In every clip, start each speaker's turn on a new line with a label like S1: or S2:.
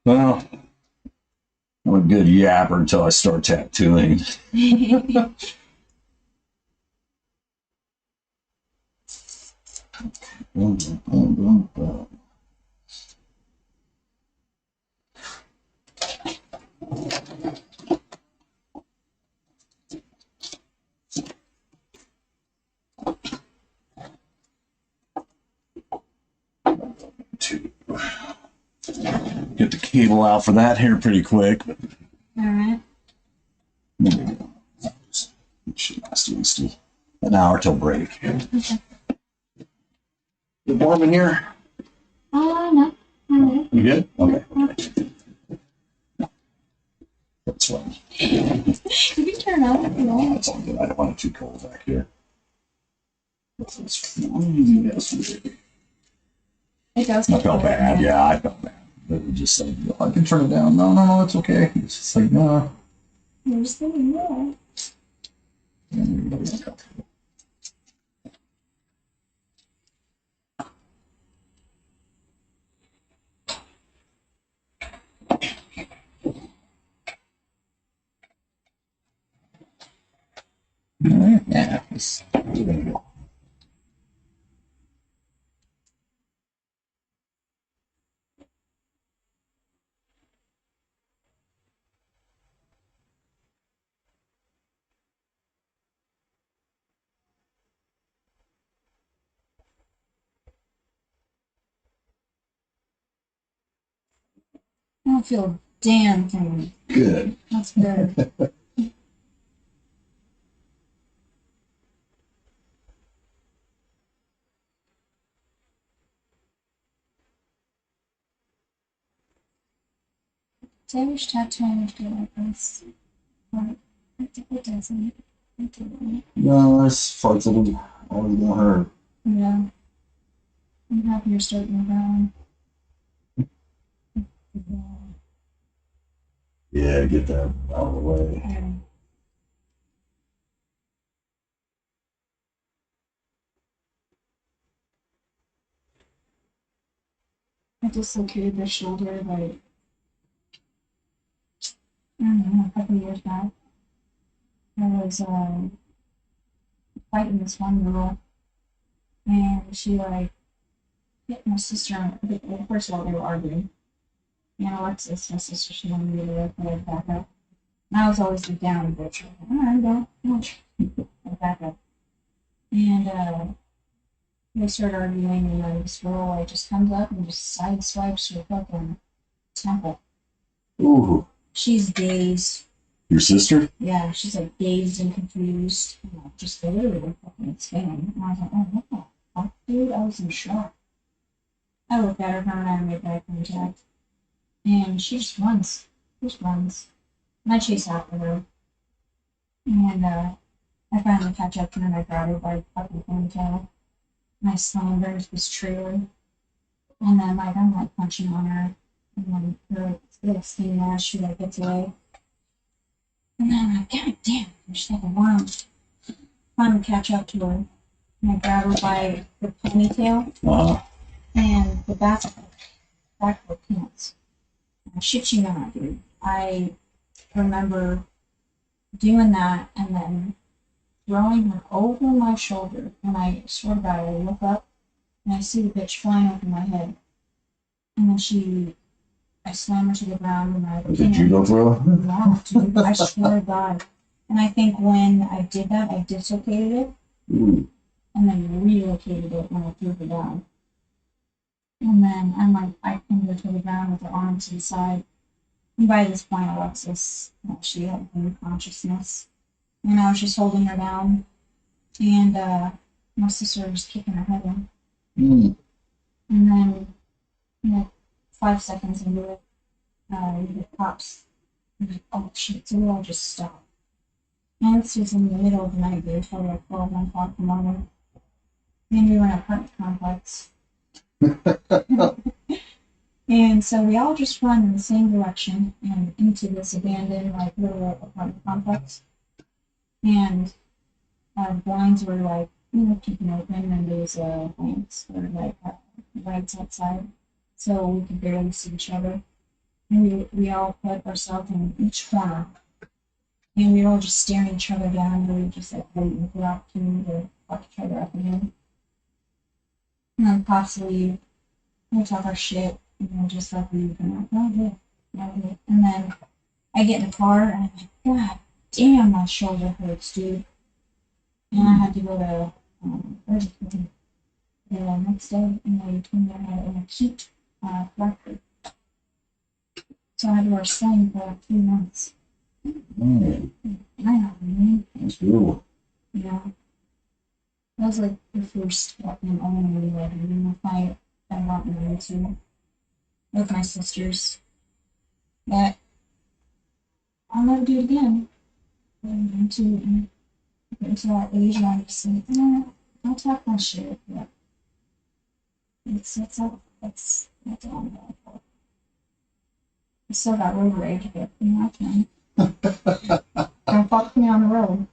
S1: Well, I'm a good yapper until I start tattooing. To get the cable out for that here pretty quick. But
S2: All right.
S1: It should last at least an hour till break.
S2: Okay.
S1: You warm in here?
S2: No.
S1: You good? Okay. That's fine.
S2: You can turn up if you want.
S1: That's all good. I don't want it too cold back here. It was freezing yesterday.
S2: It does.
S1: I felt bad. Yeah, I felt bad. It was just like, I can turn it down. No, it's okay. It's just like, no.
S2: You're just thinking, yeah.
S1: Everybody's comfortable. Yeah, we're gonna go.
S2: I don't feel a damn thing.
S1: Good.
S2: That's good. I wish tattooing would feel like this. But it doesn't. It doesn't.
S1: No, there's parts of it always gonna hurt.
S2: Yeah. I'm happy you're starting around.
S1: Yeah, get that out of the way.
S2: Yeah. I dislocated the shoulder like, I don't know, a couple of years back. I was fighting this one girl, and she like hit my sister. Well, first of all, they were arguing. And Alexis, my sister, she wanted me to like back up. And I was always the down bitch. All right, go, back up. And they started arguing, and then this girl like just comes up and just sideswipes her fucking temple.
S1: Ooh.
S2: She's dazed.
S1: Your sister?
S2: Yeah, she's like dazed and confused. And, like, just literally fucking spinning. And I was like, oh, what the fuck, dude? I was in shock. I looked at her and I made eye contact. And she just runs. Just runs. And I chase after her. And I finally catch up to her and I grab her by the fucking ponytail. And I slammed her into this trailer. And then like I'm like punching on her. And then her little skinny ass, she like gets away. And then I'm like, God damn, she's like a worm. Finally catch up to her. And I grab her by the ponytail and the back of her pants. And shit you not, dude. I remember doing that and then throwing her over my shoulder. And I swear to God, I look up and I see the bitch flying over my head. And then I slam her to the ground and I
S1: Did you go throw?
S2: Yeah, dude, I swear to God. And I think when I did that, I dislocated it.
S1: Ooh.
S2: And then relocated it when I threw her down. And then I'm like, I pinned her to the ground with her arms to the side. And by this point, Alexis, she had consciousness. And I was just holding her down. And my sister was kicking her head in.
S1: Mm.
S2: And then, 5 seconds into it, the cops, oh shit, so we all just stopped. And this was in the middle of the night, they were like 12, 1 o'clock in the morning. And we were in an apartment complex. And so we all just run in the same direction and into this abandoned, like, little apartment complex. And our blinds were, like, keeping open, and those lamps were, like, lights outside. so we could barely see each other. And we all put ourselves in each corner. And we were all just staring each other down, and we were just like waiting for the opportunity to fuck each other up again. And then possibly we talk our shit, just like we were like, oh yeah, yeah, yeah. And then I get in the car and I'm like, God damn, my shoulder hurts, dude. And I had to go to urgent care the next day, and they told me I had an acute fracture. So I had to wear a sling for like 3 months.
S1: Mm,
S2: I know, man.
S1: that's brutal.
S2: Yeah. That was like the first and only fight I got into with my sisters. But I'll never do it again. Into that age where I'm just like, I'll talk my shit, but it's all bad. I still got road rage, but I can. Don't fuck me on the road.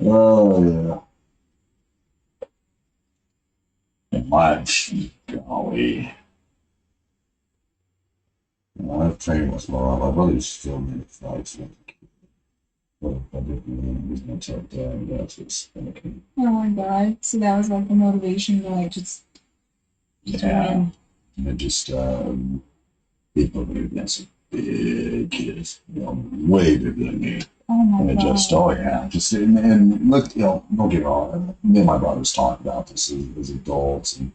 S1: Oh yeah. And my golly. I've trained with Laura. My brother's still made fights. But I didn't use my tech down. That's what's okay.
S2: Oh my god. So that was like the motivation to like just
S1: Yeah.
S2: win.
S1: And just big brother against some big kids. Way bigger than me.
S2: Oh my
S1: And it
S2: god.
S1: just, oh yeah, just and look, don't get me wrong. Me and my brothers talk about this as adults, and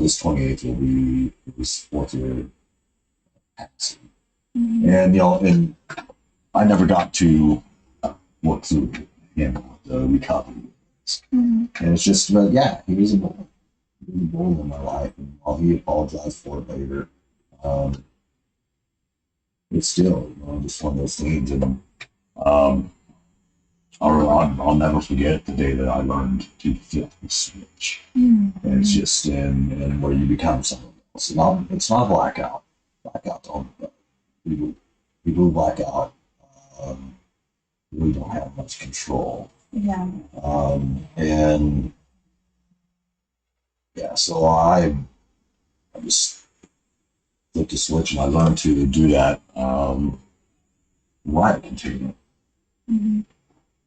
S1: this 28th will be his 4th year passing.
S2: Mhm.
S1: And and I never got to work through him with the recovery.
S2: Mhm.
S1: And it's just, yeah, he was a bully. He was a bully in my life, and while he apologized for it later, um, it's still, just one of those things. And um, I'll never forget the day that I learned to flip the switch.
S2: Mhm.
S1: And it's just and where you become someone else. It's not a blackout. Blackout don't. People who black out really don't have much control.
S2: Yeah.
S1: And yeah, so I just flipped the switch and I learned to do that riot containment.
S2: Mhm.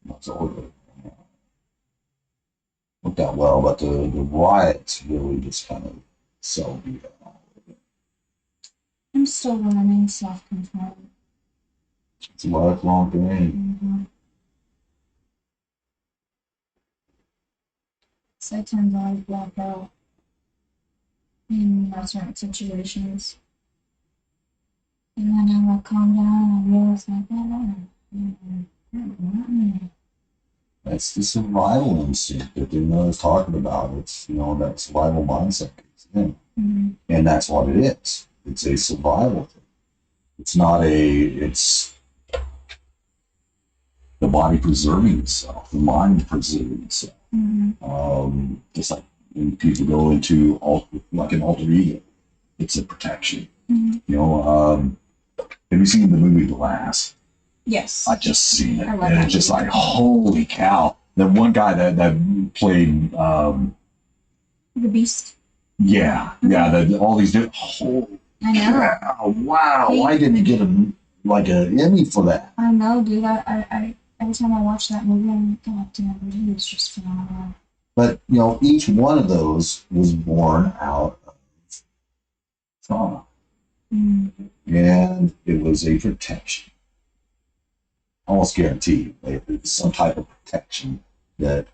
S1: That's all it worked out well, but the riots really just kind of settled me down.
S2: I'm still learning self-control.
S1: It's a lifelong thing.
S2: Mm-hmm. So I tend to like black out in certain situations. And then I like calm down and I realize like,
S1: That's the survival instinct that Dina is talking about. It's, that survival mindset kicks in.
S2: mm-hmm.
S1: And that's what it is. It's a survival thing. It's not it's the body preserving itself, the mind preserving itself.
S2: Mm-hmm.
S1: Just like when people go into like an alter ego, it's a protection.
S2: Mm-hmm.
S1: Have you seen the movie Glass?
S2: Yes.
S1: I just seen it,
S2: I love
S1: and
S2: that
S1: it's just
S2: movie.
S1: like, holy cow! That one guy that played,
S2: The Beast.
S1: yeah, all these different. Holy
S2: I know.
S1: cow! Wow! Why didn't he get an Emmy for that?
S2: I know, dude. I every time I watch that movie, I'm like, God damn, he was just phenomenal.
S1: But each one of those was born out of trauma, and it was a protection. Almost guaranteed, it's some type of protection that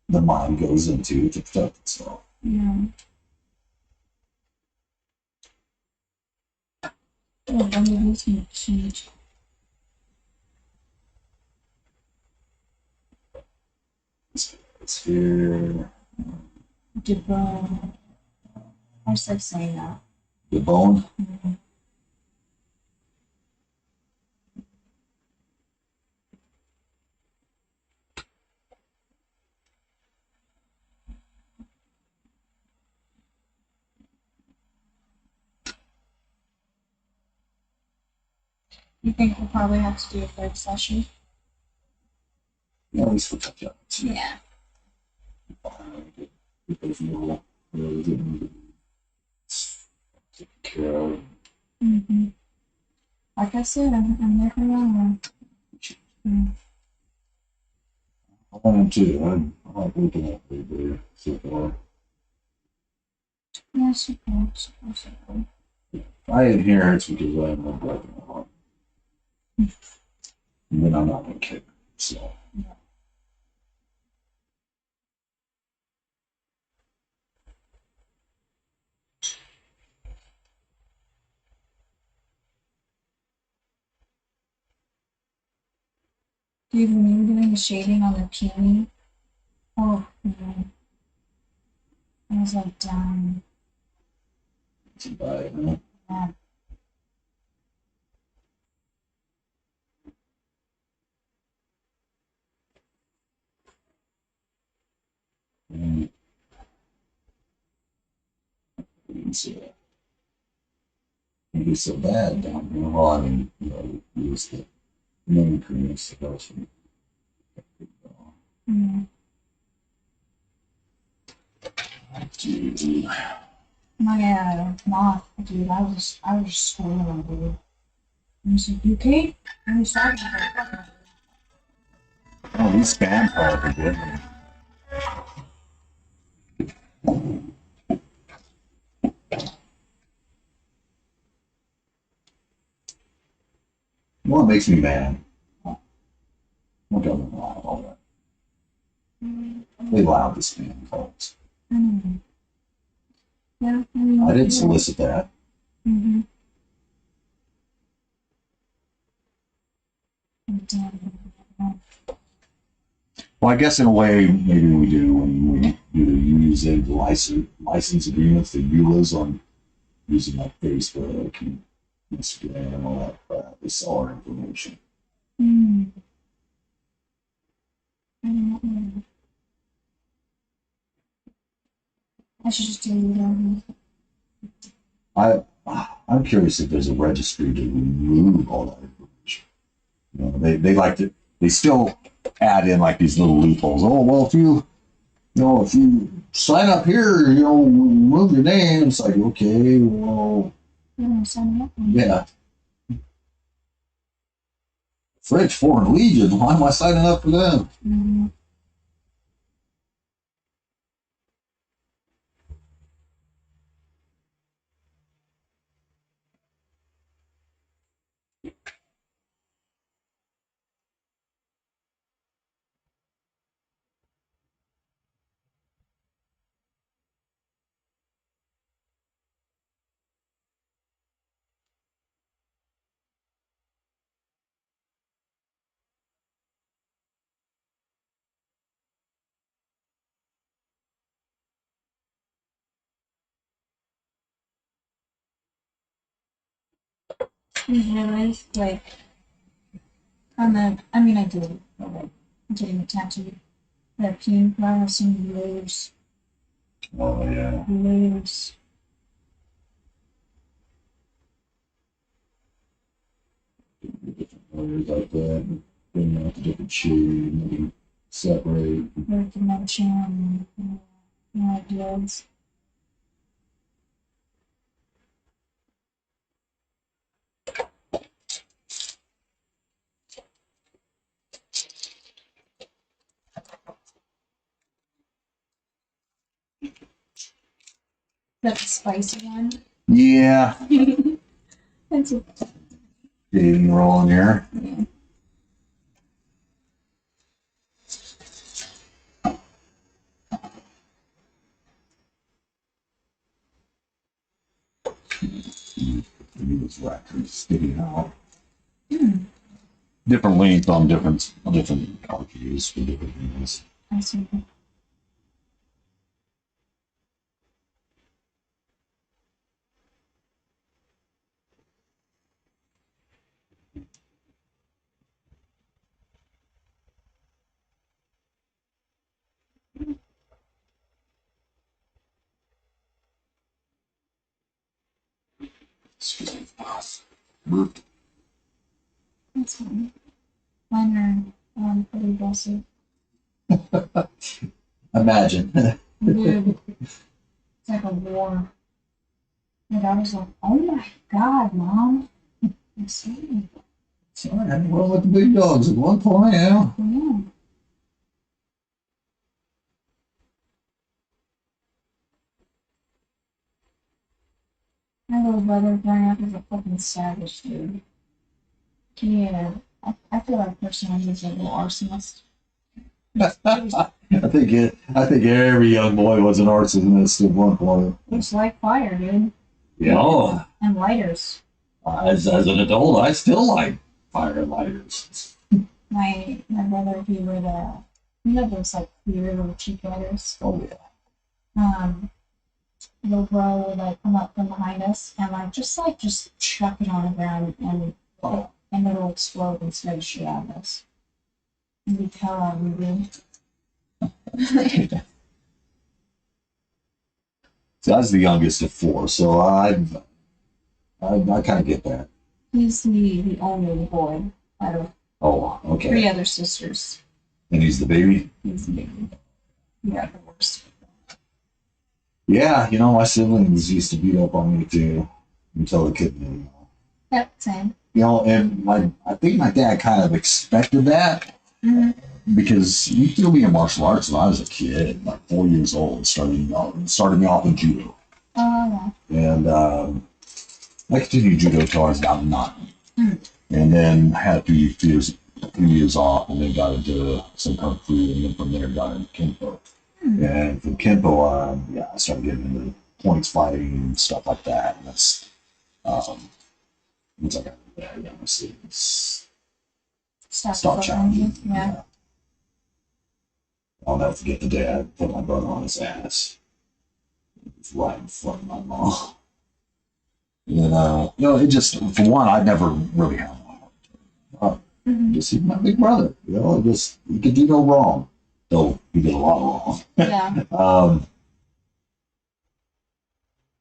S1: the mind goes into to protect itself.
S2: Yeah. Oh, the movie's huge.
S1: It's here.
S2: Debone. I said saying that.
S1: The bone.
S2: Mm-hmm. You think we'll probably have to do a third session?
S1: Yeah, at least we'll touch up.
S2: Yeah.
S1: Because care of.
S2: Mm-hmm. Like I said, I'm there for the long run.
S1: I am too. I like looking at what they do so far.
S2: Yeah, super.
S1: I adhere, it's because I am not breaking my heart. And then I'm not going to care. So.
S2: Dude, when you were doing the shading on the peony, oh man, I was like dying.
S1: It's a bad, huh?
S2: Yeah.
S1: And it's, be so bad down here. Well, I mean, use the main cream supposed to.
S2: Mm.
S1: Gee.
S2: My moth, dude, I was swirling, dude. I was like, you okay? I was talking about
S1: Oh, these spam calls are good. Well, it makes me mad. What doesn't allow all that? They allowed the spam calls.
S2: Mm. Yeah, I mean,
S1: I didn't solicit that.
S2: Mm-hmm.
S1: Well, I guess in a way, maybe we do when we either use a license agreements that you lose on using like Facebook and Instagram and all that crap. They sell our information.
S2: Mm. I don't know. I should just delete them.
S1: I'm curious if there's a registry to remove all that information. They like to they still add in like these little loopholes. Oh well, if you sign up here, remove your name. It's like okay, well,
S2: Sign up.
S1: yeah. French Foreign Legion. Why am I signing up for them?
S2: Mm-hmm. Really? Like, I mean, I did, but like, getting a tattoo. That pink flower, some layers.
S1: Oh yeah.
S2: Layers.
S1: Different colors like that. Bring out the different shade, maybe separate.
S2: Like dimension, ideas. That's a spicy one.
S1: Yeah.
S2: That's a,
S1: Getting rolling here.
S2: yeah.
S1: Maybe it's right sticking out.
S2: Mm,
S1: Different length on different cartridges for different things.
S2: I see.
S1: Excuse me.
S2: That's fine. Mine are pretty aggressive.
S1: Imagine.
S2: Dude, it's like a war. My daughter's like, oh my god, mom. I'm sorry.
S1: Sorry, I had to run with the big dogs at one point, yeah.
S2: Yeah. My little brother growing up was a fucking savage dude. I feel like personally he's a little arsonist.
S1: I think every young boy was an arsonist at one point.
S2: It's like fire, dude.
S1: You know,
S2: And lighters.
S1: as an adult, I still like fire and lighters.
S2: My brother, he would you know those like clear little cheap lighters?
S1: Oh yeah.
S2: Little bro would like come up from behind us and just chuck it on the ground and it'll explode and scare the shit out of us. And we tell how we do.
S1: So I was the youngest of four, so I kind of get that.
S2: He's the only boy out of
S1: Oh, okay.
S2: 3 other sisters.
S1: And he's the baby?
S2: He's the baby. He got the worst.
S1: Yeah, you know, my siblings used to beat up on me too until the kid knew.
S2: Yep, same.
S1: You know, and I think my dad kind of expected that because he threw me in martial arts when I was a kid, like 4 years old, started me off in judo.
S2: Oh,
S1: And I continued judo until I was about 9. And then I had a few years off and then got into some kung fu and then from there got into Kenpo. And from Kenpo, I started getting into points fighting and stuff like that. And that's, once I got into that, yeah, my students stopped challenging.
S2: Yeah.
S1: I'll never forget the day I put my brother on his ass. It was right in front of my mom. And, you know, it just, for one, I'd never really had one. Just even my big brother, you know, he could do no wrong. Though he did a lot wrong.
S2: Yeah.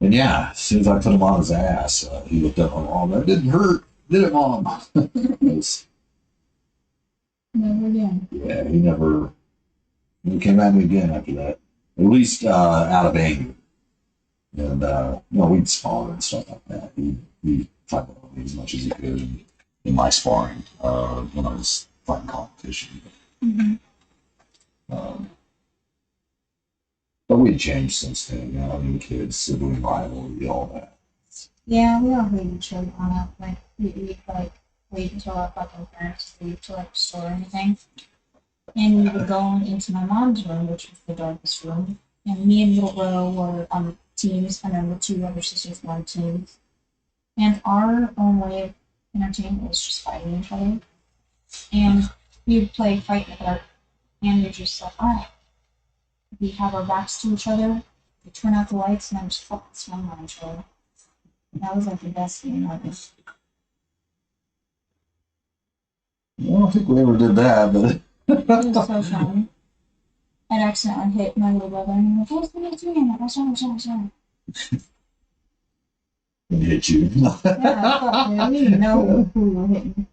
S1: And yeah, as soon as I put him on his ass, he looked up, oh, that didn't hurt, did it, Mom?
S2: Never again.
S1: Yeah, he came at me again after that. At least out of anger. And, you know, we'd spar and stuff like that. He tried to help me as much as he could in my sparring when I was fighting competition. But we'd changed since then, you know, I mean, kids, sibling rivalry, all that.
S2: Yeah, we all hate each other on up. Like, we'd like wait until our fucking parents leave to like the store or anything. And we would go into my mom's room, which was the darkest room. And me and little bro were on teams, and then the 2 other sisters were on teams. And our own way of entertainment was just fighting each other. And we would play fight in the dark, and we're just like, alright. We have our backs to each other, we turn out the lights, and then just fucking swing on each other. And that was like the best game ever.
S1: I don't think we ever did that, but
S2: It was so fun. I'd accidentally hit my little brother, and he was like, what's the doing? I was sorry.
S1: it hit you.
S2: Yeah, fuck, dude. I didn't even know who we were hitting.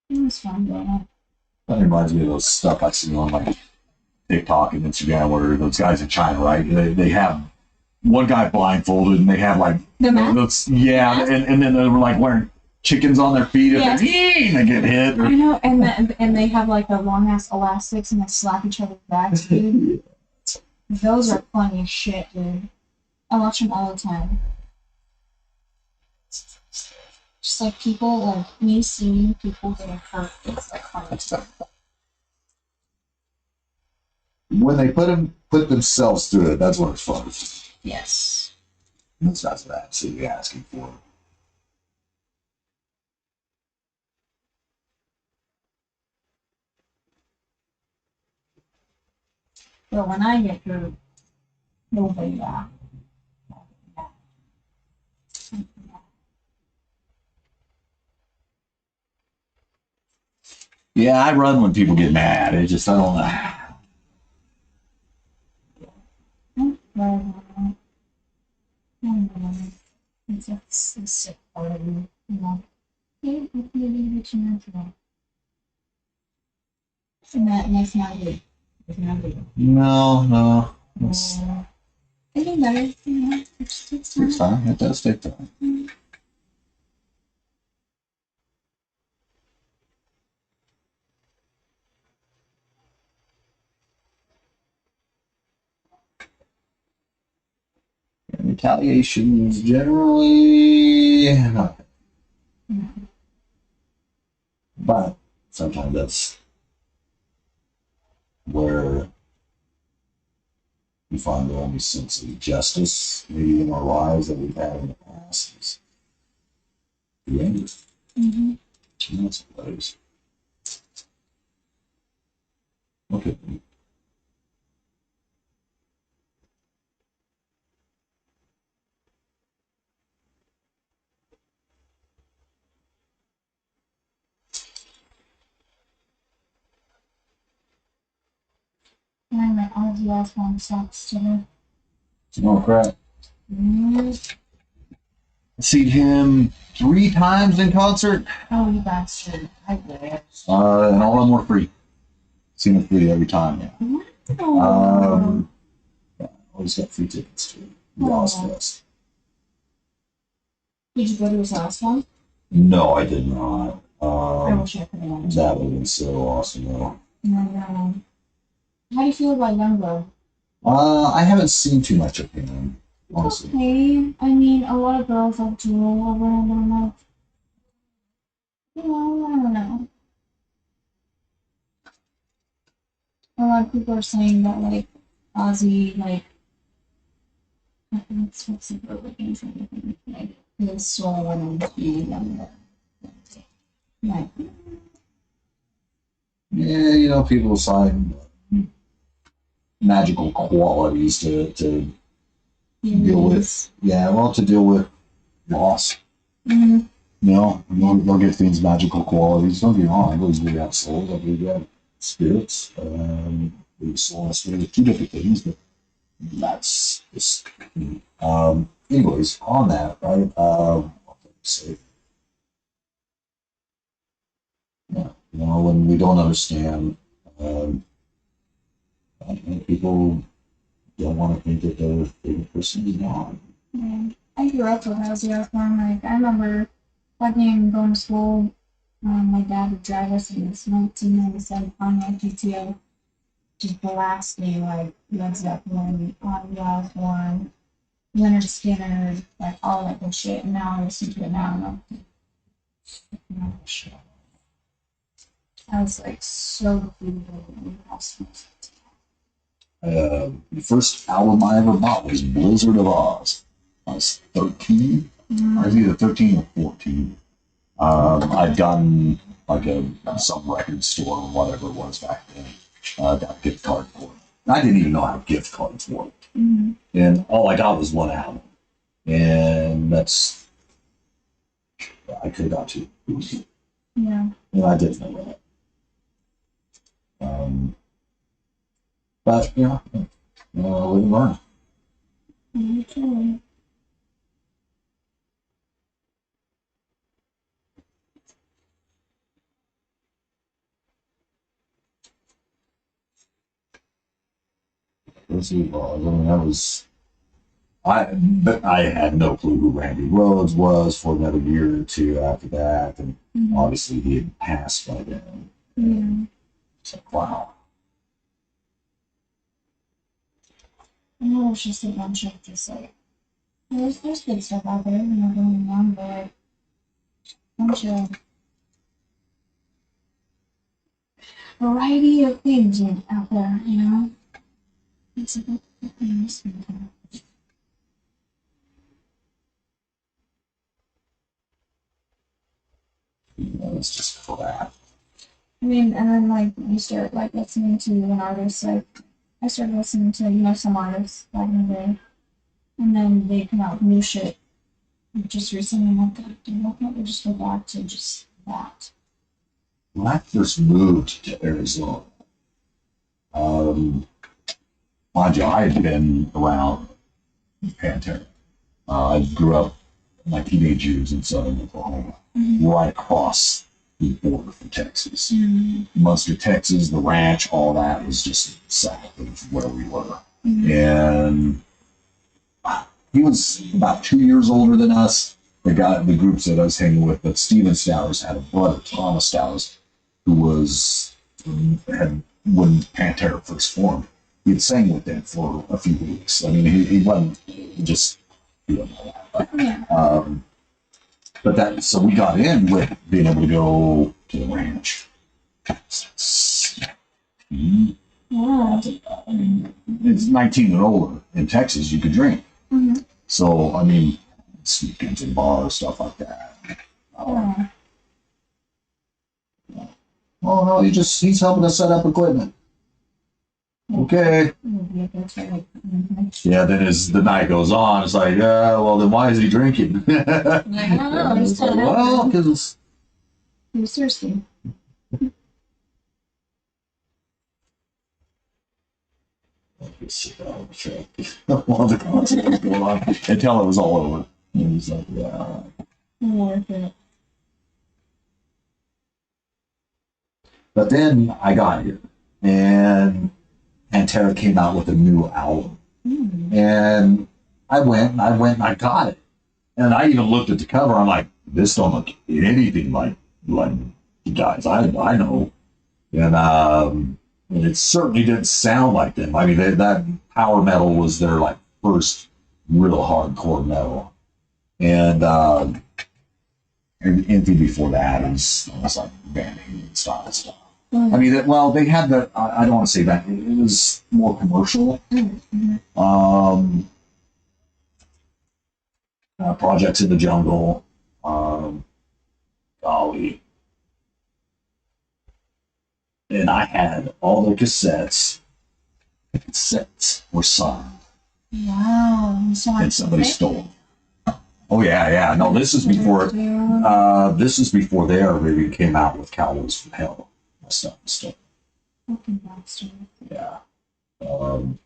S2: It was fun growing up.
S1: That reminds me of those stuff I see on like TikTok and Instagram where those guys in China, right? They have one guy blindfolded and they have like
S2: The mask?
S1: and then they were like wearing chickens on their feet and they get hit.
S2: I know, and they have like the long ass elastics and they slap each other's backs, dude. Those are funny as shit, dude. I watch them all the time. Just like people, like me seeing people getting hurt, it's like funny too.
S1: When they put themselves through it, that's when it's fun.
S2: Yes.
S1: That's not what I'm absolutely asking for.
S2: But when I get hurt, nobody laughs.
S1: Yeah, I run when people get mad. I don't
S2: It's a sick part of me, you know. Hey, what do you need to know today? And that's not good. It's not good.
S1: No.
S2: It's Getting better, you know. It just takes time.
S1: Takes time. It does take time. And retaliation is generally not, but sometimes that's where we find the only sense of justice, maybe in our lives that we've had in the past, is the anger.
S2: Mm-hmm.
S1: And that's what that is. Okay.
S2: And my Ozzy Osbourne sucks today.
S1: Oh crap. I've seen him 3 times in concert.
S2: Oh, you bastard. I wish.
S1: And all of them were free. Seen him free every time, yeah.
S2: Oh.
S1: Yeah, always got free tickets to the Ozfest.
S2: Did you go to his last one?
S1: No, I did not.
S2: I wish I could have went.
S1: That would have been so awesome, though.
S2: How do you feel about Youngblood?
S1: I haven't seen too much of him, honestly.
S2: Okay. I mean, a lot of girls like to roll over and I'm like, you know, I don't know. A lot of people are saying that, like, Ozzy, like, what's the word looking for? Like, his soul went into being younger. Like,
S1: Yeah, you know, people assign magical qualities to deal with. Yeah, well, to deal with loss.
S2: Mm-hmm.
S1: You know, they'll give things magical qualities. Don't get me wrong, I believe we have souls, I believe we have spirits. We soul and spirit are 2 different things, but that's just. Anyways, on that, right? What did I say? Yeah, you know, when we don't understand, I think people don't want to think that their favorite person is gone.
S2: Yeah. I grew up with Ozzy Osbourne. Like, I remember fucking going to school. My dad would drive us in this 1997 Pontiac GTO, just blasting like Led Zeppelin, Ozzy Osbourne, Leonard Skinner, like all that good shit. And now I listen to it now and I'm like, no shit. I was like so beautiful and awesome.
S1: The first album I ever bought was Blizzard of Oz. I was 13. I was either 13 or 14. I'd gotten like some record store or whatever it was back then. Got a gift card for it. I didn't even know how gift cards worked.
S2: Mm-hmm.
S1: And all I got was 1 album. And that's, I could have got 2.
S2: Yeah.
S1: And I didn't know that. But, live and learn.
S2: Okay.
S1: Blizzard of Oz. I mean, that was. But I had no clue who Randy Rhoads was for another year or 2 after that, and obviously he had passed by then.
S2: Yeah.
S1: It's like, wow.
S2: And it was just a bunch of just like, there's good stuff out there, you know, don't get me wrong, but like, a bunch of variety of things out there, you know? It's a bit nice.
S1: It's just crap.
S2: I mean, and then like you start like listening to an artist, like I started listening to, you know, some artists back in the day, and then they come out with new shit just recently. I'm like, God, dude, why can't we just go back to just that?
S1: When I first moved to Arizona, mind you, I had been around Pantera. I grew up my teenage years in southern Oklahoma, right across the border from Texas. Most of Texas, the ranch, all that was just south of where we were. And he was about 2 years older than us. The groups that I was hanging with, but Steven Stowers had a brother, Thomas Stowers, who had when Pantera first formed. He'd sang with them for a few weeks. I mean, he wasn't just doing all that. But that, so we got in with being able to go to the ranch.
S2: Wow.
S1: I mean, it's 19 and older. In Texas, you could drink.
S2: Mm-hmm.
S1: So, I mean, weekends in bars, stuff like that. Oh no, he's helping us set up equipment. Okay. Yeah, then as the night goes on, it's like, well, then why is he drinking? Well, because
S2: he was thirsty.
S1: While the concert was going on until it was all over. And he's like, yeah.
S2: Worth it.
S1: But then I got here, and Pantera came out with a new album. And I went and I got it. And I even looked at the cover. I'm like, this don't look anything like the guys I know. And it certainly didn't sound like them. I mean, that power metal was their like first real hardcore metal. And anything before that was like banding style stuff. I mean, they had the, I don't want to say that, it was more commercial. Projects in the Jungle, golly. And I had all the cassettes. The cassettes were signed.
S2: Wow.
S1: And somebody stole them. Oh yeah. No, this is before they already came out with Cowboys from Hell. Stuff.
S2: Fucking bastard.
S1: Yeah. And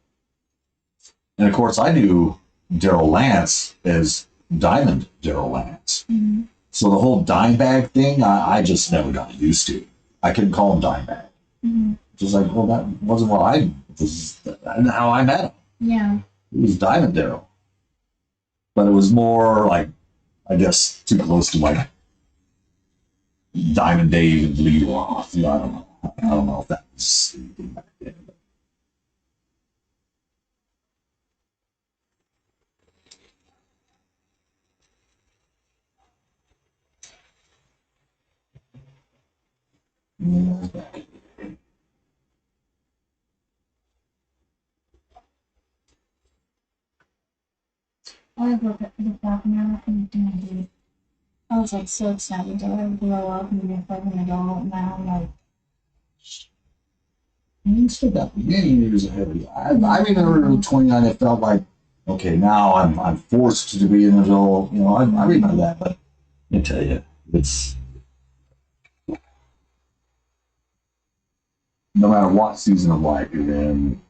S1: of course, I knew Daryl Lance as Diamond Daryl Lance.
S2: Mm-hmm.
S1: So the whole dime bag thing, I just never got used to. I couldn't call him dime bag.
S2: Mm-hmm.
S1: Just like, well, that wasn't what how I met him.
S2: Yeah.
S1: It was Diamond Daryl. But it was more like, I guess, too close to like Diamond Dave and Lee Roth. I don't know if that was anything back then.
S2: I look back now and dude, I was like so excited that I would grow up and be a fucking adult. Now I'm like,
S1: You still got many years ahead of you. I remember at 29, it felt like, okay, now I'm forced to be an adult. You know, I remember that, but let me tell you, it's no matter what season of life you're in,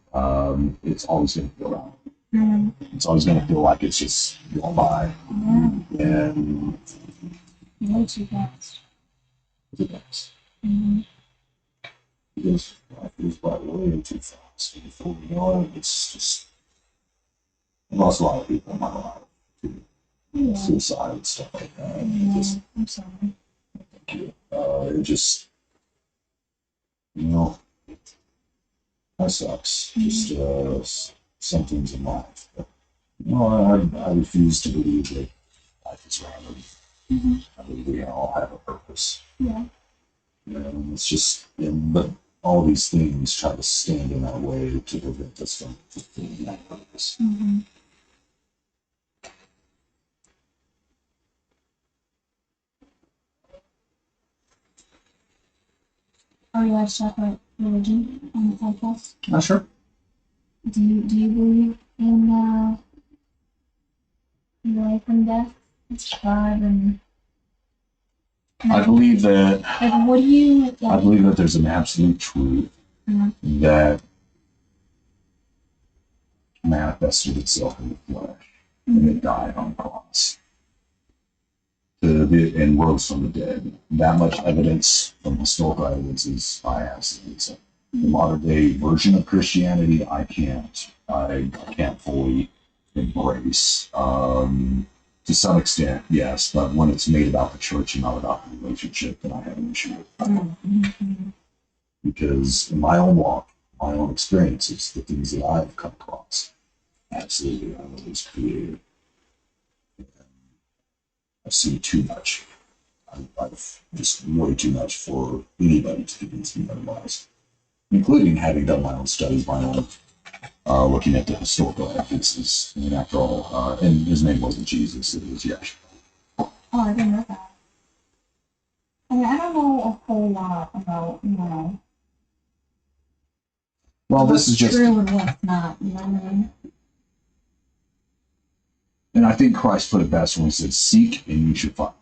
S1: it's always going to feel wrong. It's always going to feel like it's just going by. And
S2: way too fast.
S1: It does.
S2: Mm-hmm.
S1: Because life goes by way too fast. And before you know it, it's just. I lost a lot of people in my life too.
S2: Yeah.
S1: Suicide and stuff like that.
S2: I'm sorry.
S1: Thank you. It just, you know, that sucks. Just some things in life. But, you know, I refuse to believe that life is random. I believe we all have a purpose.
S2: Yeah.
S1: And it's just, but all these things try to stand in our way to prevent us from fulfilling that purpose.
S2: Are you guys talk about religion on the podcast?
S1: Not sure.
S2: Do you believe in life and death? It's God and
S1: I believe that.
S2: Like, what do you? Like,
S1: I believe that there's an absolute truth that manifested itself in the flesh and it died on the cross and rose from the dead. That much evidence from historical evidence is I have seen. So the modern day version of Christianity, I can't fully embrace grace. To some extent, yes, but when it's made about the church and not about the relationship, then I have an issue with that.
S2: Mm-hmm.
S1: Because in my own walk, my own experiences, the things that I've come across, absolutely, I was created. I've seen too much. I've just way too much for anybody to convince me otherwise, including having done my own studies, my own looking at the historical evidences. And after all, and his name wasn't Jesus, it was Yeshua.
S2: Oh, I didn't know that. I mean, I don't know a whole lot about,
S1: Well, this is
S2: what's
S1: just,
S2: true and what's not, you know what I mean?
S1: and I think Christ put it best when he said, seek and you should find,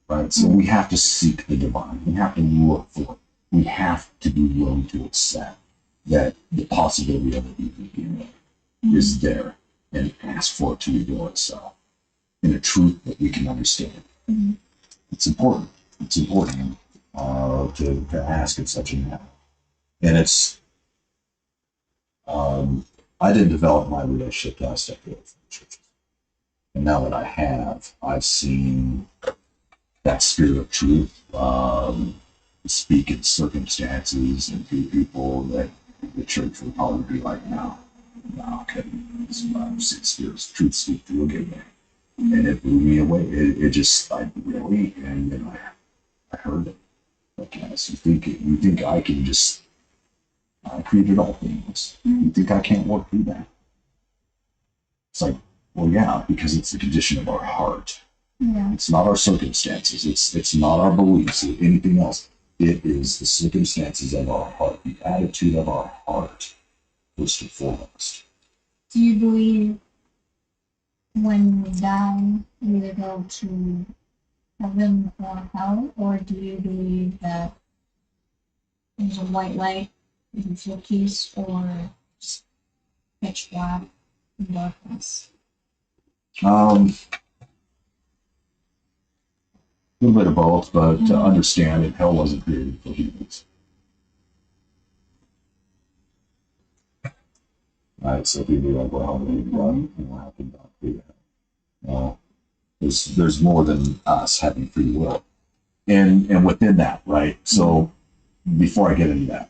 S1: right? So we have to seek the divine. We have to look for it. We have to be willing to accept that the possibility of it even being is there and ask for it to reveal itself in a truth that we can understand.
S2: Mm-hmm.
S1: It's important. It's important to ask in such a manner. And it's, I didn't develop my relationship till I stepped away from the church. And now that I have, I've seen that spirit of truth speak in circumstances and through people that the church would probably be like, no, okay, this is what I've seen spirit of truth speak through again. And it blew me away. It just, I really, and then I heard it. Like, yes, you think I can just, I created all things. You think I can't work through that? It's like, well, yeah, because it's the condition of our heart.
S2: Yeah.
S1: It's not our circumstances. It's not our beliefs or anything else. It is the circumstances of our heart, the attitude of our heart, first and foremost.
S2: Do you believe when we die, we either go to heaven or hell, or do you believe that there's a white light, you can feel peace, or just pitch black and darkness?
S1: A little bit of both, but to understand that hell wasn't created for humans. Right, so people are like, well, how can God create hell? Well, there's more than us having free will. And within that, right? So before I get into that,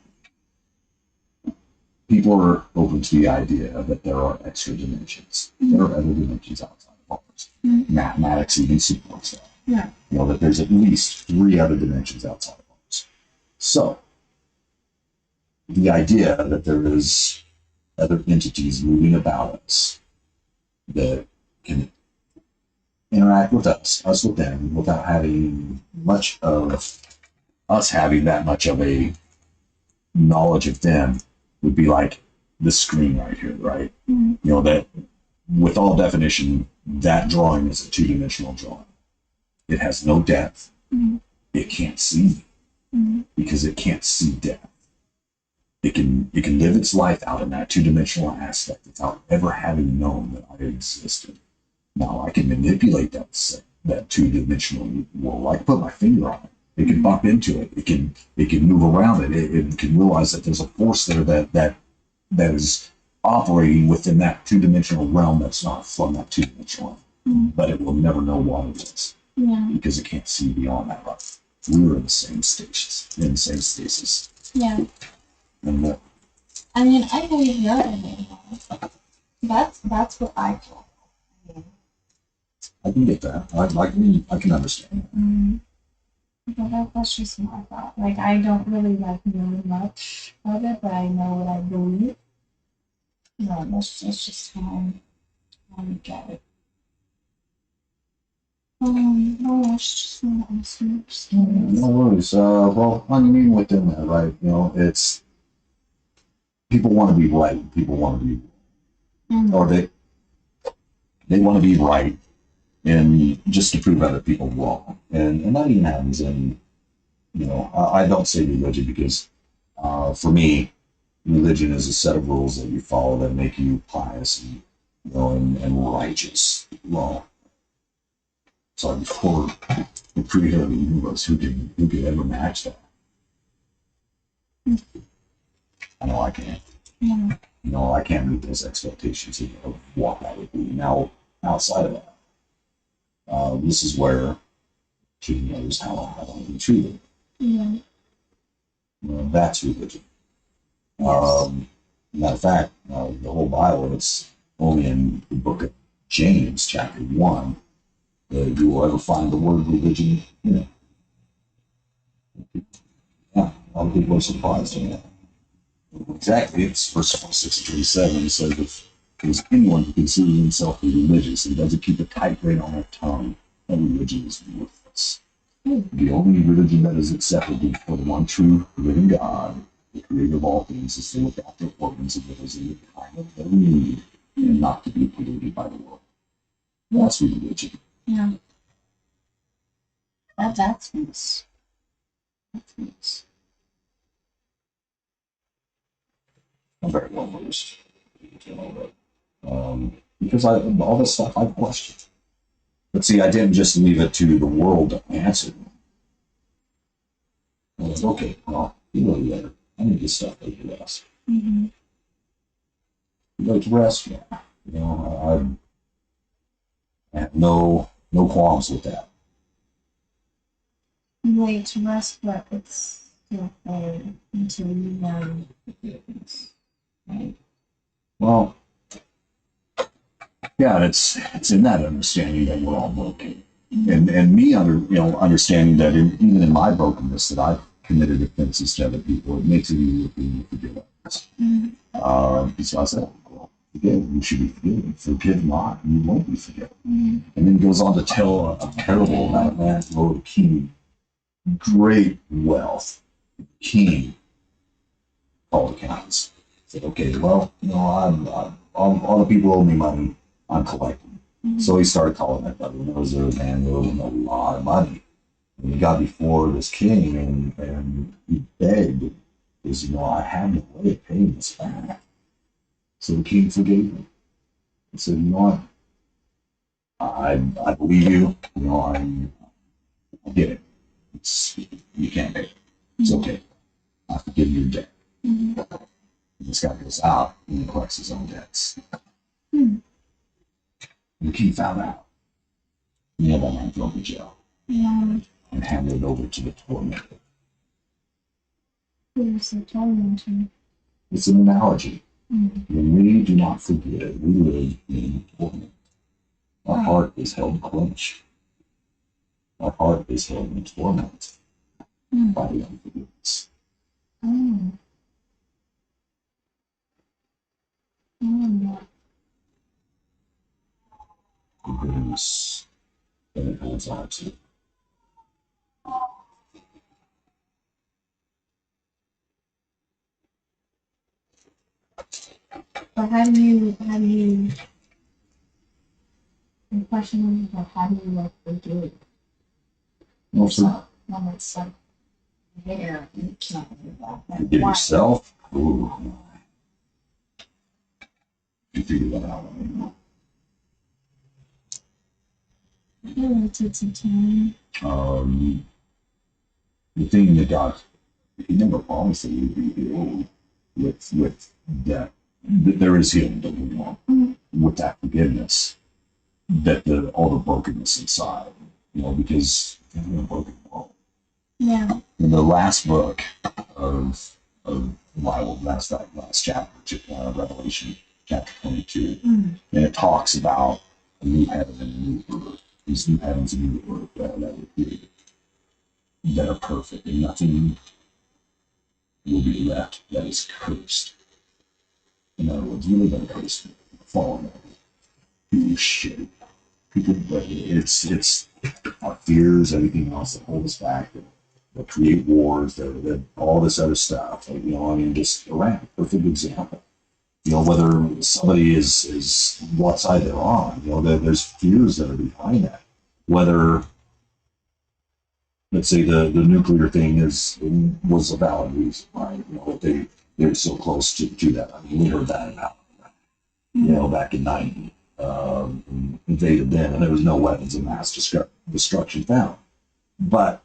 S1: people are open to the idea that there are extra dimensions. There are other dimensions outside of ours. Mathematics even supports that.
S2: Yeah.
S1: You know, that there's at least 3 other dimensions outside of ours. So the idea that there is other entities moving about us that can interact with us with them, without having much of us having that much of a knowledge of them, would be like this screen right here, right? You know, that with all definition, that drawing is a 2-dimensional drawing. It has no depth. It can't see because it can't see depth. It can live its life out in that 2-dimensional aspect without ever having known that I existed. Now I can manipulate that 2-dimensional world. I can put my finger on it. It can bump into it. It can move around it. It can realize that there's a force there that is operating within that 2-dimensional realm that's not from that 2-dimensional realm. But it will never know what it is.
S2: Yeah.
S1: Because it can't see beyond that realm. We're in the same stasis.
S2: Yeah.
S1: And
S2: I mean, I believe the other way. That's what I feel.
S1: I can get that. I can understand that.
S2: But that's just my thought. Like, I don't really know much of it, but I know what I believe. That's just how I look at it. No, it's just not awesome.
S1: No worries. Well, I mean, within that, right? You know, it's people want to be right. People want to be, or they want to be right, and just to prove other people wrong. And that even happens in, I don't say religion because, for me, religion is a set of rules that you follow that make you pious and righteous. Well, so before the creator of the universe, who could ever match that? I know I can't.
S2: Yeah.
S1: I can't meet those expectations of what that would be. Now, outside of that. This is where she knows how to be treated.
S2: Yeah.
S1: That's religion.
S2: Yes.
S1: Matter of fact, the whole Bible, it's only in the book of James, chapter 1, that you will ever find the word religion in it. Yeah, a lot of people are surprised in that. Exactly, it's verse 26 to 27. It says, if there's anyone who considers himself to be religious and doesn't keep a tight rein on their tongue, then religion is worthless. The only religion that is acceptable for the one true living God, the creator of all things, is to look after orphans and widows in the time of their need and not to be polluted by the world. That's religion.
S2: Yeah. That's nice. That's nice.
S1: I'm very well versed. Because all this stuff I've questioned. But see, I didn't just leave it to the world to answer. I was okay, well, you know later. I need this stuff to rest.
S2: Mm-hmm.
S1: But to rest, yeah. You know, I have no qualms with that.
S2: Way to rest, but it's still there until you learn forgiveness. Right?
S1: Well, yeah, it's in that understanding that we're all broken, and me understanding that even in my brokenness that I've committed offenses to other people, it makes it easier for me to forgive others. So I said, well, forgive, you should be forgiven. Forgive not, and you won't be forgiven. And then he goes on to tell a parable about a man who owed a king great wealth. King called accounts. Said, okay, well, I'm all the people owe me money. I'm collecting. So he started calling that buddy. And there was a man who owed him a lot of money. And he got before this king and he begged, because, I have no way of paying this back. So the king forgave him. He said, you know what? I believe you. I get it. You can't pay it. It's okay. I forgive your debt. This guy goes out and he collects his own debts. The king found out. That man thrown in jail.
S2: Yeah.
S1: And handed it over to the tormentor.
S2: Who's the tormentor?
S1: It's an analogy. When we do not forgive, we live in torment. Our heart is held clenched. Our heart is held in torment by the unforgiveness. The bitterness that it holds on to.
S2: But how do you, the question is, like, how do you, like, forgive yourself when it's, like, there and you can't do that? Like,
S1: Forgive
S2: why?
S1: yourself? Ooh. You figure that out.
S2: It really takes some time.
S1: The thing that God, He never promised that you'd be healed with that. There is healing, don't get me wrong, with that forgiveness, that all the brokenness inside, because we're a broken world.
S2: Yeah.
S1: In the last book of the Bible, that's that last chapter, Revelation chapter 22, and it talks about a new heaven and a new earth. These new heavens and new earth that were created, that are perfect, and nothing will be left that is cursed. In other words, we live in a cursed fallen world. People are shitty. It's our fears, everything else that hold us back, that create wars, that all this other stuff. Just Iran, perfect example. Whether somebody is what side they're on, there's fears that are behind that. Whether, let's say the nuclear thing was a valid reason, right? They're so close to that. I mean, we heard that about, back in 90, invaded them, and there was no weapons of mass destruction found. But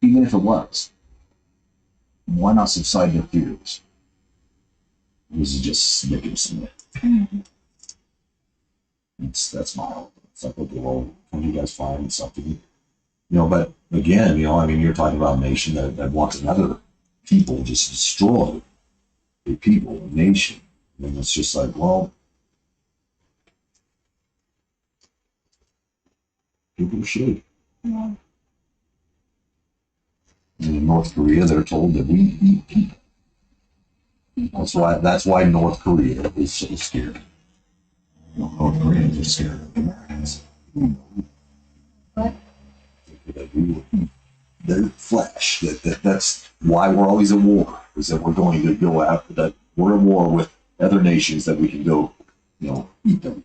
S1: even if it was, why not subside their fears? This is just making some.
S2: Mm.
S1: That's my hope. It's like, okay, well, can you guys find something? But again, I mean, you're talking about a nation that wants another people just destroy a people, a nation. And it's just like, well, people should.
S2: Yeah.
S1: And in North Korea, they're told that we eat people. That's why North Korea is so scared. North Koreans are scared of the Americans.
S2: What?
S1: That we will eat their flesh. That's why we're always at war. Is that we're going to go after that. We're at war with other nations that we can go, eat them,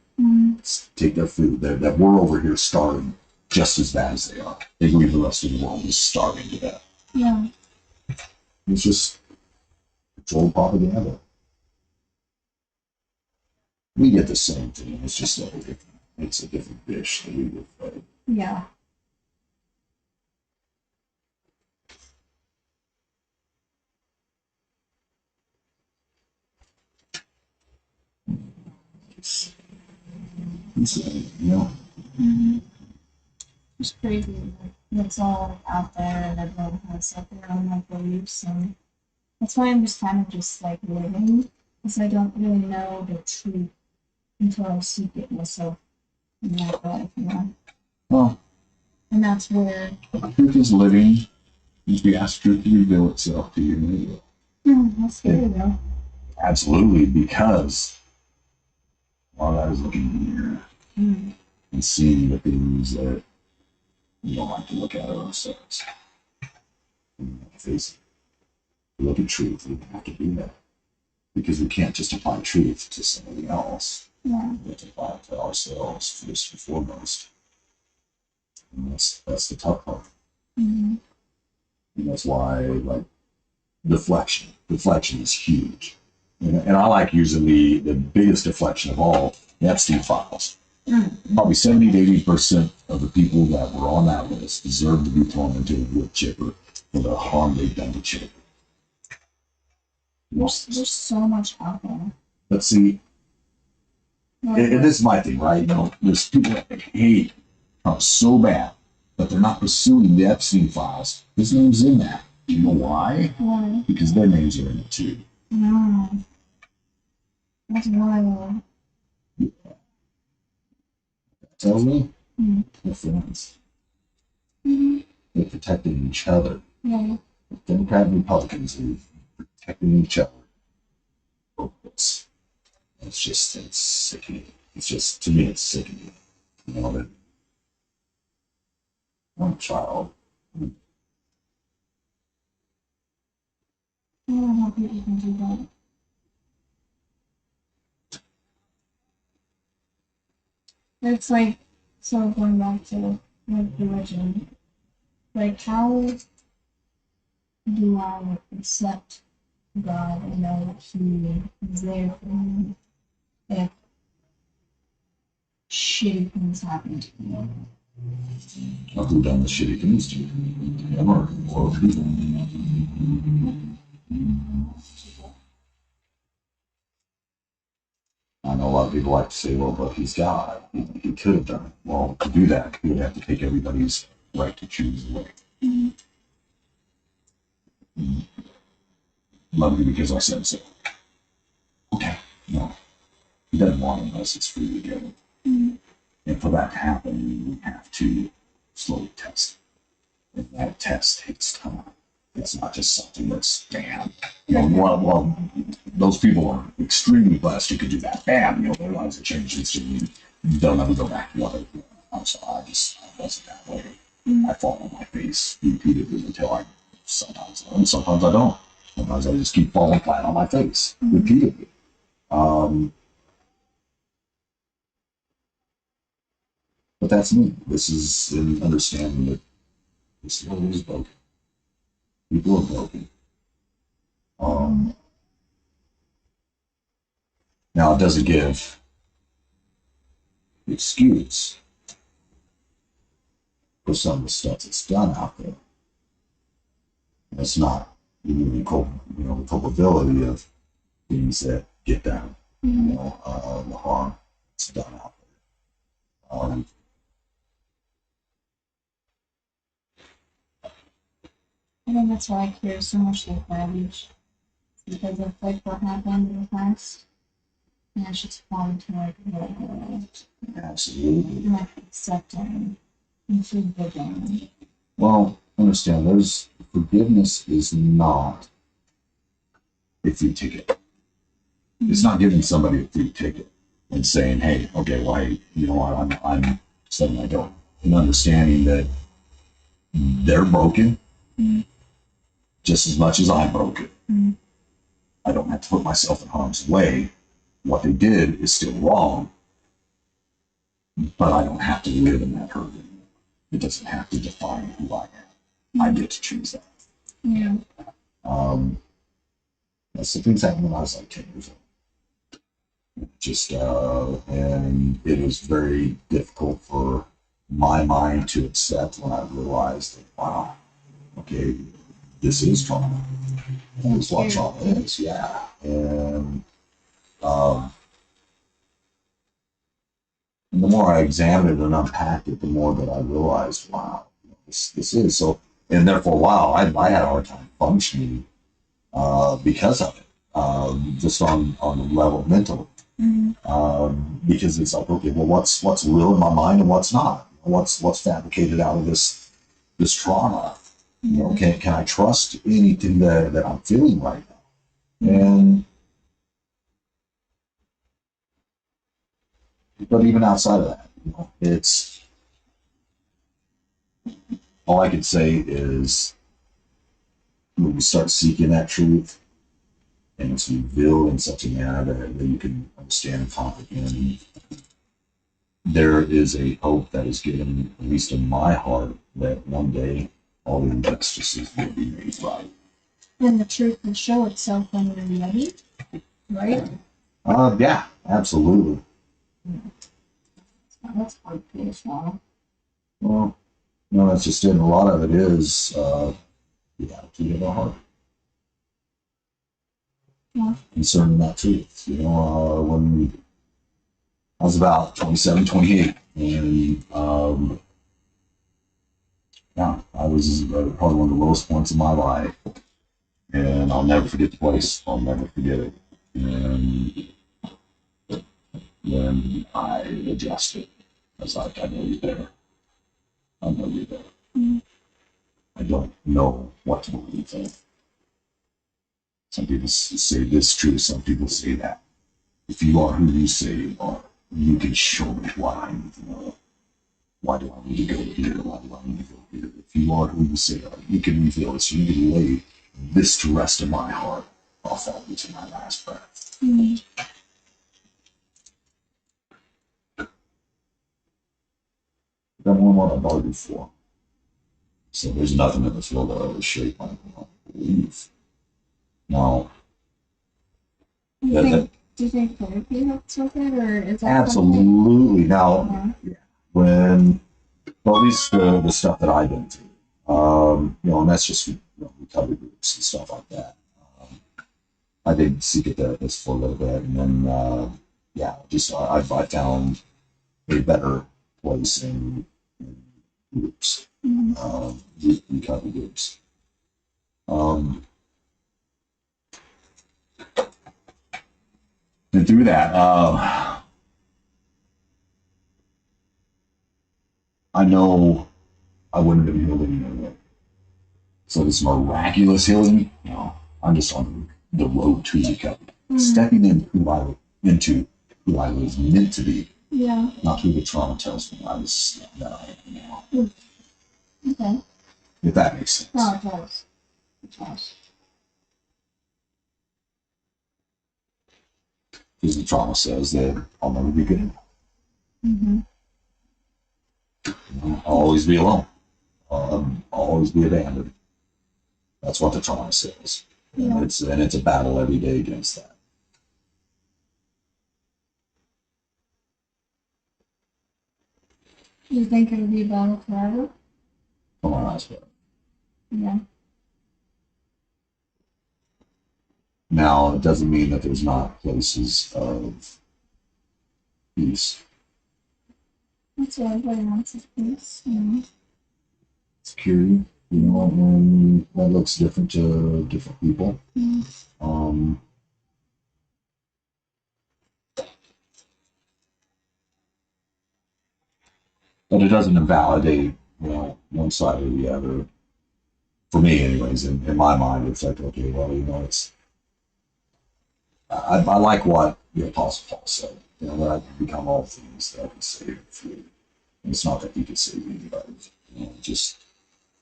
S1: take their food. That we're over here starving just as bad as they are. They believe the rest of the world is starving to death.
S2: Yeah.
S1: It's just controlled propaganda. We get the same thing. It's just it's a different dish that we get fed.
S2: Yeah. Mm-hmm. It's crazy. Like, it's all out there, and everyone has like their own beliefs, and that's why I'm just kind of just like living, because I don't really know the truth until I seek it myself in my life.
S1: Well,
S2: And that's where.
S1: truth is living. If you ask truth to reveal itself to you,
S2: That's scary though.
S1: absolutely, because while I was looking in the mirror and seeing the things that we don't like to look at ourselves, and face it. We look at truth, we have to do that because we can't just apply truth to somebody else.
S2: Yeah.
S1: We have to apply it to ourselves first and foremost, and that's the tough part.
S2: Mm-hmm.
S1: And that's why, like, deflection is huge. And I like using the biggest deflection of all, the Epstein files. Probably 70 to 80% of the people that were on that list deserve to be thrown into a wood chipper for the harm they've done to children.
S2: There's so much out there.
S1: But see, and this is my thing, right? There's people that hate Trump so bad, but they're not pursuing the Epstein files. His name's in that. Do you know why?
S2: Why?
S1: Because their names are in it too.
S2: No. That's wild.
S1: That tells me
S2: Mm-hmm.
S1: they're friends.
S2: Mm-hmm.
S1: They're protecting each other.
S2: Yeah.
S1: Democrat and Republicans are protecting each other. It's sickening. It's just, to me, it's sickening. That one child.
S2: I don't know how people can do that. It's like, so going back to like religion, like how do I accept God and know that He is there for me if shitty things happen to me?
S1: I've done the shitty things to him or people. I know a lot of people like to say, well, but he's God. He could have done it. Well, to do that, he would have to take everybody's right to choose away. Love you because I said so. Okay, no. He doesn't want it unless it's free to give. And for that to happen, we have to slowly test it. And that test takes time. It's not just something that's bam. Well, those people are extremely blessed who could do that. Bam, their lives are changed instantly. They'll never go back to what they were. I'm sorry, I wasn't that way. I fall on my face repeatedly until I sometimes learn, sometimes I don't. Sometimes I just keep falling flat on my face repeatedly. But that's me. This is an understanding that this world is broken. People are broken. Now, it doesn't give excuse for some of the stuff that's done out there. It's not even the culpability of things that get them, the harm that's done out there.
S2: I think that's why I care so much like baggage. Because of like what happened in the past. And it's just fun to like
S1: Absolutely.
S2: like accepting and forgiving.
S1: Well, understand, there's forgiveness is not a free ticket. It's not giving somebody a free ticket and saying, "Hey, okay, well, I'm setting my goal," and understanding that they're broken just as much as I'm broken. I don't have to put myself in harm's way. What they did is still wrong, but I don't have to live in that hurt anymore. It doesn't have to define who I am. I get to choose that.
S2: Yeah.
S1: That's the things happened when I was like 10 years old. Just and it was very difficult for my mind to accept when I realized that, wow, okay, this is trauma. That is what trauma is, yeah. And the more I examined it and unpacked it, the more that I realized, wow, this is so. And therefore, wow, I had a hard time functioning because of it, just on the level mental. Because it's like, okay, well, what's real in my mind and what's not? What's fabricated out of this trauma? Can I trust anything that I'm feeling right now? And but even outside of that, it's all I can say is when you start seeking that truth and it's revealed in such a manner that you can understand and comprehend, there is a hope that is given, at least in my heart, that one day all the injustices will be made right.
S2: And the truth will show itself when you're ready, right?
S1: Yeah, absolutely.
S2: That's hard to swallow.
S1: Well, that's just it. And a lot of it is the attitude of our heart.
S2: Yeah.
S1: Concerning that truth. When I was about 27, 28, and yeah, I was probably one of the lowest points in my life, and I'll never forget the place. I'll never forget it. And when I adjusted, I was like, I know you're there. I know you're there. I don't know what to believe in. Some people say this truth, some people say that. If you are who you say you are, you can show me what I need to know. Why do I need to go here? Why do I need to go here? If you are who you say you are, you can reveal this. You can lay this to rest in my heart. I'll follow you to my last breath. I've done what I've argued for. So there's nothing in this world that will shape my belief. Now,
S2: Do you think therapy helps with it, or is that
S1: absolutely. Now, when, well, at least the stuff that I've been through, and that's just recovery groups and stuff like that. I did seek a therapist for a little bit, and then I found a better place in groups, recovery groups. And through that, I know I wouldn't have been healed anyway. So this miraculous healing, I'm just on the road to recovery, stepping into who I was meant to be, not who the trauma tells me that I am now.
S2: Okay.
S1: If that makes sense.
S2: No, it does. It does.
S1: Because the trauma says that I'll never be good enough. I'll always be alone. I'll always be abandoned. That's what the trauma says. And it's a battle every day against that.
S2: Do you think it'll be a battle forever?
S1: Come on, I swear.
S2: Yeah.
S1: Now, it doesn't mean that there's not places of peace.
S2: That's what everybody wants is peace, you know.
S1: Security, you know, and that looks different to different people.
S2: Mm.
S1: Um, but it doesn't invalidate, you know, one side or the other. For me, anyways, in my mind, it's like, okay, well, you know, I like what the Apostle Paul said, you know, that I can become all things that I can save through. And it's not that he could save anybody, you know, just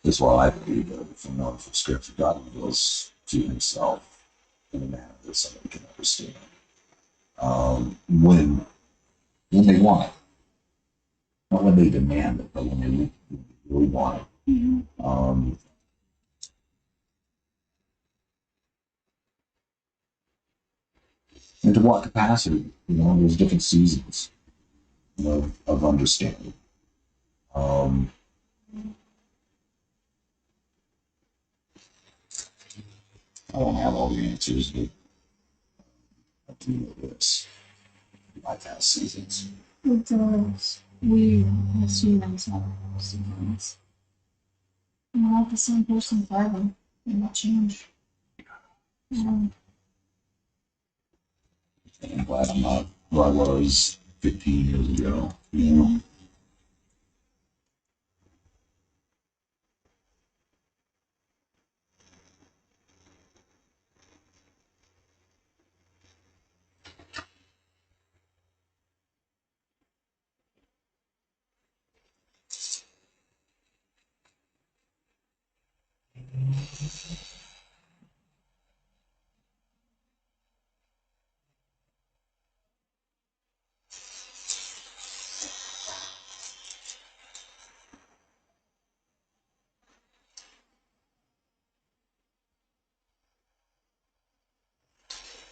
S1: that's why I believe that from knowing from Scripture, God reveals to himself in a manner that somebody can understand. When they want it, not when they demand it, but when they really want it.
S2: Mm-hmm.
S1: And to what capacity? You know, there's different seasons of understanding. Um, I don't have all the answers, but I do know this. Life has seasons.
S2: It does. We as humans have seasons. We're not the same person forever. We will change. Um,
S1: And I'm glad I'm not where I was 15 years ago. You know?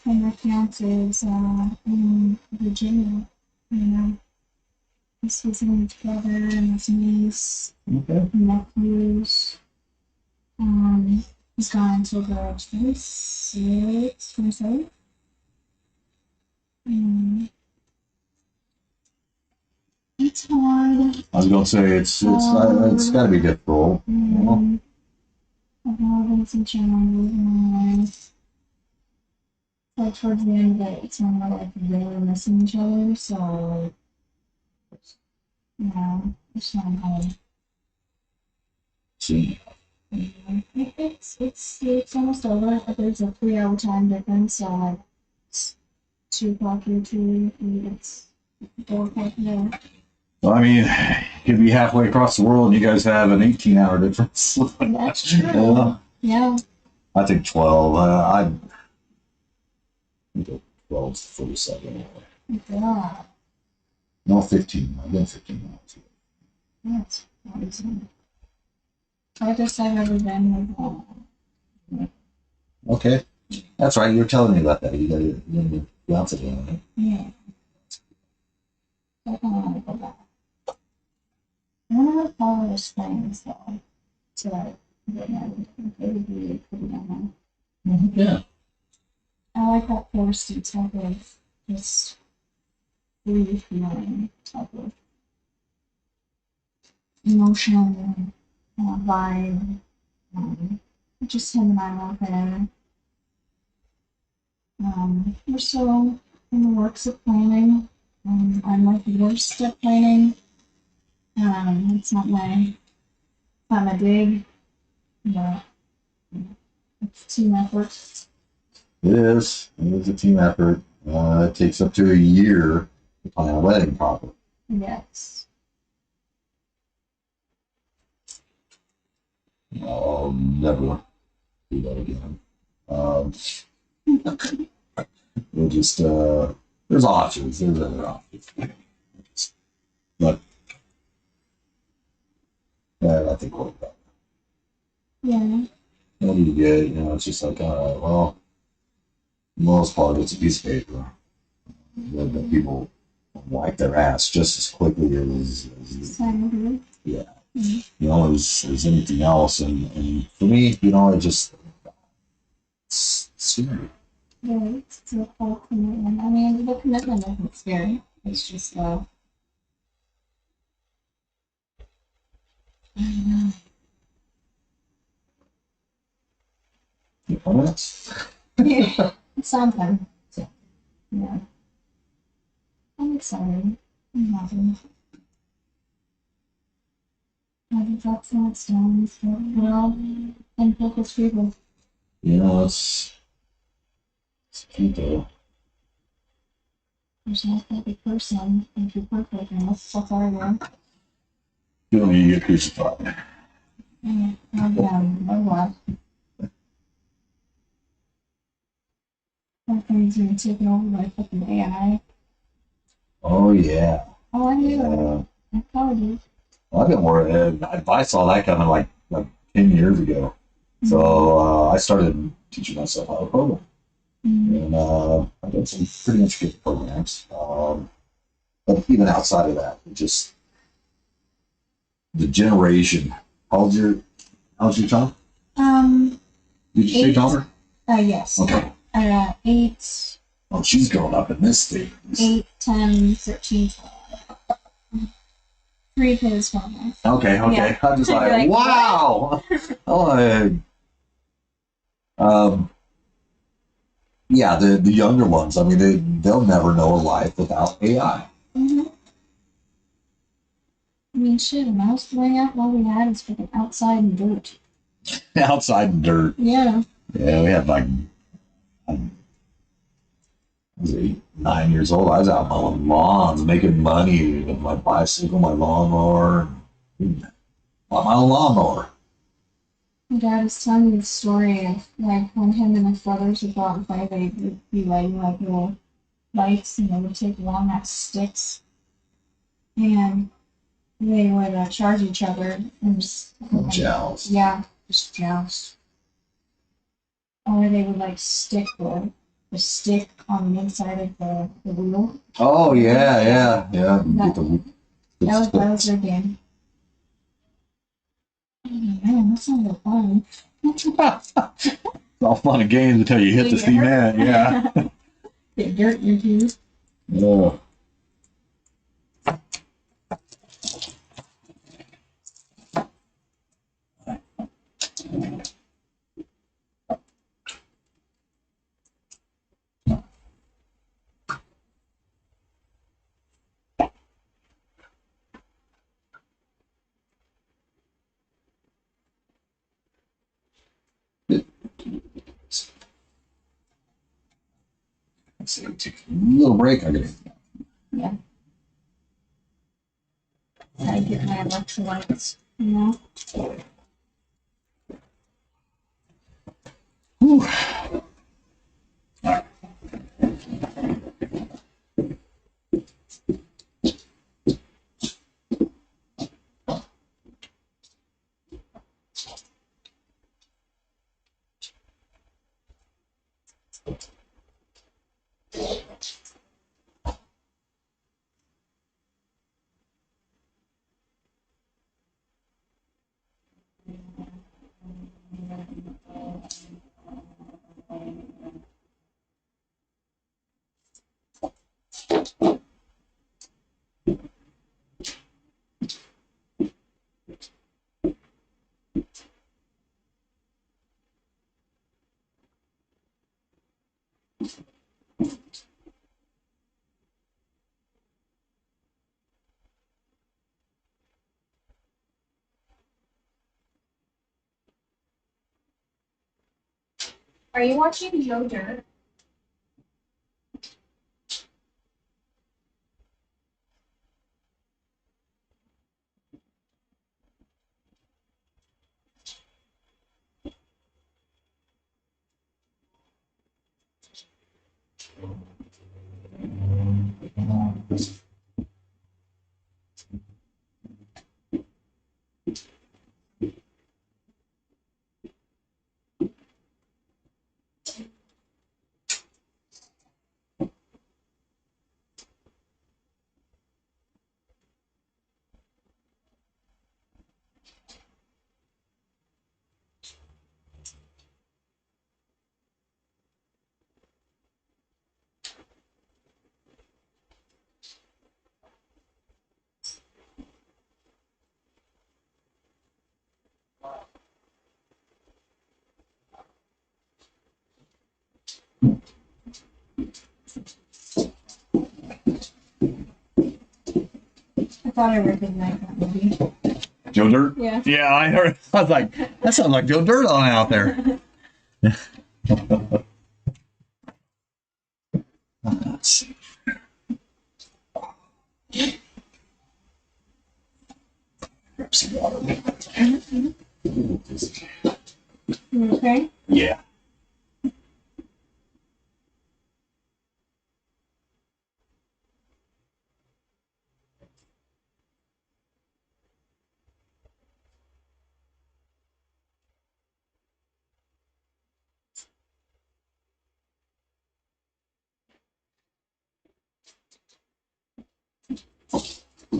S2: and my fiance is in Virginia. You know, he's visiting his brother and his niece,
S1: Okay.
S2: nephews. He's gone until the 26th, 27th. It's hard.
S1: I was gonna say it's got to be difficult. You know?
S2: I've having some challenges in my life. Like towards the end of it, it's when we're like really missing each other. So, you know, it's not hard.
S1: See,
S2: It's almost over. But there's a 3 hour time difference. So like it's 2 o'clock here, 2, it's 4 o'clock there.
S1: well, I mean, you could be halfway across the world, and you guys have an 18-hour difference.
S2: That's true. Yeah.
S1: I think 12. I think 12 is 47.
S2: Yeah.
S1: No, 15. I've been 15 miles.
S2: That's amazing. Farthest I've ever been with
S1: Okay, that's right. You were telling me about that. You got to bounce it in. Right?
S2: yeah. I don't want to go back. One of the hardest things though to get married, it would be pretty young.
S1: Yeah.
S2: I like that forced type of just free feeling type of emotion vibe. Just him and I were there. We're still in the works of planning. I'm like the worst at planning. It's not my dig, but it's a team effort.
S1: It is. It is a team effort. It takes up to a year to plan a wedding properly.
S2: Yes.
S1: I'll never do that again. We'll just, there's options. There's other options. But I think we'll go.
S2: Yeah.
S1: What do you get? You know, it's just like, all right, well, for the most part, it's a piece of paper that people wipe their ass just as quickly as yeah.
S2: Mm-hmm.
S1: You know, as anything else. And for me, you know, it's scary.
S2: Right. It's a full commitment. I mean, the commitment isn't scary. It's just, I don't know.
S1: Comments?
S2: Yeah, it's something. Yeah. I'm excited. I'm happy. I think that's not stones, but we're all in focus people.
S1: You know, it's cute though.
S2: There's no perfect person. If you're perfect, and that's all there.
S1: You don't need to get crucified.
S2: Yeah. Oh, wow. That thing's being taken over by fucking AI.
S1: Oh yeah.
S2: Oh, I knew
S1: Yeah.
S2: it. I probably did.
S1: I've been worried. I saw that coming like 10 years ago. So I started teaching myself how to program, and I did some pretty intricate programs. But even outside of that, just the generation. How's your child? Did you say
S2: 8.
S1: daughter?
S2: Yes.
S1: Okay.
S2: 8,
S1: Oh, she's growing up in this state.
S2: 8, 10, 13, 3 kids, 4 months.
S1: Okay.
S2: Yeah.
S1: I'm just
S2: You're
S1: like,
S2: like,
S1: wow. Oh, um, yeah, the younger ones. I mean, they'll never know a life without AI.
S2: Mm-hmm. I mean, shit, when I was growing up, all we had was freaking outside and dirt.
S1: Outside in dirt.
S2: Yeah.
S1: Yeah, we had like I was 8, 9 years old. I was out mowing lawns, making money with my bicycle, my lawnmower, bought my own lawnmower.
S2: My dad was telling me the story of like when him and his brothers would go out and play, they would be riding like little bikes and they would take long ass sticks and they would charge each other and just
S1: Joust.
S2: yeah, just joust. Or they would like stick the stick on the inside of the wheel.
S1: Oh yeah.
S2: That was their game. Oh, man, that sounded fun.
S1: It's all fun and games until you hit the cement. Yeah.
S2: Get dirt in your teeth.
S1: Yeah. Let's see, take a little break. I gotta.
S2: Yeah. I get my electrolytes, you know?
S1: Whew.
S2: Are you watching Joe Dirt? I thought I recognized that movie.
S1: Joe Dirt?
S2: Yeah.
S1: Yeah, I heard. I was like, that sounds like Joe Dirt on out there. Let's see. Grab some water.
S2: Okay.
S1: Yeah.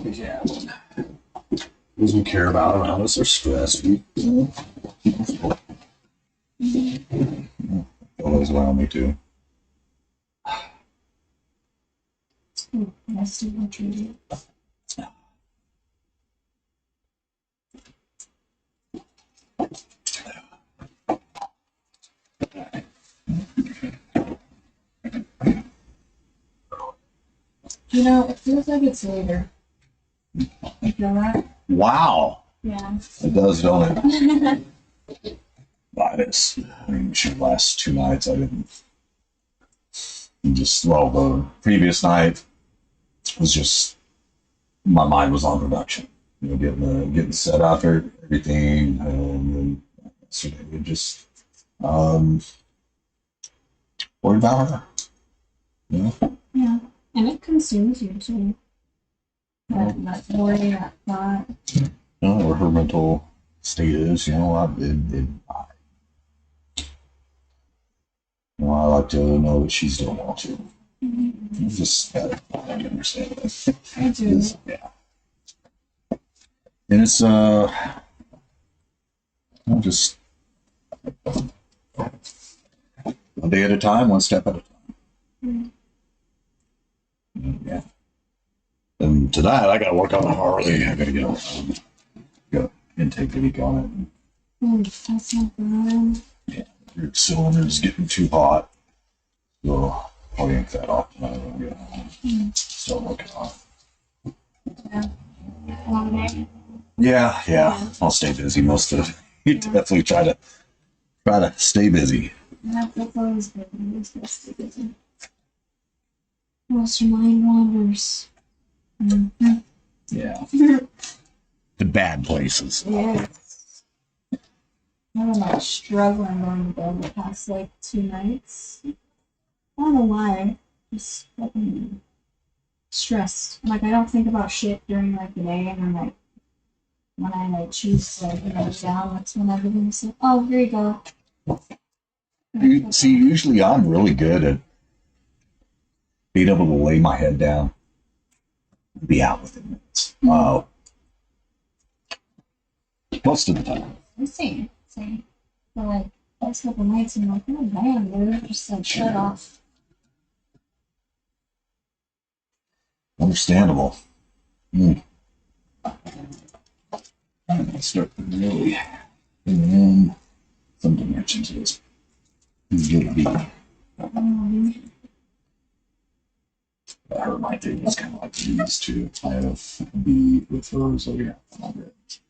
S1: Yeah. Those we care about around us are stressed. We always around me too.
S2: That's too much really. You know, it feels like it's later. You feel that?
S1: Wow.
S2: Yeah.
S1: It does, don't it? That is. I mean, shoot, last 2 nights I didn't. Just, well, the previous night was just, my mind was on production. You know, getting set out there, everything, and then yesterday it just, worried about her. You know?
S2: Yeah. And it consumes you too. That worry, that thought.
S1: You know, where her mental state is, you know, I like to know that she's doing well too.
S2: Mm-hmm.
S1: Just gotta understand that.
S2: I do.
S1: Yeah. And it's just one day at a time, one step at a time.
S2: Mm-hmm.
S1: Yeah. And tonight I gotta work on the Harley. I gotta get intake leak on
S2: That's not bad.
S1: it. Yeah. Your cylinder's getting too hot. So I'll yank that off tonight when I get home. Start working on it.
S2: Yeah. Long day.
S1: Yeah. I'll stay busy most of it. Definitely try to stay busy.
S2: Yeah, that's always good. Always good to stay busy. Unless your mind wanders. Mm-hmm.
S1: Yeah. The bad places.
S2: Yes. I'm like struggling going to bed the past like 2 nights. I don't know why. Just fucking stressed. Like I don't think about shit during like the day, and I'm like, when I like choose to like go down, that's when everything's like, oh, here you go.
S1: See, usually I'm really good at being able to lay my head down and be out within minutes. Most of the time.
S2: Same. But like last couple nights, I'm like, oh man, dude, just like shut off.
S1: Understandable. Start really bringing in some dimension to this. Good beat. Her my thing was kind of like these two. I have B with her, so yeah,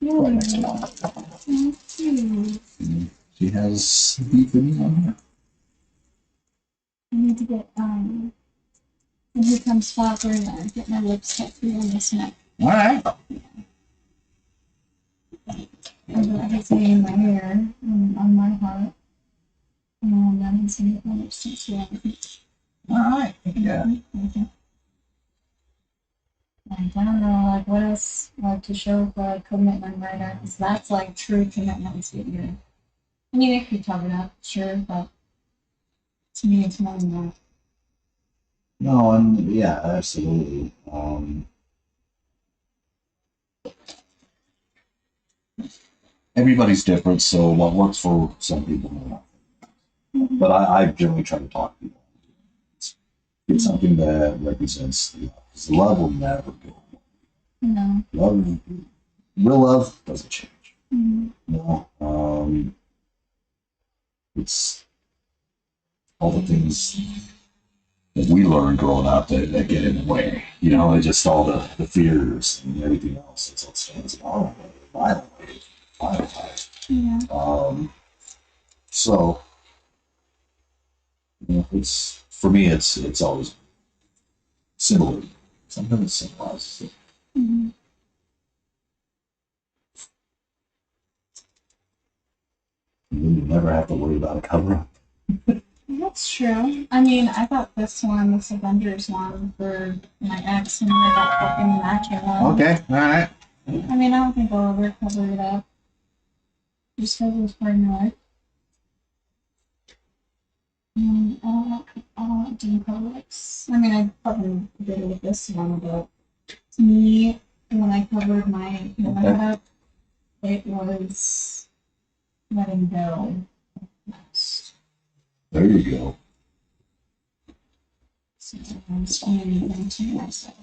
S1: right next to one. She has B for me on here.
S2: I need to get when he comes Flopper and get my lips tattooed on this neck.
S1: All right.
S2: I got his name in my hair and on my heart. And then he's gonna get my lips tattooed on my feet.
S1: All right. Yeah.
S2: Like, I don't know, like, what else, like, to show for, like, commitment right now, because that's, like, true commitment to you. I mean, it could cover it up, sure, but to me, it's more than that.
S1: No, and yeah, absolutely. Everybody's different, so what works for some people may not.
S2: Mm-hmm.
S1: But I generally try to talk to people. It's something that represents love. Because love will never go away.
S2: No.
S1: Real love doesn't change.
S2: Mm-hmm.
S1: No. It's all the things that we learned growing up that get in the way. You know, it's just all the fears and everything else that's what stands out. Violently.
S2: Yeah.
S1: So you know, it's for me. It's always similar. Something that symbolizes it.
S2: Mm-hmm.
S1: And then you never have to worry about a cover up.
S2: That's true. I mean, I got this one, this Avengers one, for my ex, and I got fucking matching one.
S1: Okay, all right.
S2: I mean, I don't think I'll ever cover it up. Just because it's part of my life. I don't do cover-ups. I mean, I fucking did it with this one, but to me, when I covered my head up, it was letting go.
S1: There you go.
S2: So I was feeling to myself.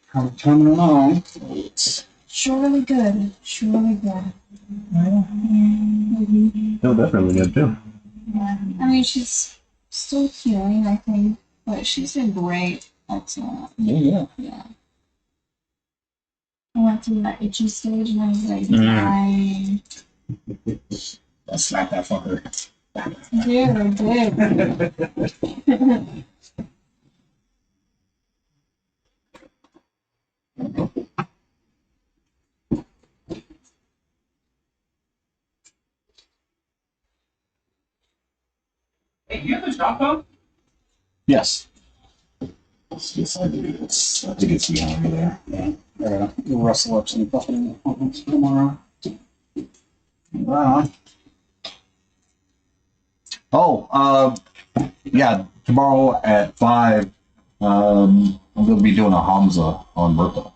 S3: How it's coming along.
S2: Surely good. Surely good.
S1: Feel definitely good too.
S2: Yeah. I mean, she's still healing, I think, but she's been great. That's
S1: Yeah.
S2: yeah. I went through that itchy stage and I was like, dying.
S3: Let's slap that fucker.
S2: Dude,
S3: Hey, you have a shop phone?
S1: Yes. Yes, I do. I think it's behind me there.
S3: Yeah. You'll rustle up some fucking tomorrow.
S1: Right on. Oh, yeah. Tomorrow at 5, I'm going to be doing a Hamza on Murta.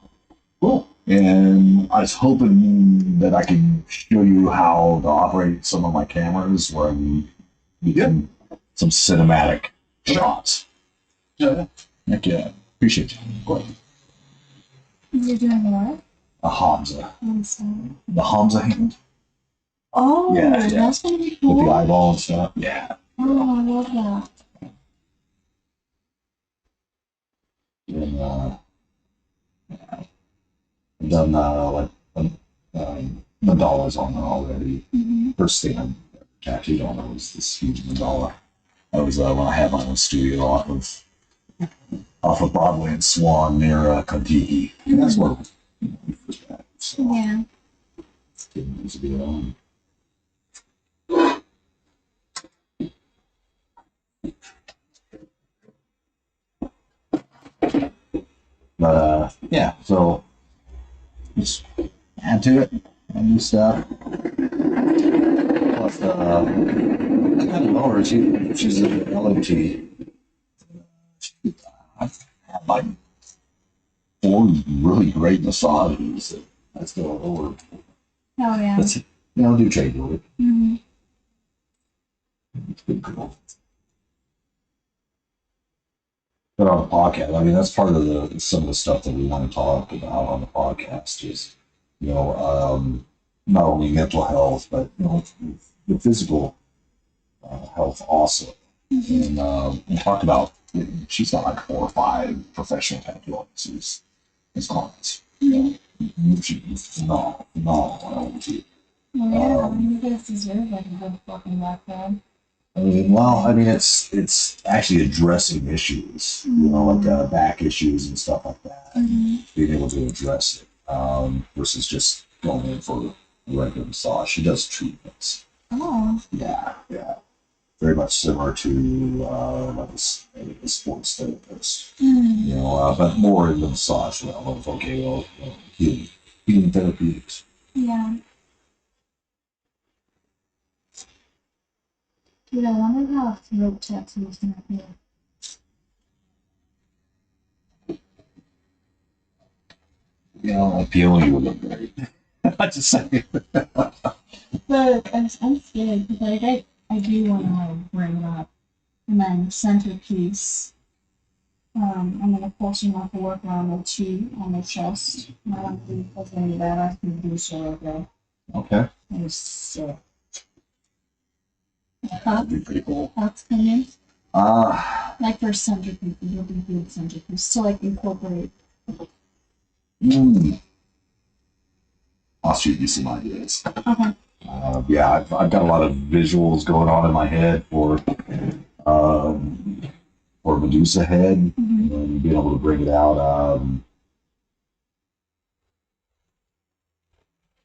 S1: Cool. And I was hoping that I can show you how to operate some of my cameras where I'm getting some cinematic shots.
S3: Yeah.
S1: Heck yeah. Appreciate you. Go ahead.
S2: you're doing what?
S1: A Hamza.
S2: I'm sorry.
S1: The Hamza hand
S2: Oh,
S1: Yeah.
S2: that's gonna be
S1: with
S2: cool.
S1: the eyeball and stuff. Yeah.
S2: Oh, I love that.
S1: And I've done like mandalas on there already.
S2: Mm-hmm.
S1: First thing I tattooed on it was this huge mandala. That was when I had my own studio off of Broadway and Swan near Kentucky. And that's where we first met. So
S2: Yeah.
S1: it's 10 years ago. But yeah, so just add to it and new stuff. Plus, I kind of know her. She's an LMT. I've had like 4 really great massages that I still owe her.
S2: Oh, yeah.
S1: That's it. You know, do trade with it.
S2: Mm-hmm.
S1: It's been cool. But on the podcast, I mean, that's part of some of the stuff that we want to talk about on the podcast is, you know, not only mental health, but, you know, the physical health also.
S2: Mm-hmm.
S1: And we talked about, she's got like 4 or 5 professional tattoo artists as clients.
S2: Mm-hmm.
S1: She's phenomenal.
S2: Yeah, you guys deserve like a good fucking background.
S1: I mean, well, I mean, it's actually addressing issues, you know, like back issues and stuff like that.
S2: Mm-hmm.
S1: Being able to address it versus just going in for a regular massage. She does treatments.
S2: Oh.
S1: Yeah. Very much similar to like a sports therapist,
S2: Mm-hmm.
S1: you know, but more in the massage realm of healing therapeutics.
S2: Yeah. Dude, I wonder how throat tattoo is gonna feel.
S1: You know, appealing would look great. I just say.
S2: But I'm scared because I do want to like bring it up. And then centerpiece. I'm gonna portion off the work around the cheek on the chest. I don't do any of that. I can do so okay.
S1: Okay.
S2: It's sick. I
S1: That'd be pretty cool.
S2: Thoughts, opinions?
S1: Uh,
S2: Like for centerpiece, it would be good centerpiece to like incorporate.
S1: I'll shoot you some ideas.
S2: Okay.
S1: Yeah, I've got a lot of visuals going on in my head for Medusa head and being able to bring it out.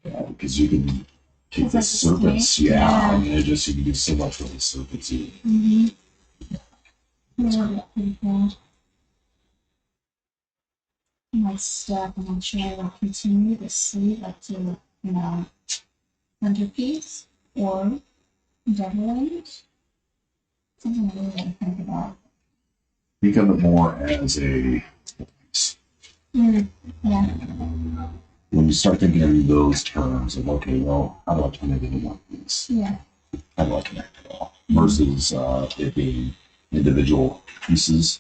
S1: Yeah, because you can take the
S2: Like
S1: serpents.
S2: snake?
S1: Yeah,
S2: Yeah.
S1: I mean, you can do so much with the serpents.
S2: Mm-hmm. Yeah, pretty cool. My step, and I'm sure I will continue to sleeve up to, centerpiece or double end. Something I really want to think about.
S1: Think of it more as a.
S2: Yeah.
S1: When you start thinking in those terms of, okay, well, how do I turn it into one piece?
S2: Yeah.
S1: How do I connect it all? Versus it being individual pieces.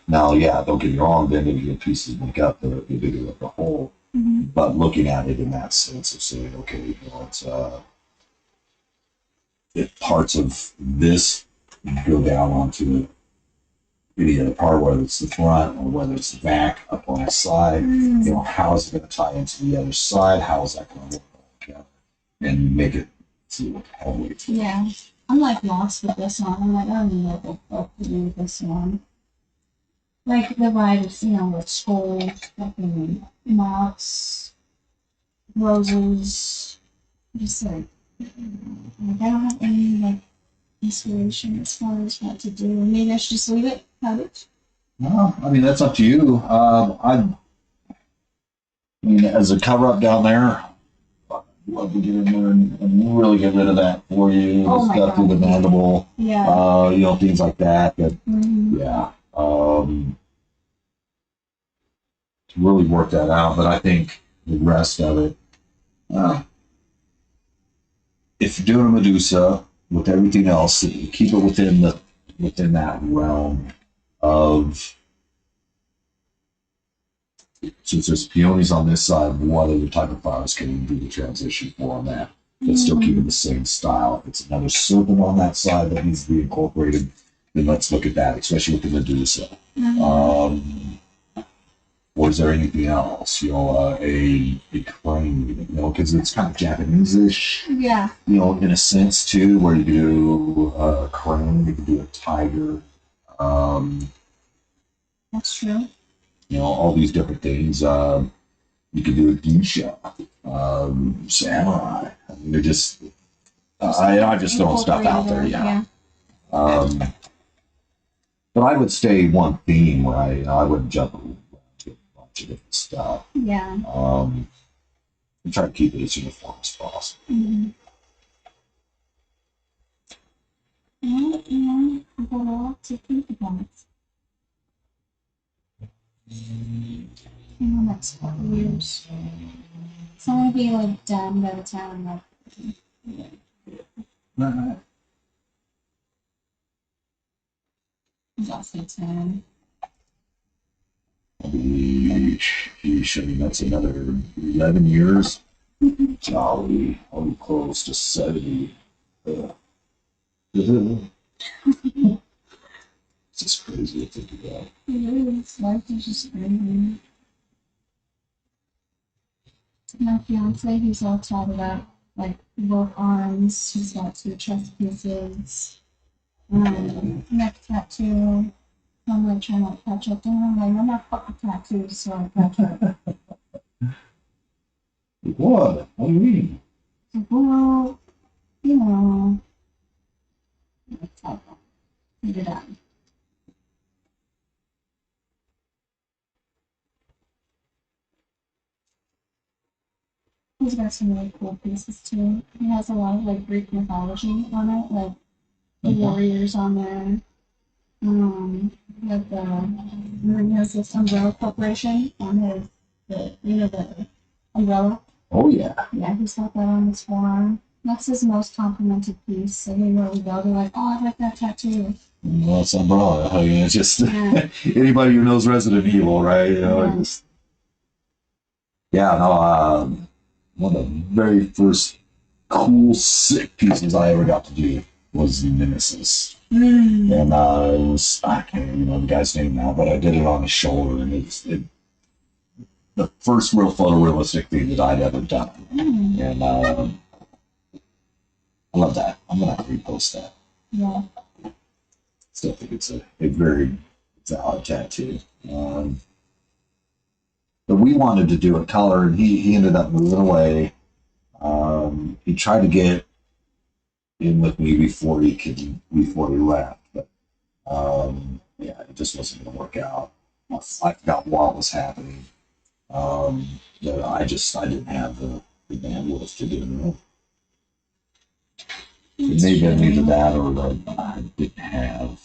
S1: Now, yeah, don't get me wrong, the individual pieces make up the bigger of the whole. But looking at it in that sense of saying, okay, it's if parts of this go down onto any other part, whether it's the front or whether it's the back, up on the side, how is it going to tie into the other side? How is that going to work all together? And make it to all the way through.
S2: Yeah. I'm like lost with this one. I'm like, I don't know what the fuck to do with this one. Like the vibes, with skulls, fucking moths, roses, just like I don't have any like inspiration as far as what to do. Maybe I should just leave it, have it.
S1: No, I mean that's up to you. I mean, as a cover up down there, I'd love to get in there and really get rid of that for you.
S2: Oh my
S1: Stuff through the
S2: God.
S1: mandible,
S2: Yeah.
S1: things like that. But yeah, to really work that out. But I think the rest of it, if you're doing a Medusa with everything else, keep it within that realm of. Since there's peonies on this side, what other type of flowers can you do the transition for on that? But still keeping the same style. If it's another serpent on that side that needs to be incorporated, then let's look at that, especially with the Medusa. Or is there anything else? A crane, because it's kind of Japanese-ish.
S2: Yeah.
S1: In a sense too, where you do a crane, you can do a tiger.
S2: That's true.
S1: All these different things. You could do a geisha, samurai. I mean, they're just. I just throwing stuff out there, yeah. But I would stay one theme where I wouldn't jump around to a bunch of different stuff.
S2: Yeah.
S1: And try to keep it as uniform as possible.
S2: Well, I've got a lot to think about. In the next couple of years. So I'm gonna be like done by the time I'm like exhausted time.
S1: I mean, that's another 11 years. Jolly, I'll be close to 70. It's just crazy to think about.
S2: It is. Life is just crazy. My fiance, he's all taught about like both arms. He's got 2 chest pieces. Neck tattoo. I'm like trying to catch up to him. I'm like, no more fucking tattoos, so I catch up.
S1: What? What do you mean?
S2: Like, well, let's have that. Get it done. He's got some really cool pieces too. He has a lot of like Greek mythology on it, like the warriors on there. Like he has this umbrella corporation on his the umbrella.
S1: Oh yeah.
S2: Yeah, he's got that on his forearm. That's his most complimented piece. So anywhere we go, they're like, "Oh, I like that tattoo."
S1: Well, it's umbrella. I mean, it's just anybody who knows Resident Evil, right? One of the very first cool, sick pieces I ever got to do was Nemesis.
S2: Mm.
S1: And it was, I can't remember the guy's name now, but I did it on his shoulder, and it's the first real photorealistic thing that I'd ever done.
S2: Mm.
S1: And I love that. I'm going to repost that.
S2: Yeah.
S1: Still think it's a very valid tattoo. But we wanted to do a color, and he ended up moving away. He tried to get in with me before he left, but yeah, it just wasn't going to work out. I forgot what was happening. That I didn't have the bandwidth to do it. It may have been either that or that I didn't have.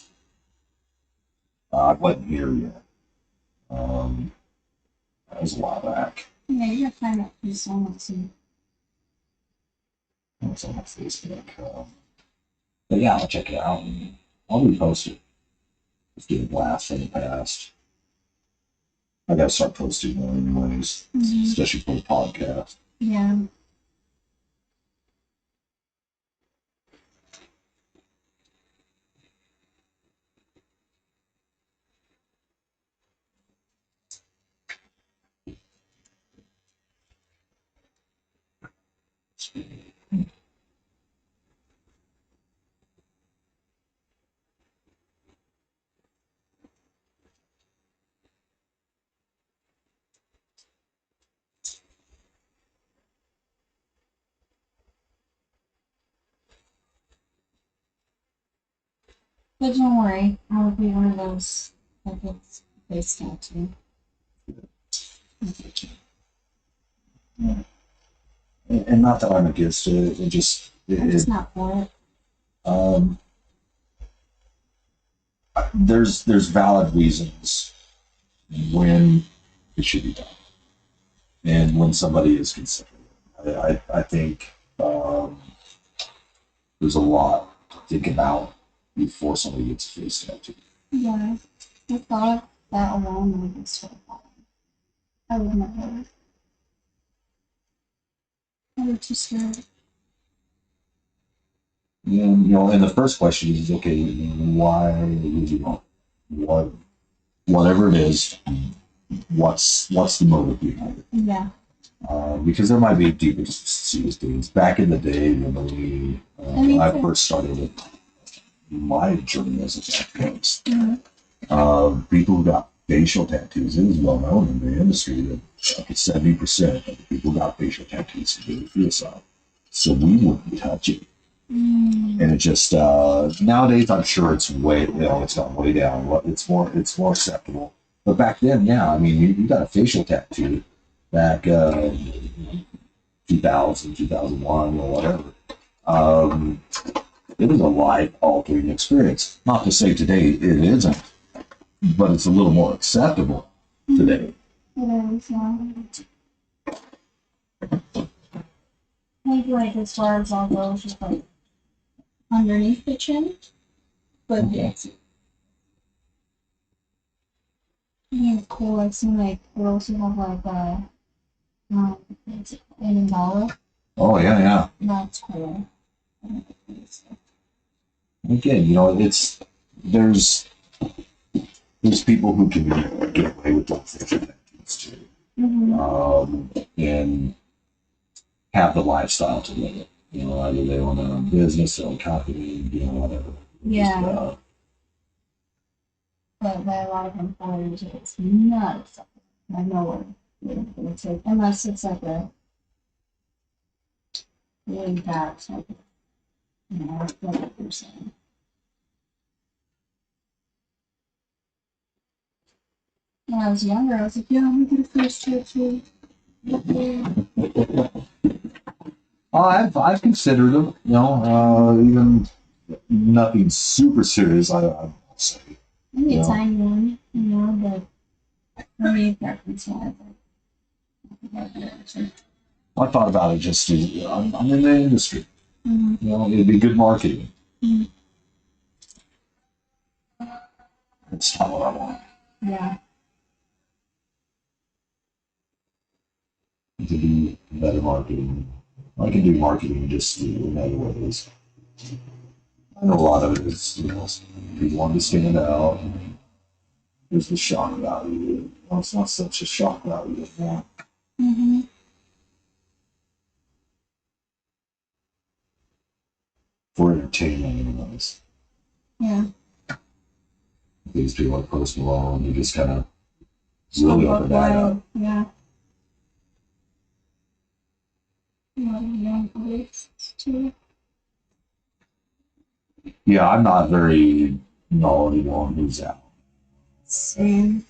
S1: I wasn't here yet. That was a while back.
S2: Yeah, you gotta find that piece on it too.
S1: It's on my Facebook. But yeah, I'll check it out and I'll repost it. Just do a blast from the past. I gotta start posting more anyways, especially for the podcast.
S2: Yeah. But don't worry, I will be one of those that gets face tattoo.
S1: And not that I'm against it,
S2: I'm just not for it.
S1: There's valid reasons when it should be done, and when somebody is considering it. I think there's a lot to think about before somebody gets a face tattoo.
S2: Yeah. I thought of that alone would be so fun. I would never. I would too scared.
S1: And the first question is, okay, why would you want whatever it is? What's the motive behind it?
S2: Yeah.
S1: Because there might be deeper serious things. Back in the day, when I first started my journey as a tattooist, people who got facial tattoos, it was well known in the industry that 70% of the people who got facial tattoos committed suicide. So we wouldn't touch it. And it just nowadays I'm sure it's it's gone way down. It's more acceptable. But back then, yeah, I mean, you got a facial tattoo back 2000, 2001, or whatever. It was a life-altering experience. Not to say today it isn't, but it's a little more acceptable today.
S2: It is, yeah. Maybe like as far as all goes, just like underneath the chin, but yes. Yeah, it's cool. I've seen like girls who have like it's an umbrella.
S1: Oh yeah.
S2: That's cool.
S1: Again, there's people who can get away with those things too, and have the lifestyle to live it. Either they own their own business, their own company, whatever.
S2: Yeah.
S1: Just,
S2: but by a lot of employers, it's not acceptable. I know it's like, unless it's like a really bad type of, like what you're saying. When I was younger, I was like, yeah, I'm gonna get a face tattoo.
S1: I've considered them. Even nothing super serious. I'll say.
S2: Maybe a tiny one, but for me, preference wise,
S1: I thought about it just I'm in the industry. It'd be good marketing. It's not what I want.
S2: Yeah.
S1: To do better marketing. I can do marketing just in other ways. And a lot of it is, you want to stand out. There's the shock value. Well, it's not such a shock value anymore.
S2: Mm-hmm.
S1: For entertainment, anyways.
S2: Yeah.
S1: These people like Post Malone, you just kind of really open that up.
S2: Yeah. Young artists too.
S1: Yeah, I'm not very knowledgeable on who's out.
S2: Same.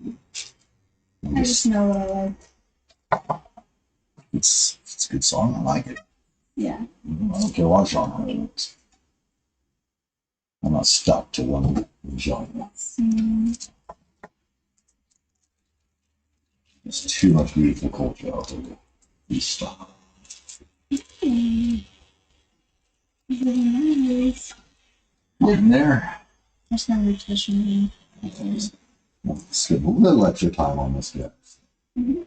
S1: I'm
S2: I just know what I like.
S1: it's a good song. I like it.
S2: Yeah.
S1: I don't care what genre it is. I'm not stuck to one genre. There's too much beautiful culture out there to be stuck.
S2: Nice.
S1: Getting there.
S2: There's no nutrition.
S1: Skip a little extra time on this, guys.
S2: Mm-hmm.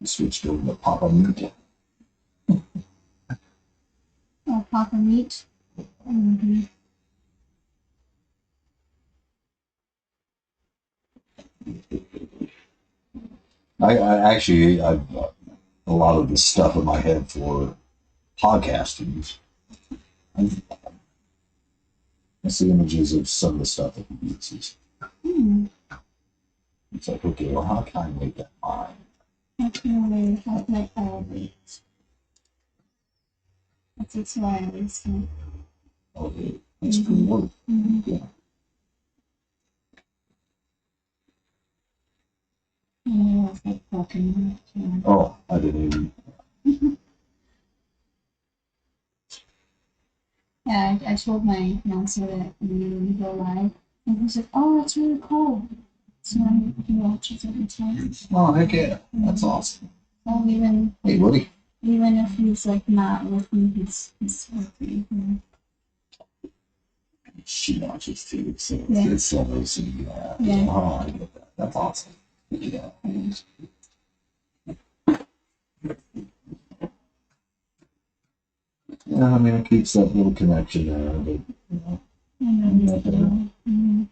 S1: Switched over to Papa Meat.
S2: Oh, Papa Meat. Mm-hmm.
S1: I actually, I've a lot of the stuff in my head for podcasting. I see images of some of the stuff that he uses.
S2: Hmm.
S1: It's like, okay, well, how can I make that mine?
S2: I can really help my elevate. That's why I listen.
S1: Okay, that's pretty work.
S2: Mm-hmm.
S1: Yeah.
S2: Yeah, it's like fucking. Yeah.
S1: Oh, I didn't even.
S2: Yeah, I told my fiance that we would go live, and he's like, "Oh, it's really cool." So he watches every time.
S1: Oh, heck yeah, that's awesome.
S2: So even
S1: Hey, buddy.
S2: if he's like not with me, he's with me.
S1: She watches too, so
S2: Yeah.
S1: it's so nice.
S2: Yeah.
S1: Oh, I get that. That's awesome. Yeah. Yeah, I mean, it keeps that little connection there, but, you know.
S2: Mm-hmm.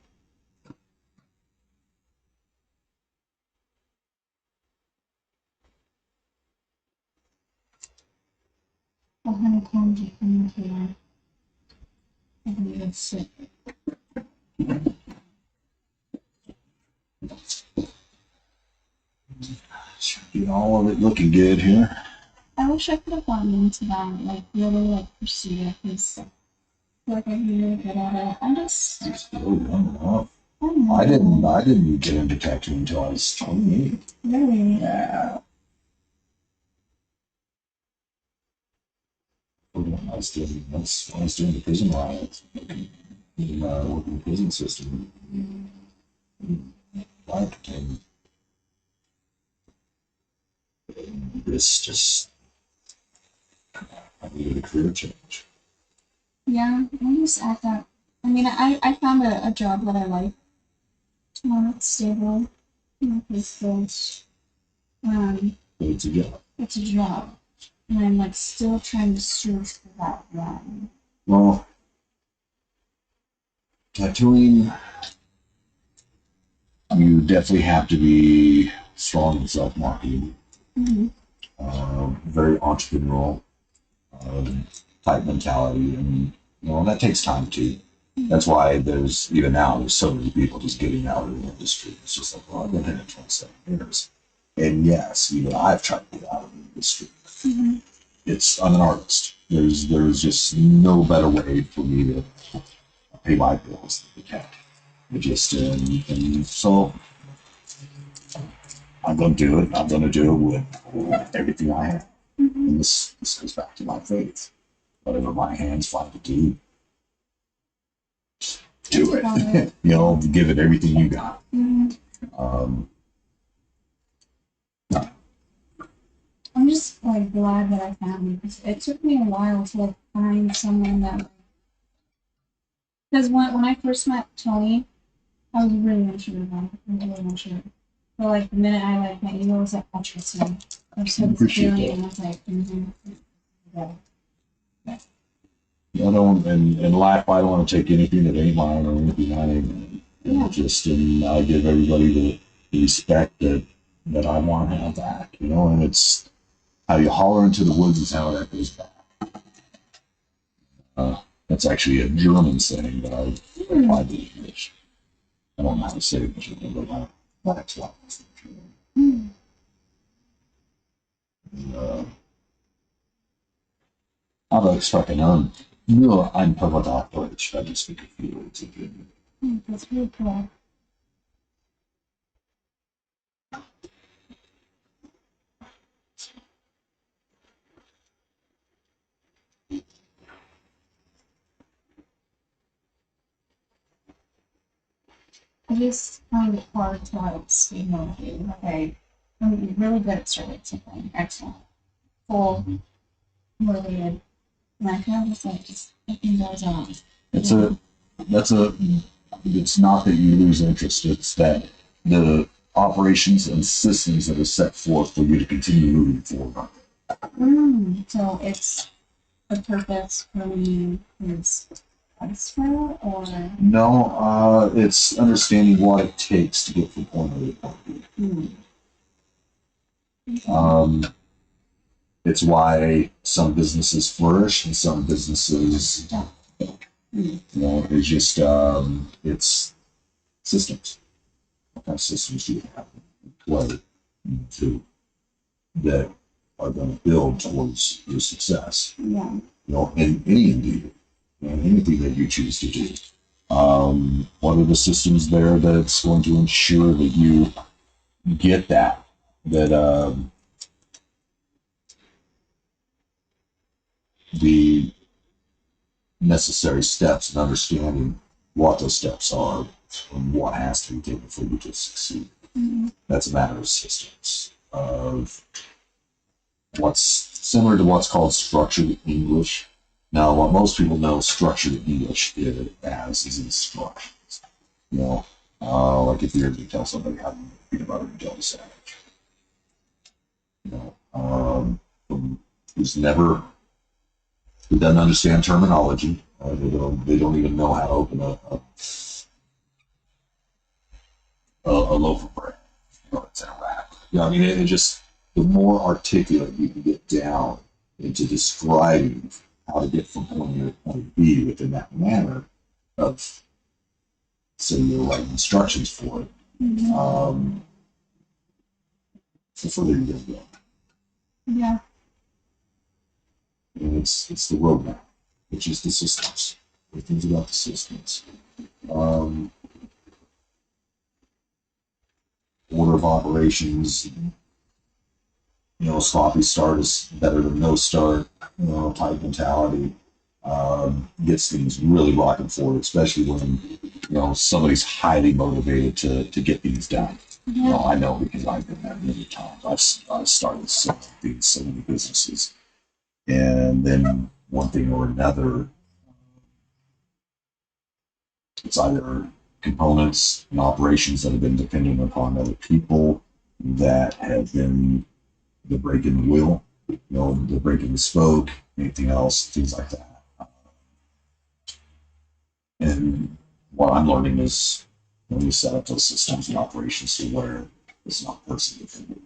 S2: 100 times you communicate. I believe that's it.
S1: Get all of it looking good here.
S2: I wish I could have gotten into that, like really like pursue it, because like I'm really good at it. I'm just
S1: You're still young enough.
S2: I don't know.
S1: I didn't get into tattooing until I was 28.
S2: Really?
S1: Yeah. I I was doing the prison riots in working the prison system. Like, and this just, I needed a career change.
S2: Yeah, I'm just at that. I mean, I found a job that I like. It's stable. It's good.
S1: But it's a job.
S2: It's a job. And I'm like still trying to search for that one.
S1: Well, tattooing, you definitely have to be strong in self-marketing, very entrepreneurial type mentality, and that takes time too. That's why there's so many people just getting out of the industry. It's just like, well, I've been in it 27 years, and yes, even I've tried to get out of the industry. I'm an artist. There's just no better way for me to pay my bills than the cat. It just and so I'm going to do it. I'm going to do it with everything I have. And this goes back to my faith. Whatever my hands find to do, do it. Give it everything you got.
S2: I'm just like glad that I found you because it took me a while to like find someone that. Because when I first met Tony, I was really unsure of him. I was really unsure. But like the minute I like met you, I was like, I trust him. I just had this feeling, and I was like, yeah.
S1: I don't, and in life, I don't want to take anything that ain't mine or anything I ain't. And I give everybody the respect that I want to have back, and it's how you holler into the woods is how that goes back. That's actually a German saying that I applied to English. I don't know how to say it in German, but that's why it's German. Aber ich spreche nur ein paar Wörter Deutsch, weil ich speak a few words of German.
S2: That's really cool. I just find it hard to like stay motivated. Okay, I'm really good at starting something. Excellent. Full motivated. And I feel just like it goes on.
S1: It's not that you lose interest, it's that the operations and systems that are set forth for you to continue moving forward.
S2: So it's the purpose for me is transfer or
S1: no, it's understanding what it takes to get from point A to point B. It's why some businesses flourish and some businesses don't. It's just it's systems. What kind of systems do you have in play to that are going to build towards your success?
S2: Yeah.
S1: In any endeavor, anything that you choose to do. What are the systems there that's going to ensure that you get that the necessary steps and understanding what those steps are and what has to be taken for you to succeed. That's a matter of systems, of what's similar to what's called structured English. Now, what most people know structured English is instructions. Like if you're to tell somebody how to make peanut butter and jelly sandwich. Who doesn't understand terminology. They don't even know how to open a loaf of bread. It's in a wrap. It just, the more articulate you can get down into describing how to get from point A to point B within that manner of, so you're writing instructions for it, the further you get go.
S2: Yeah.
S1: And it's the roadmap, which is the systems. Everything's about the systems. Order of operations, sloppy start is better than no start, type mentality. gets things really rocking forward, especially when, somebody's highly motivated to get things done. I know because I've been there many times. I've started so many businesses, and then one thing or another, it's either components and operations that have been dependent upon other people that have been the break in the wheel, the break in the spoke, anything else, things like that. And what I'm learning is when you set up those systems and operations to where it's not person dependent.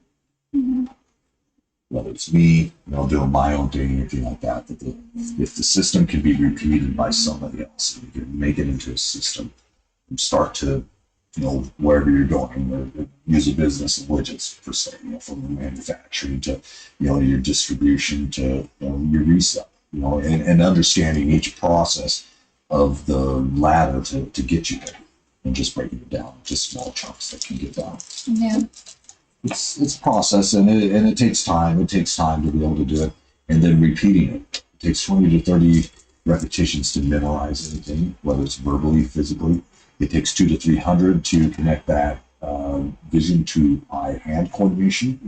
S1: Whether it's me, doing my own thing, anything like that, if the system can be repeated by somebody else, and you can make it into a system and start to, wherever you're going, or use a business of widgets per se, from manufacturing to, your distribution to, your resale, and understanding each process of the ladder to get you there, and just breaking it down, just small chunks that can get done.
S2: Yeah.
S1: It's a process, and it takes time. It takes time to be able to do it, and then repeating it. It takes 20 to 30 repetitions to memorize anything, whether it's verbally, physically. It takes 200 to 300 to connect that vision to eye-hand coordination.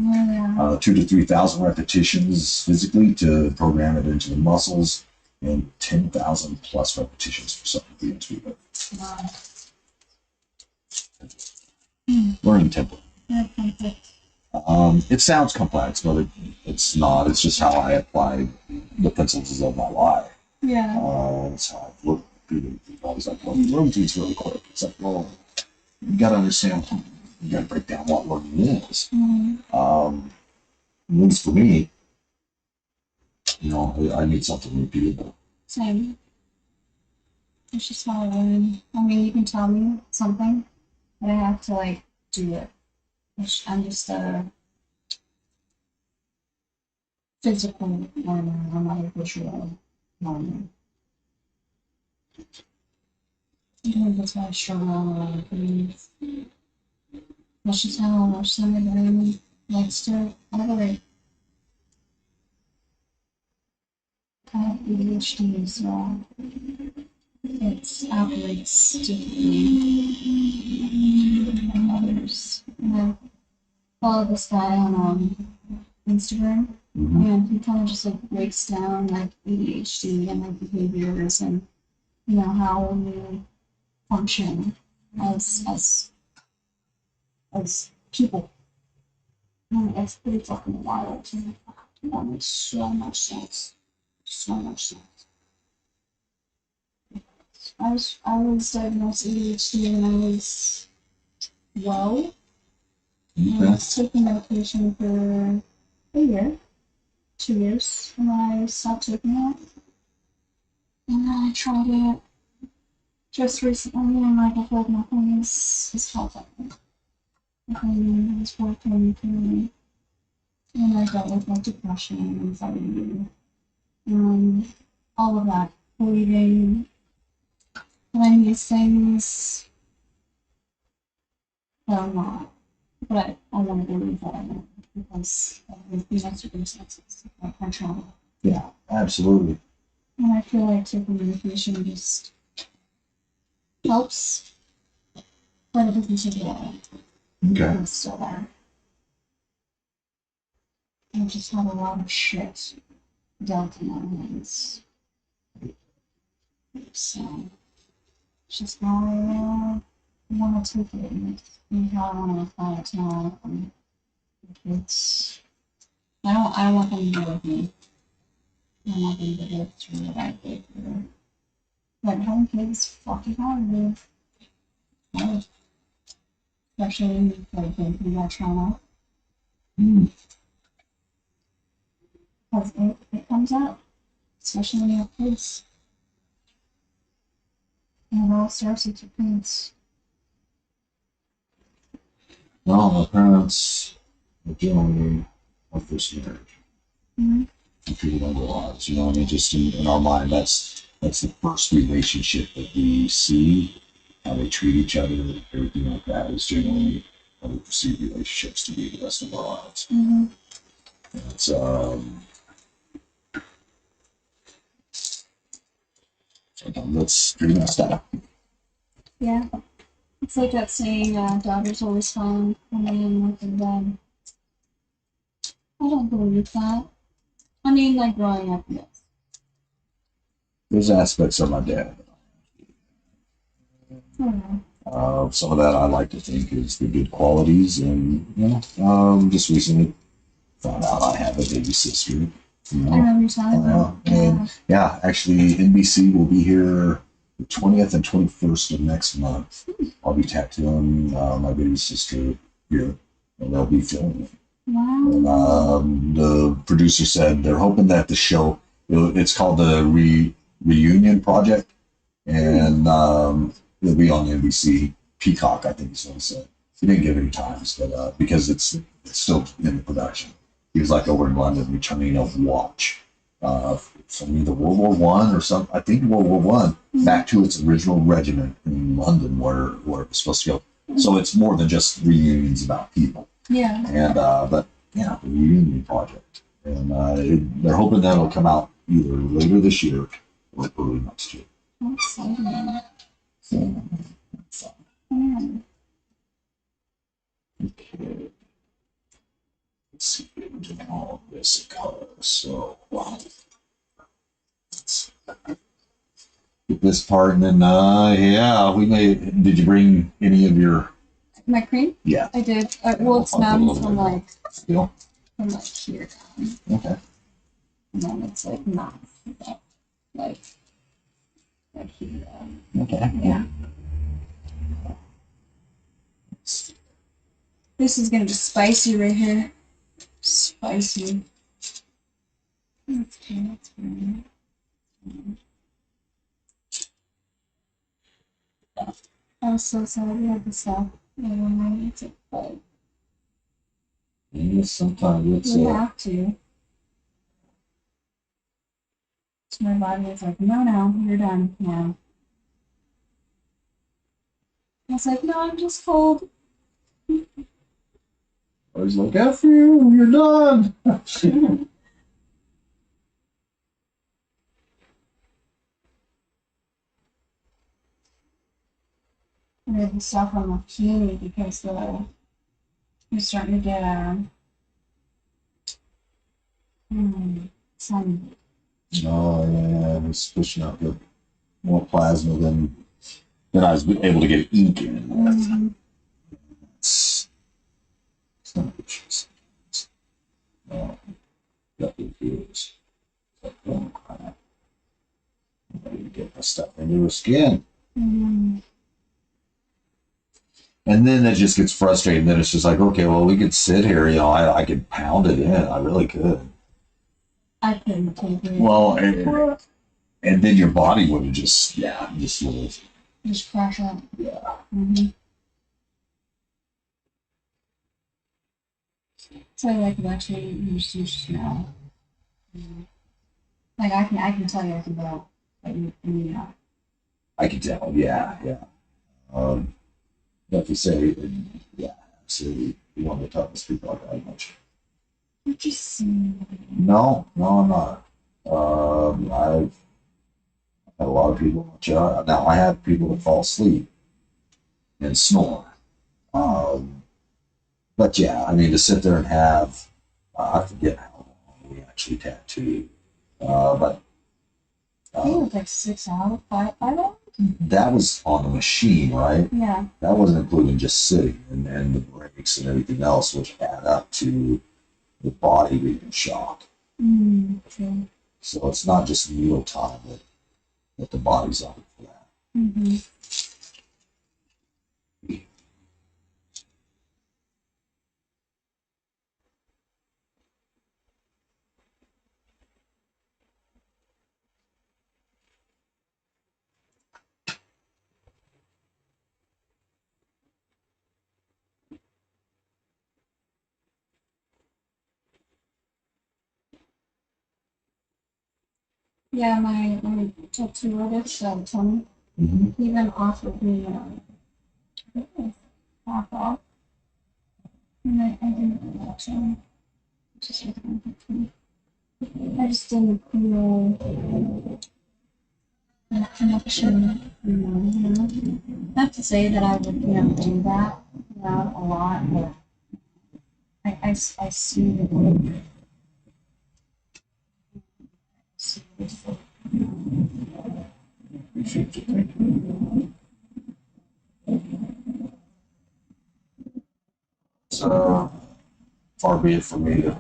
S1: 2,000 to 3,000 repetitions physically to program it into the muscles, and 10,000 plus repetitions for something to be intuitive.
S2: Wow.
S1: Learning template.
S2: Yeah,
S1: it sounds complex, but it's not. It's just how I apply the principles of my life.
S2: Yeah.
S1: That's how I've looked at it. Always like, well, learn things really quick. It's like, well, you got to understand. You got to break down what learning is. At least for me, I need something repeatable.
S2: Same. It's just how I learn. I mean, you can tell me something, but I have to do it. I'm just a physical learner. I'm not a visual learner. I think that's why I struggle a lot of things. That's just how much some of them likes to operate. I have ADHD, so it operates differently than others. And I follow this guy on Instagram, and he kind of just breaks down ADHD and behaviors and how we function as people. And it's pretty fucking wild. That makes so much sense. So much sense. I was diagnosed ADHD when I was low. I was taking medication for a year, 2 years, and I stopped taking it. And then I tried it just recently, and I feel like nothing is helping. Nothing is working for me. And I dealt with depression, anxiety, all of that, believing that I'm these things that I'm not. But I want to believe that I am because of my circumstances, my trauma.
S1: Yeah, absolutely.
S2: And I feel like taking medication just helps, but it doesn't take it away.
S1: Okay.
S2: It's still there. I just have a lot of shit dealt in my hands. So, it's just how I want to take it and how I want to apply it to my life. And it's, I don't want them to go with me. I want them to go through what I go through. But having kids is fucking hard, dude. Hard. Especially going through that trauma. Because it comes out, especially when you have kids. And it all starts with your parents.
S1: Well, my parents were generally my first marriage. People don't realize, just in our mind, that's the first relationship that we see, how they treat each other, everything like that is generally how we perceive relationships to be the rest of our lives. And it's Sometimes that's pretty messed up.
S2: Yeah. It's like that saying, daughter's always found when they look in bed. I don't believe that. I mean, like growing up, yes.
S1: There's aspects of my dad. Some of that I like to think is the good qualities, and just recently found out I have a baby sister. You
S2: I
S1: know,
S2: remember you telling me.
S1: and actually, NBC will be here the 20th and 21st of next month. I'll be tattooing my baby sister here, and they'll be filming it.
S2: Wow.
S1: And the producer said they're hoping that the show, it's called the Reunion Project, and it'll be on NBC Peacock, I think is what he said. He didn't give any times, but because it's still in the production. He was like over in London returning a watch from either World War One or something. I think World War One back to its original regiment in London where it was supposed to go. So it's more than just reunions about people.
S2: Yeah.
S1: And but yeah, the Reunion Project, and they're hoping that'll come out either later this year or early next year.
S2: That's exciting.
S1: So,
S2: Mm.
S1: okay. Let's see what all of this color. So wow. Let's get this part, and then yeah, we may. Did you bring any of your?
S2: My cream?
S1: Yeah.
S2: I did. Well, it's numb from like
S1: Still?
S2: from like here down,
S1: Okay.
S2: and then it's like not like here down.
S1: Okay.
S2: Yeah. This is gonna be spicy right here. Spicy. Okay, that's fine. I'm so sorry we had to stop. I don't know it's it, but
S1: Yeah, sometimes it's
S2: we have to. So my body is like, no, you're done now. I was like, no, I'm just cold.
S1: I was like, F you, you're done.
S2: I had to stop on the bikini because we're starting to get sun.
S1: Oh yeah, it was pushing out the more plasma than I was able to get ink in.
S2: Mm-hmm.
S1: It's not issues. No, definitely feels like oh crap. I need to get the stuff into her skin.
S2: Mm-hmm.
S1: And then it just gets frustrating. Then it's just like, okay, well, we could sit here, I could pound it in. I really could.
S2: I couldn't take it.
S1: Well, and then your body would have just sort of,
S2: just crash out.
S1: yeah.
S2: Mm-hmm. So like it actually you smell. Mm-hmm. Like I can tell you I can go. Like you know.
S1: I can tell, yeah. Like you say, yeah, absolutely. One of the toughest people I've had much.
S2: You're just
S1: No, I'm not. I've had a lot of people. Now I have people that fall asleep and snore. But yeah, I mean to sit there and have, I forget how long we actually tattooed, but
S2: I think it was like 6 hours, 5 hours.
S1: that was on the machine, right?
S2: Yeah.
S1: That wasn't including just sitting and the breaks and everything else, which add up to the body being in shock.
S2: True.
S1: So it's not just meal time that the body's on for that.
S2: Mm-hmm. Yeah, my tattoo artist, Tony, he even offered me half off. And I didn't actually. Just looking at me. I just didn't feel connection. Not to say that I would, do that, a lot, but I see the good. See the
S1: Appreciate you thinking. So far be it for me to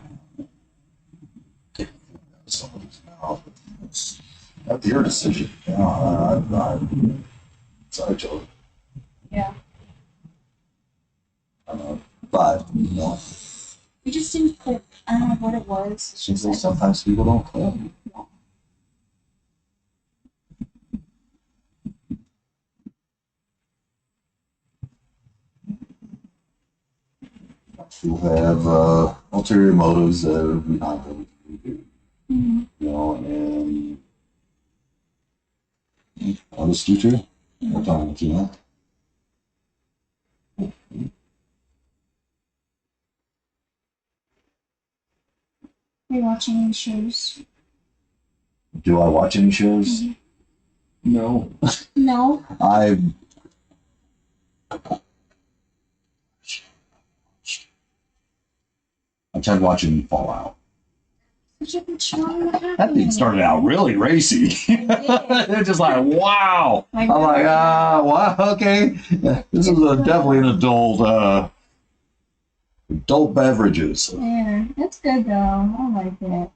S1: take somebody's mouth. It's not your decision. Sorry, Joe.
S2: Yeah.
S1: But
S2: We just didn't click. I don't know what it was. It's just like,
S1: sometimes people don't click. Who have ulterior motives that are behind everything we do. And honest future, we're talking to you.
S2: are you watching any shows?
S1: Do I watch any shows? No.
S2: No.
S1: I tried watching Fallout.
S2: Such a good show.
S1: That thing started out really racy. They're just like, wow.
S2: Like,
S1: I'm like, wow, okay. This is definitely an adult beverages.
S2: Yeah, it's good though. I like it.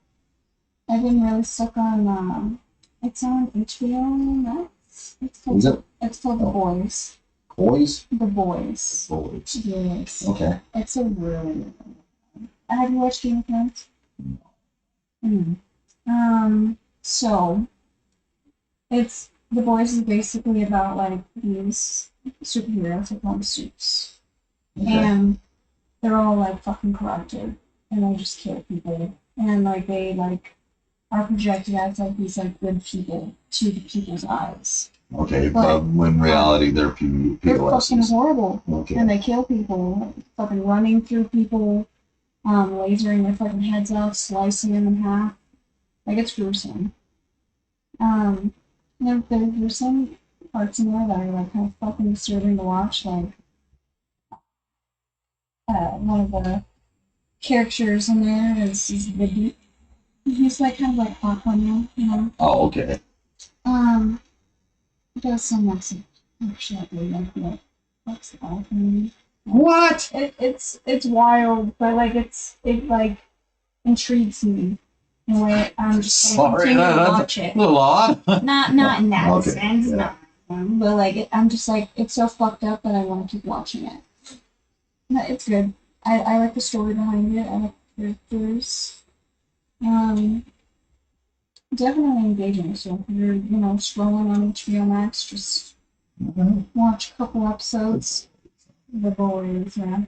S2: I've been really stuck on. It's on HBO Max.
S1: Is it?
S2: It's called The Boys.
S1: Boys?
S2: The Boys.
S1: Boys.
S2: Yes.
S1: Okay.
S2: It's a really good one. Have you watched Game of Thrones? So it's The Boys is basically about like these superheroes with long suits.
S1: Okay.
S2: And they're all like fucking corrupted and they just kill people. And like they like are projected as like these like good people to the people's eyes.
S1: Okay, but when in reality they're people.
S2: They're fucking horrible.
S1: Okay.
S2: And they kill people, fucking running through people, lasering their fucking heads off, slicing them in half. Like it's gruesome. There's some parts in there that are like kind of fucking disturbing to watch. Like one of the characters in there is the he's like kind of like Aquaman,
S1: Oh, okay.
S2: Does some like some actually I really like that. What's the Aquaman?
S1: What?
S2: It's wild, but like it like intrigues me in a way. I'm just gonna
S1: Sorry,
S2: continue to
S1: that's
S2: watch it.
S1: a little odd.
S2: Not in that
S1: Okay,
S2: sense,
S1: yeah.
S2: not. But like I'm just like it's so fucked up that I want to keep watching it. But it's good. I like the story behind it. I like the characters. Definitely engaging. So if you're scrolling on HBO Max, just watch a couple episodes. The Boys, yeah.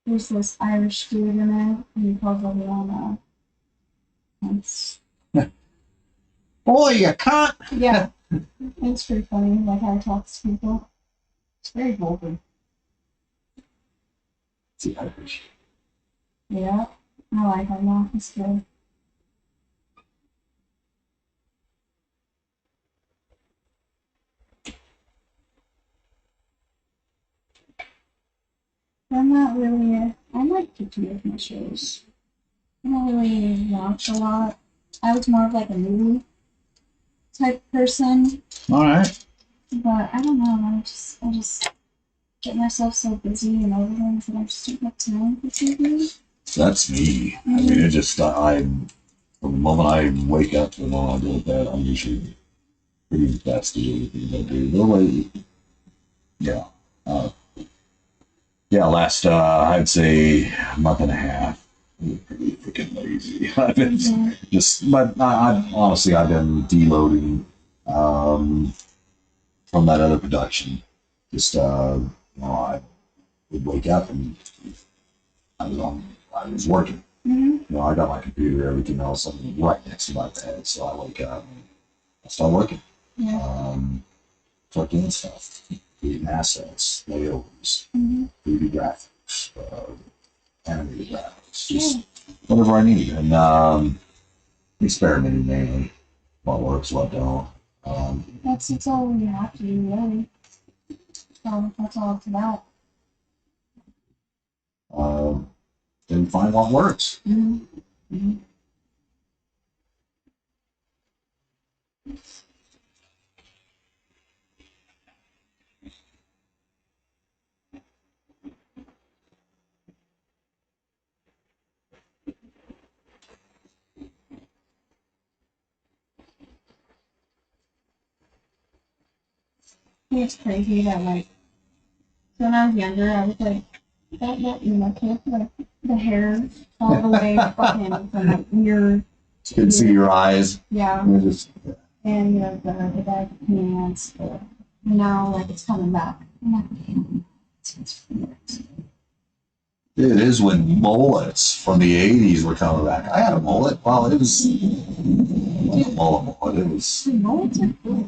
S2: There's this Irish dude in it, and he calls everyone it's
S1: Boy, you can't.
S2: yeah. It's pretty funny, like how he talks to people. It's very vulgar.
S1: See, Irish.
S2: Yeah. I like him now. It's good. I like to do with my shows. I don't really watch a lot. I was more of like a movie type person,
S1: All right.
S2: but I don't know. I just get myself so busy and overwhelmed that I just don't have time for TV.
S1: That's me. I mean, it just from the moment I wake up to the moment I go to bed, I'm usually pretty fast to do everything I do. No way. Yeah. Last I'd say a month and a half. I'm pretty freaking lazy. I've been but honestly I've been deloading from that other production. Just I would wake up and I was working. I got my computer, everything else right next to my bed, so I wake up and I start working.
S2: Yeah.
S1: Fucking stuff, creating assets, layovers, 3D graphics, animated graphics, just whatever I need. And experimenting mainly. What works, what don't.
S2: That's all we have to do, really. So that's all it's about.
S1: Then find what works.
S2: Mm-hmm. Mm-hmm. It's crazy that like when I was younger, I was like that emo kid, like the hair all the way fucking from like ear to
S1: Could see
S2: ear.
S1: your eyes.
S2: Yeah,
S1: And just,
S2: and the bag of pants. Now like it's coming back. I'm like, damn, it's
S1: it is when mullets from the 80s were coming back. I had a mullet. Well, it was a mullet. It was.
S2: mullets are cool.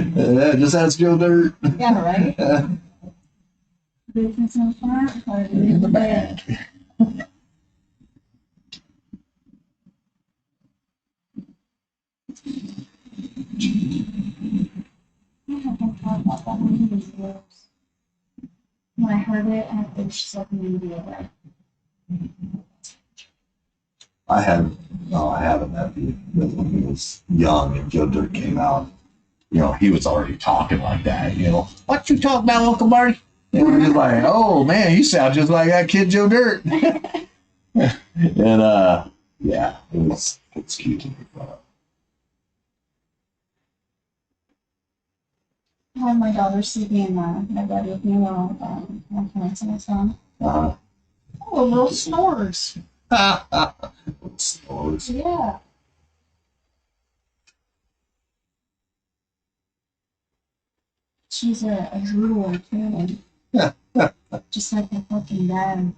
S1: Just ask Joe Dirt.
S2: Yeah, right. Business in the front, party
S1: In the back.
S2: I haven't thought about that in years. When I heard it, I think she's like an idiot. Like,
S1: I had a nephew that when he was young and Joe Dirt came out, he was already talking like that, What you talking about, Uncle Marty? And we're just like, oh man, you sound just like that kid Joe Dirt. And yeah, it's cute to make fun of.
S2: I had my daughter sleeping in my bed with me while my parents on the phone.
S1: Uh-huh.
S2: Oh, little snores.
S1: Snores.
S2: Yeah. She's a drooler too. Just like her fucking dad.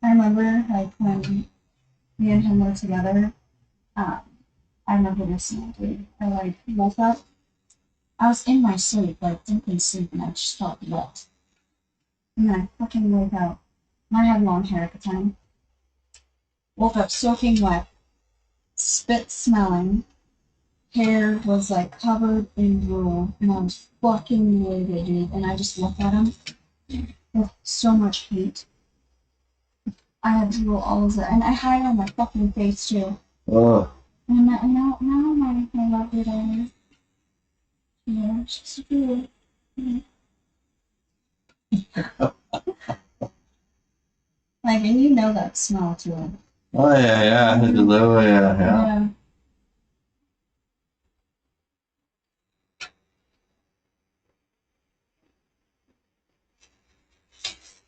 S2: I remember like when me and him were together, I remember this night, dude. I like woke up. I was in my sleep, like deep in sleep, and I just felt wet. And then I fucking woke up. I had long hair at the time. Woke up soaking wet, spit smelling. Hair was like covered in drool, and I was fucking livid, dude. And I just looked at him with so much hate. I had drool all over, and I had it on my fucking face too.
S1: Oh.
S2: And now my lovely daughter. Yeah, she's good. Like, and you know that smell too.
S1: Oh yeah. Oh yeah.
S2: Yeah.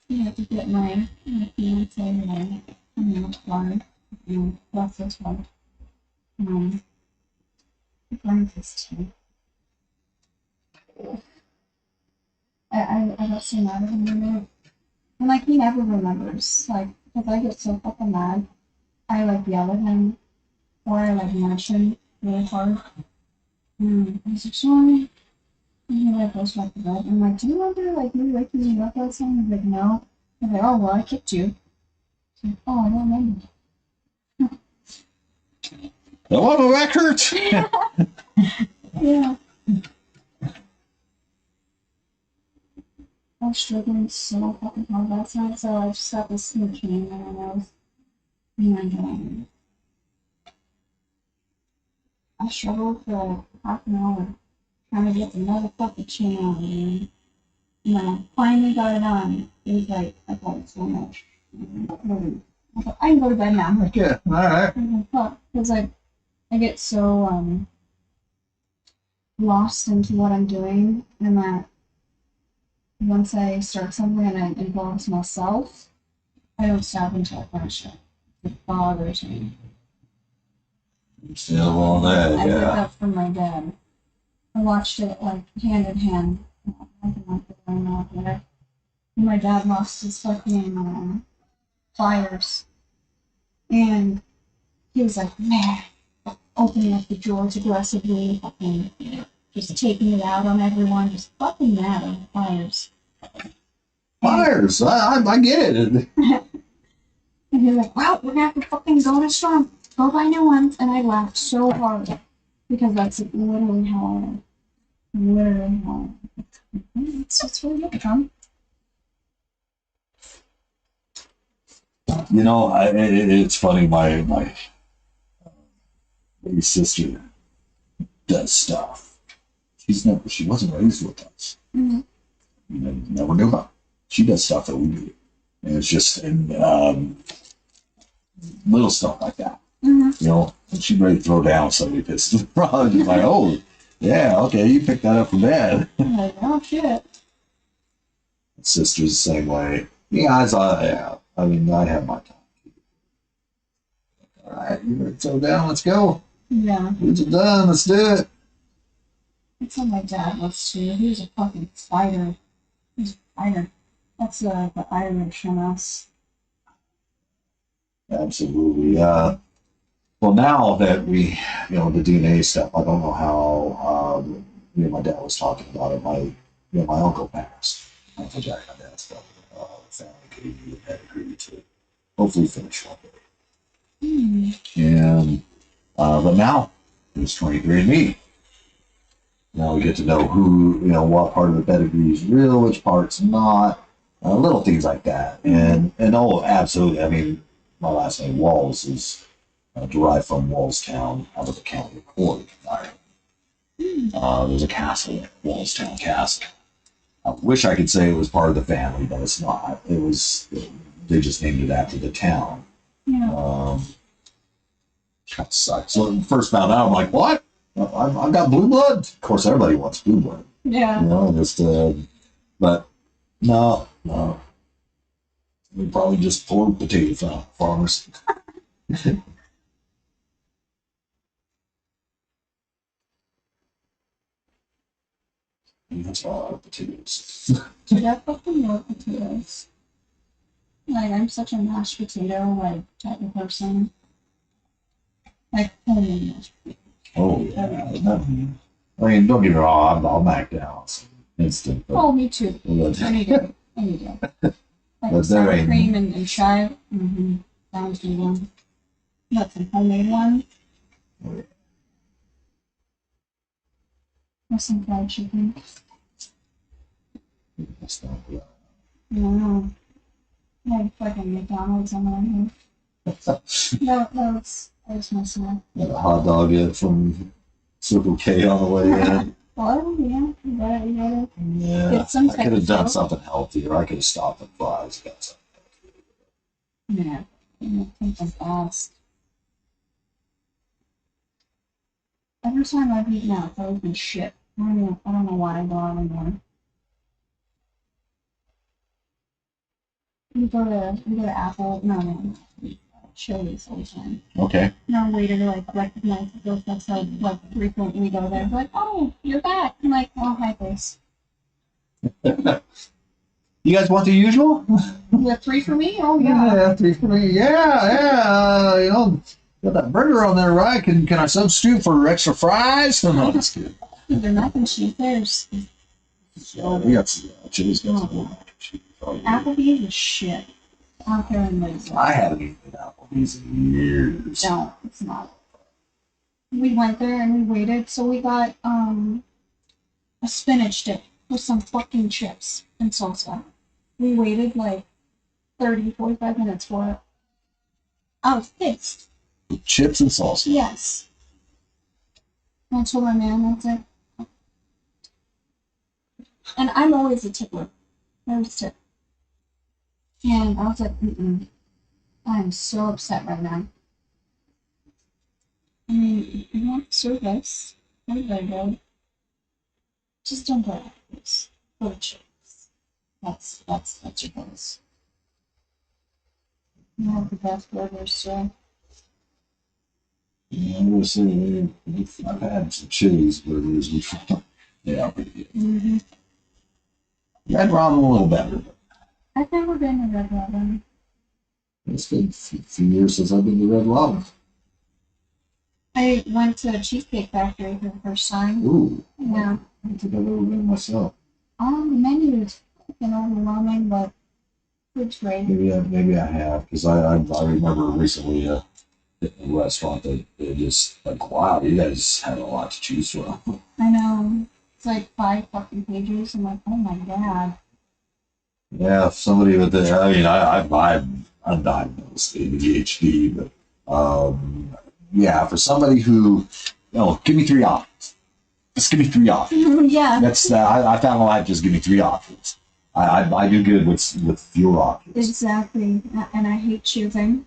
S2: I have to get my fiance car. That's this one. Breakfast too. I got so mad at him one day. And like he never remembers. Like, because I get so fucking mad. I like yell at him or I like nudge him really hard. He's like, sorry. And he like goes back to bed. I'm like, do you remember like me waking you up last time? He's like, no. I'm like, oh well, I kicked you. He's like, oh, I don't remember.
S1: Oh, my back hurts.
S2: Yeah. I was struggling so fucking hard last night, so I just got this new cane and I was and I struggled for like half an hour trying to get the motherfucking chain out of me. And then I finally got it on. It was like, I thought it was so much. I thought, I can go to bed now.
S1: Yeah, all right.
S2: Because like, I get so lost into what I'm doing, and that once I start something and it involves myself, I don't stop until I finish it. It bothers me.
S1: Still on that,
S2: I picked
S1: yeah.
S2: up from my dad. I watched it like hand in hand. My dad lost his fucking pliers, and he was like, man, opening up the drawers aggressively, fucking just taking it out on everyone, just fucking mad on pliers.
S1: Fires, I get it.
S2: And he's like, well, we're gonna have to fucking go to storm. go buy new ones, and I laughed so hard because that's literally how it's where you come.
S1: You know, it's funny. My baby sister does stuff. She wasn't raised with us.
S2: Mm-hmm.
S1: You know, never knew her. She does stuff that we do, and it's just little stuff like that.
S2: Mm-hmm.
S1: You know, and she'd ready to throw down somebody pissed her off. Just like, oh, yeah, okay, you picked that up from Dad.
S2: I'm like, oh shit.
S1: Sister's the same way. Yeah, I mean, I have my time. All right, you ready to throw down? Let's go.
S2: Yeah.
S1: We're done. Let's do it.
S2: That's what my dad was too. He was a fucking fighter. He's a fighter. That's the Irish in us.
S1: Absolutely. Well, now that we, you know, the DNA stuff, I don't know how, me and my dad was talking about it. My uncle passed. My Uncle Jack, my dad's brother, family gave me a pedigree to hopefully finish one day. And, but now it's 23andMe. Now we get to know who, you know, what part of the pedigree is real, which part's not, little things like that. And oh, absolutely. I mean, my last name Walls is derived from Wallstown out of the county of Cork, Ireland. There's a castle in Wallstown Castle. I wish I could say it was part of the family, but it's not. They just named it after the town.
S2: Yeah.
S1: That sucks. So when I first found out, I'm like, what? I've got blue blood? Of course, everybody wants blue blood.
S2: Yeah.
S1: You know, but no. We probably just poor potato farmers. That's a lot of potatoes.
S2: Dude, I fucking love potatoes. Like, I'm such a mashed potato, like, type of person. Like, homemade mashed potato.
S1: Oh, yeah. I mean, don't get me wrong, I'll back down instant. But,
S2: Oh, me too. Any day. Any day. Like,
S1: But
S2: sour
S1: there ain't-
S2: cream and chive. Mm-hmm. Sounds good one. That's a homemade one. With some fried chicken.
S1: That's not good.
S2: No. Like fucking McDonald's on my head. That was my son.
S1: Got a hot dog from Circle K on the way in.
S2: Well, yeah, you gotta
S1: Yeah,
S2: get some
S1: I
S2: type
S1: could have
S2: of
S1: done
S2: sauce.
S1: something healthier. I could have stopped at fries. Got something.
S2: Yeah, something fast. Every time I've eaten out, it's always been shit. I don't know why I go out anymore. We go to Apple, no, Chili's all the time.
S1: Okay.
S2: No waiter like recognizes us. That's how like frequent we go there. Like, oh, you're back. I'm like, oh, hi, Grace.
S1: You guys want the usual?
S2: You have 3 for me? Oh yeah.
S1: Yeah, 3 for me. Yeah. You know, got that burger on there, right? Can I substitute for extra fries? No, that's good.
S2: The mac and cheese there's
S1: Yeah, we got some chili's got some good mac and cheese.
S2: Applebee's is shit. I don't care what anybody says.
S1: I haven't eaten at Applebee's in years.
S2: No, it's not. We went there and we waited, so we got a spinach dip with some fucking chips and salsa. We waited like 30-45 minutes for it. I was pissed.
S1: Chips and salsa.
S2: Yes. And I told my man, that's it. And I'm always a tippler. I always tip. And I was like, I'm so upset right now. I mean, you want service. Very, very good. Just don't go like this. Go to chips. That's your place. You have the best burgers, so.
S1: Yeah, I will say I've had some chili's burgers before. Yeah, pretty good.
S2: Mm-hmm.
S1: Red Robin a little better. But
S2: I've never been to Red Robin.
S1: it's been a few years since I've been to Red Robin.
S2: I went to a Cheesecake Factory for the first time.
S1: Ooh.
S2: Yeah.
S1: I don't think I've ever been myself.
S2: The menu is fucking overwhelming, but it's great.
S1: Maybe I have, because I remember recently at a restaurant that they're just like, wow, you guys have a lot to choose from.
S2: I know. It's like 5 fucking pages. I'm like, oh my god.
S1: Yeah, if somebody with the, I mean, I'm diagnosed ADHD, but yeah, for somebody who, give me 3 options. Just give me 3 options.
S2: Yeah.
S1: That's I found a life. Just give me 3 options. I do good with fewer options.
S2: Exactly. And I hate choosing.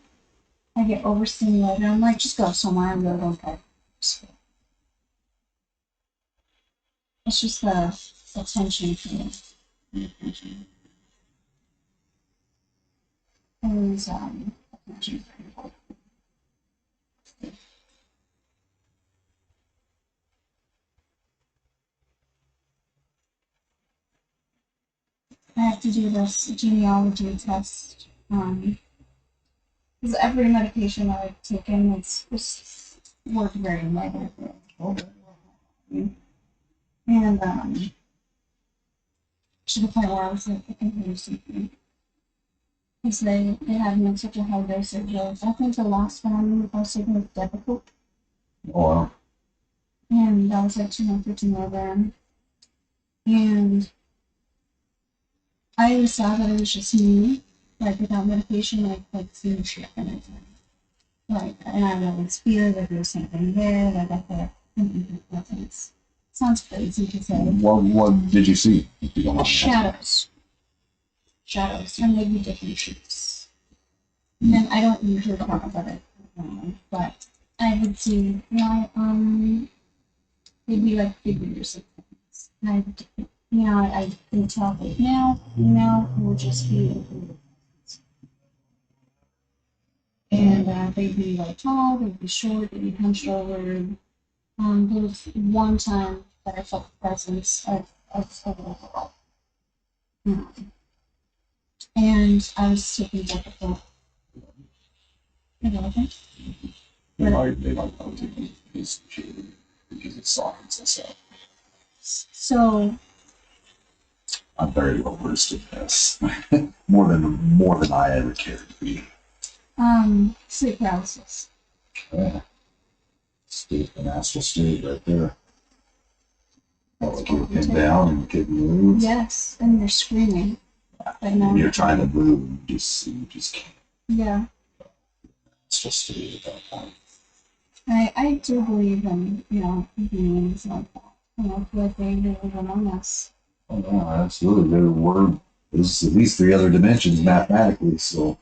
S2: I get overstimulated. I'm like, just go somewhere. I really don't care. It's just the attention thing. Is attention. I have to do this genealogy test. Because every medication that I've taken, it's worked very negatively. And to the point where I was like, I can hear something. Because they had me on such a high dose of drugs. I think the last one I was taking was difficult.
S1: Oh, wow.
S2: And that was like 250 milligrams. And I always thought that it was just me, like without medication, like seeing shit and everything. Like, and I would always feel that there was something there, like I thought, nothing. Sounds crazy to say.
S1: What did you see? If you don't mind asking?
S2: Shadows, and maybe different shapes. And I don't usually talk about it, but I would see, they'd be like figures of things. And I can tell that now will just be and they'd be like tall, they'd be short, they'd be hunched over. There was one time that I felt the presence of a little girl. And I was taking difficult.
S1: They might not take his because it's science and stuff.
S2: So
S1: I'm very well versed in this. more than I ever cared to be.
S2: sleep paralysis.
S1: Yeah. State an astral state right there. Like you're pinned down and you can't move.
S2: Yes, and you're screaming. But no,
S1: And you're trying to move, you just can't.
S2: Yeah.
S1: It's just at that point.
S2: I do believe in, beings like that. I feel like they live among us.
S1: Oh no, absolutely. There's at least 3 other dimensions mathematically, so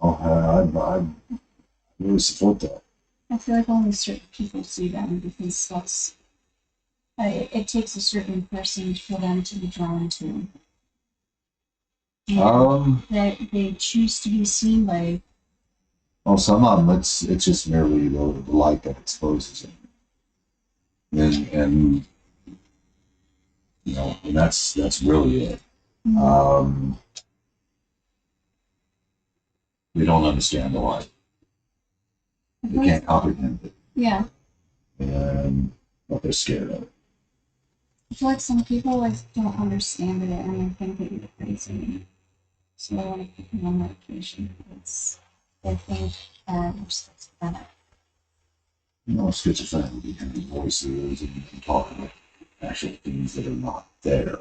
S1: I really support that.
S2: I feel like only certain people see them because it takes a certain person for them to be drawn to. They choose to be seen by.
S1: Oh, some of them it's just merely the light that exposes them, and and that's really it.
S2: Mm-hmm.
S1: They don't understand the light. They can't comprehend it.
S2: Yeah.
S1: But they're scared of it.
S2: I feel like some people don't understand it and they think that you're crazy. So they want to put you on medication because they think you're schizophrenic.
S1: Schizophrenic, you can hear voices and you can talk about actual things that are not there.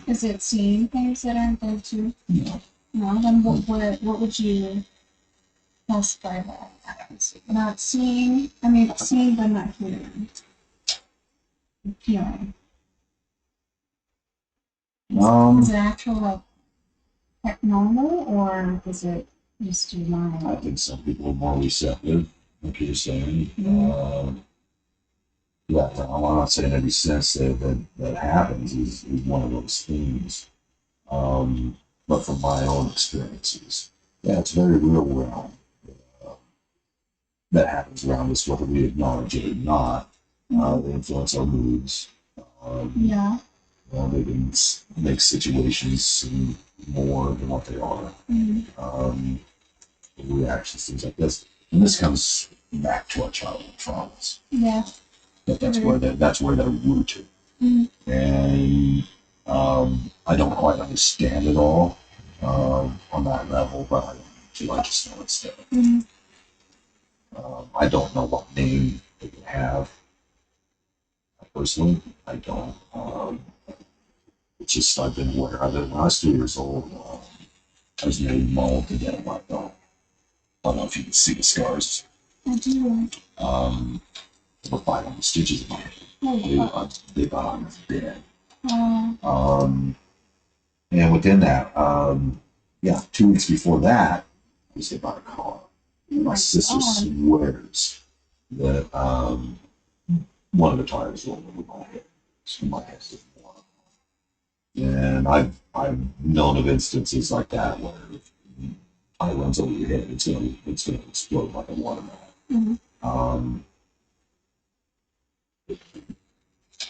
S2: Is it seeing things that aren't there too?
S1: No.
S2: No, then what would you classify that as? Not seeing, seeing but not hearing. Hearing. Is it actual normal or is it just your mind?
S1: I think some people are more receptive, like you're saying.
S2: Mm-hmm.
S1: Yeah, I'm not saying every sense that happens is one of those things. But from my own experiences, yeah, it's very real realm that happens around us, whether we acknowledge it or not. They influence our moods.
S2: Yeah.
S1: They can make situations seem more than what they are.
S2: Mm-hmm.
S1: Reactions, things like this, and this comes back to our childhood traumas.
S2: Yeah.
S1: But that's where they're rooted.
S2: Mm-hmm.
S1: And I don't quite understand it all on that level, but I just know it's there.
S2: Mm-hmm.
S1: I don't know what name they can have. Personally, I don't. It's just I've been aware of it. When I was 3 years old, I was nearly mauled to death by a dog. I don't know if you can see the scars.
S2: I do.
S1: We're fighting on the stitches in my head. They got on his bed. And within that, yeah, 2 weeks before that, I was hit by a car. My sister swears that one of the tires rolled over my head. So my head was blown. And I've known of instances like that where if the tire runs over your head, it's gonna explode like a watermelon.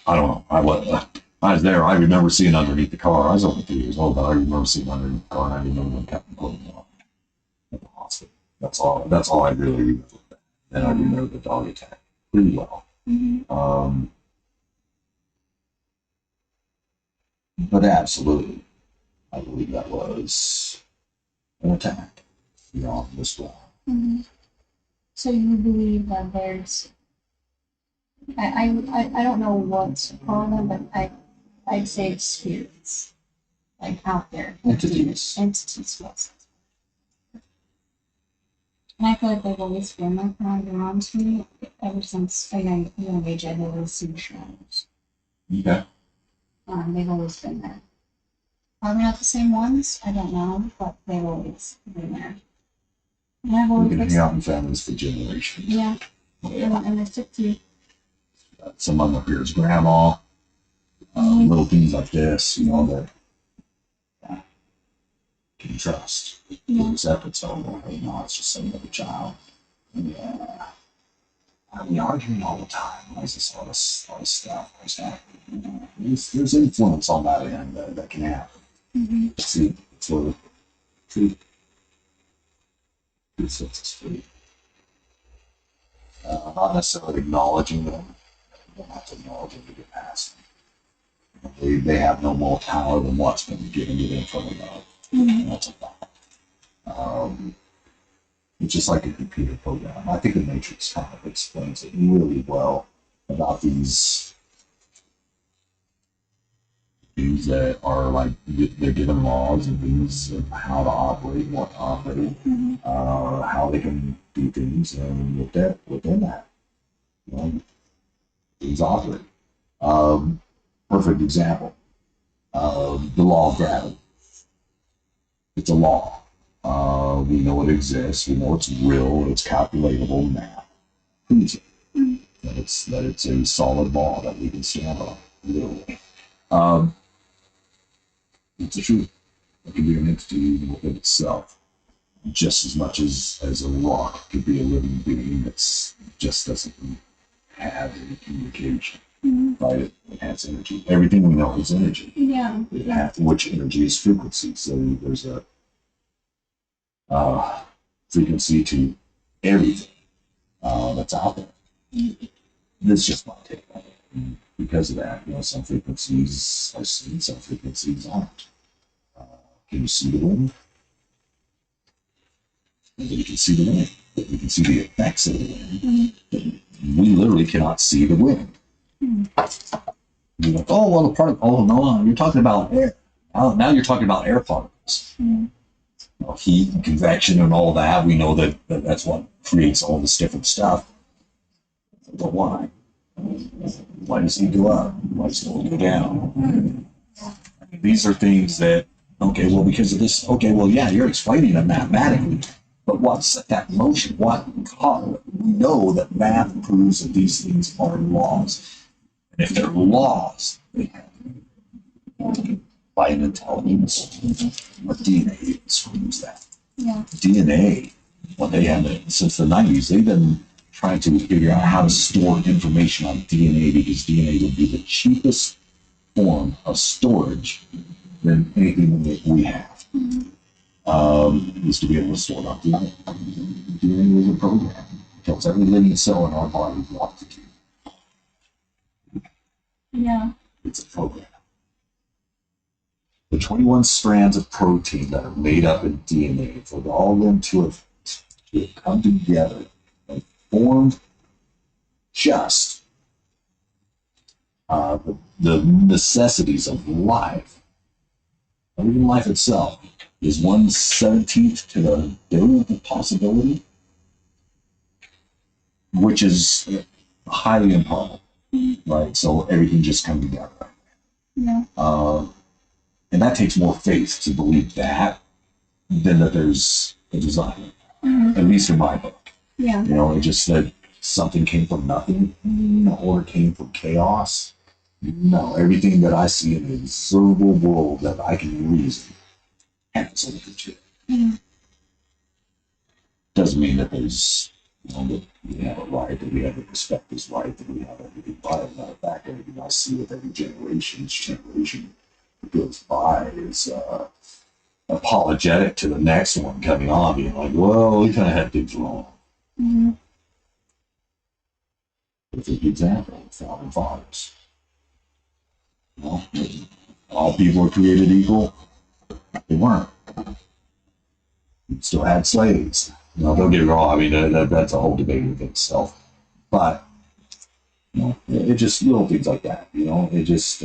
S1: I don't know. I was there. I remember seeing underneath the car. I was only 2 years old, but I remember seeing underneath the car, and I remember them Captain putting me on at the hospital. That's all I really remember. And I remember the dog attack pretty well. But absolutely, I believe that was an attack beyond this world.
S2: So you believe that there's, I don't know what to call them, but I'd say it's spirits, like out there.
S1: Entities.
S2: Yes. And I feel like they've always been like that around me ever since a young age. I've always seen shadows.
S1: Yeah.
S2: They've always been there. Probably not the same ones, I don't know, but they've always been there. And I've
S1: We've
S2: always
S1: been hanging out in families for generations.
S2: Yeah. And they stick to you.
S1: Some of them up here is grandma. Little things like this, that can trust.
S2: Yeah.
S1: Accept it. So, no, it's just another child. Yeah. We arguing all the time. Why is this all this stuff? What's happening? There's influence on that end that can happen. See, it's where the truth sets us free. Not necessarily acknowledging them. You don't have to acknowledge them to get past them. They have no more power than what's been given to them from above. And that's a fact. It's just like a computer program. I think the Matrix kind of explains it really well about these things that are like they're given laws and things of how to operate, what to operate, how they can do things, and within that, things operate. Perfect example. The law of gravity. It's a law. We know it exists. We know it's real. It's calculatable. Math proves it. That it's a solid law that we can stand on. Literally, it's the truth. It can be an entity even within itself, just as much as a rock could be a living being that's just doesn't have any communication. Right? It has energy. Everything we know is energy.
S2: Yeah.
S1: Which energy is frequency. So there's a frequency to everything that's out there. That's just my take on it. And because of that, some frequencies are seen, some frequencies aren't. Can you see the wind? You can see the wind. You can see the effects of the wind. We literally cannot see the wind. You're like, oh, well, no, you're talking about air. Now you're talking about air particles. Heat and convection and all that. We know that's what creates all this different stuff. But why? Why does he go up? Why does he go down? These are things that, okay, well, because of this, okay, well, yeah, you're explaining them mathematically, but what set that in motion? What caused? We know that math proves that these things are laws. And if they're laws, they have by an intelligence, but DNA screams that.
S2: Yeah.
S1: DNA, well, they have it since the 90s. They've been trying to figure out how to store information on DNA because DNA would be the cheapest form of storage than anything that we have. Is to be able to store it on DNA. DNA is a program. It tells every living cell in our body what to do.
S2: Yeah.
S1: It's a program. The 21 strands of protein that are made up in DNA, for all of them to have come together and formed just the necessities of life, or even life itself, is 1/17th to the billionth of possibility, which is highly improbable, right? So everything just comes together.
S2: Yeah.
S1: And that takes more faith to believe that than that there's a design, at least in my book.
S2: Yeah.
S1: You know, it just said something came from nothing, or it came from chaos. No, everything that I see in the observable world that I can reason has something to it. Doesn't mean that there's, that we have a right, that we have to respect this right, that we have everything right. As a matter of fact, everything I see with every generation, each generation that goes by is apologetic to the next one coming on, being like, well, we kind of had things wrong. Perfect example, founding fathers. All people are created equal. They weren't. You still had slaves. Don't get me wrong. I mean, that's a whole debate within itself. But it just little things like that. It just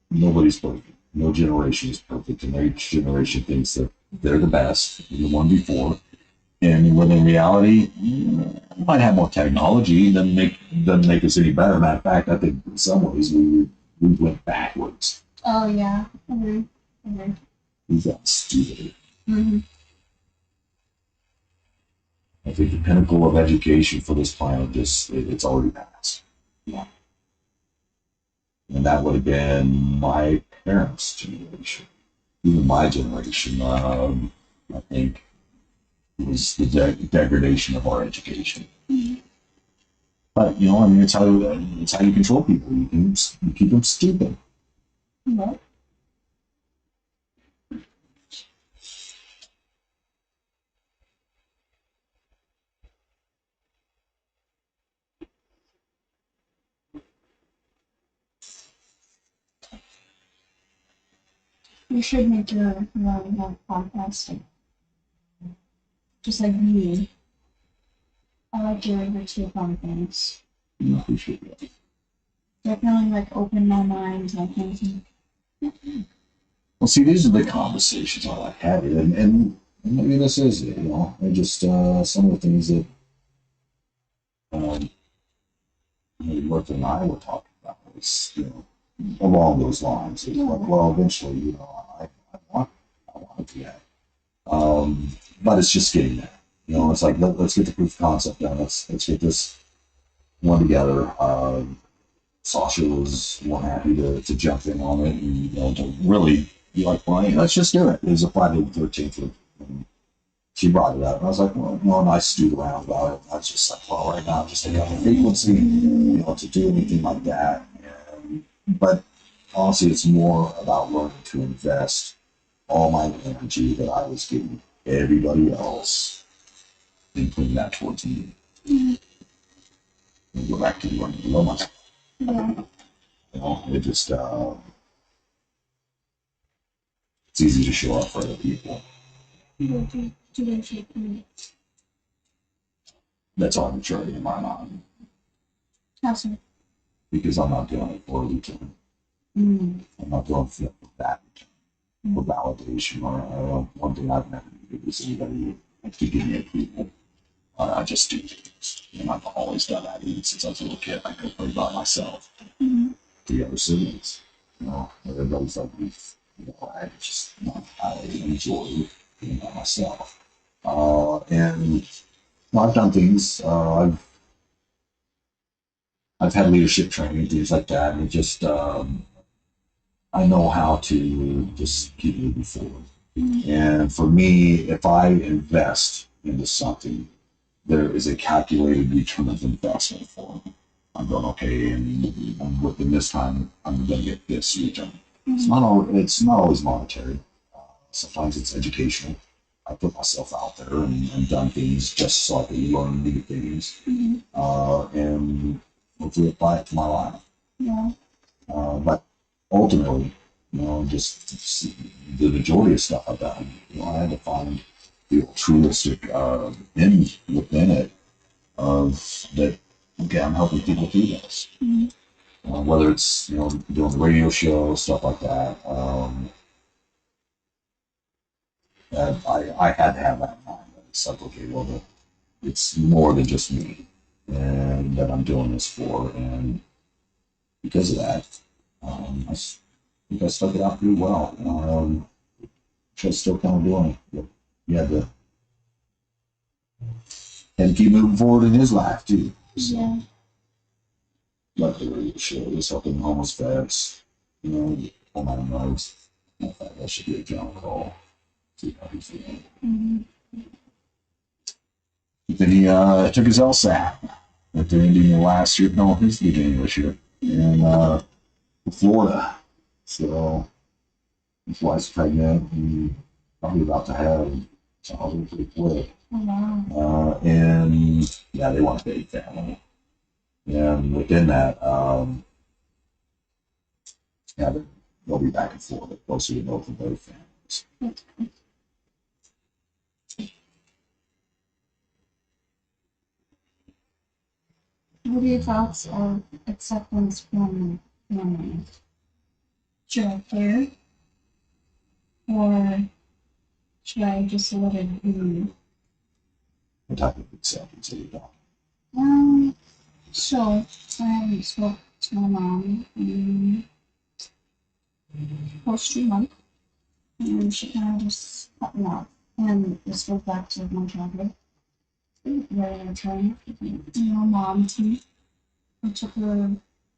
S1: nobody's perfect. No generation is perfect, and each generation thinks that they're the best, the one before. And when in reality, we might have more technology doesn't make us any better. Matter of fact, I think in some ways we went backwards.
S2: Oh yeah. We
S1: got stupider. I think the pinnacle of education for this planet it's already passed.
S2: Yeah.
S1: And that would have been my parents' generation. Even my generation, I think, was the degradation of our education. But it's how you control people. You keep them stupid.
S2: What? We should make a podcast. Just like me. I like your take on things.
S1: I appreciate that.
S2: Definitely open my mind, I think.
S1: Well, see, these are the conversations I like having, and maybe this is it. And just some of the things that Martha and I were talking about was along those lines. It's like, well, eventually, I want to do that. But it's just getting there. It's like let's get the proof of concept done. Let's get this one together. Sasha was more happy to jump in on it and to really be like, well, hey, let's just do it. It was a Friday the 13th. And she brought it up. And I was like, well, and I stewed around about it. I was just like, well, right now, just take out the frequency, to do anything like that. But honestly, it's more about learning to invest all my energy that I was giving everybody else and putting that towards me. And go back to learning to love myself.
S2: Yeah.
S1: It just it's easy to show up for other people. That's arbitrary in my mind.
S2: Awesome.
S1: Because I'm not doing it for a return. I'm not doing it for that return. For validation or one thing I've never needed is anybody to give me approval. I just do things. And I've always done that even since I was a little kid. I could play by myself. The other siblings. Everybody's like me. I just I enjoy being by myself. And I've done things. I've had leadership training, things like that, and just I know how to just keep moving forward. And for me, if I invest into something, there is a calculated return of investment for me. I'm going, okay, and within this time, I'm going to get this return. It's not always monetary. Sometimes it's educational. I put myself out there and done things just so I can learn new things, and hopefully apply it to my life.
S2: Yeah.
S1: But ultimately, just the majority of stuff I've done, I had to find the altruistic end within it of that. Okay, I'm helping people through this.
S2: Mm-hmm.
S1: Whether it's doing the radio show, stuff like that. And I had to have that in mind. It's like, okay, well, it's more than just me, and that I'm doing this for, and because of that, I think I stuck it out pretty well. Which I still kind of doing. But you had to keep moving forward in his life too. So,
S2: Yeah.
S1: like the radio show, just helping homeless vets, on my notes. I thought that should be a John call. See how he's doing.
S2: Mm-hmm.
S1: Then he took his LSAT at the ending of last year. No, it's the beginning of this year in Florida. So his wife's pregnant. He probably about to have a child pretty quick.
S2: Oh, wow.
S1: And yeah, they want a big family. And within that, yeah, they'll be back and forth, closer to both of their families.
S2: That's good. What are your thoughts of acceptance from family? Should I care? Or should I just let it be?
S1: What type of acceptance are you talking?
S2: So I haven't spoke to my mom in close to a month, and she kind of just cut me off. And this goes back to my childhood. Very return. Mom too. I took her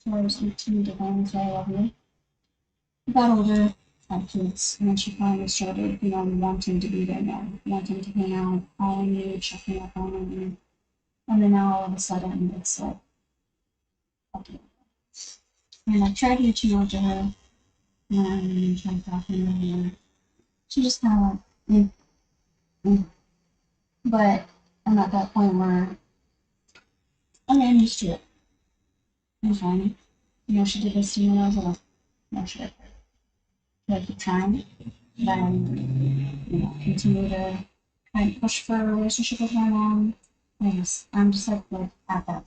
S2: to our sweet tea to home and say I love you. Got older, had kids, and then she finally started, wanting to be there now, wanting to hang out, calling me, checking up on me. And then now all of a sudden it's like, okay. And I tried reaching out to her and tried talking to her. And she just kind of like, mm. But I'm at that point where I'm used to it. I'm fine. She did this to me when I was little. No shit. Should I keep trying? Then, continue to try and push for a relationship with my mom. I'm just like at that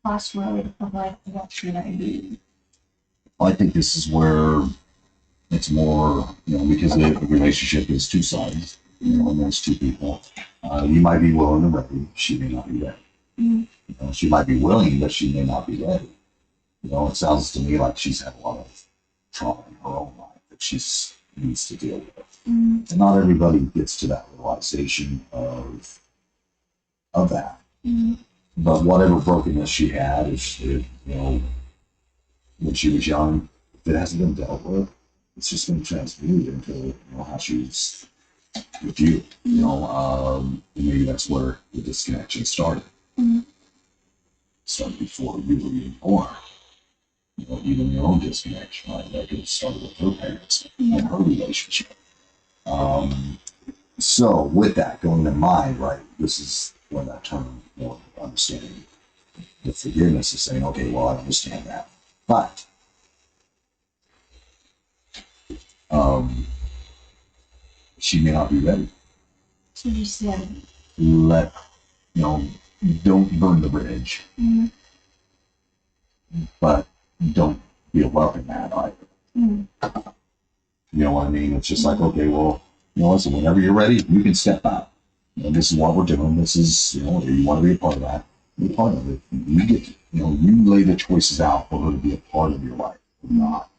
S2: crossroad of like, what should I do?
S1: I think this is where it's more, because the relationship is two sides, and there's two people. You might be willing and ready. She may not be ready.
S2: Mm-hmm.
S1: She might be willing, but she may not be ready. It sounds to me like she's had a lot of trauma in her own life that she needs to deal with.
S2: Mm-hmm.
S1: And not everybody gets to that realization of that.
S2: Mm-hmm.
S1: But whatever brokenness she had, when she was young, if it hasn't been dealt with, it's just going to transmute into how she's with you. Maybe that's where the disconnection started.
S2: Mm-hmm.
S1: Started before you were even born. Even your own disconnection, right? That could have started with her parents and her relationship. So with that going in mind, right, this is when that term, understanding the forgiveness is saying, okay, well, I understand that, but she may not be ready.
S2: So you said,
S1: Let don't burn the bridge,
S2: mm-hmm.
S1: but don't be a welcome mat either.
S2: Mm-hmm.
S1: You know what I mean? It's just like, okay, well, listen, whenever you're ready, you can step out. This is what we're doing. This is, you want to be a part of that, be a part of it. You get to, you lay the choices out for her to be a part of your life or not.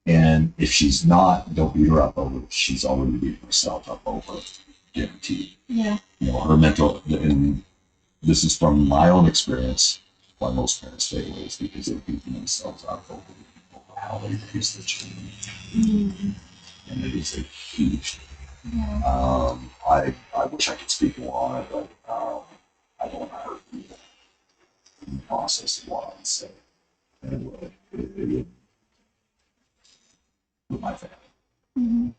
S1: And if she's not, don't beat her up over it. She's already beating herself up over it, guaranteed.
S2: Yeah.
S1: Her mental, and this is from my own experience, why most parents stay away is because they're beating themselves up over how they raise their children.
S2: Mm-hmm.
S1: And it is a huge thing.
S2: Yeah.
S1: I wish I could speak more on it, but I don't want to hurt people in the process of what I would say. And it would with my family.
S2: Mm-hmm.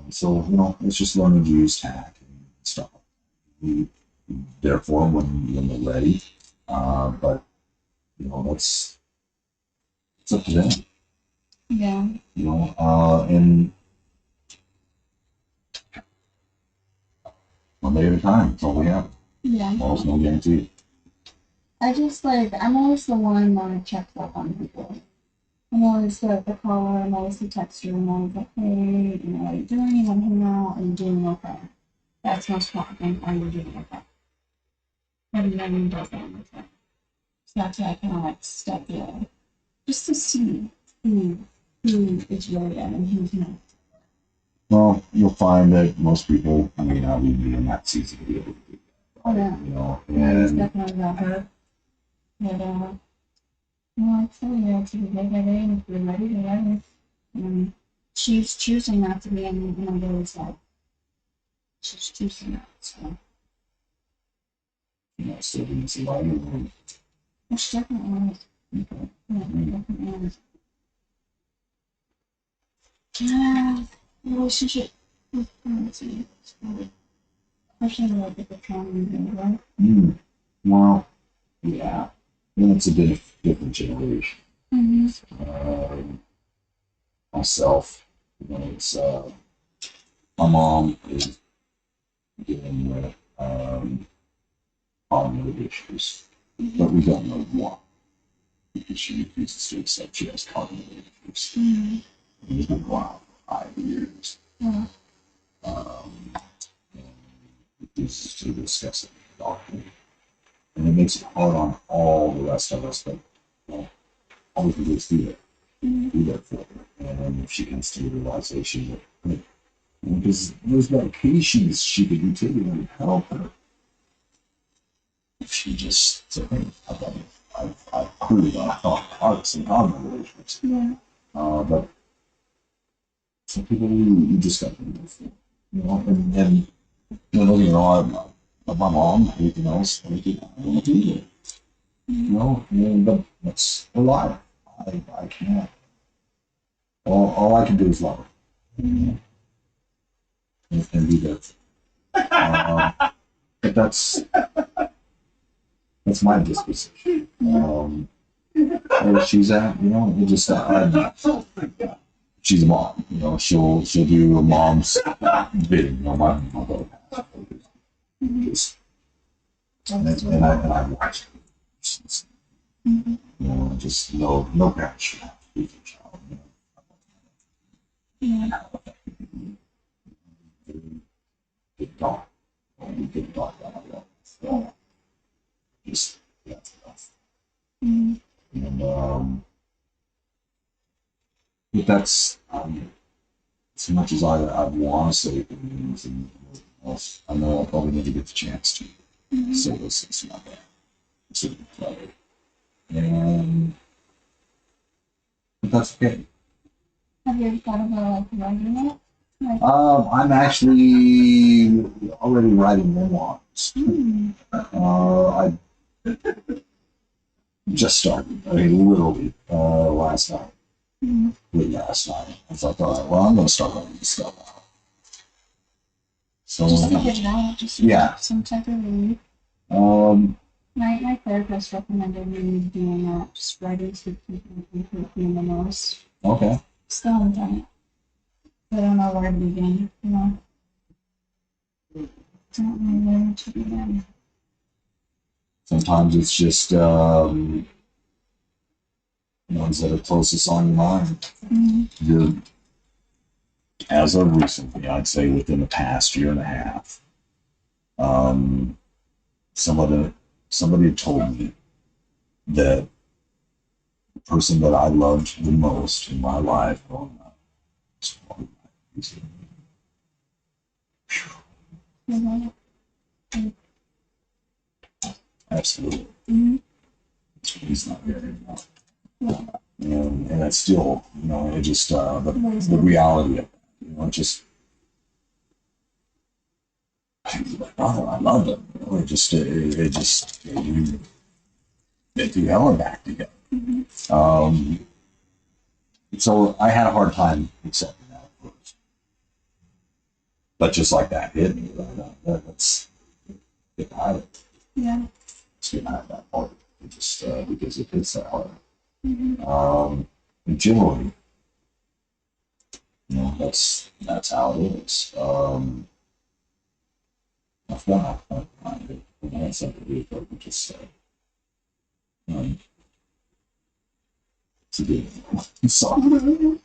S1: So, it's just learning to use tact and stuff. Therefore, when they're ready, but that's it's up to them,
S2: Yeah.
S1: you know. And one day at a time. That's all we have.
S2: Yeah.
S1: Well, there's no guarantee.
S2: I just like, I'm always the one that checks up on people. I'm always the caller, I'm always the texter, I'm always like, hey, you know, what are you doing? You want to hang out? Are you doing okay? That's most important. Are you doing okay? And then does that with that. So that's why I kind of like step in. Just to see who is really in and who's not.
S1: Well, you'll find that most people may not even be in that season to be able to do that.
S2: Oh, yeah.
S1: You know,
S2: Yeah, it's
S1: and
S2: definitely about her. But, well, it's so yeah, it's a day by day, and if you're ready, you're ready. She's choosing not to be in those like, she's choosing not, so.
S1: you know, still being somebody.
S2: It's definitely is.
S1: Okay.
S2: Yeah, it definitely is. Yeah, relationship with currency. Especially like with the trauma and right?
S1: Mm. Well, yeah. And it's a bit of different generation. Myself, you know, it's my mom is dealing with cognitive issues, but we don't know why. Because she refuses to accept she has cognitive issues. It's been going on for 5 years.
S2: Yeah.
S1: And refuses to discuss it with the doctor. And it makes it hard on all the rest of us, but well, all we can do is do it. Do that for her. And if she comes to the realization that, hey, because there's medications she could be taking that would help her. If she just said, hey, I've heard about arts and cognitive issues.
S2: Yeah.
S1: But some people you just got to do for. You know, and you know, my mom, anything else, anything, I don't do it. You know, but that's a life. I can't. All I can do is love her. You know, and be there. But that's my disposition. Where she's at, you know, it just she's a mom. You know, she'll do a mom's bidding. You know, my daughter has. And I watch it. You know, just no parent should have to do for a child. You know.
S2: Yeah.
S1: Good dog. We didn't talk about that. So just that's enough. And but that's as much as I want to say things and else, I know I'll probably never get the chance to say those things to my dad. So, and but that's okay.
S2: Have you ever thought about like writing it? Like,
S1: I'm actually already writing memoirs. I just started, I mean, literally last night. Late last night. I thought, all right, well, I'm going to start writing this stuff out. So,
S2: just to get it out, just
S1: yeah.
S2: some type of relief. My therapist recommended me doing that, just writing to people who feel the most.
S1: Okay.
S2: Still haven't done it. I don't know where to begin, you know. Don't know where to begin.
S1: Sometimes it's just ones that are closest on your mind. As of recently, I'd say within the past year and a half, somebody had told me that the person that I loved the most in my life growing up was probably my reason. Absolutely. He's not there anymore. And that's still, you know, it just the reality of it, you know, it just oh, I love him. You know, it threw hell and back together. So I had a hard time accepting that at first. But just like that hit me, let's get behind it.
S2: Yeah.
S1: Let's get behind that part. It just because it hits that hard. generally, that's how it is. I forgot how to find it. I had something to do with what we just said. Um, it's a good song.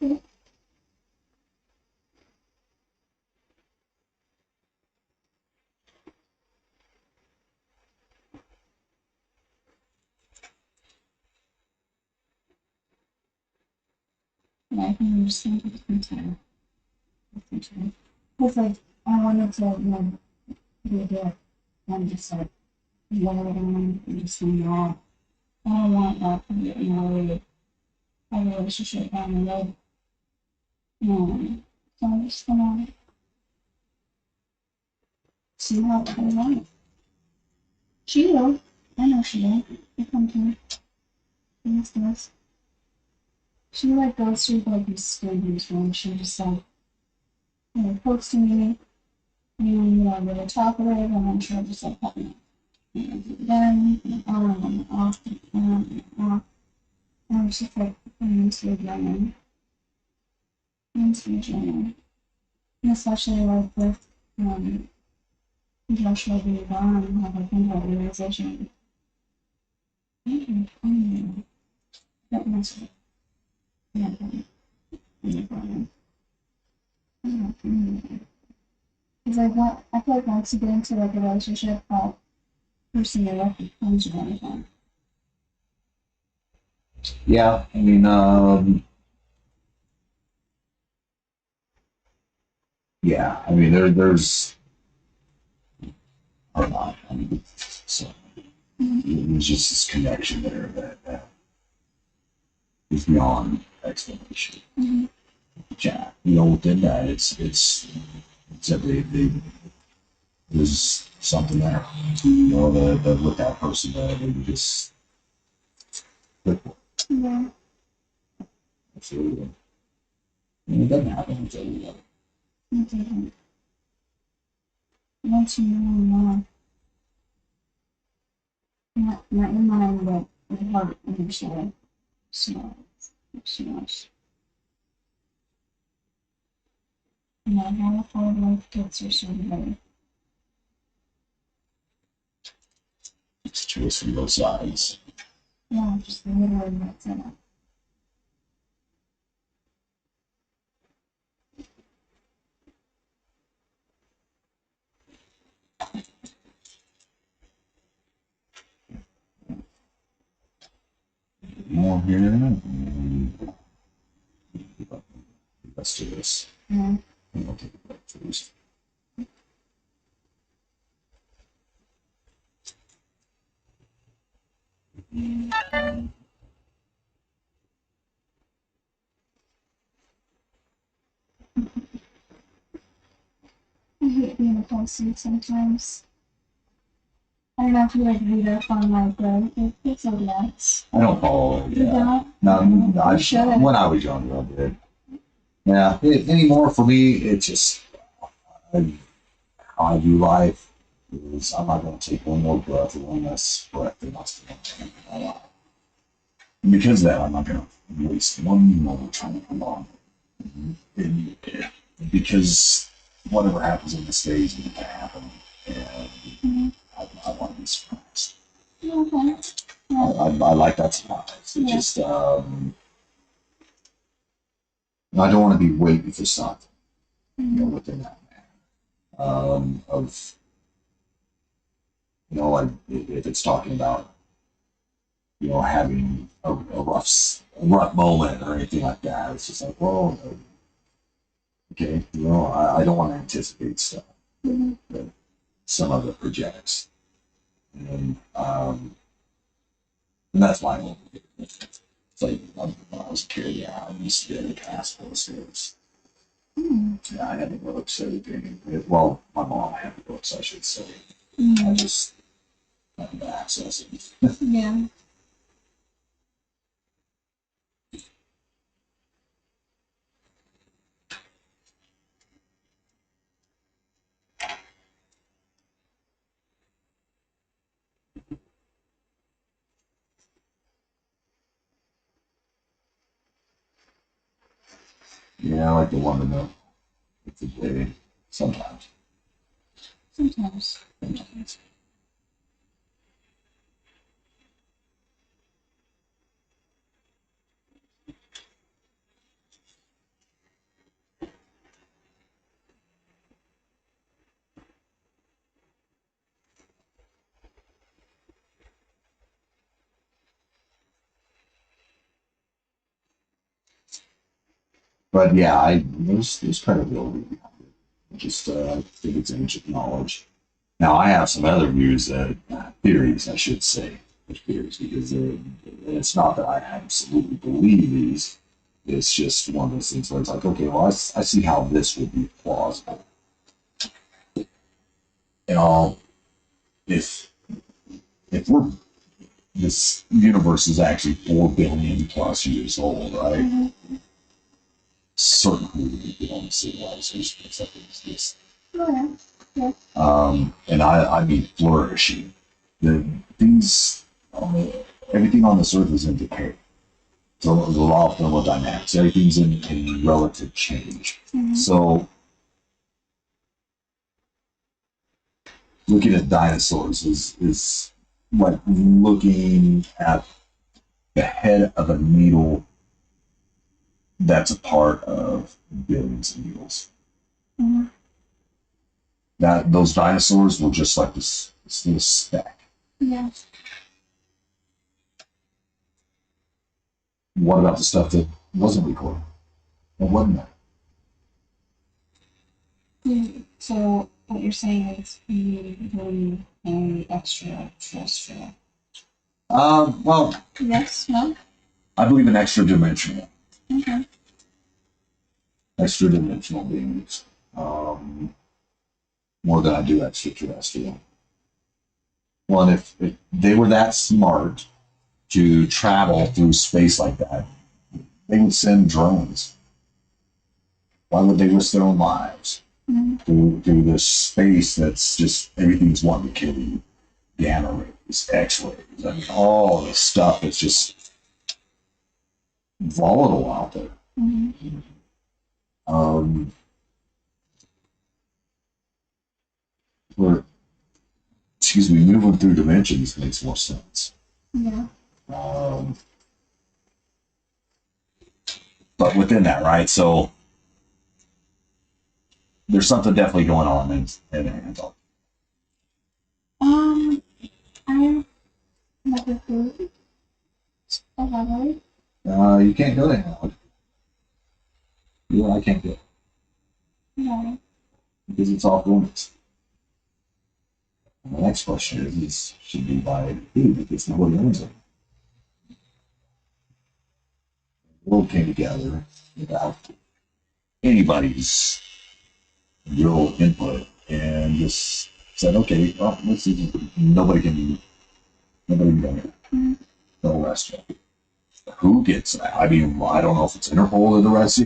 S2: And I can understand it sometimes. Because like I wanted to, be good. I'm just like whatever and just not. I don't want that to be a relationship down the road. So I'm just gonna see how it plays out. She will. I know she will. She'll come to me. Yes, does. She like goes through like these stages where she just like close to me, really talkative, and then she'll just like cut me. Then on and off and off. And it's just like into adrenaline. Into adrenaline. And especially like with Joshua being gone and have like that realization. That must be. Yeah, because like what I feel like once you get into like a relationship, that person you're with becomes your anything.
S1: Yeah, I mean, yeah, I mean, there's a lot. I mean, so there's just this connection there that is beyond explanation.
S2: Mm-hmm.
S1: Yeah, within that, it's that there's something there. That with that person that you just click with.
S2: Yeah.
S1: Absolutely. I mean, it doesn't happen with everybody.
S2: It didn't. Once you know not your mind, but your heart and your soul. So much. How hard life gets or so better.
S1: It's a choice from both sides.
S2: Yeah, just literally that's it.
S1: More here. Let's do this.
S2: Yeah.
S1: And we'll take a break first.
S2: I hate being a postie sometimes. I don't know if you like read up on like it's a nuts.
S1: I don't follow it.
S2: You
S1: Yeah.
S2: don't?
S1: No,
S2: You should.
S1: when I was younger, I did. Yeah. Anymore for me, it's just how I do life is I'm not going to take one more breath or one less breath than what's going to take in my life. And because of that, I'm not going to waste one more time along. And because whatever happens in this phase is going to happen, and I want to be surprised.
S2: Okay.
S1: I like that surprise. It just I don't want to be waiting for something, within that manner. Of like if it's talking about having a rough moment or anything like that, it's just like, well, okay, I don't want to anticipate stuff that some of it projects, and that's why I don't. It's like when I was a kid, yeah, I used to be able to pass those things. Yeah, I had the books, everything. Well, my mom had the books, I should say. I just had to access it.
S2: Yeah.
S1: Yeah, I like to wonder though. It's a day. Sometimes.
S2: Sometimes.
S1: But yeah, there's credibility behind it. I just I think it's ancient knowledge. Now I have some other views that theories, I should say, theories, because it's not that I absolutely believe these. It's just one of those things where it's like, okay, well, I see how this would be plausible. You know, if if we're this universe is actually 4 billion plus years old, right?
S2: Mm-hmm.
S1: Certainly we don't civilization except this.
S2: Oh, yeah.
S1: And I mean flourishing. Things, everything on this earth is in decay. So the law of thermodynamics, everything's in relative change.
S2: Mm-hmm.
S1: So looking at dinosaurs is like looking at the head of a needle that's a part of billions of needles.
S2: Mm-hmm.
S1: That those dinosaurs were just like this little speck.
S2: Yeah.
S1: What about the stuff that wasn't recorded? What wasn't that?
S2: So what you're saying is really very extraterrestrial.
S1: Well,
S2: Yes, no?
S1: I believe in extra dimensional.
S2: Okay.
S1: Extra dimensional beings. More than I do extraterrestrial. Well, and if they were that smart to travel through space like that, they would send drones. Why would they risk their own lives through this space that's just everything's wanting to kill you? Gamma rays, X-rays, I mean, all the stuff that's just volatile out there.
S2: Mm-hmm.
S1: We're, excuse me, moving through dimensions makes more sense.
S2: Yeah.
S1: But within that, right? So there's something definitely going on in Antarctica.
S2: I never heard of it.
S1: You can't go to Antarctica. I can't go
S2: No.
S1: because it's off limits. And the next question is should be by who? Because nobody owns it. The world came together without anybody's real input and just said, okay, well, let's see. Nobody can do it. The whole rest of it. Who gets that? I mean, I don't know if it's Interpol or the rest.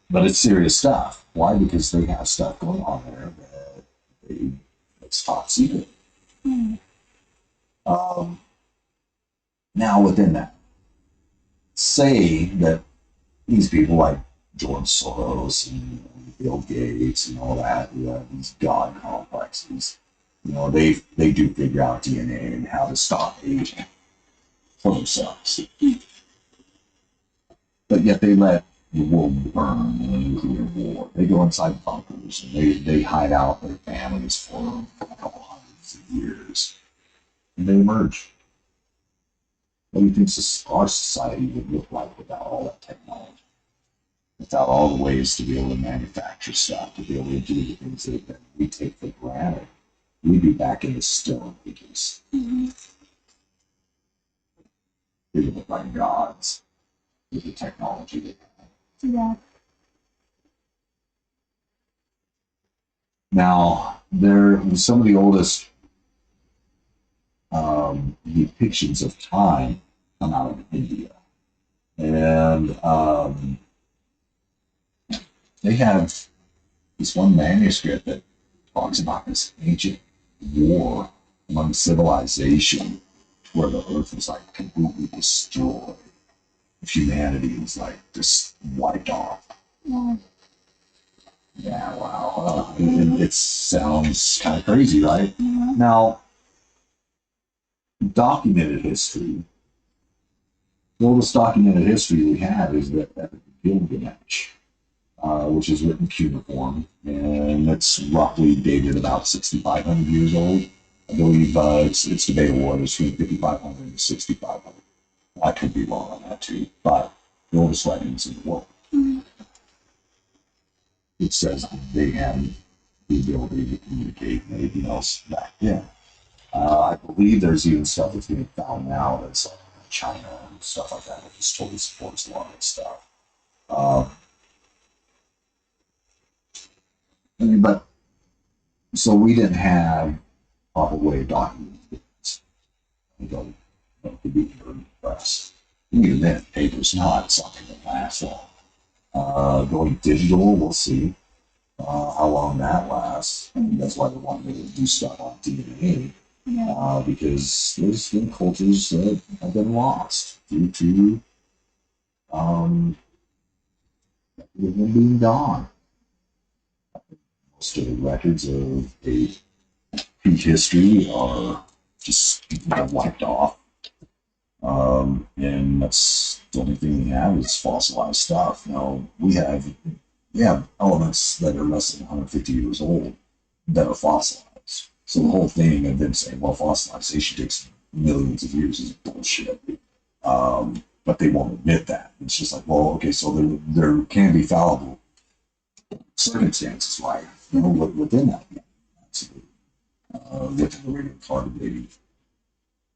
S1: But it's serious stuff. Why? Because they have stuff going on there that it's top secret. Now within that, say that these people like George Soros and Bill Gates and all that, who have these god complexes, they do figure out DNA and how to stop aging for themselves. But yet they let the world burn in a nuclear war. They go inside bunkers and they hide out their families for a couple hundreds of years. And they emerge. What do you think our society would look like without all that technology? Without all the ways to be able to manufacture stuff, to be able to do the things that we take for granted? We'd be back in the stone ages.
S2: Mm-hmm.
S1: We would look like gods with the technology they have.
S2: Yeah.
S1: Now, there some of the oldest depictions of time come out of India. And they have this one manuscript that talks about this ancient war among civilization where the earth was like completely destroyed. humanity is like just wiped off.
S2: Yeah.
S1: Yeah, wow. It sounds kind of crazy, right?
S2: Mhm.
S1: Now, documented history, the oldest documented history we have is the Gilgamesh, which is written cuneiform, and it's roughly dated about 6,500 years old. I believe it's debatable whether it's between 5,500 and 6,500. I could be wrong on that too, but the oldest writings in the world.
S2: Mhm.
S1: It says they had the ability to communicate and everything else back then. I believe there's even stuff that's being found now that's like in China and stuff like that that just totally supports a lot of this stuff. Um, but so we didn't have proper way of documenting things. You know, could be very press. Even then, paper's not something that lasts long. Going digital, we'll see how long that lasts. And that's why they want me to do stuff on DNA.
S2: Yeah.
S1: Because there's been cultures that have been lost due to them being gone. Most of the records of a peak history are just wiped off. And that's the only thing we have is fossilized stuff. Now we have elements that are less than 150 years old that are fossilized. So the whole thing of them saying, well, fossilization takes millions of years is bullshit. But they won't admit that. It's just like, well, okay, so there can be fallible circumstances, right? You know, within that, absolutely. Within the radiocarbon dating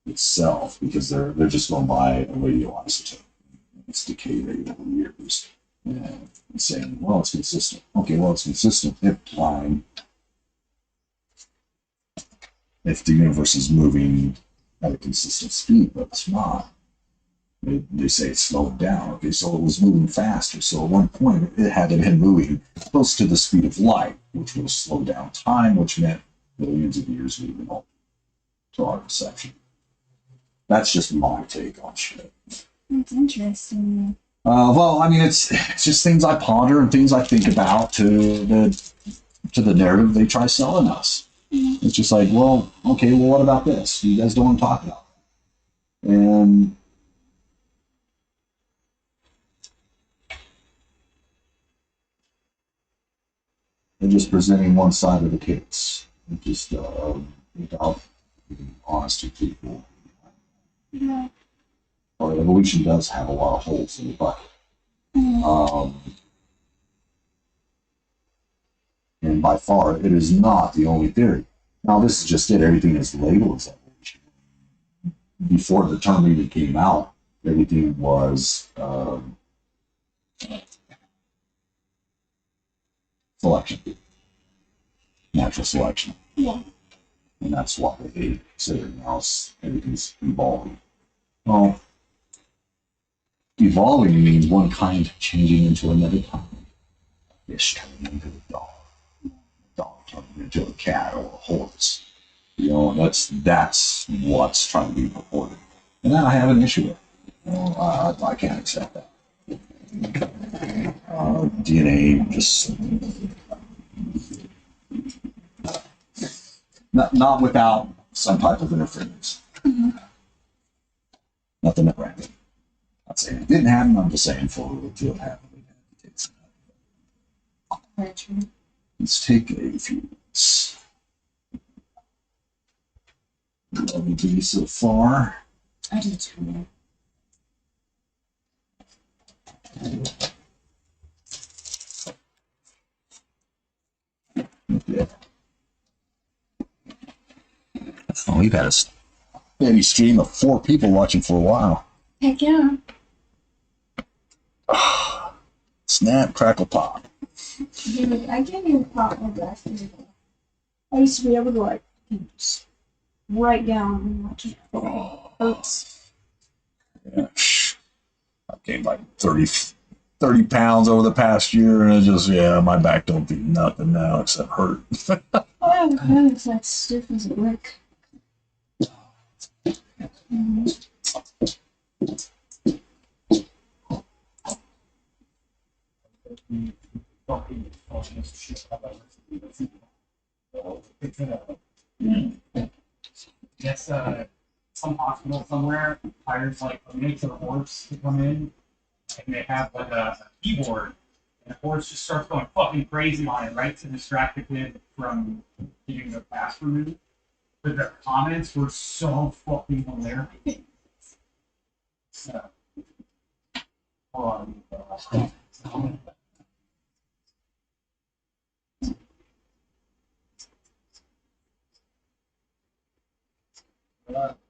S1: itself, because they're just going by a radioisotope. It's decayed over the years. And saying, well, it's consistent. Okay, well, it's consistent if time, if the universe is moving at a consistent speed, but it's not. They say it's slowed down. Okay, so it was moving faster. So at one point, it had to have been moving close to the speed of light, which would have slowed down time, which meant billions of years would have been altered to our perception. That's just my take on shit.
S2: That's interesting.
S1: Well, I mean, it's just things I ponder and things I think about to the narrative they try selling us.
S2: Mhm.
S1: It's just like, well, okay, well, what about this? You guys don't want to talk about it. And they're just presenting one side of the case, and just without being honest with people.
S2: Yeah.
S1: Or evolution does have a lot of holes in the bucket.
S2: Mhm.
S1: And by far, it is not the only theory. Now, this is just it. Everything is labeled as evolution. Before the term even came out, everything was selection, natural selection.
S2: Yeah.
S1: And that's what they consider now. Everything's evolving. Well, evolving means one kind changing into another kind. Fish turning into a dog, dog turning into a cat or a horse. You know, that's what's trying to be reported. And I have an issue with it. You know, I can't accept that. DNA just not without some type of interference.
S2: Mhm.
S1: Nothing at random. Not saying it didn't happen. I'm just saying for it to have happened.
S2: Very true.
S1: Let's take a few minutes. Lovely be so far.
S2: I do too.
S1: Yeah. Oh, we've had a steady stream of 4 people watching for a while.
S2: Heck yeah.
S1: Snap, crackle, pop.
S2: Dude, I can't even pop my glasses. I used to be able to like just write down and watch it. Hurts.
S1: Yeah. I gained like 30 pounds over the past year, and it's just, yeah, my back don't do nothing now except hurt.
S2: Oh, no, it's like stiff as a brick. Mhm.
S4: Fucking shit. Yes, some hospital somewhere hires like a miniature horse to come in, and they have like a keyboard, and the horse just starts going fucking crazy on it, right, to distract the kid from getting their pass removed. But their comments were so fucking hilarious. So, hold on.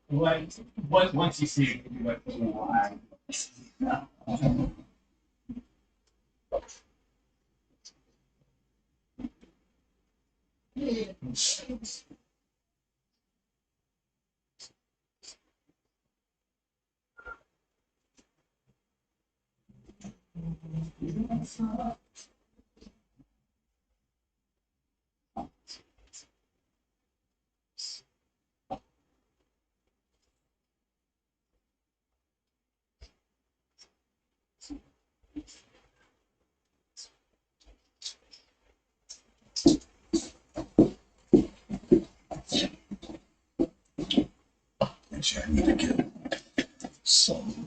S4: Like, once you see it, you'll be like, oh,
S1: Actually, I need to get some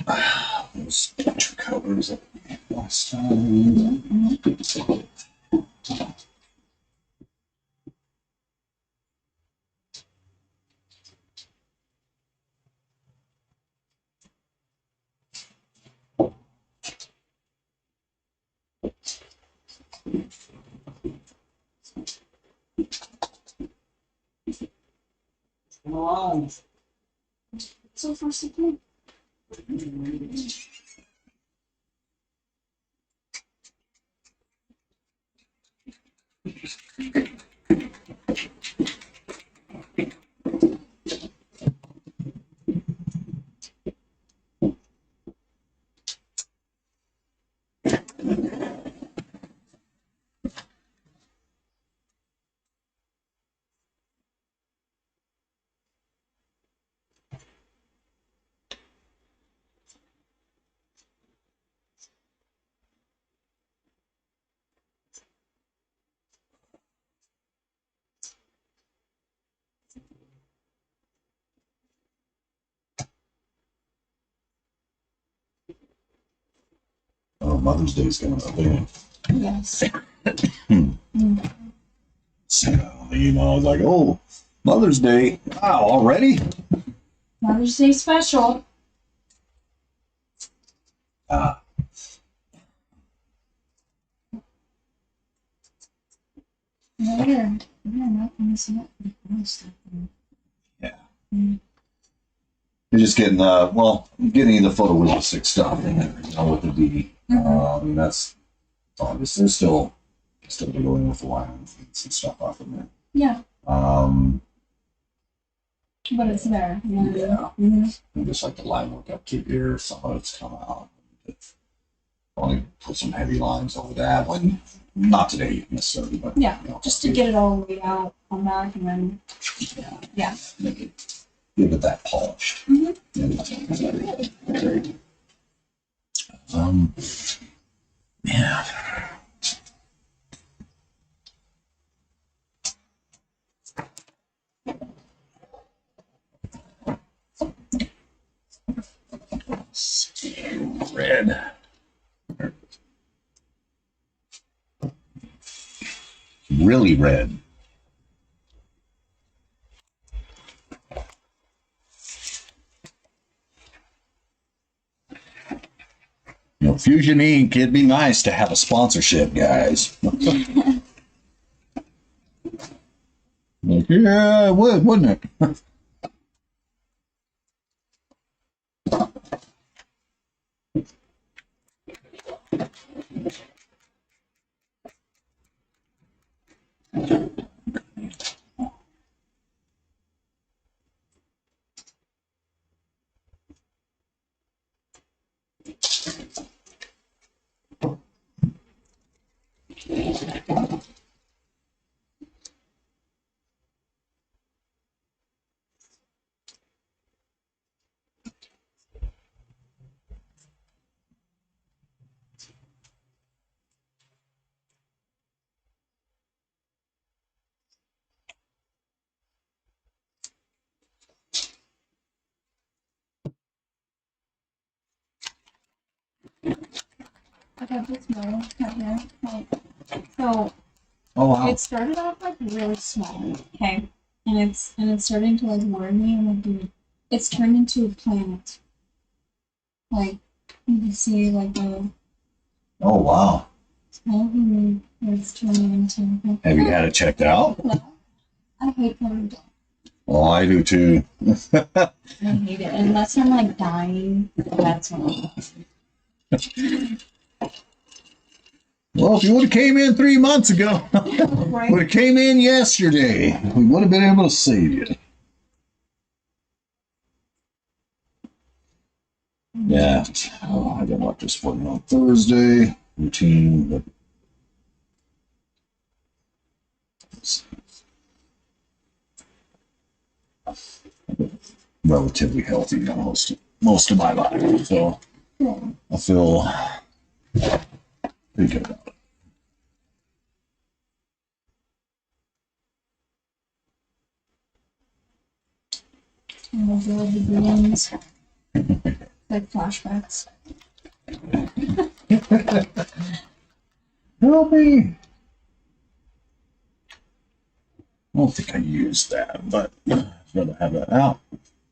S1: those picture covers last time.
S4: wow.
S2: So far, so good.
S1: Oh, Mother's Day's coming up, man.
S2: Yes.
S1: So, you know, I was like, oh, Mother's Day. Wow, already?
S2: Mother's Day special.
S1: Ah,
S2: Yeah, not missing it.
S1: yeah.
S2: Mm.
S1: You're just getting, getting the photorealistic stuff in there, you know, with the D. I mean, that's obviously still dealing with the lines and some stuff off in there.
S2: Yeah,
S1: Um,
S2: but it's there. Yeah.
S1: And just like the line work up here, some of it's come out. Only put some heavy lines over that one. Not today necessarily, but
S2: Yeah,
S1: you know,
S2: just to get it all laid out on back and then yeah.
S1: make it, give it that polished. Yeah. Red. Really red. You know, Fusion Ink, it'd be nice to have a sponsorship, guys. Like, yeah, it would, wouldn't it?
S2: I got this one right here. Like, so
S1: Oh wow.
S2: it started off like really small, okay, and it's starting to like worry me. I'm like, dude, it's turned into a planet. Like you can see like the
S1: Oh wow.
S2: mountain it's turning into.
S1: Have you had it checked out?
S2: No, I hate going down.
S1: Oh, I do too.
S2: I hate it unless I'm like dying. That's when.
S1: Well, if you would have came in 3 months ago,
S2: Right.
S1: would have came in yesterday, we would have been able to save you. Yeah. Oh, I got to watch this for you on Thursday. Routine, but relatively healthy most of my life, so I feel pretty good about it.
S2: And those are the dreams, like flashbacks.
S1: Help me! I don't think I used that, but I'd rather have that out.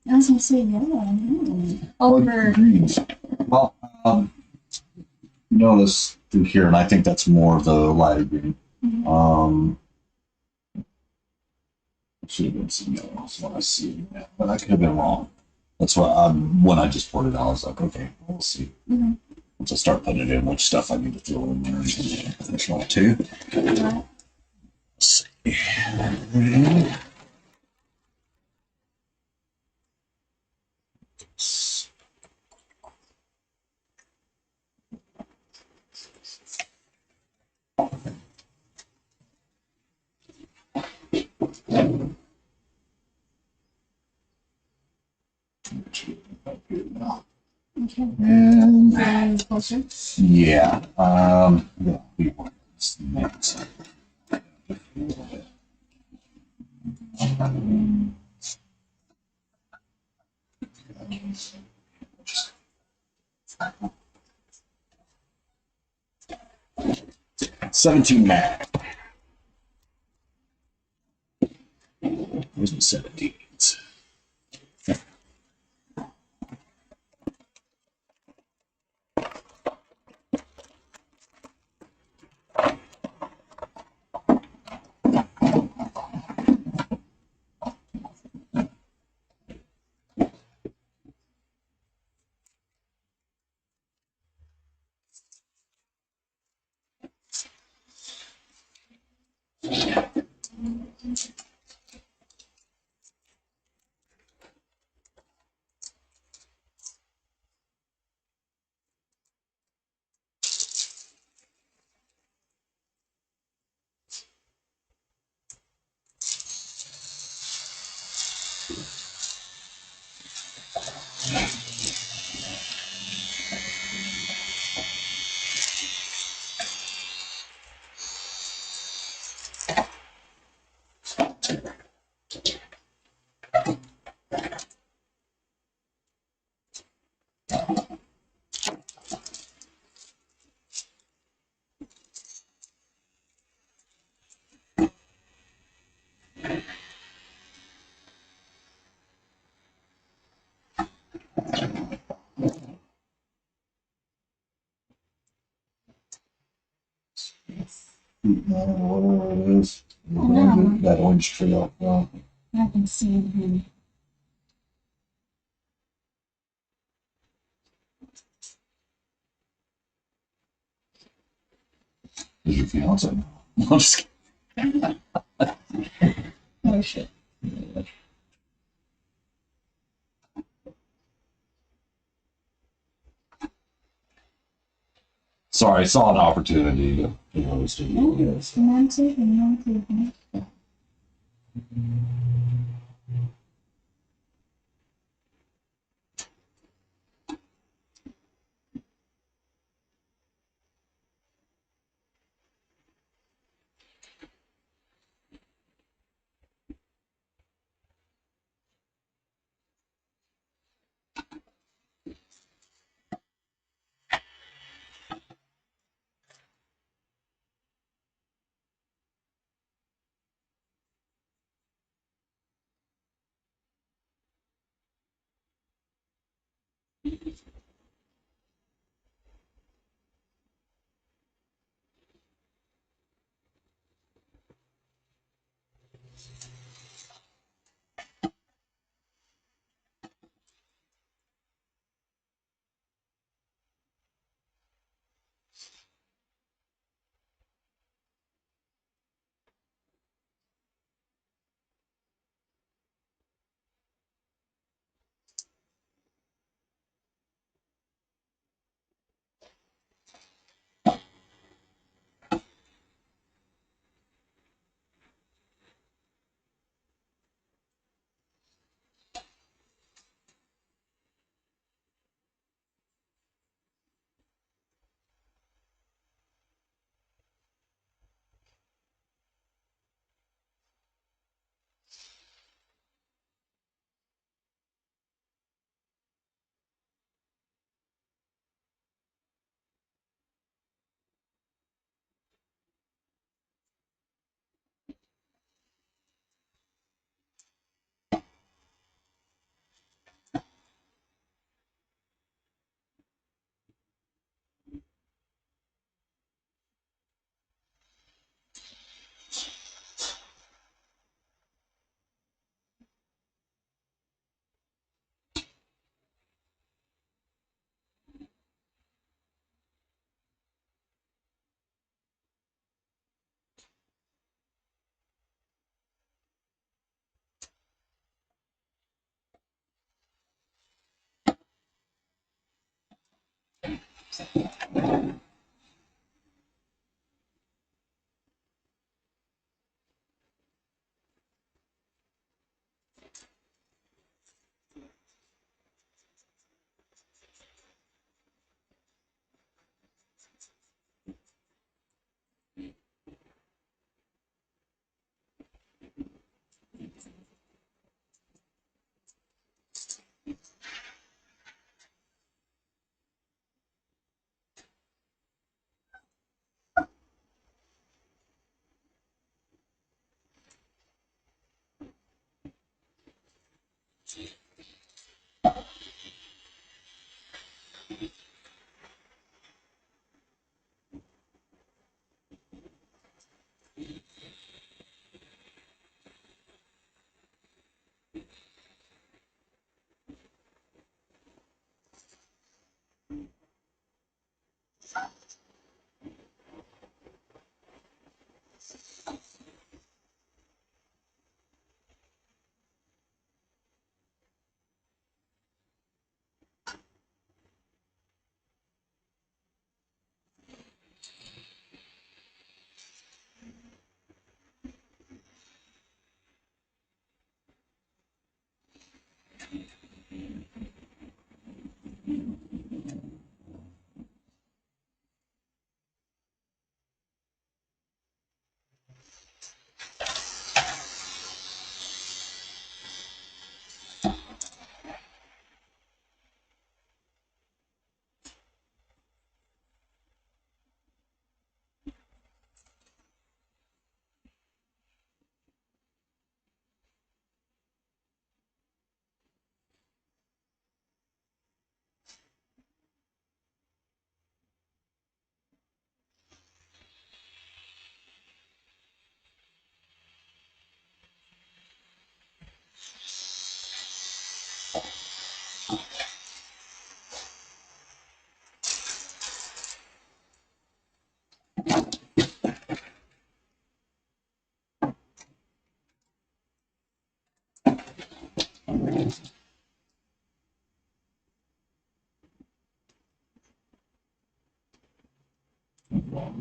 S2: I was gonna say, yeah. Over.
S1: Greens. Well, notice through here, and I think that's more of the lighter green. Should have been some yellow. That's what I see, but I could have been wrong. That's why when I just poured it out, I was like, okay, we'll see.
S2: Mm-hmm.
S1: Once I start putting it in, which stuff I need to throw in there, finish off too.
S2: Right.
S1: Let's see. 'Now.
S2: Okay.
S1: And
S2: Closer.
S1: yeah, yeah, we want this next. $17 mag. Where's my 17s? Whatever it is. That orange trail. Well,
S2: I can see him.
S1: is your fiance? I'm just kidding.
S2: Oh shit.
S1: Sorry, I saw an opportunity to host it. Yes.
S2: Romantic and non-creepy.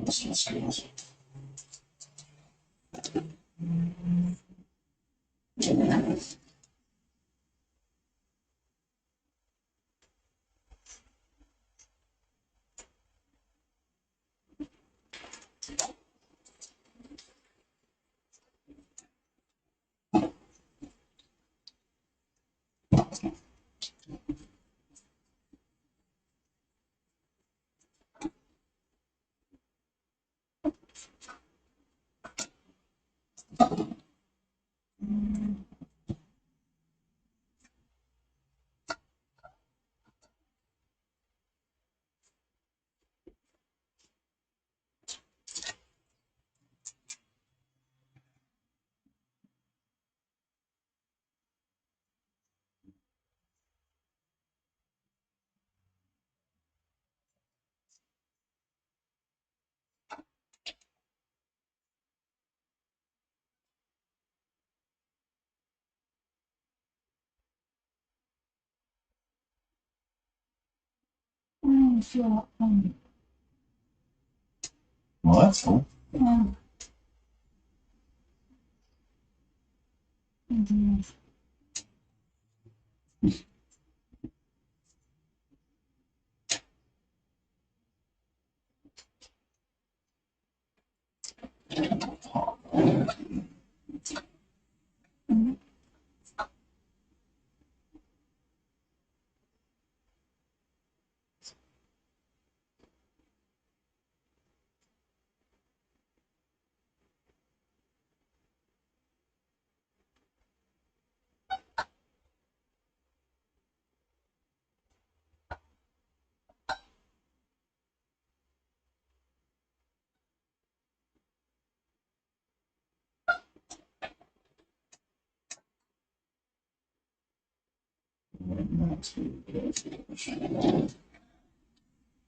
S1: Skills.
S2: I feel
S1: Well, that's cool.
S2: yeah. Mhm.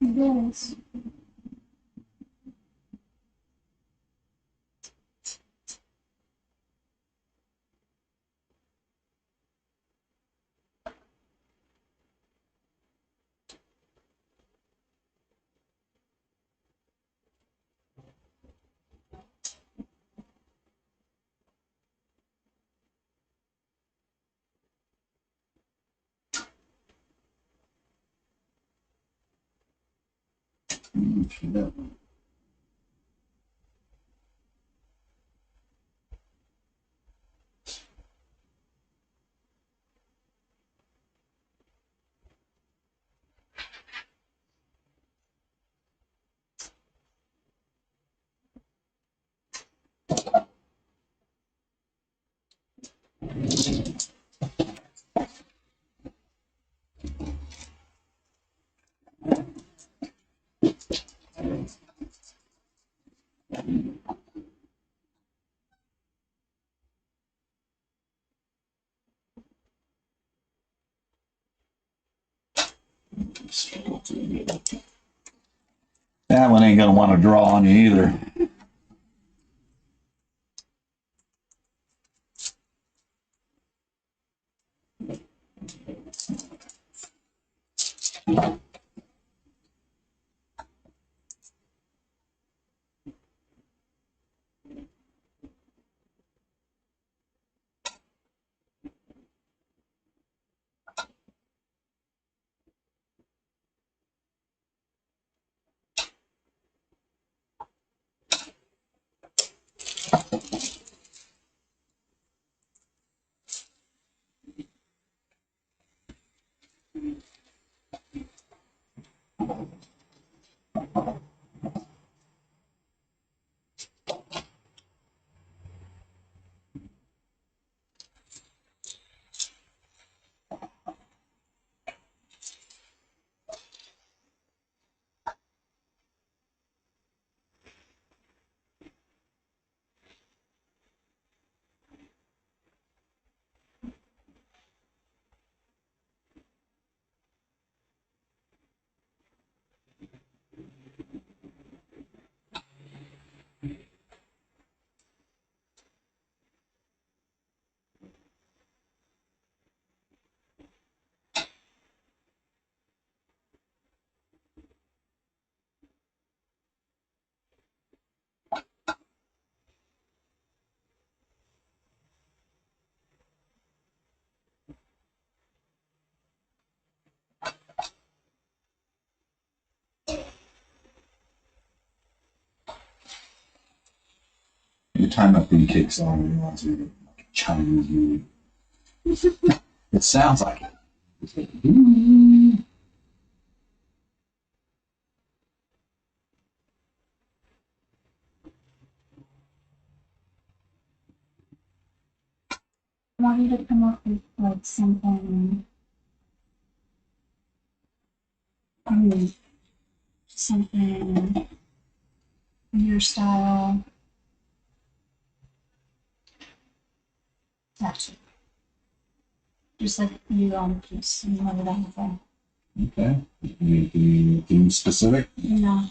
S2: Yes.
S1: Yeah. That one ain't gonna want to draw on you either. The time that thing kicks on, you realize you're like a Chinese movie. It sounds like it. It's like,
S2: I want you to come up with like something, something in your style. Actually, just like you on a piece, you know, that anything.
S1: okay. Anything specific?
S2: No.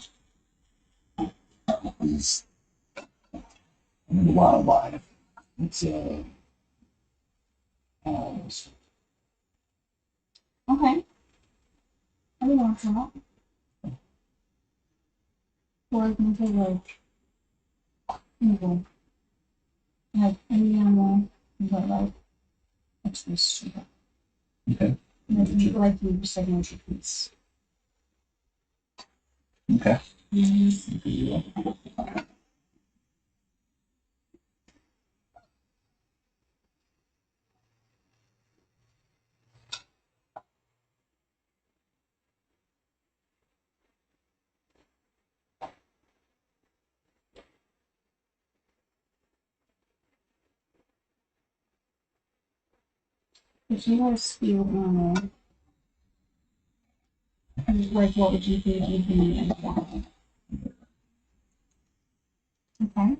S1: It's in the wildlife. It's
S2: Okay. I don't want that. Or maybe like, even like any animal, but like, what's this?
S1: okay.
S2: Like you signature piece.
S1: Okay.
S2: Mm-hmm. If you had a spirit animal, like what would you think you'd be and why? Okay.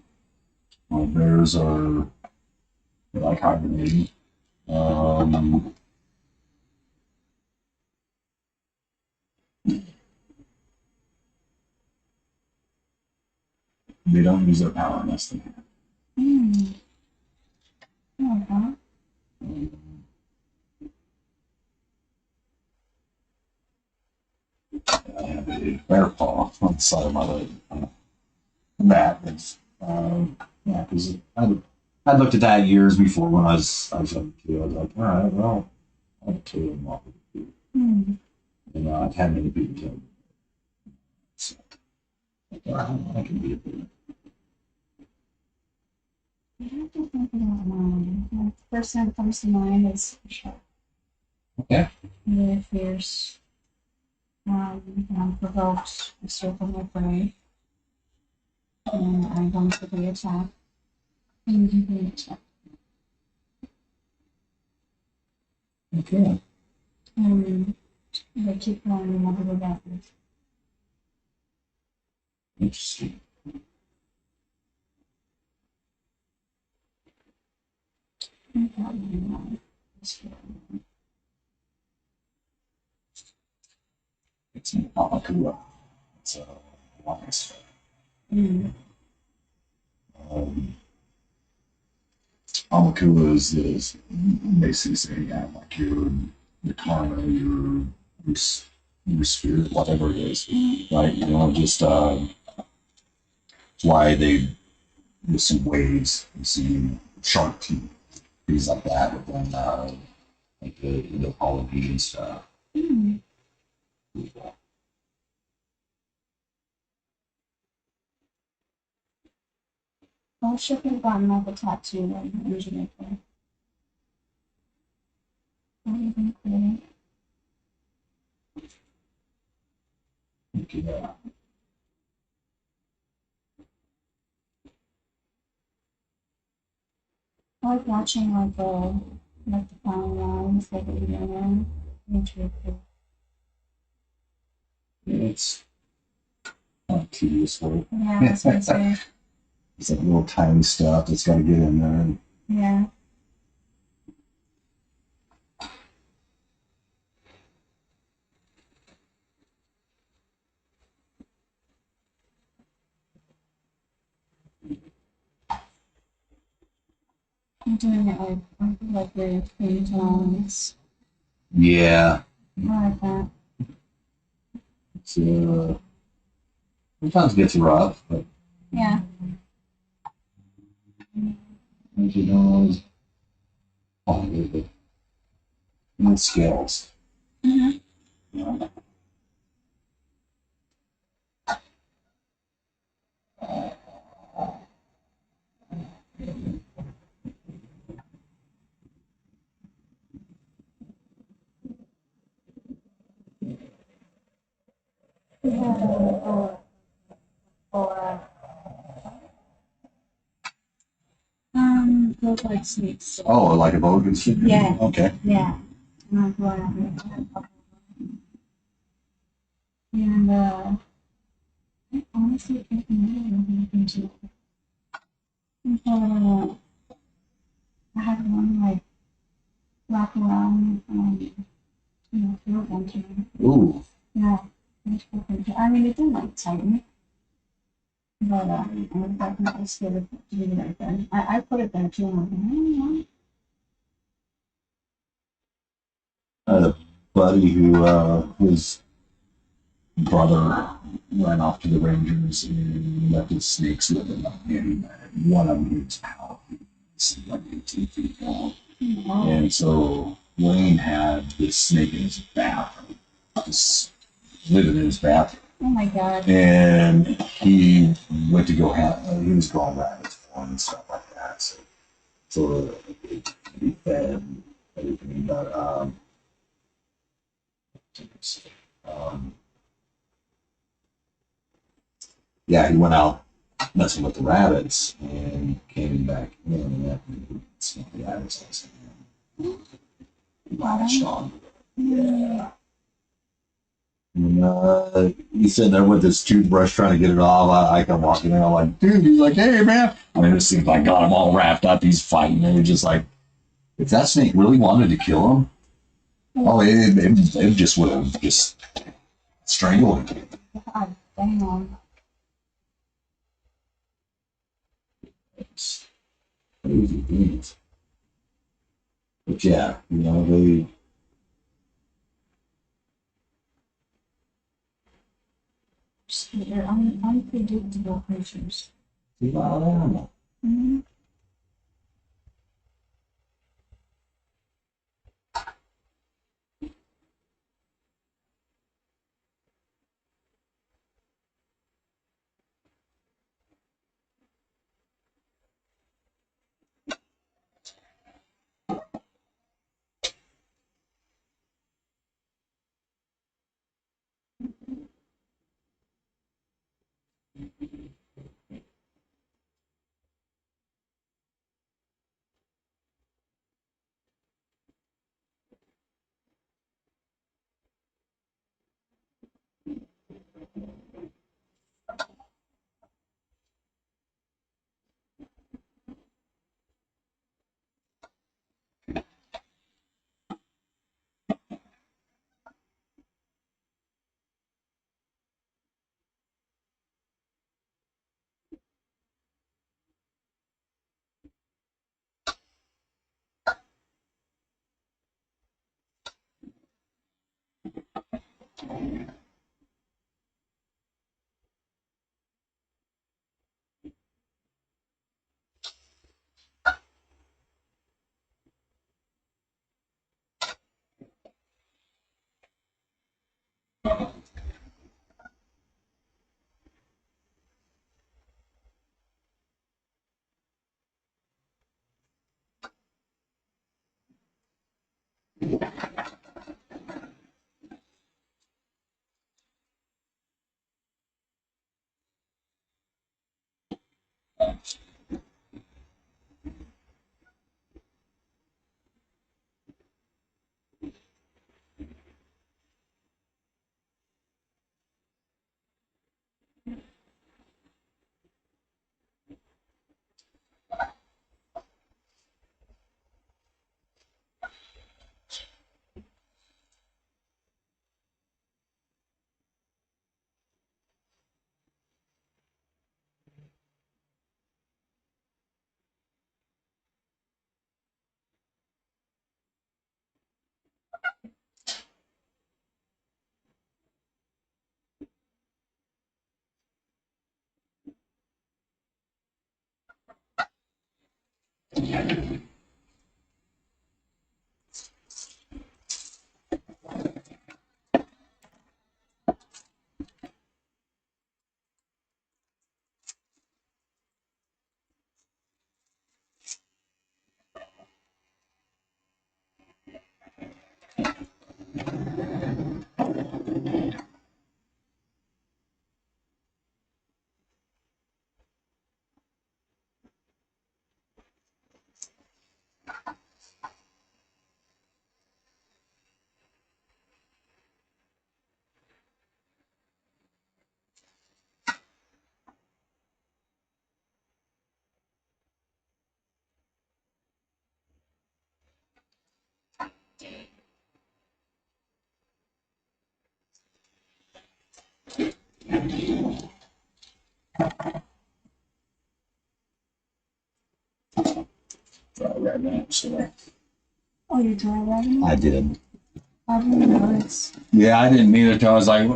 S1: Well, bears are like hibernating. They don't use their power nesting.
S2: Hmm. Okay.
S1: I have a bear paw on the side of my leg. That is, yeah, because I looked at that years before when I was young too. I was like, all right, well, I'll kill him off with a few.
S2: Hmm.
S1: And I've had many people tell me. So, That can be a bit.
S2: I have to think about mine. The first thing that comes to mind is shark.
S1: Okay.
S2: Really fierce. Provoked, I circle my prey, and I'm going to the attack. And you can attack.
S1: Okay.
S2: They keep going and never go backwards.
S1: Interesting. It's an Amakua. It's a monster.
S2: Mm.
S1: Amakua is basically saying, yeah, like your karma, your spirit, whatever it is, right? You know, just why they with some waves, you see shark teeth, things like that, within like the Polynesian stuff.
S2: Mm. I should have gotten like a tattoo in Jamaica. That would have been cool.
S1: Yeah.
S2: I like watching like the flying lines, like the video. It's really cool.
S1: It's kind of tedious work.
S2: Yeah, that's what I say.
S1: It's like little tiny stuff that's got to get in there.
S2: Yeah. I'm doing it like the thin tones.
S1: Yeah.
S2: I like that.
S1: It's, sometimes it gets rough, but
S2: Yeah.
S1: as you know, it's fun with it. And it scales.
S2: Mm-hmm.
S1: Yeah.
S2: We had for look like snakes.
S1: Oh, like a boat and shit?
S2: Yeah.
S1: Okay.
S2: Yeah. And I'm going to and I honestly can't remember what happened to it. I had one like wrap around throat vent.
S1: Ooh.
S2: Yeah. I mean, it didn't like tighten, but I was definitely scared to do it right then. I put it there too. And I'm like,
S1: I had a buddy who his brother ran off to the Rangers and left his snakes with him. And one of them was out. It's like 18 feet long.
S2: oh,
S1: And so Wayne had this snake in his bathroom, just living in his bathroom.
S2: oh my god.
S1: And he went to go he was going rabbits for him and stuff like that. So he fed and everything. But um, yeah, he went out messing with the rabbits and came back in and that smelled the rabbits and latched on. Yeah. And he's sitting there with his toothbrush trying to get it off. I come walking in, I'm like, dude, he's like, hey man. I mean, it seems like got him all wrapped up, he's fighting, and he's just like, if that snake really wanted to kill him, oh, it just would have just strangled him.
S2: God damn.
S1: It's crazy things. But yeah, you know, they
S2: They're unpredictable creatures.
S1: see a lot of animal.
S2: Mm-hmm.
S1: Right now, so
S2: Oh, you're dry rubbing?
S1: I did.
S2: I didn't notice.
S1: Yeah, I didn't mean it. I was like,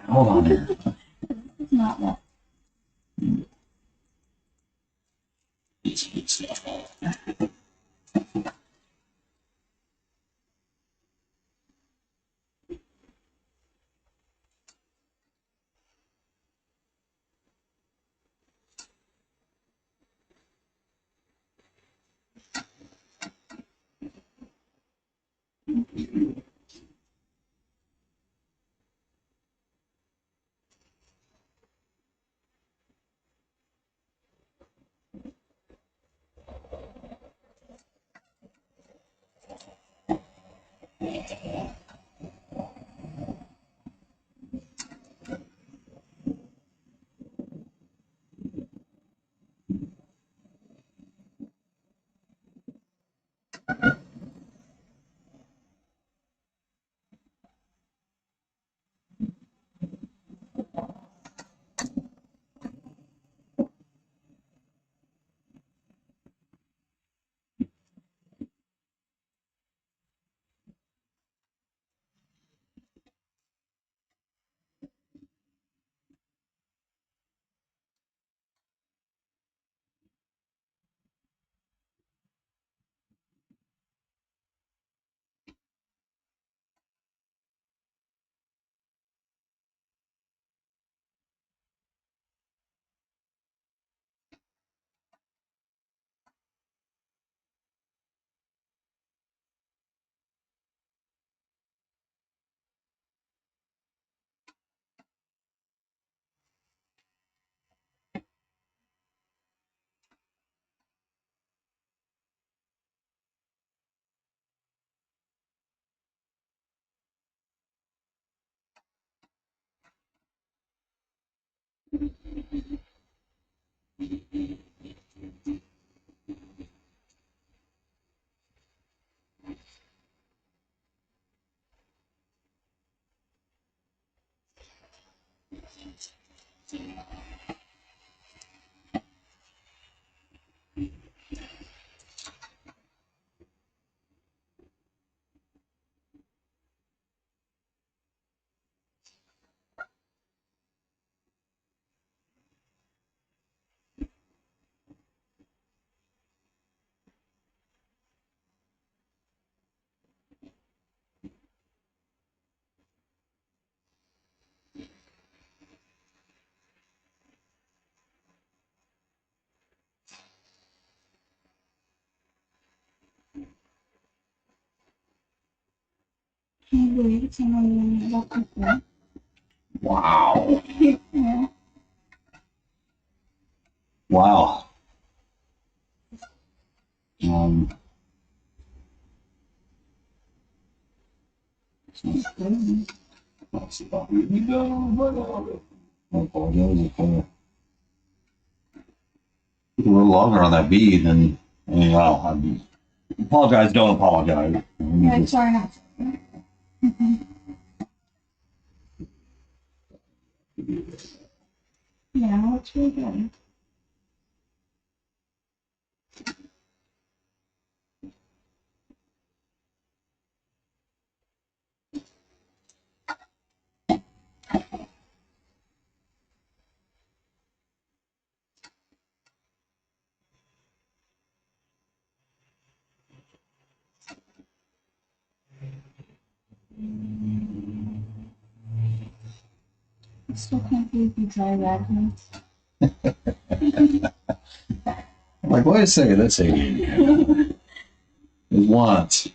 S1: hold on here.
S2: It's not that. you believe it's someone about before?
S1: Wow.
S2: Yeah.
S1: Wow. Let's see if we go. I apologize if took a little longer on that bead than well, I apologize, don't apologize.
S2: Right, sorry, not. Yeah, it's really good. I still can't believe you dry rag me.
S1: I'm like, wait a second, let's see. It was once.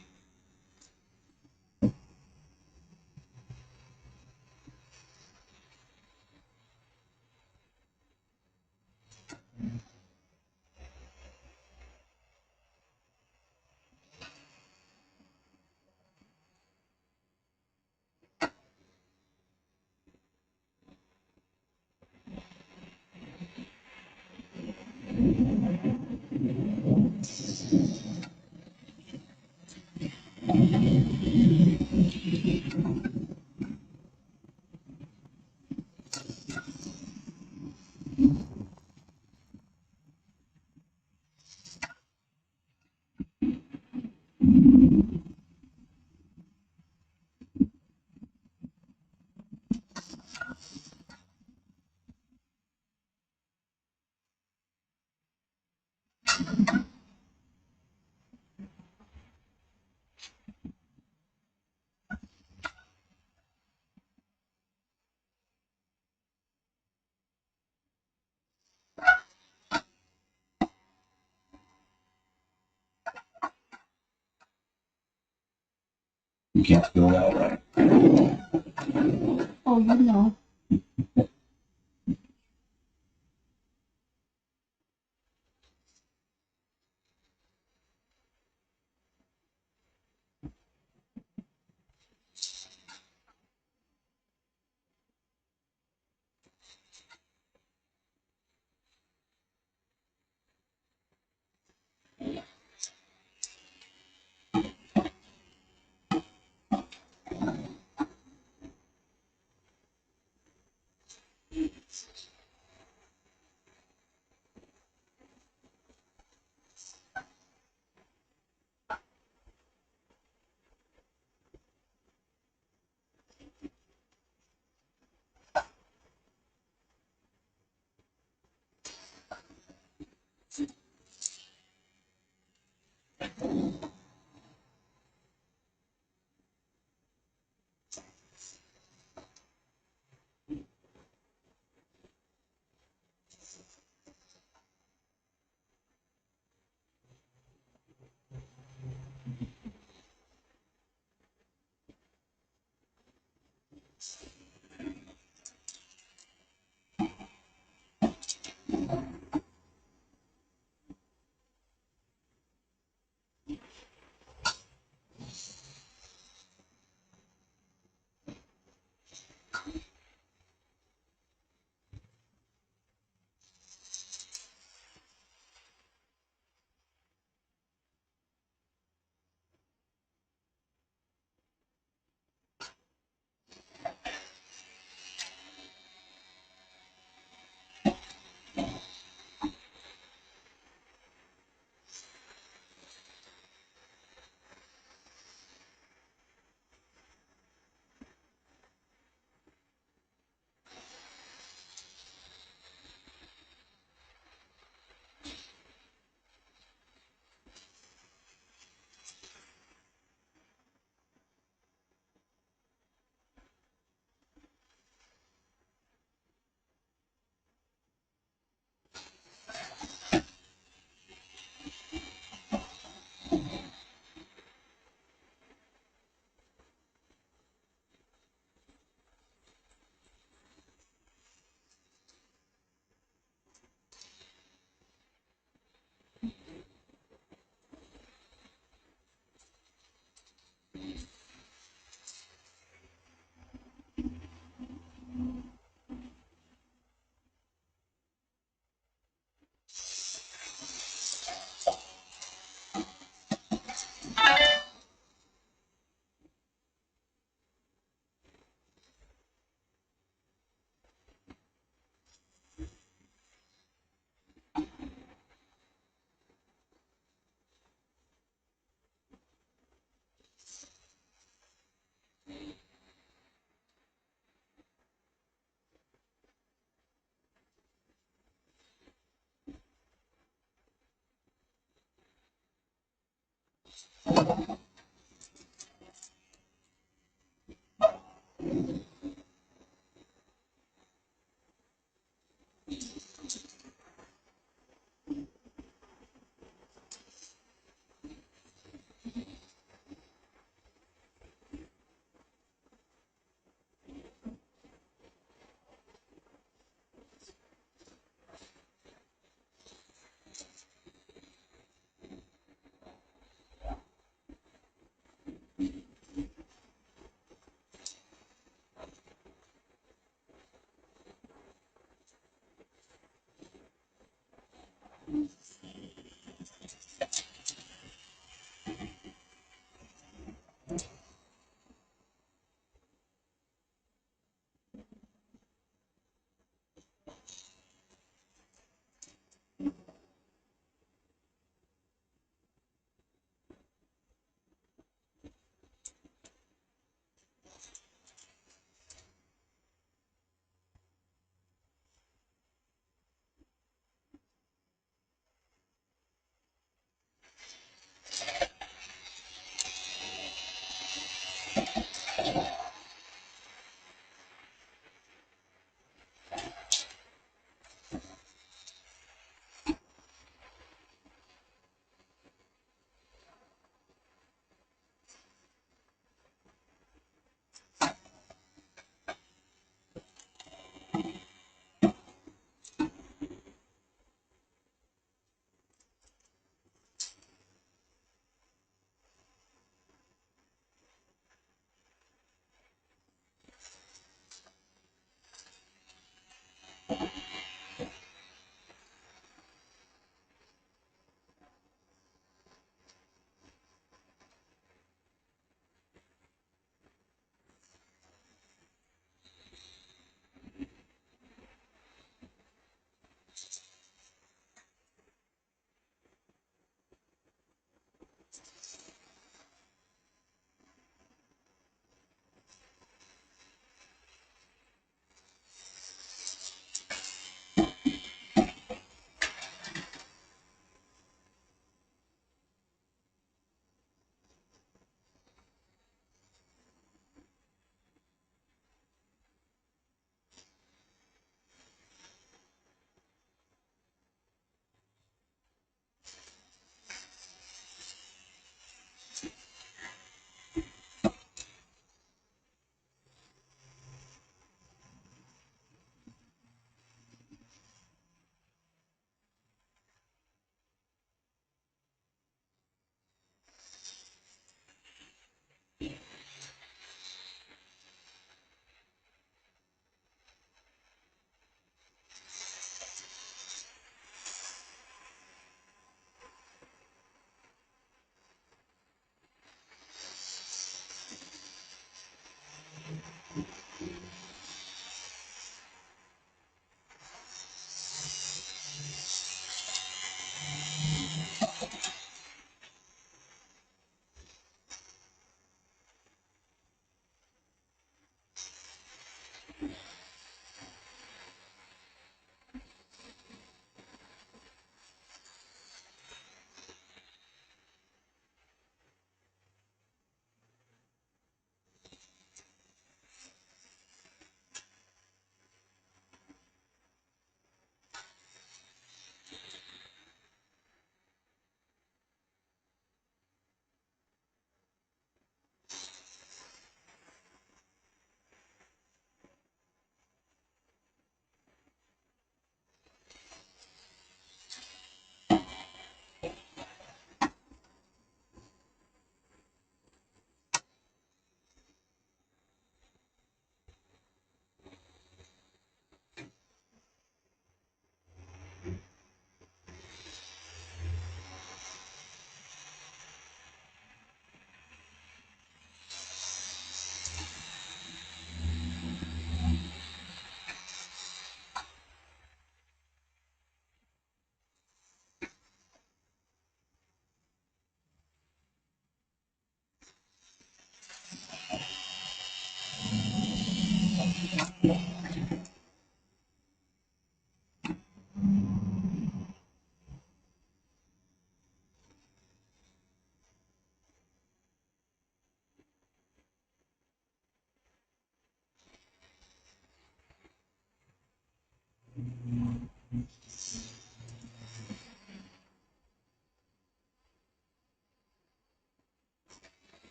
S1: You can't feel that right.
S2: Oh, you know.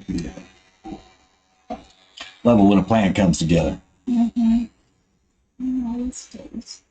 S1: Yeah. Love it when a plan comes together.
S2: Mm-hmm. Always does.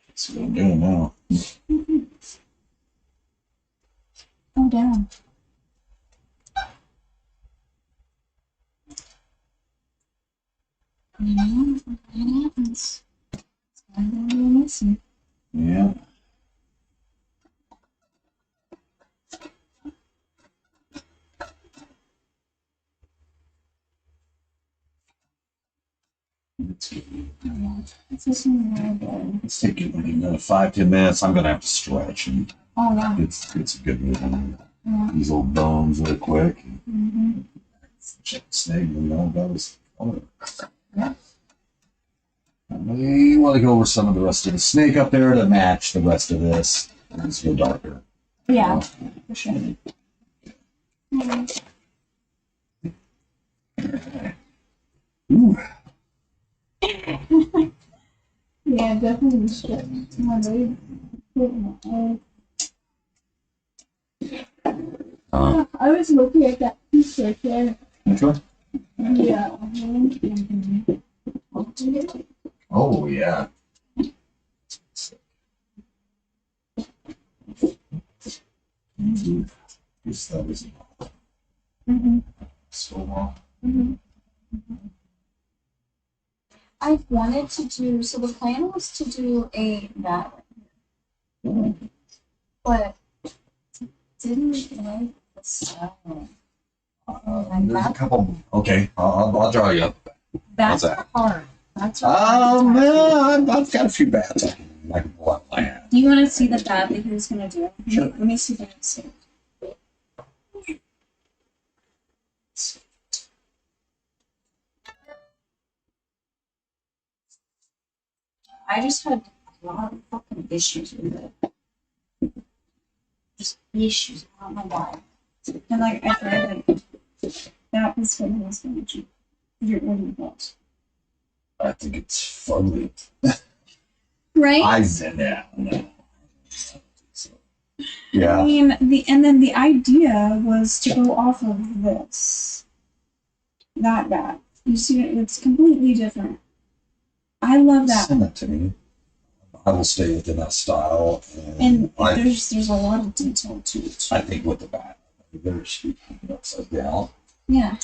S1: That's what I'm doing now.
S2: Oh, damn. Yeah, it happens. It's kind of really messy.
S1: Yeah. It's good.
S2: It's just really good.
S1: It's taking like another 5-10 minutes. I'm gonna have to stretch and
S2: Oh, yeah.
S1: it's a good movement.
S2: Yeah.
S1: These old bones real quick.
S2: Mm-hmm.
S1: Check the snake, that was.
S2: Yeah.
S1: We want to go over some of the rest of the snake up there to match the rest of this. It's a little darker.
S2: Yeah, for sure. Mm.
S1: Ooh.
S2: Yeah, definitely should. My baby. I was looking at that piece right there.
S1: Which one?
S2: Yeah.
S1: Oh, yeah. Yes, that was
S2: Mm-hmm.
S1: so long.
S2: Mm-hmm. I wanted to do, so the plan was to do that, but didn't like the style.
S1: There's a couple. Okay, I'll draw you up.
S2: That's
S1: How's that?
S2: hard. That's hard.
S1: Man, I've got a few bats I can pull out my hand.
S2: Do you want to see the bat that he was going to do?
S1: Sure.
S2: Let me see if I can see. I just had a lot of fucking issues with it. Just issues. I don't know why. And like, I tried like, that was what I was going to do. Your order was.
S1: I think it's funny.
S2: Right?
S1: No. So,
S2: I
S1: yeah.
S2: mean, and then the idea was to go off of this. Not that. You see, it's completely different. I love that.
S1: Send that to me. I will stay within that style.
S2: And
S1: I
S2: there's a lot of detail to it.
S1: I think with the bat, there's upside down.
S2: Yeah.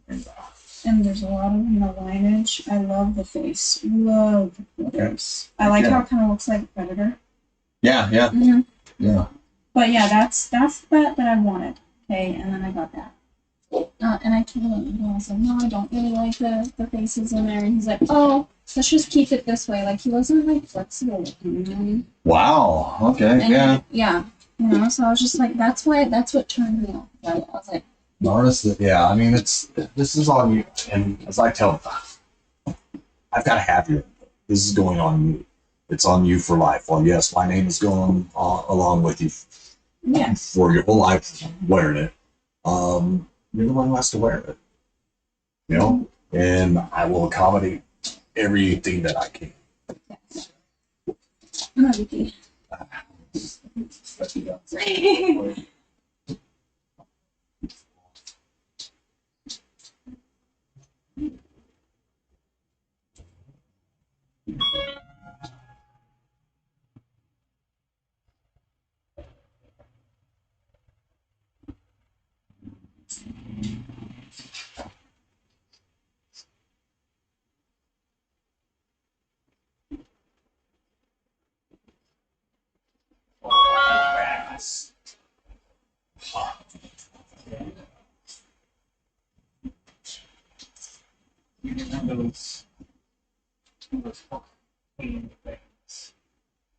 S1: And back.
S2: And there's a lot of lineage. I love the face. Love the face. I like how it kind of looks like Predator.
S1: Yeah.
S2: Mm-hmm.
S1: Yeah.
S2: But yeah, that's that I wanted. Okay, and then I got that. And I told him, I was like, no, I don't really like the faces in there. And he's like, oh, let's just keep it this way. Like, he wasn't like flexible with me, you know what I mean?
S1: Wow. Okay.
S2: And
S1: yeah.
S2: Yeah. So I was just like, that's what turned me off. I was like,
S1: Honestly, yeah. I mean, this is on you, and as I tell them, I've got to have you. This is going on you. It's on you for life. Well, yes, my name is going along with you for your whole life wearing it. You're the one who has to wear it. You know, and I will accommodate everything that I can.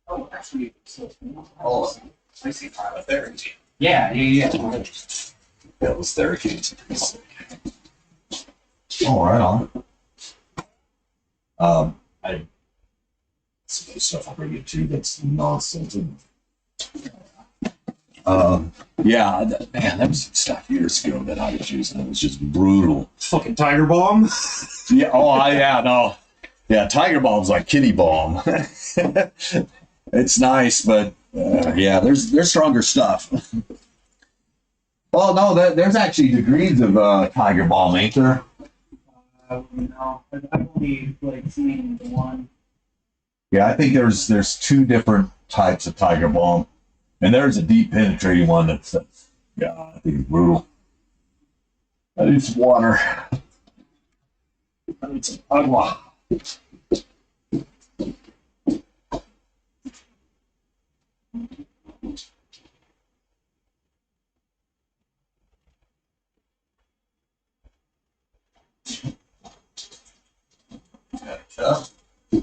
S4: Oh, actually, so,
S1: Oh,
S4: I see phytotherapy. Yeah.
S1: that was therapy. Oh, right on. I some of the stuff I'll bring you to that's nonsense. Yeah, man, that was some stuff years ago that I was using. It was just brutal.
S4: Fucking Tiger Bomb.
S1: Yeah. No. Yeah, Tiger Bomb's like Kitty Bomb. It's nice, but yeah, there's stronger stuff. Well, no, there's actually degrees of Tiger Bomb, ain't there?
S4: No, I've only seen the one.
S1: Yeah, I think there's two different types of Tiger Bomb, and there's a deep penetrating one that's yeah, I think it's brutal. I need some water. It's agua.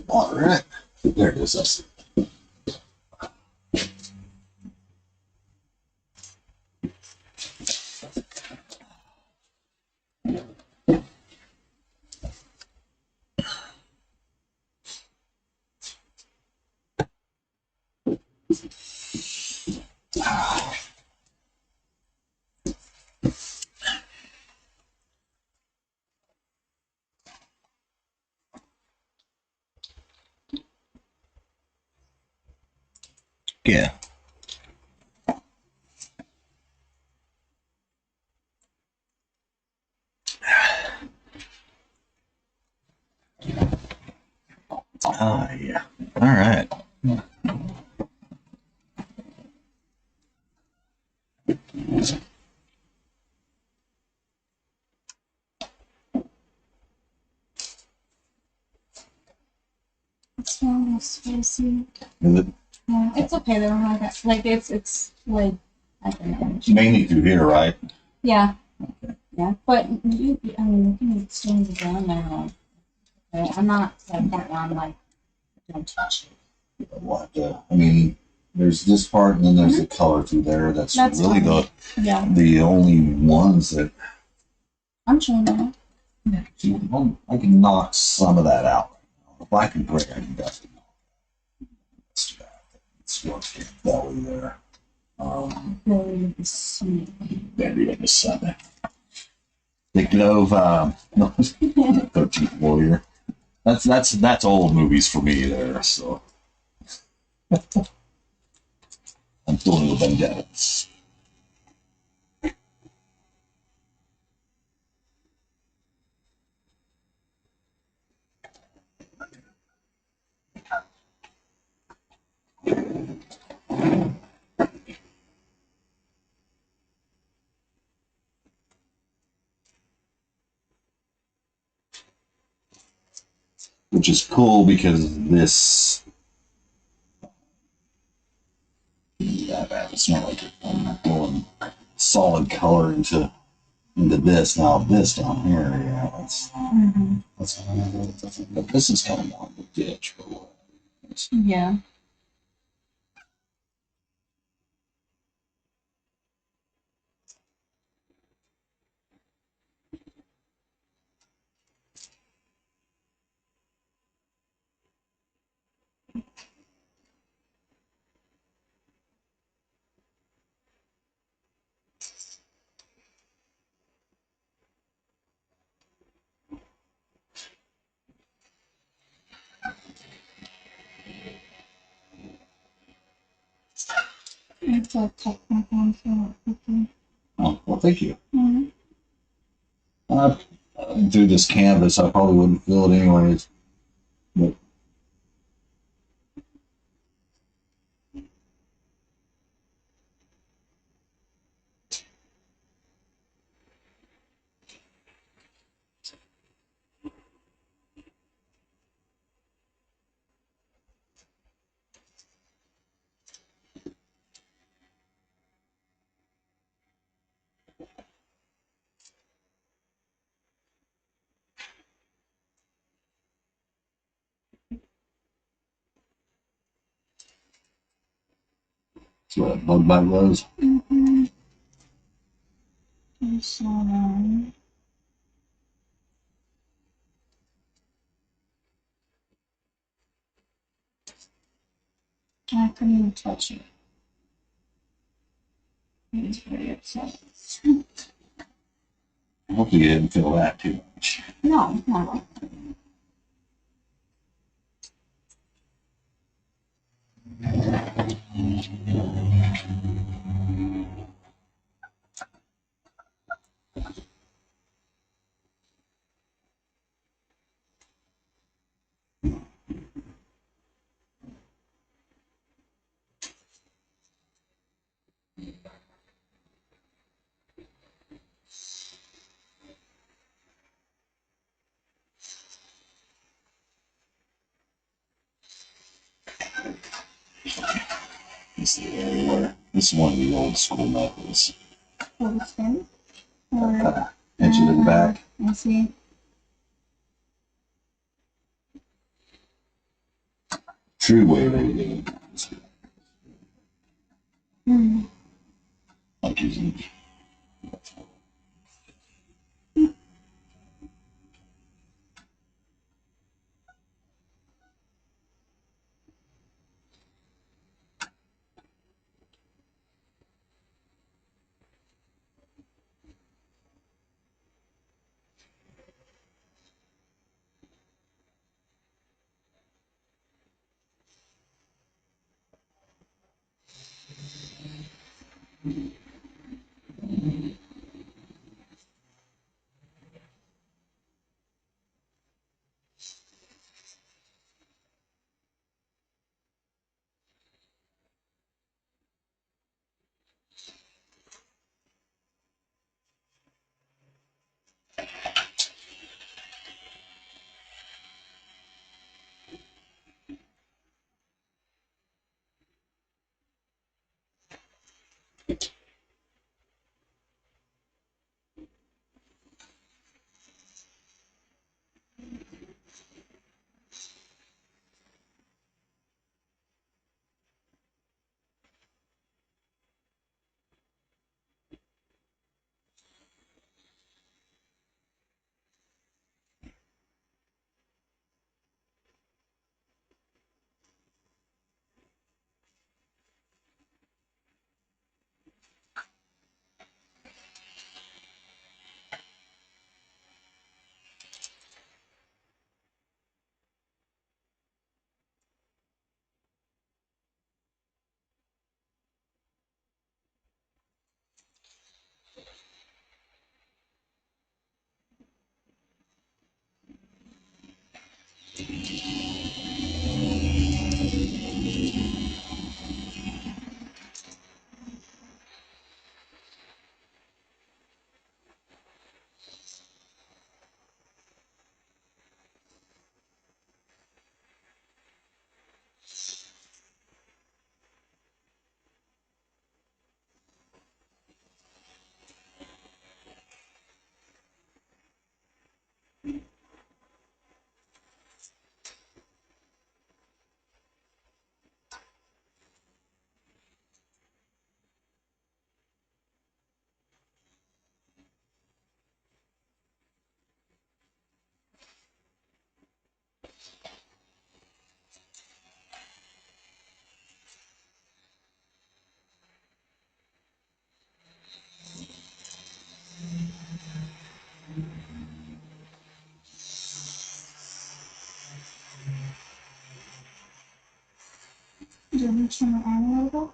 S1: All right. There it is. That's it. Yeah. Ah, yeah. All right.
S2: It's really spicy.
S1: Is it
S2: Yeah, it's okay though. Like it's like I can manage.
S1: mainly through here, right?
S2: Yeah. Yeah, but I mean, you can exchange it down there. Okay, I'm not to that point where I'm like, don't touch it.
S1: What? I mean, there's this part, and then there's the color through there. That's really
S2: fine. Yeah,
S1: the only ones that
S2: I'm showing that.
S1: I can knock some of that out. If I can break, I can definitely knock it. Let's do that. Let's work your belly there.
S2: Really sweet.
S1: Belly of the sun. Thinking of no, 13th Warrior. That's old movies for me there. So Antonio Banderas. Which is cool because this it's not like I'm pulling solid color into this. Now this down here, yeah, that's kind of but this is kind of more of a ditch. But what?
S2: Yeah. It's a technical so okay.
S1: Oh, well, thank you.
S2: Mm-hmm.
S1: Uh, through this canvas, I probably wouldn't feel it anyways. But that's what a bug bite was.
S2: Mm-hmm. So, I couldn't even touch it. He was pretty upset.
S1: Hopefully you didn't feel that too much.
S2: No, no.
S1: This is the area where this is one of the old school methods.
S2: For the spin? Or,
S1: Pinch it in the back.
S2: I see.
S1: True way to do it. Like using.
S2: Do you want to turn my arm a little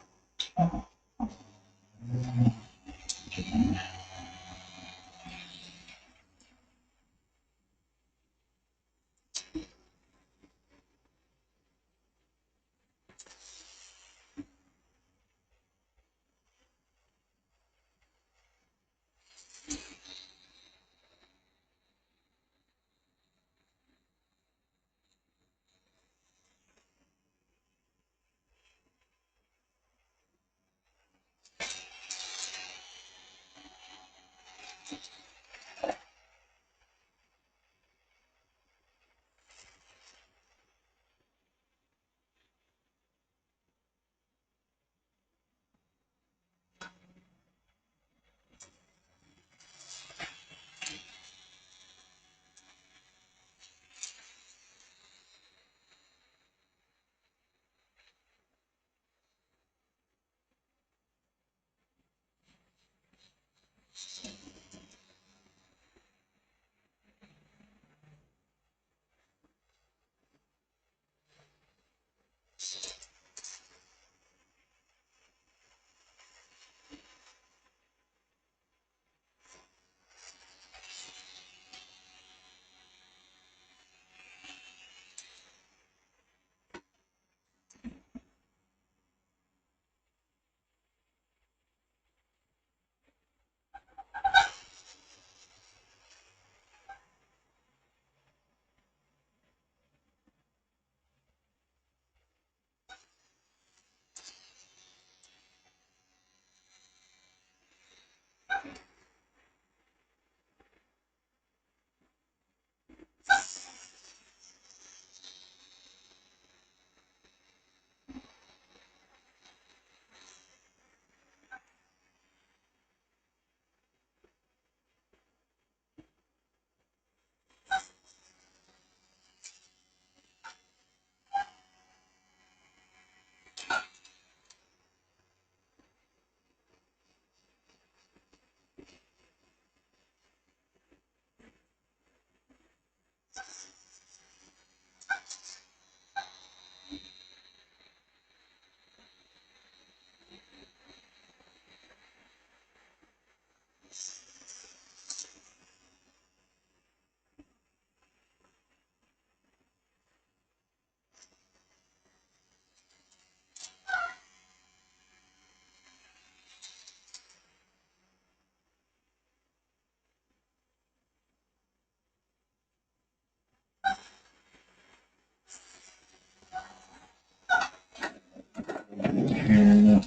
S1: then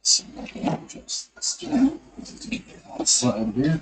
S1: see if I can adjust this to get it outside here.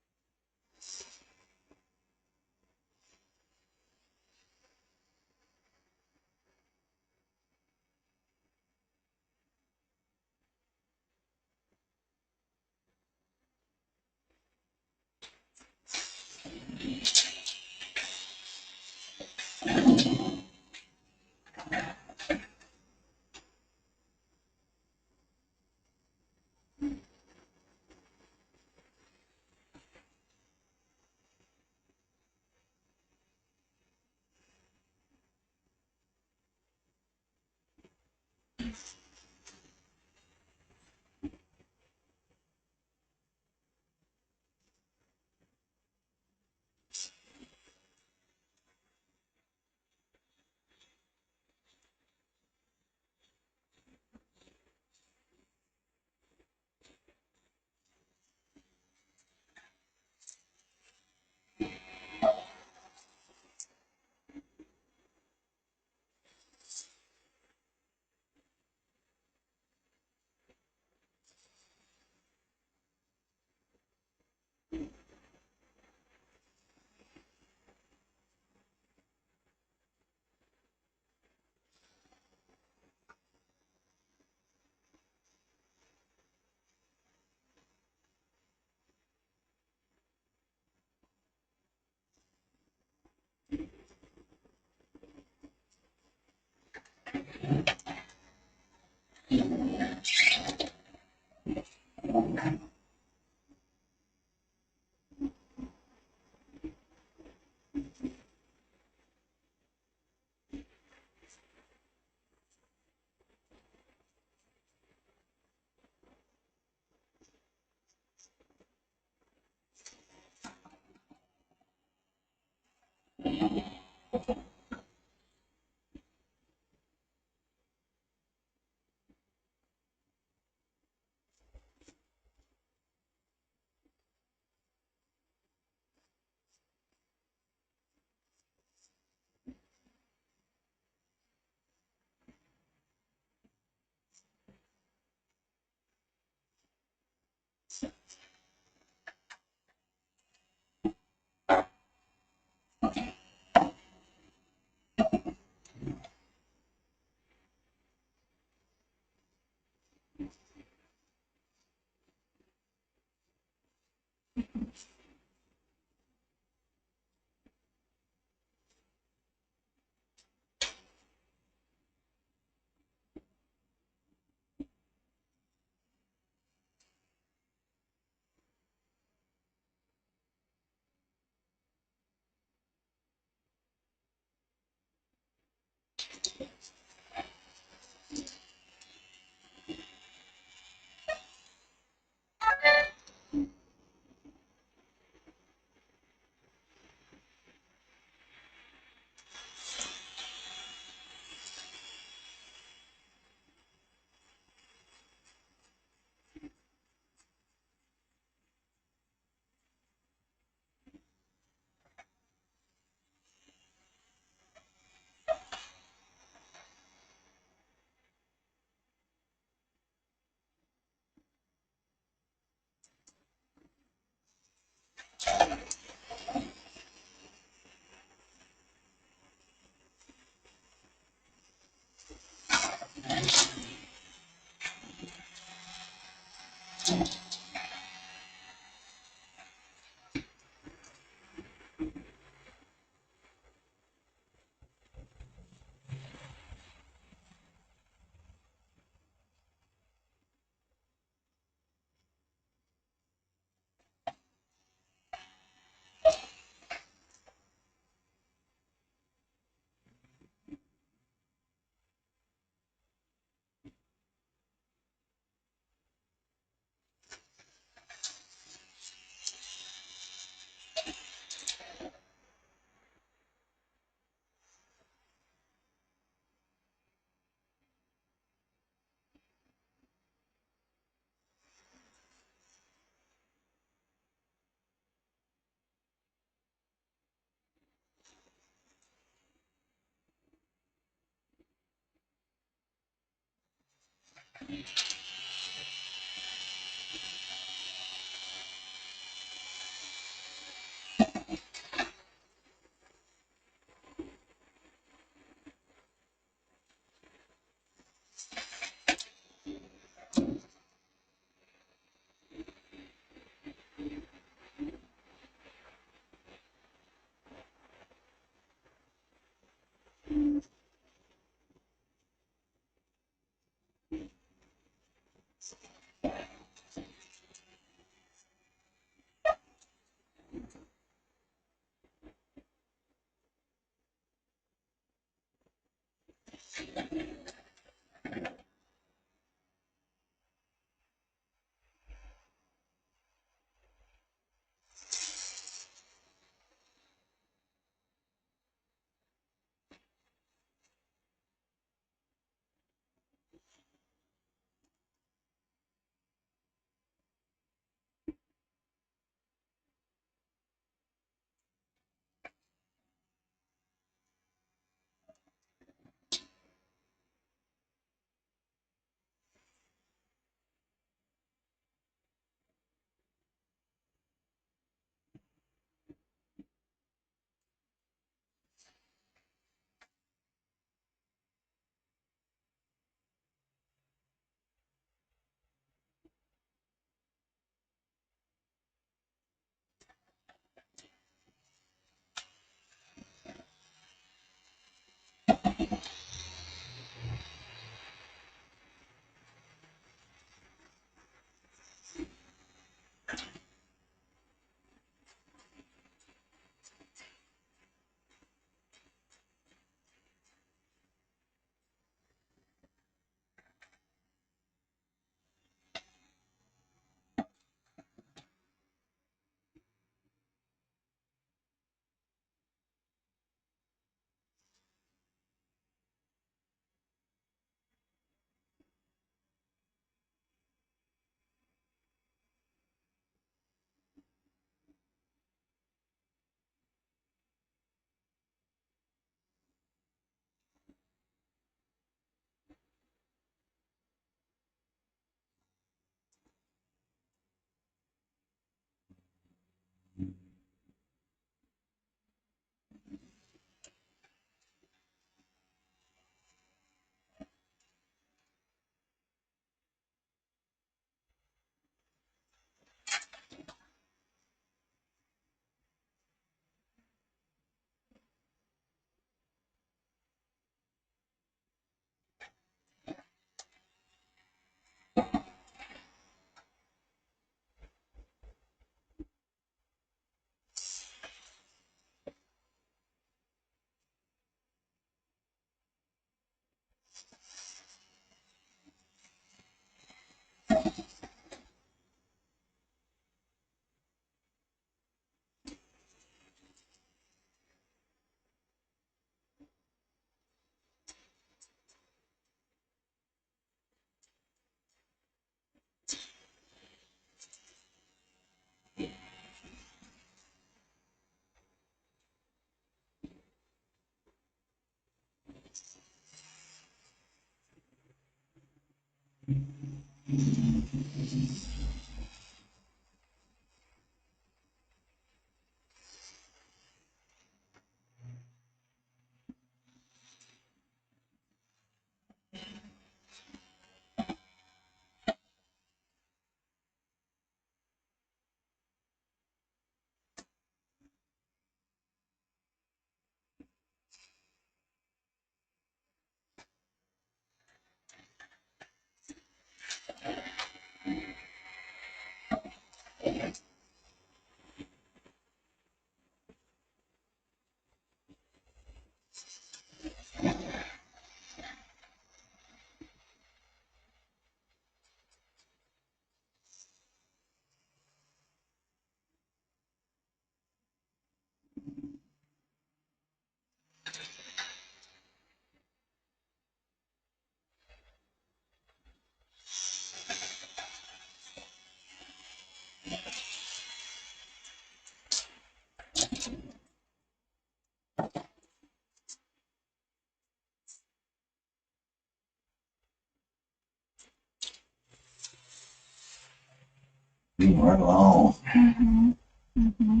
S1: Moving right along.
S2: Mm-hmm. Mm-hmm.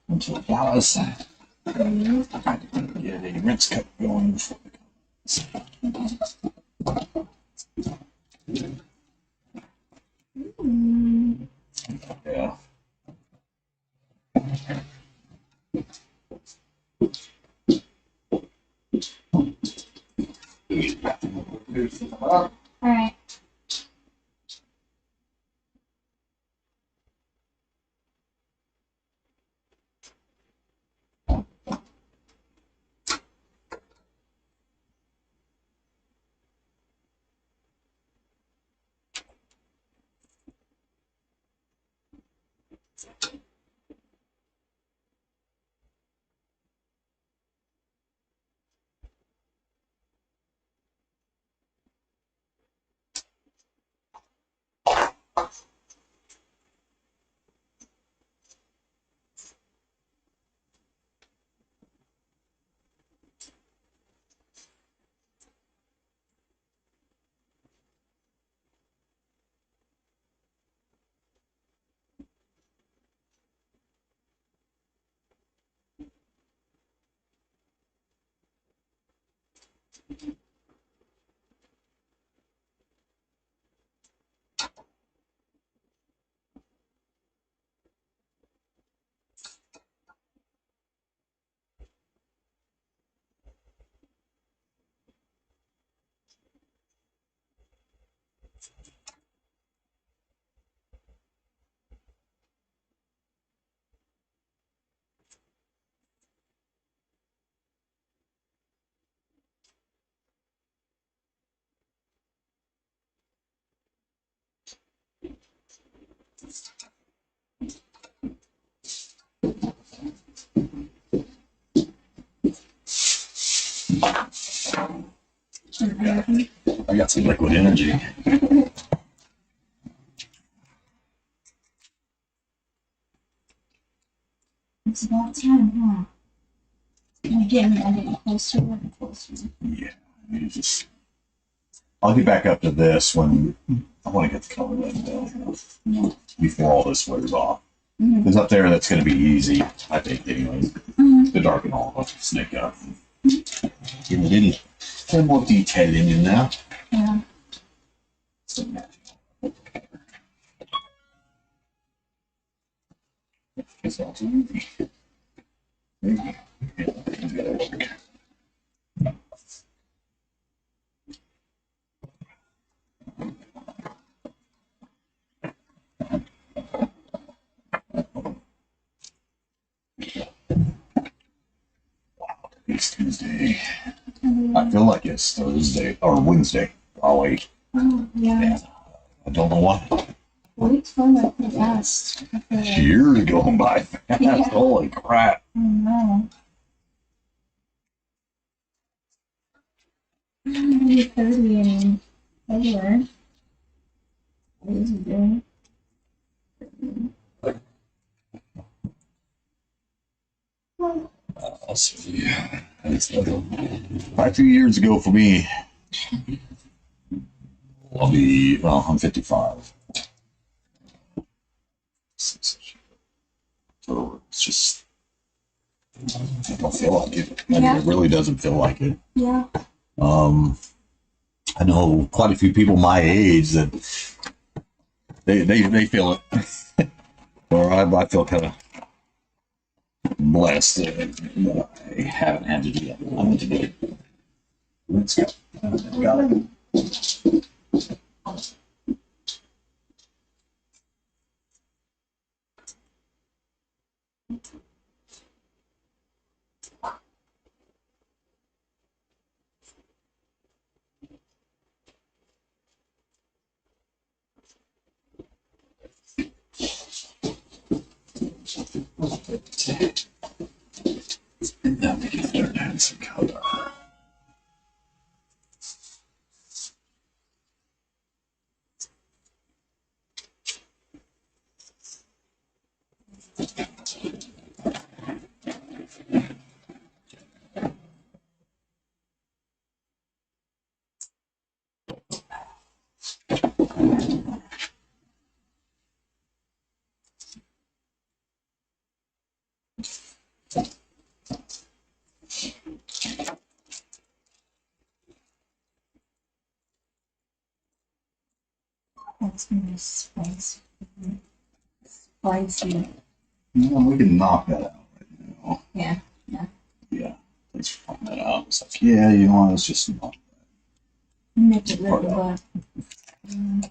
S1: Until Dallas, I
S2: Mhm.
S1: had to get a rinse cup going before
S2: Mm.
S1: yeah.
S2: All right.
S1: I got some liquid energy.
S2: It's about time, huh? I'm getting closer and closer.
S1: Yeah, you just. I'll get back up to this when I want to get the color done
S2: Yeah.
S1: before all this wears off.
S2: Mhm.
S1: Because up there, that's going to be easy, I think, anyways.
S2: Mhm.
S1: The darken all of snake up. Get a little more detailing in there.
S2: Yeah.
S1: It's all too easy. It's Tuesday. I feel like it's Thursday or Wednesday. Oh wait,
S2: Oh, yeah.
S1: I don't know why.
S2: Weeks fun like the best. I feel like.
S1: Years going by fast.
S2: Yeah.
S1: Holy crap!
S2: I know. Maybe 30 in February. What is it doing?
S1: I'll see. It's quite a few years ago for me. I'm 55. So it's just, I don't feel like it. I mean,
S2: Yeah.
S1: it really doesn't feel like it.
S2: Yeah.
S1: I know quite a few people my age that they feel it. Or I feel kind of blessed that I haven't had to do that. I'm going to get it. Let's go. Got it. And now we can start adding some color.
S2: That's gonna be spicy. Spicy.
S1: No, we can knock that out right now.
S2: Yeah.
S1: Yeah, let's find that out. It's like, yeah, you know, let's just knock.
S2: Make it
S1: Part
S2: little,
S1: out.
S2: but.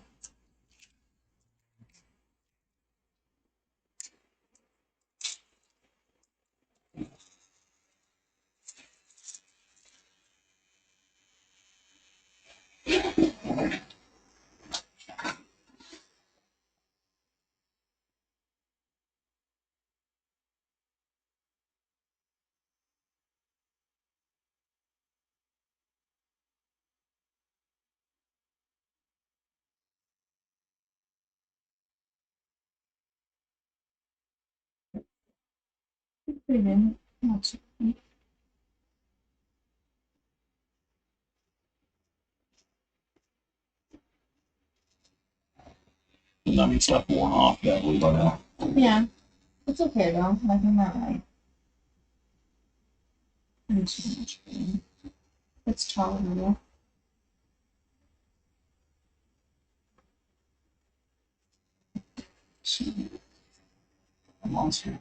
S2: Pretty good. Not too bad.
S1: I mean, stuff worn off that way by now.
S2: Yeah. It's okay though. Like, I'm not like. I'm too much pain. It's tolerable.
S1: A monster.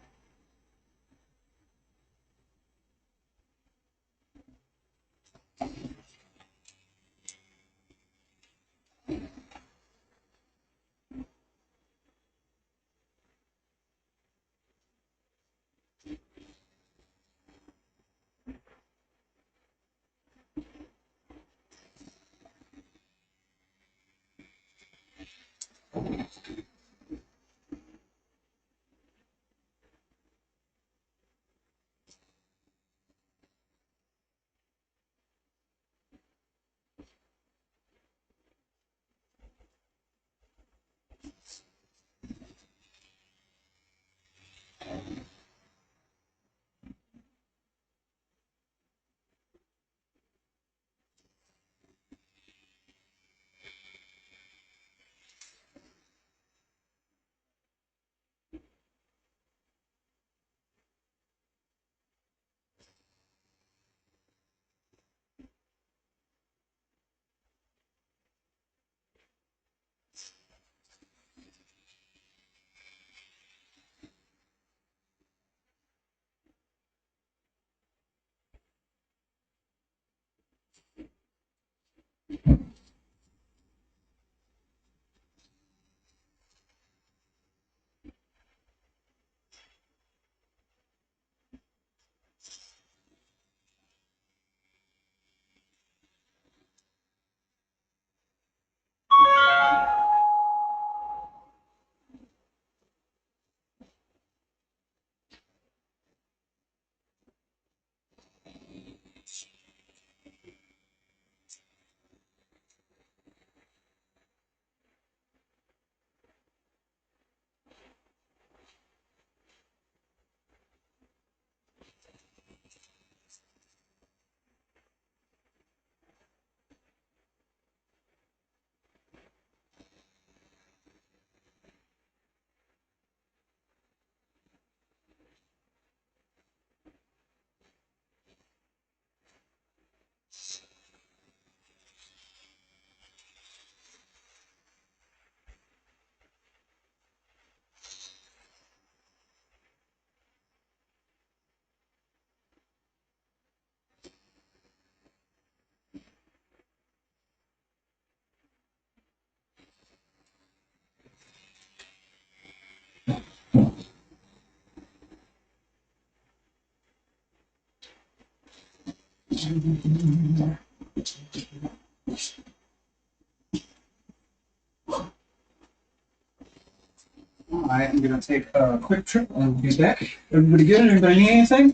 S3: I am gonna take a quick trip and be back. Everybody good? Everybody need anything?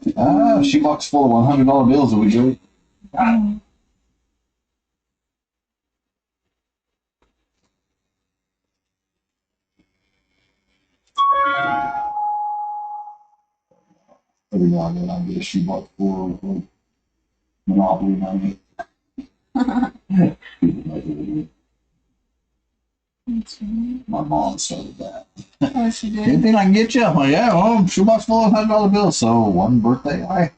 S1: Shoebox full of $100 bills will be great. Every now and then I get a shoebox full of Monopoly money.
S2: That's funny.
S1: My mom started that.
S2: Oh, she did.
S1: Anything I can get you? I'm like, yeah, well, shoebox full of $100 bills. So one birthday, I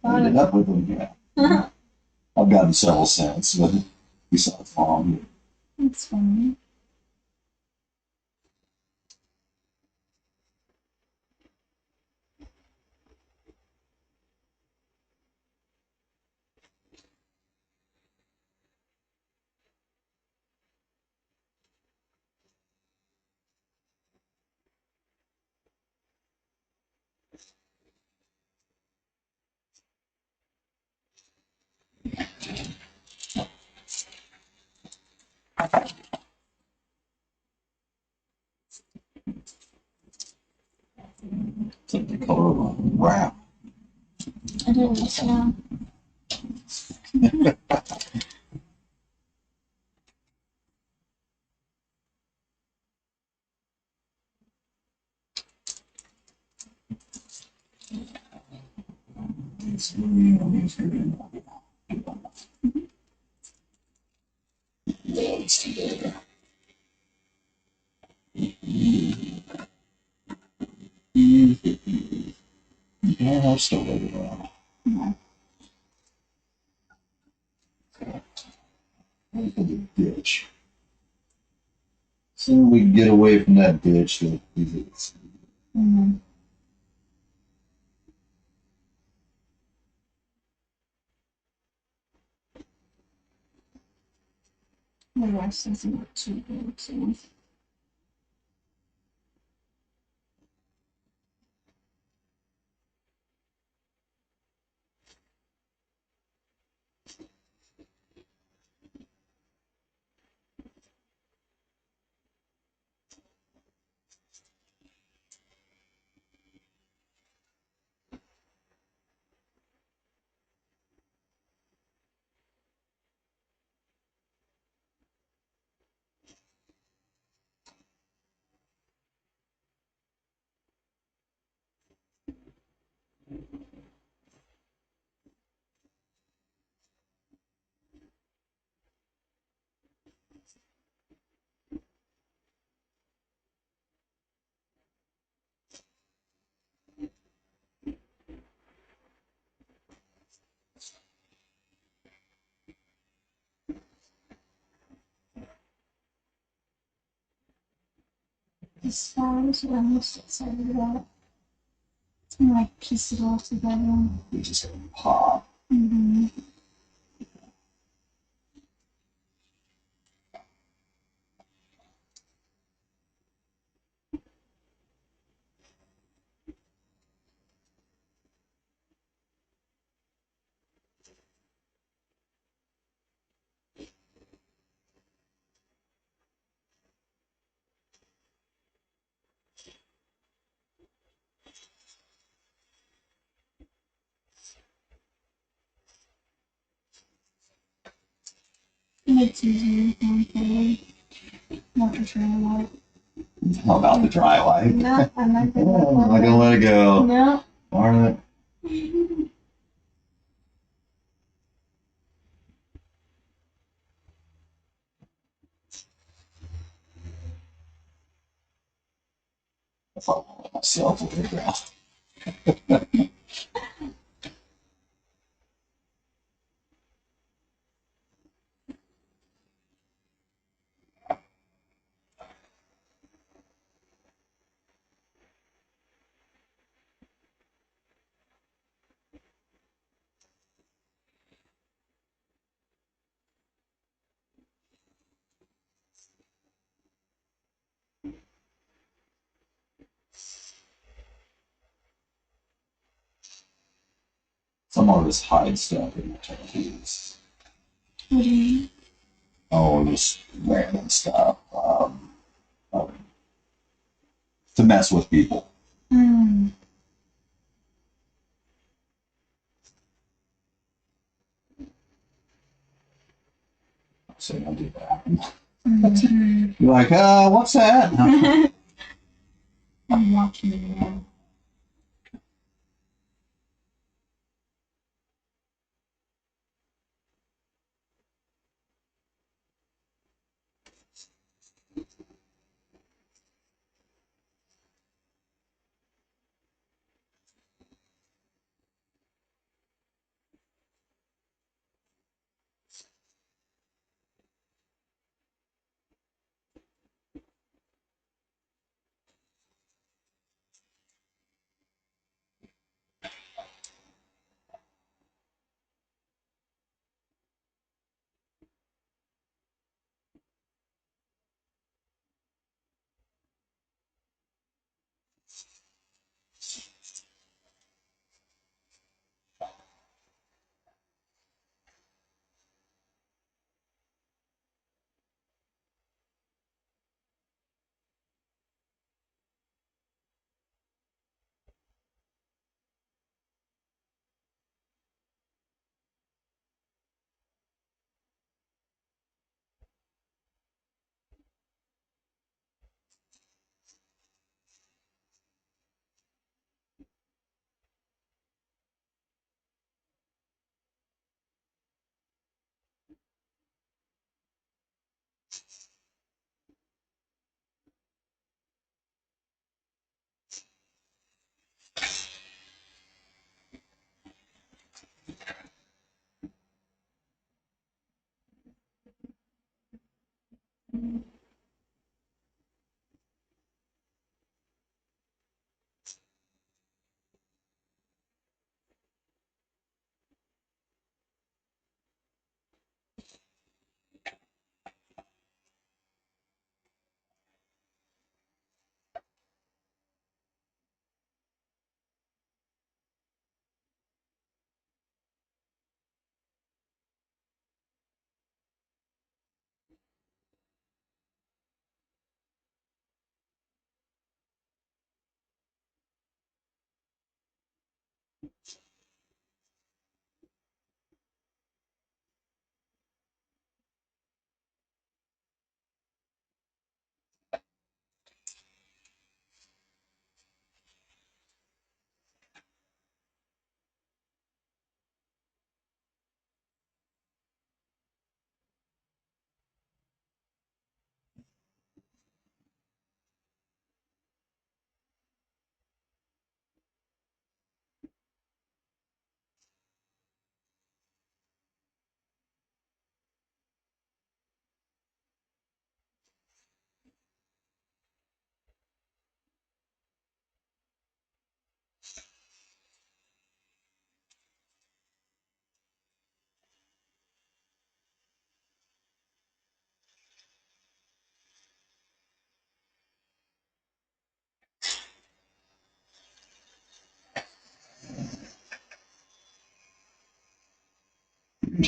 S1: ended up with them. Yeah, I've gotten several since, but besides mom.
S2: That's funny.
S1: It's like the color of a wrap.
S2: I didn't know.
S1: It's really yeah, it's together. Yeah, I'll still let it out. Look at the ditch. Soon we can get away from that ditch that is.
S2: Mm-hmm. The rest isn't too good, so. This far is what I'm most excited about. And like piece it all together.
S1: We just have to pop.
S2: Mm-hmm. It makes it easier going forward. Not to try a lot.
S1: How about the dry light?
S2: No, I'm not gonna
S1: I'm not gonna let it go.
S2: No.
S1: Darn it. I thought I let myself a little bit. Some artists hide stuff in their tattoos.
S2: What do you mean?
S1: Oh, just random stuff. To mess with people.
S2: Mm.
S1: So I'll do that.
S2: Mm-hmm.
S1: You're like, what's that?
S2: I'm watching you now.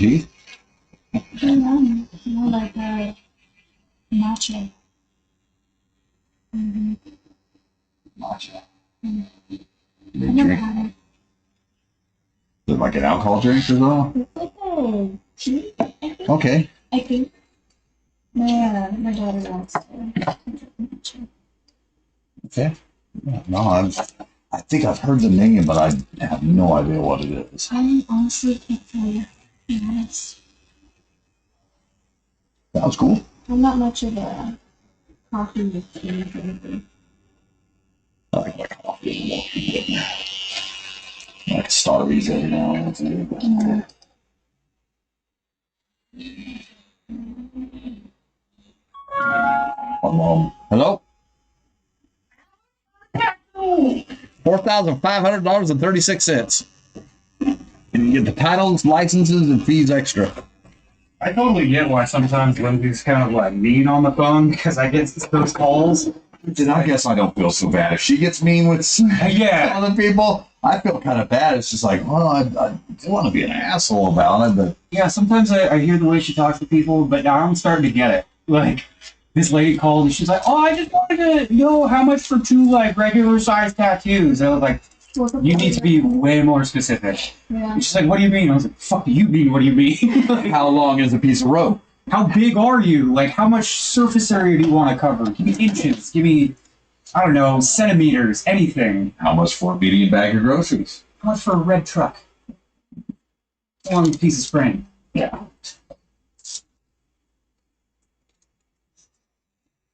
S1: teeth?
S2: I don't know. More like matcha. Mm-hmm.
S1: Matcha.
S2: Mm.
S1: They
S2: I never
S1: drink.
S2: had it.
S1: Is it like an alcohol drink as well?
S2: It's like a tea, I think.
S1: Okay.
S2: I think. My daughter likes it.
S1: Okay. Yeah, no, I think I've heard the name, but I have no idea what it is.
S2: I honestly can't tell you. To be honest.
S1: Sounds cool.
S2: I'm not much of a coffee with tea drinker.
S1: I like my coffee a little more. Like Starbucks every now and then. Hello? $4,500.36. And you get the titles, licenses, and fees extra.
S4: I totally get why sometimes Lindsay's kind of like mean on the phone because I get those calls.
S1: And I guess I don't feel so bad. If she gets mean with
S4: Yeah.
S1: other people, I feel kind of bad. It's just like, well, I don't want to be an asshole about it, but
S4: Yeah, sometimes I hear the way she talks to people, but now I'm starting to get it. Like, this lady called and she's like, oh, I just wanted to know how much for 2, like, regular size tattoos. And I was like, you need to be way more specific.
S2: Yeah.
S4: And she's like, what do you mean? I was like, fuck do you mean? What do you mean? Like,
S1: how long is a piece of rope?
S4: how big are you? Like, how much surface area do you want to cover? Give me inches. Give me, I don't know, centimeters, anything.
S1: How much for a medium bag of groceries?
S4: How much for a red truck? Long piece of spring.
S1: Yeah.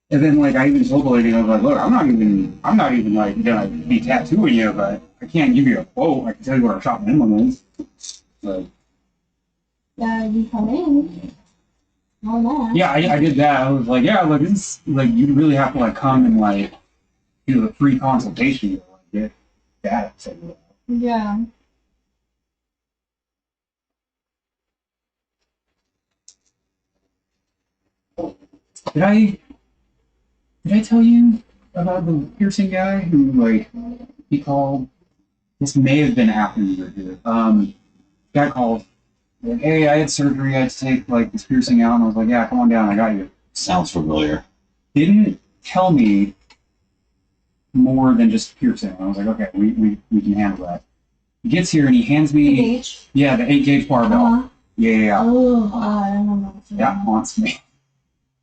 S4: And then, like, I even told the lady, I was like, look, I'm not even, like, gonna be tattooing you, but I can't give you a quote. I can tell you where our shop minimum is. So,
S2: You come in. All that.
S4: yeah, I did that. I was like, yeah, like, this is, like, you really have to, like, come and, like, do a free consultation to, like, get that. So,
S2: Yeah.
S4: did I tell you about the piercing guy who, like, he called? This may have been after you were here. Guy called. Like, hey, I had surgery. I had to take, like, this piercing out. And I was like, yeah, come on down. I got you.
S1: Sounds familiar.
S4: Didn't tell me more than just piercing. I was like, okay, we can handle that. He gets here and he hands me,
S2: Gauge.
S4: yeah, the 8-gauge barbell.
S2: Uh-huh.
S4: Yeah.
S2: Oh, I remember.
S4: That haunts me.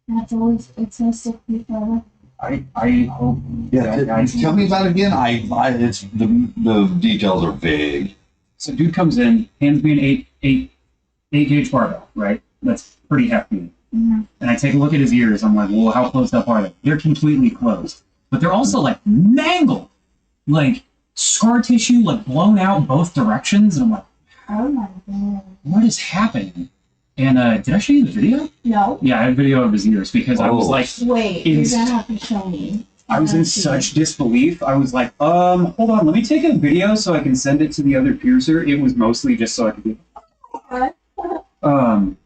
S2: That's always, it's so sick forever.
S4: I hope that guy.
S1: Tell me about it again. It's the details are vague.
S4: So dude comes in, hands me an 8-gauge barbell, right? That's pretty hefty.
S2: Mm-hmm.
S4: And I take a look at his ears. I'm like, well, how closed up are they? They're completely closed. But they're also, like, mangled. Like, scar tissue, like, blown out both directions. And I'm like,
S2: Oh my god.
S4: what is happening? And did I show you the video?
S2: No.
S4: Yeah, I have video of his ears because I was
S1: Oh.
S4: like,
S2: Wait, you're gonna have to show me.
S4: I was in such disbelief. I was like, hold on, let me take a video so I can send it to the other piercer. It was mostly just so I could be, and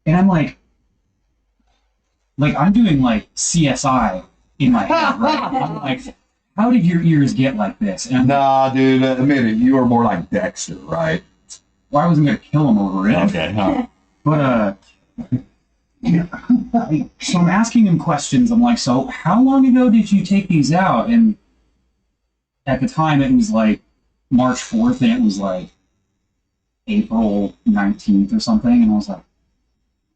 S4: I'm like I'm doing like CSI in my head, right? I'm like, how did your ears get like this? And
S1: Nah, dude, admit it. You are more like Dexter, right?
S4: well, I wasn't gonna kill him over it.
S1: Okay, huh?
S4: But so I'm asking him questions. I'm like, so how long ago did you take these out? And at the time, it was like March 4th, and it was like April 19th or something. And I was like,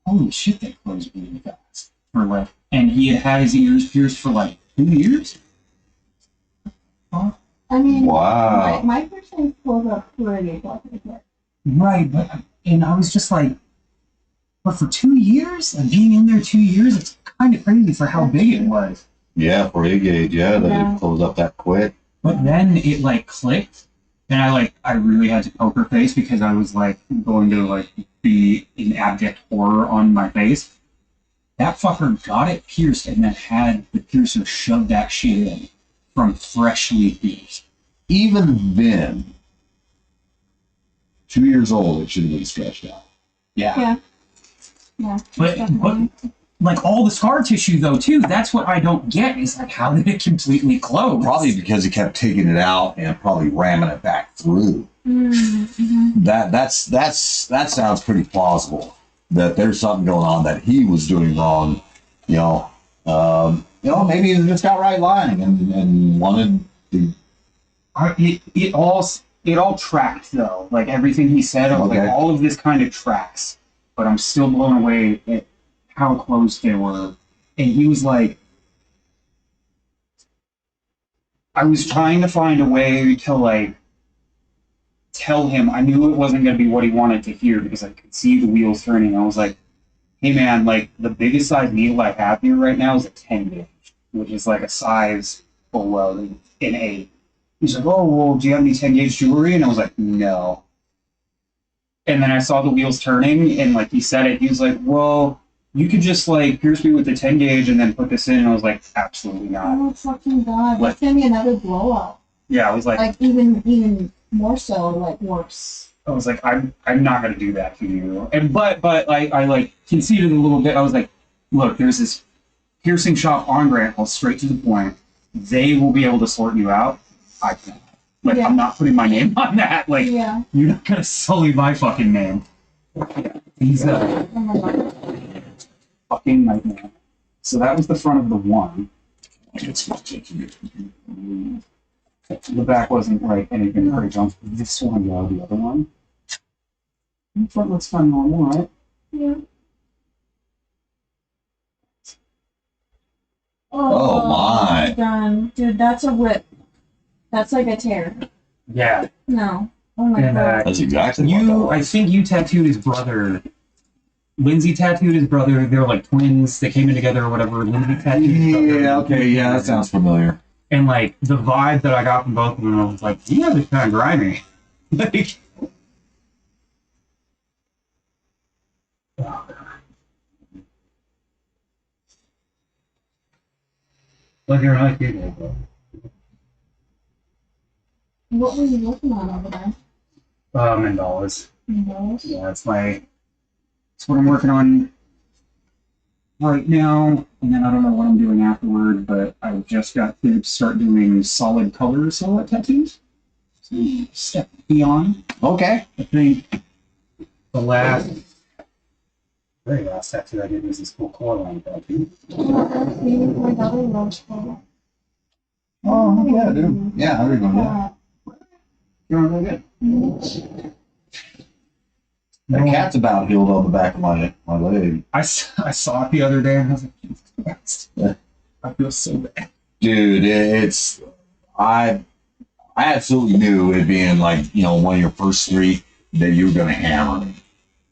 S4: holy shit, they closed really fast. For like, and he had had his ears pierced for like 2 years. Huh?
S2: I mean,
S1: Wow.
S2: my person pulled up pretty fucking quick.
S4: Right, but and I was just like, but for 2 years, and being in there 2 years, it's kind of crazy for how big it was.
S1: Yeah, for a gauge, yeah, that
S2: Yeah.
S1: it closed up that quick.
S4: But then it like clicked, and I really had to poker face because I was like going to like be in abject horror on my face. That fucker got it pierced and then had the piercer shove that shit in from freshly pierced.
S1: Even then, 2 years old, it should have been stretched out.
S4: Yeah.
S2: Yeah. Yeah.
S4: But
S2: definitely.
S4: like all the scar tissue though too. That's what I don't get is like how did it completely close?
S1: Probably because he kept taking it out and probably ramming it back through.
S2: Mm-hmm.
S1: That sounds pretty plausible. That there's something going on that he was doing wrong. Maybe he was just outright lying and wanted to.
S4: It all tracked though. Like everything he said,
S1: Okay.
S4: like all of this kind of tracks. But I'm still blown away at how close they were. And he was like, I was trying to find a way to like tell him. I knew it wasn't going to be what he wanted to hear because I could see the wheels turning. I was like, hey man, like the biggest size needle I have here right now is a 10 gauge, which is like a size below an 8. He's like, oh, well, do you have any 10 gauge jewelry? And I was like, no. And then I saw the wheels turning and like he said it. He was like, well, you could just like pierce me with the 10 gauge and then put this in. And I was like, absolutely not.
S2: Oh fucking god!
S4: What?
S2: That's gonna be another blowout.
S4: Yeah, I was like
S2: even more so, like worse.
S4: I was like, I'm not gonna do that to you. And but I like conceded a little bit. I was like, look, there's this piercing shop on Grant, straight to the point. They will be able to sort you out. I can't. Like,
S2: Yeah.
S4: I'm not putting my name on that. Like,
S2: Yeah.
S4: you're not gonna sully my fucking name. He's a
S2: Oh my god.
S4: fucking nightmare. So that was the front of the one. The back wasn't like anything very jump. This one, yeah, the other one. The front looks kind of normal, right?
S2: Yeah.
S1: Oh, my.
S2: Done. Dude, that's a whip. That's like a tear.
S4: Yeah.
S2: No. Oh my
S4: And,
S2: god.
S1: That's exactly what that
S4: You,
S1: was.
S4: I think you tattooed his brother. Lindsay tattooed his brother. They were like twins. They came in together or whatever. Lindsay tattooed his brother.
S1: Yeah, okay, yeah, that sounds familiar.
S4: And like the vibe that I got from both of them, I was like, yeah, they're kind of grimy. Like, like you're nice people, bro.
S2: What were you working on over there?
S4: Mandalas.
S2: Windows?
S4: Yeah, it's what I'm working on right now, and then I don't know what I'm doing afterward, but I just got to start doing solid color silhouette tattoos. So step beyond.
S1: Okay.
S4: I think the very last tattoo I did was this cool core line tattoo.
S2: My daughter loves that.
S1: Oh, yeah, dude. Yeah, I remember that.
S4: Doing really good.
S1: That cat's about healed on the back of my leg.
S4: I saw it the other day and I was like, Jesus Christ.
S1: Yeah.
S4: I feel so bad.
S1: Dude, I absolutely knew it being like, one of your first 3 that you were going to hammer me.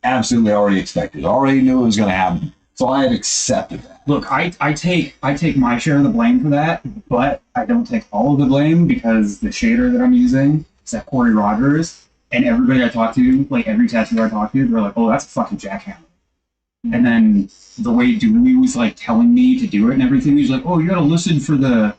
S1: Absolutely already expected. Already knew it was going to happen. So I had accepted that.
S4: Look, I take my share of the blame for that, but I don't take all of the blame because the shader that I'm using is that Corey Rogers, and everybody I talk to, like every tattoo I talk to, they're like, "Oh, that's a fucking jackhammer." And then the way Dooley was like telling me to do it and everything, he's like, "Oh, you gotta listen for the,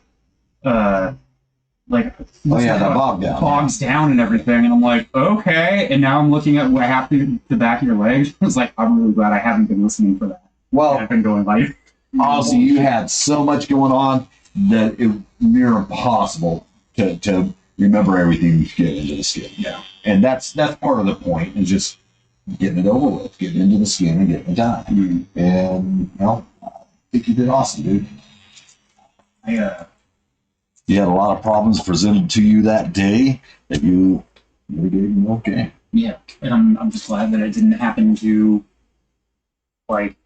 S4: like,
S1: Oh, yeah, the bog down.
S4: bogs down and everything." And I'm like, "Okay." And now I'm looking at what happened to the back of your legs. I was like, "I'm really glad I haven't been listening for that."
S1: Well,
S4: I've been going like,
S1: honestly, you had so much going on that it was near impossible to remember everything you get into the skin.
S4: yeah.
S1: And that's part of the point, is just getting it over with, getting into the skin and getting it done.
S4: Mm.
S1: And, I think you did awesome, dude. You had a lot of problems presented to you that day that you did okay.
S4: Yeah, and I'm just glad that it didn't happen to like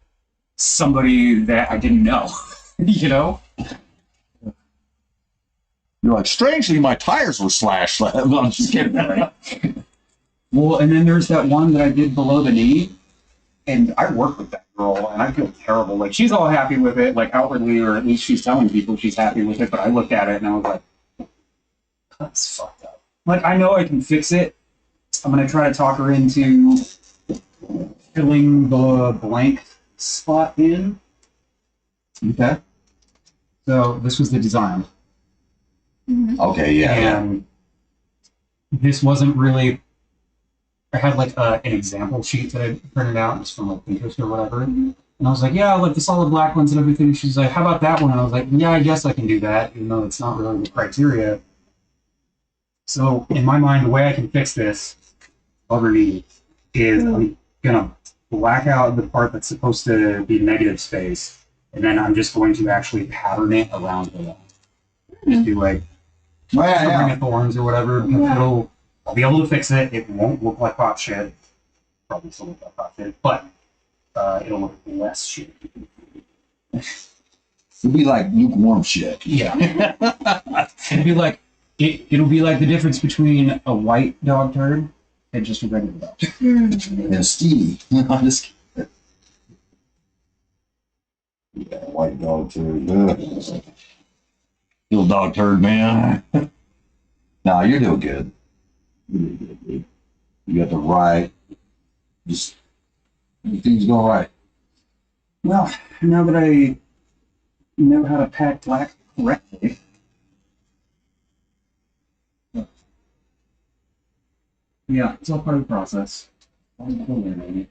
S4: somebody that I didn't know. You know?
S1: You're like, strangely, my tires were slashed. I'm just kidding.
S4: Well, and then there's that one that I did below the knee, and I work with that girl, and I feel terrible. Like, she's all happy with it, like outwardly, or at least she's telling people she's happy with it. But I looked at it and I was like, that's fucked up. Like, I know I can fix it. I'm gonna try to talk her into filling the blank spot in.
S1: Okay.
S4: So this was the design.
S1: Okay, yeah.
S4: And this wasn't really. I had like an example sheet that I printed out just from like Pinterest or whatever, and And I was like, yeah, like the solid black ones and everything. She's like, how about that one? And I was like, yeah, I guess I can do that, even though it's not really the criteria. So in my mind, the way I can fix this underneath is I'm gonna black out the part that's supposed to be negative space, and then I'm just going to actually pattern it around the wall. Just do like
S1: Yeah.
S4: thorns or whatever.
S2: Yeah.
S4: I'll be able to fix it. It won't look like hot shit. Probably still look like hot shit, but it'll look less shit.
S1: It'd be like lukewarm shit.
S4: Yeah. It'll be like the difference between a white dog turd and just a regular dog turd.
S1: And Stevie. I'm just kidding. Yeah, white dog turd. Little dog turd, man. Nah, you're doing good. You're doing good, dude. You got the right. Just everything's going right.
S4: Well, now that I know how to pack black correctly. Yeah, it's all part of the process. Oh, and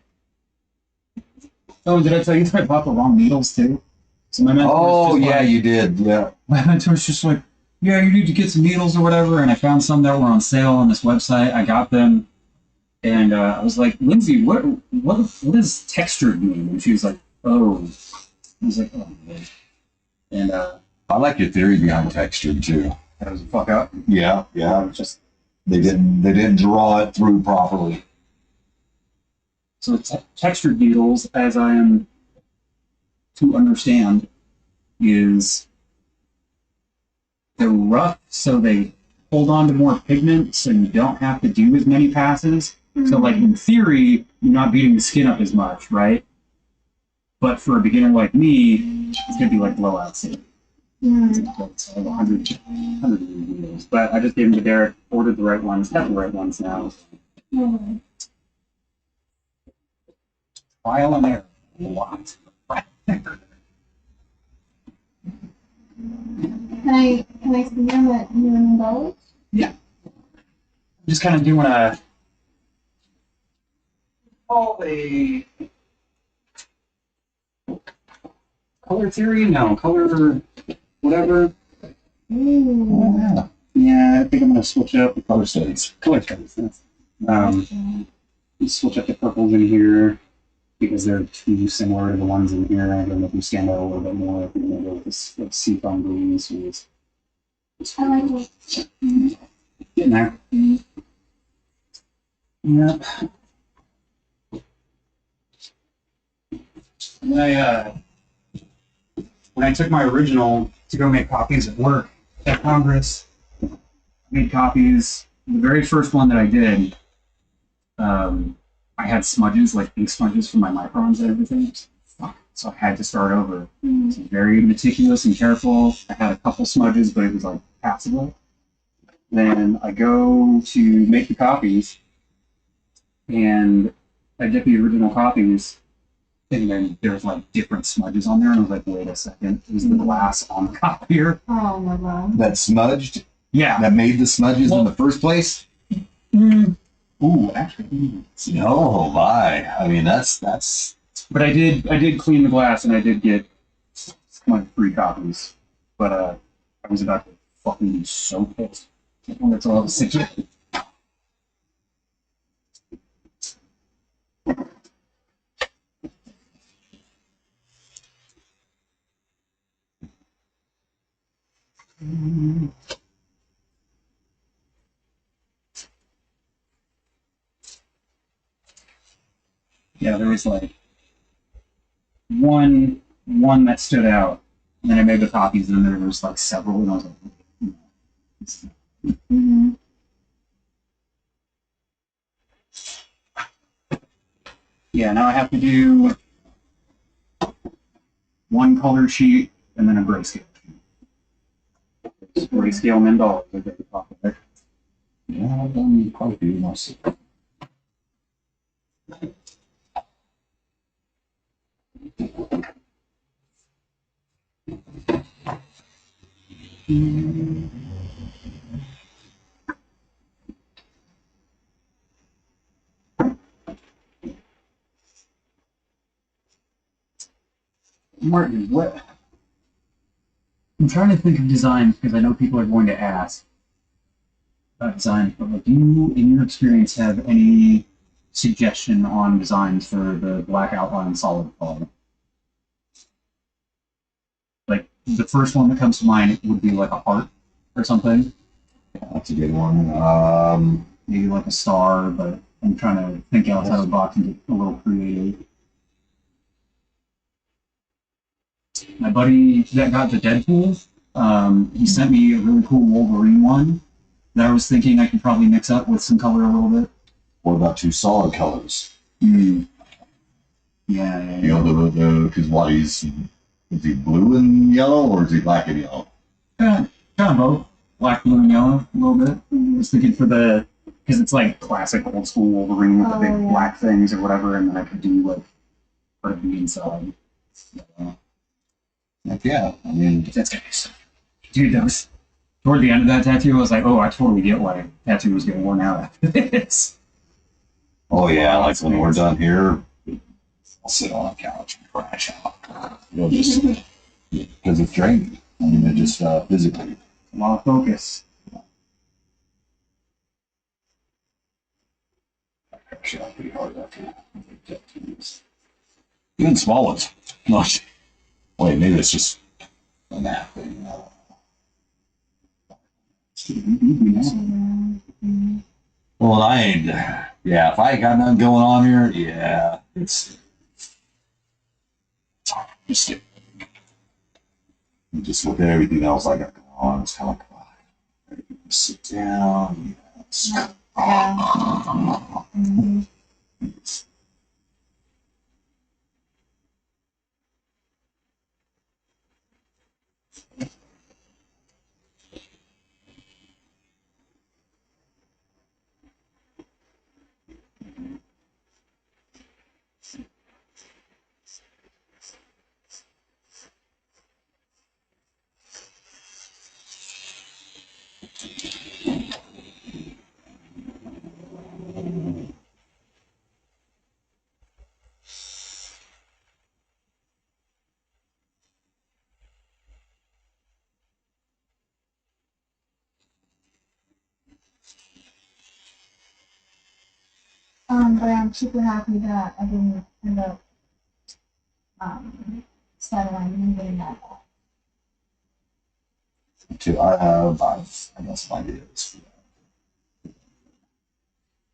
S4: did I tell you that I bought the wrong needles too? So my mentor
S1: Oh,
S4: was just
S1: yeah,
S4: like,
S1: you did. Yeah.
S4: my mentor was just like, yeah, you need to get some needles or whatever. And I found some that were on sale on this website. I got them. And I was like, Lindsay, what does textured mean? And she was like, oh. I was like, oh, man. And
S1: I like your theory behind texture too.
S4: that was a fuck up.
S1: Yeah, yeah.
S4: Just
S1: They didn't draw it through properly.
S4: so textured needles, as I am to understand, is they're rough, so they hold on to more pigments and you don't have to do as many passes. So, like in theory, you're not beating the skin up as much, right? But for a beginner like me, it's gonna be like blowout skin. It's like 100 needles. But I just gave them to Derek, ordered the right ones, got the right ones now. Trial and error. A lot.
S2: Can I see them at $1,000,000?
S4: Just kind of doing a color theory? No, color whatever.
S2: Ooh.
S1: Yeah.
S4: Yeah, I think I'm gonna switch up the
S1: Color studies.
S4: color studies. Switch up the purples in here because they're too similar to the ones in here. I'm gonna make them stand out a little bit more. I'm gonna go with this like seafoam green. So it's
S2: I like it.
S4: getting there. Yep. When I took my original to go make copies at work at Congress, I made copies. The very first one that I did, I had smudges, like ink smudges for my microns and everything. Fuck. So I had to start over. So very meticulous and careful. I had a couple smudges, but it was like passable. Then I go to make the copies, and I get the original copies, and then there's like different smudges on there, and I was like, wait a second, is the glass on the copier?
S2: Oh my god.
S1: That smudged.
S4: Yeah.
S1: That made the smudges in the first place.
S4: Ooh, actually.
S1: Oh my! I mean, that's.
S4: But I did clean the glass, and I did get like 3 copies. But I was about to fucking be so pissed. That's all I was thinking. Yeah, there was like one that stood out, and then I made the copies, and then there was like several, and I was like,
S2: Mm-hmm.
S4: yeah, now I have to do one color sheet and then a grayscale. Grayscale Mendel.
S1: Yeah, I've done quite a few myself.
S4: Martin, what? I'm trying to think of designs because I know people are going to ask about designs, but like, do you, in your experience, have any suggestion on designs for the black outline solid color? Like the first one that comes to mind would be like a heart or something.
S1: Yeah, that's a good one.
S4: Maybe like a star, but I'm trying to think outside the box and get a little creative. My buddy that got the Deadpool, he sent me a really cool Wolverine one that I was thinking I could probably mix up with some color a little bit.
S1: What about two solid colors?
S4: Mm. Yeah.
S1: You know, because what is he blue and yellow or is he black and yellow?
S4: Kind of both. Black, blue, and yellow a little bit. I was thinking for the, because it's like classic old school Wolverine with the big black things or whatever, and then I could do like part of the inside.
S1: Heck yeah. I mean,
S4: That's gonna be so. Dude, that was toward the end of that tattoo. I was like, oh, I totally get why tattoo was getting worn out after this.
S1: oh yeah, like when we're done here, I'll sit on a couch and crash out. You know, just because it's draining. I mean, it just physically.
S4: A lot of focus.
S1: I crash out pretty hard after tattoos. Even small ones. No, wait, maybe it's just a nap thing. Well, I ain't. Yeah, if I ain't got nothing going on here, yeah, it's hard. Just look at everything else I got going on. It's kind of like, wow, sit down. Yes.
S2: But I'm super happy that I didn't end up settling and getting that.
S1: I guess my ideas for that.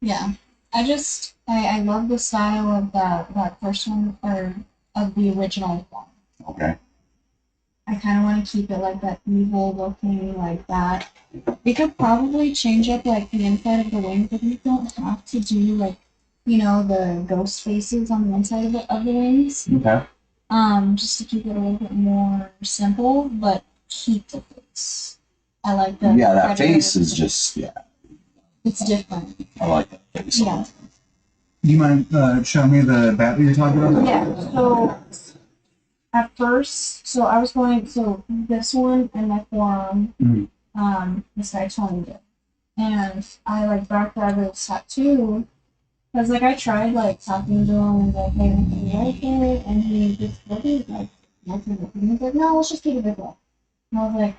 S2: Yeah. I love the style of that first one, or of the original one.
S1: Okay.
S2: I kind of want to keep it like that evil looking, like that. We could probably change up like the inside of the wing, but we don't have to do like, the ghost faces on the inside of the wings.
S1: Okay.
S2: Just to keep it a little bit more simple, but keep the face. I like the
S1: Yeah, that
S2: predator.
S1: face is just
S2: It's different.
S1: I like that face.
S2: Yeah.
S4: Do you mind showing me the bat that you're talking about?
S2: Yeah. So at first, I was going this one and my forearm. This guy toned it, and I like backed out of this tattoo. Because, I tried, talking to him and, hey, do you like it? And he just wasn't, nothing. He was like, no, let's just keep it this way. And I was like,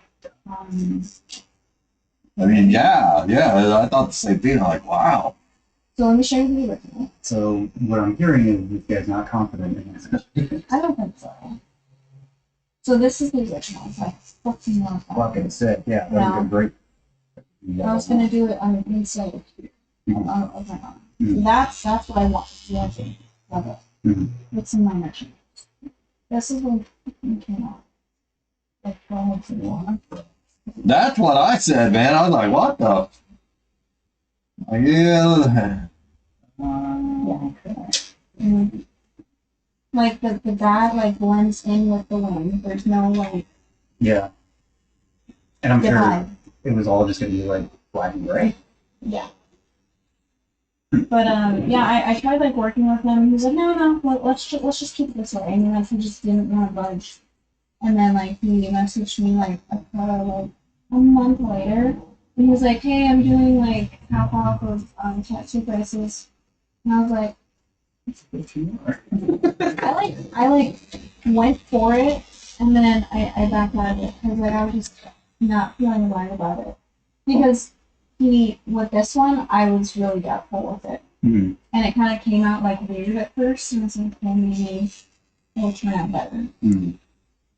S1: I mean, yeah, I thought the same thing. I'm like, wow.
S2: So let me show you the original.
S4: So what I'm hearing is this guy's not confident in this.
S2: I don't think so. So this is the original. It's like fucking long.
S4: Fucking sick. Yeah, that would be great.
S2: I was going to do it on the inside of my arm. So that's what I want. Yeah, love it. What's in my nation? This is when it came out.
S1: That's what I said, man. I was like, what the? Yeah.
S2: Like the bat blends in with the wing. There's no
S4: Yeah. And I'm
S2: divide.
S4: sure it was all just gonna be black and gray.
S2: Yeah. But I tried working with him. He was like, no, let's just keep it this way. And he just didn't want to budge. And then he messaged me a month later. And he was like, hey, I'm doing half off of tattoo prices. And I was like, I went for it, and then I backed out of it because like I was just not feeling right about it. Because with this one, I was really doubtful with it.
S3: Mm-hmm.
S2: And it kind of came out like weird at first, and it's like, well, maybe it'll turn out better.
S3: Mm-hmm.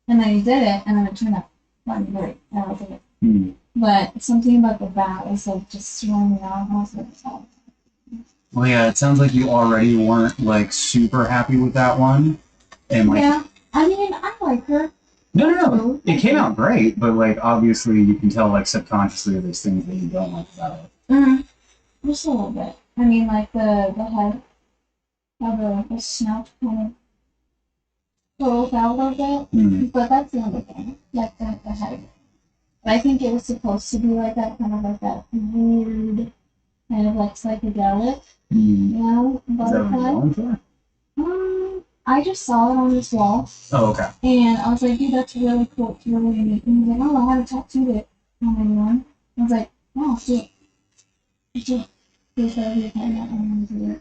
S2: And then he did it, and then it turned out fucking great. I was like,
S3: Mm-hmm.
S2: but something about the bat was like just throwing me off. I was like, oh.
S3: Well, yeah, it sounds like you already weren't like super happy with that one, and like
S2: Yeah, I mean, I like her.
S3: no, it came out great, but like obviously you can tell like subconsciously there's things that you don't like about it.
S2: Mm-hmm. Just a little bit. I mean, like the head, how the snout kind of goes out a little bit,
S3: Mm-hmm.
S2: but that's the only thing. Like the head. But I think it was supposed to be like that, kind of like that weird, kind of like psychedelic,
S3: Mm-hmm.
S2: you know,
S3: Is that what you're
S2: butterfly.
S3: going for?
S2: I just saw it on this wall,
S3: Oh, okay.
S2: and I was like, dude, that's really cool. It's really unique. And he's like, oh, I haven't tattooed it on anyone. I was like, oh, shit. He said he kind of want to do it.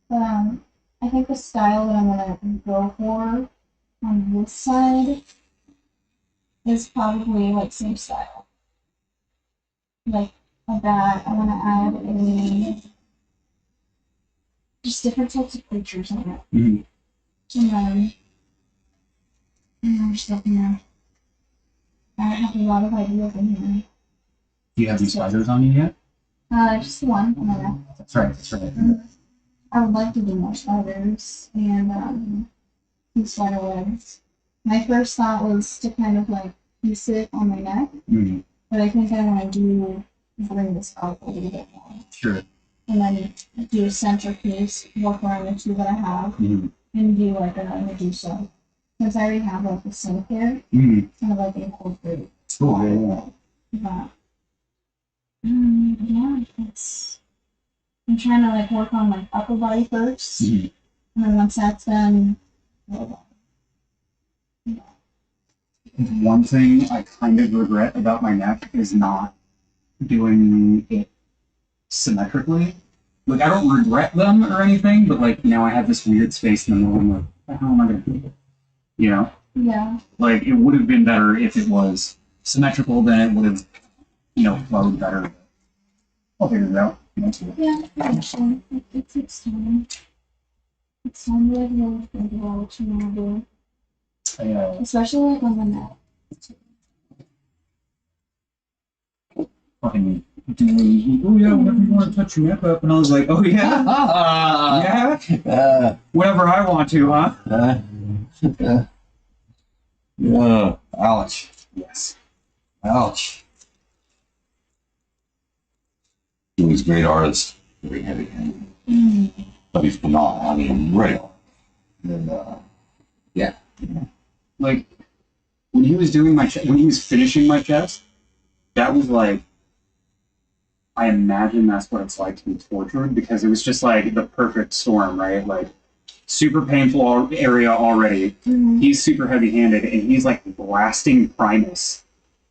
S2: But, I think the style that I'm gonna go for on this side is probably like same style. Like a bat, I want to add a just different types of creatures on it.
S3: Mm-hmm.
S2: And I'm just looking at. I have a lot of ideas in here.
S3: Do you have any spiders on you yet?
S2: Just one.
S3: That's right. That's right.
S2: I would like to do more spiders and spider webs. My first thought was to kind of like piece it on my neck,
S3: Mm-hmm.
S2: but I think I want to bring this out a little bit more.
S3: Sure.
S2: And then do a centerpiece, work around the two that I have,
S3: Mm-hmm.
S2: and do like a Medusa. Because I already have like a snake here,
S3: Mm-hmm.
S2: kind of like incorporate.
S3: Cool. Yeah.
S2: But, yeah, I'm trying to like work on my upper body first,
S3: Mm-hmm.
S2: and then once that's done, lower body.
S3: One thing I kind of regret about my neck is not doing it symmetrically. Like, I don't regret them or anything, but like now I have this weird space in the middle. I'm like, what the hell am I gonna do? You know?
S2: Yeah.
S3: Like, it would have been better if it was symmetrical, then it would have, flowed better. I'll figure it out.
S2: Yeah, actually, it takes time. It's time to like really think about what you want to do. Especially like on the neck.
S3: Fucking doing, oh yeah, whenever you want to touch your neck up, and I was like, oh yeah, yeah, whenever I want to, huh?
S1: Yeah. Ouch.
S3: Yes.
S1: Ouch. He's a great artist. Very heavy handed. But he's phenomenal. I mean, real. And, yeah.
S3: Like, when he was doing when he was finishing my chest, that was like, I imagine that's what it's like to be tortured, because it was just like the perfect storm, right? Like, super painful area already.
S2: Mm-hmm.
S3: He's super heavy-handed, and he's like blasting Primus,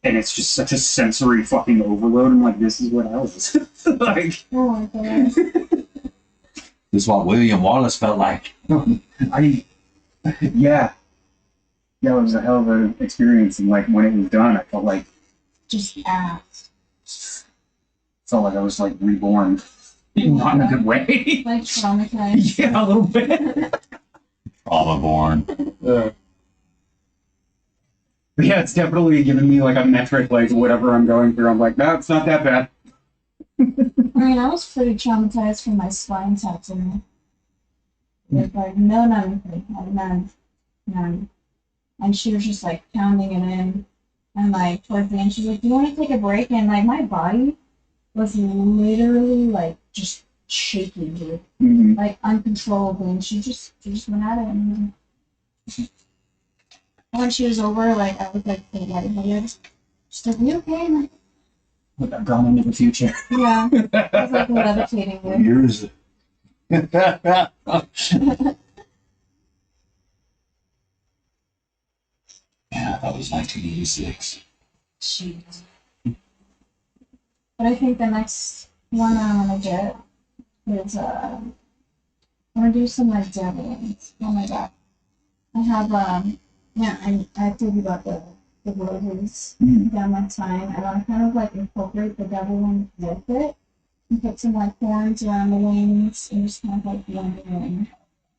S3: and it's just such a sensory fucking overload. I'm like, this is what hell is. Like,
S2: Oh my god.
S1: This is what William Wallace felt like.
S3: yeah, it was a hell of an experience, and like when it was done, I felt like I was like reborn, not in a good way.
S2: Like traumatized.
S3: Yeah, a little bit.
S1: Trauma born.
S3: But yeah, it's definitely giving me like a metric, like whatever I'm going through. I'm like, no, it's not that bad.
S2: I mean, I was pretty traumatized from my spine tattoo. With like none. And she was just like pounding it in, and like towards the end, she's like, "Do you want to take a break?" And like my body was literally like just shaking, dude,
S3: Mm-hmm.
S2: like uncontrollably, and she just went at it. And when she was over, like I was like, "Hey, she's like, you okay?" And, like,
S3: Look, I've gone into the future.
S2: yeah, I was like levitating there.
S1: Years. Yeah, that was 1986.
S2: Jeez. But I think the next one I'm gonna get is I'm gonna do some like devils on my back. I have yeah, I told you about the roses down my spine. I want to kind of like incorporate the devil one with it and put some like horns around the wings and just kind of like blend it in.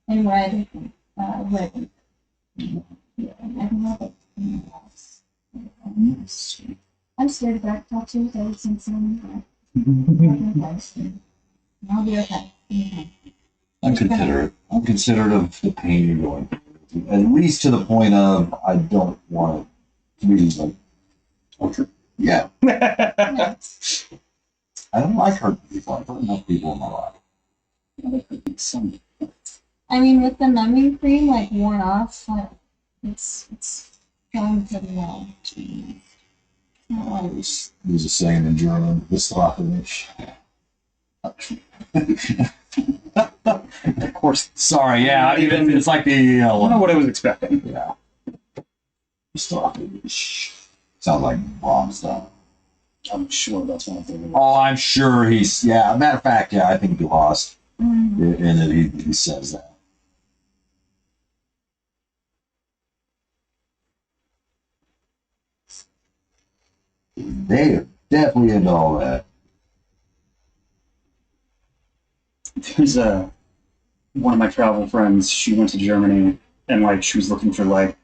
S2: And red, red. Yeah, I can have it in the house. I'm scared of dark tattoos ever since then. I'll be okay. Yeah.
S1: I'm considerate. I'm considerate of the pain you're going through. At least to the point of I don't want it to be like torture. Yeah.
S2: Yeah.
S1: I don't like hurting people. I've hurt enough people in my life. I like hurting some.
S2: I mean, with the numbing cream like worn off, like, it's going pretty well. Not like
S1: There's a saying in German, this nicht.
S3: Of course.
S1: Sorry, yeah, even it's like the
S3: I don't know what I was expecting.
S1: yeah. Sounds like bomb stuff.
S3: I'm sure that's one of the.
S1: Oh, I'm sure he's yeah. Matter of fact, yeah, I think he lost, and then he says that. They are definitely into all that.
S3: There's one of my travel friends. She went to Germany and like she was looking for like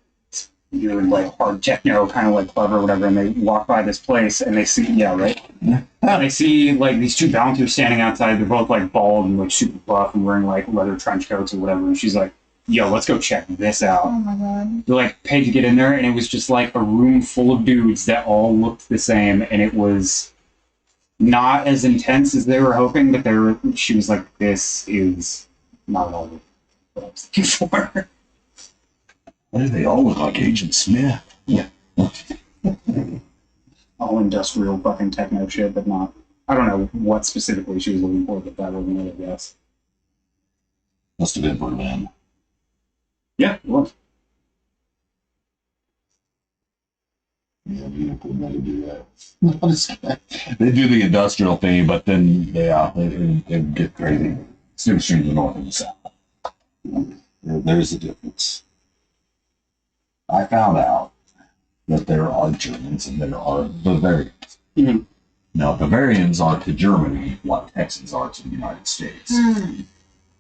S3: weird like hard techno, kind of like clever or whatever. And they walk by this place and they see and they see like these two bouncers standing outside. They're both like bald and like super buff and wearing like leather trench coats or whatever. And she's like, "Yo, let's go check this out."
S2: oh my god.
S3: They're like paid to get in there, and it was just like a room full of dudes that all looked the same, and it was not as intense as they were hoping. But she was like, "This is not at all what I was looking for."
S1: Why do they all look like Agent Smith?
S3: Yeah. All industrial fucking techno shit, but not. I don't know what specifically she was looking for, but that was another guess.
S1: Must have been Berlin.
S3: Yeah, it was.
S1: Yeah, beautiful when they do that. They do the industrial thing, but then yeah, they get crazy. It's different between the north and the south. There's a difference. I found out that there are Germans and there are Bavarians.
S3: Mm-hmm.
S1: Now, Bavarians are to Germany what Texans are to the United States.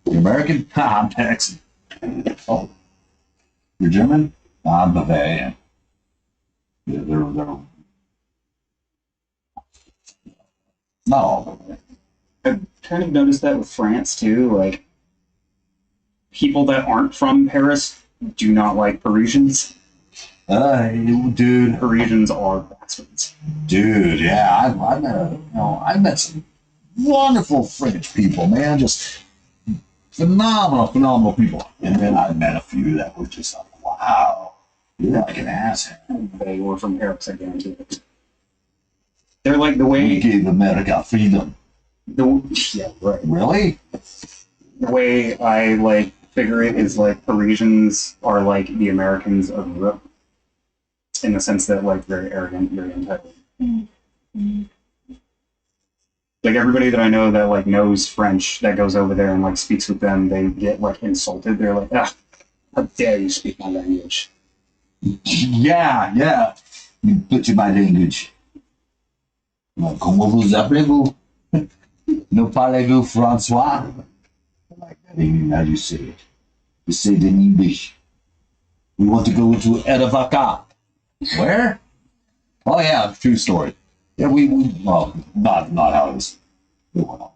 S1: The American, I'm Texan. Oh, you're German? I'm Bavarian. Yeah, they're not all Bavarian.
S3: I've kind of noticed that with France too. Like, people that aren't from Paris do not like Parisians.
S1: Dude,
S3: Parisians are bastards.
S1: Dude, yeah, I met some wonderful French people, man, just phenomenal people. And then I met a few that were just like, wow, you're like an asshole.
S3: They were from Paris, I guarantee it. They're like the
S1: We
S3: way
S1: gave America freedom.
S3: yeah, right.
S1: Really?
S3: The way I like figure it is like Parisians are like the Americans of Europe. In the sense that like very arrogant, very entitled. Like everybody that I know that like knows French that goes over there and like speaks with them, they get like insulted. They're like, "Ah, how dare you speak my language?"
S1: Yeah. You butcher my language. Like, comment vous appelez-vous? Ne parlez-vous François? Like that ain't even how you say it. You say it in English. We want to go to Edavaka. Where? Oh yeah, true story. Yeah, we well, not how it was. Well,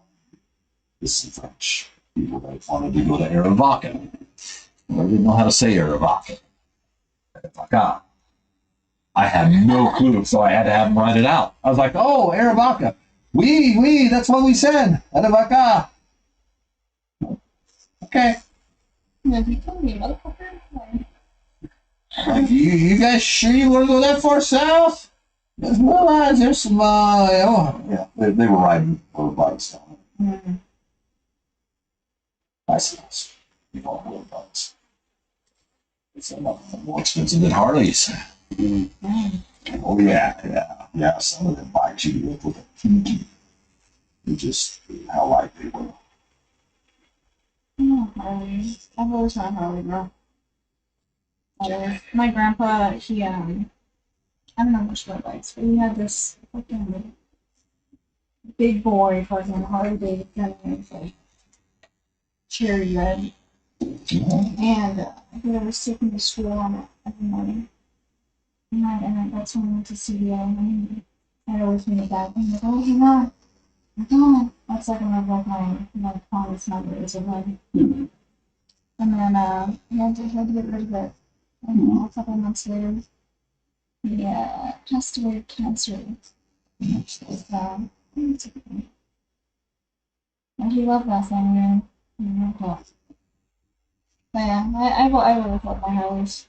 S1: this is French. People that wanted to go to Aravaca. Well, they didn't know how to say Aravaca. Aravaca. I had no clue, so I had to have them write it out. I was like, oh, Aravaca. We, that's what we said. Aravaca. Okay.
S2: Have you told me motherfucker?
S1: Like, you guys sure you want to go that far south? Well, there's some, yeah, they were riding motorbikes down there. Bicycles. We've all motorbikes. It's a lot more expensive than Harleys. Oh, yeah. Some of them bikes you look with a pinky. They're just how light they were.
S2: Oh, Harley. I've always had Harley, bro. My grandpa, he I don't know much about bikes, but he had this fucking big boy fucking Harley Davidson, and it was like cherry red, and he was taking to school on it every morning. And that's when I went to CDO, and I always made that thing like, oh, hang on, hang on. That's like one of like my promise numbers of like, and then he had to get rid of it. And a couple months later, he passed away of cancer. So, and he loved that thing, man. But yeah, I really love my house.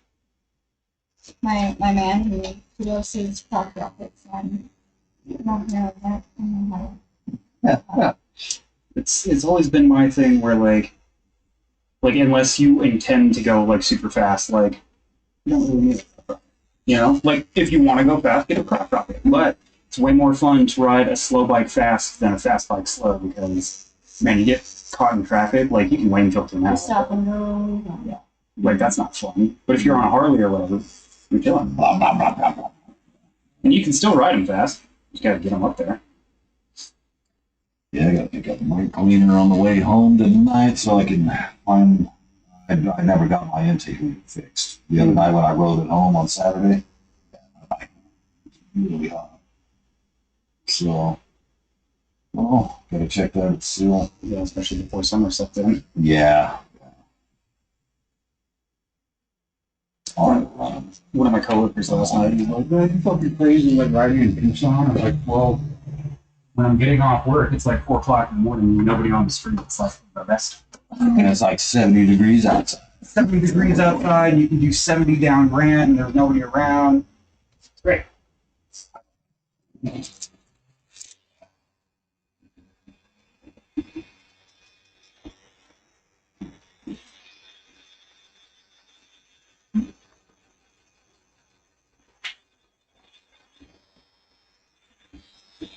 S2: My man who does his prop rockets and not know that.
S3: It's always been my thing where like unless you intend to go like super fast, like you don't really need a prop rocket. You know, like if you want to go fast, get a prop rocket. But it's way more fun to ride a slow bike fast than a fast bike slow because man, you get caught in traffic, like you can wait until tomorrow.
S2: Stop and go. Yeah.
S3: Like that's not fun. But if you're on a Harley or whatever, you're chilling. And you can still ride them fast. You just gotta get them up there.
S1: Yeah, I gotta pick up my cleaner on the way home tonight so I can find. I never got my intake leak fixed. The other night when I rode it home on Saturday, my bike was really hot. So, well, gotta check that at seal.
S3: Yeah, especially before summer sets in.
S1: Yeah. All right,
S3: One of my coworkers last night, he's like, "Man, you fucking crazy, like riding in Tucson." I was like, well, when I'm getting off work, it's like 4 o'clock in the morning and nobody on the street. It's like the best.
S1: and it's like 70 degrees outside.
S3: 70 degrees outside, you can do 70 down Grant and there's nobody around. It's great.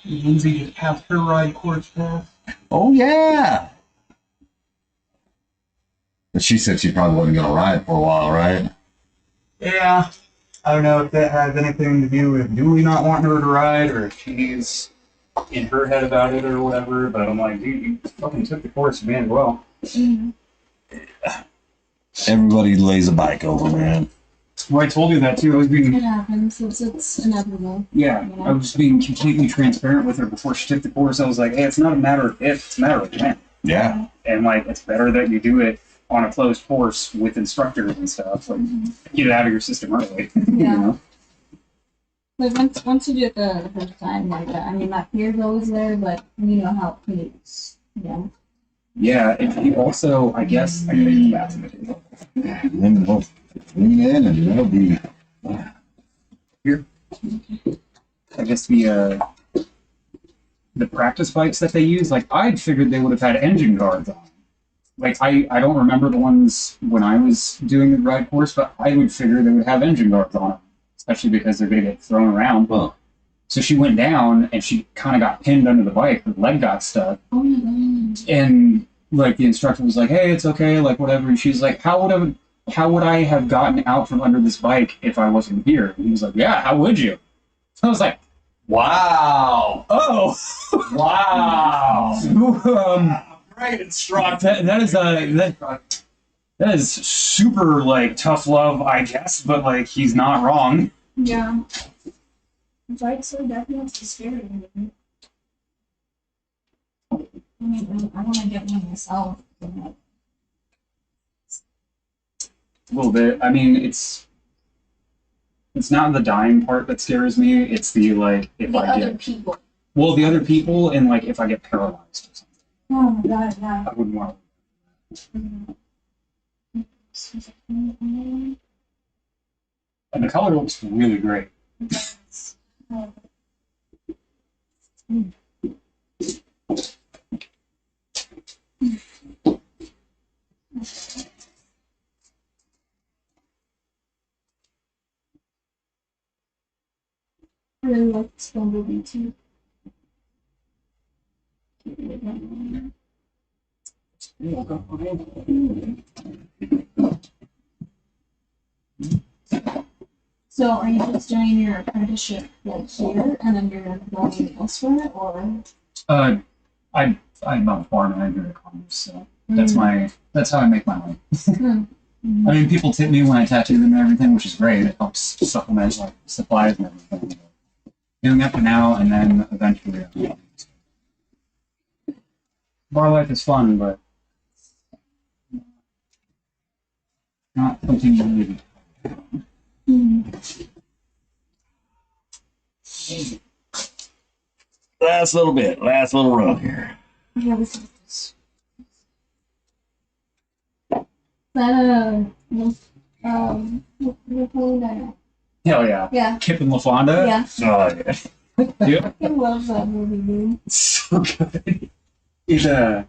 S3: Lindsay just passed her ride course pass.
S1: Oh yeah. But she said she probably wasn't gonna ride for a while, right?
S3: Yeah. I don't know if that has anything to do with Julie not wanting her to ride or if she's in her head about it or whatever, but I'm like, dude, you fucking took the course, man, well.
S1: Everybody lays a bike over, man.
S3: Well, I told you that too. I was being
S2: It happens. It's inevitable.
S3: Yeah, I was just being completely transparent with her before she took the course. I was like, hey, it's not a matter of if, it's a matter of when.
S1: Yeah.
S3: And like, it's better that you do it on a closed course with instructors and stuff. Like, get it out of your system early. You know?
S2: Like once you do it the first time, like I mean, that fear goes there, but you know how it feels. Yeah.
S3: Yeah, and you also, I guess, I gotta go back to the
S1: Then we'll lean in and that'll be.
S3: here. I guess the practice bikes that they use, like I'd figured they would have had engine guards on. Like I don't remember the ones when I was doing the ride course, but I would figure they would have engine guards on them, especially because they're gonna get thrown around.
S1: Well,
S3: So she went down and she kind of got pinned under the bike. Her leg got stuck,
S2: Oh my god.
S3: and like the instructor was like, "Hey, it's okay," like whatever. And she's like, "How would I have gotten out from under this bike if I wasn't here?" And he was like, "Yeah, how would you?" So I was like,
S1: wow.
S3: "Oh,
S1: Wow. Great instructor.
S3: that is super like tough love, I guess, but like he's not wrong."
S2: Yeah. Bikes are definitely scary. I mean, I want to get one myself. But
S3: A little bit. I mean, it's not the dying part that scares me. It's the like if
S2: the
S3: I
S2: other
S3: get
S2: people.
S3: well, the other people, and like if I get paralyzed or something,
S2: Oh my god, yeah.
S3: I wouldn't want. And the color looks really great.
S2: I really like this bumblebee too. So are you just doing your apprenticeship like here and then you're going elsewhere or?
S3: I'm a farm manager at commerce, so that's how I make my money.
S2: Mm.
S3: I mean, people tip me when I tattoo them and everything, which is great. It helps supplement like supplies and everything. Doing up to now and then eventually. Bar life is fun, but not something you need.
S2: Mm.
S1: Last little bit, last little rub here.
S2: Yeah, this is that what
S3: Hell yeah.
S2: yeah.
S3: Kip and LaFonda?
S2: Yeah.
S3: Oh, yeah. Dude,
S2: I love that movie, dude.
S3: so good. It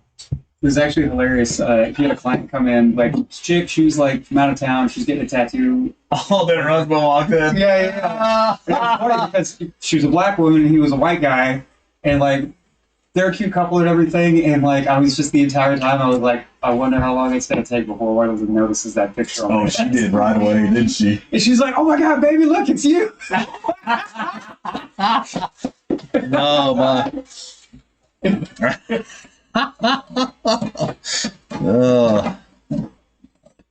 S3: was actually hilarious. He had a client come in, like, chick, she was like from out of town, she's getting a tattoo.
S1: Oh, then her husband walked in.
S3: Yeah. And it was funny because she was a black woman and he was a white guy, and like they're a cute couple and everything. And like I was just the entire time I was like, I wonder how long it's gonna take before one of them notices that picture on
S1: Oh,
S3: my
S1: she did right away, didn't she?
S3: And she's like, oh my god, baby, look, it's you.
S1: No, my. Oh.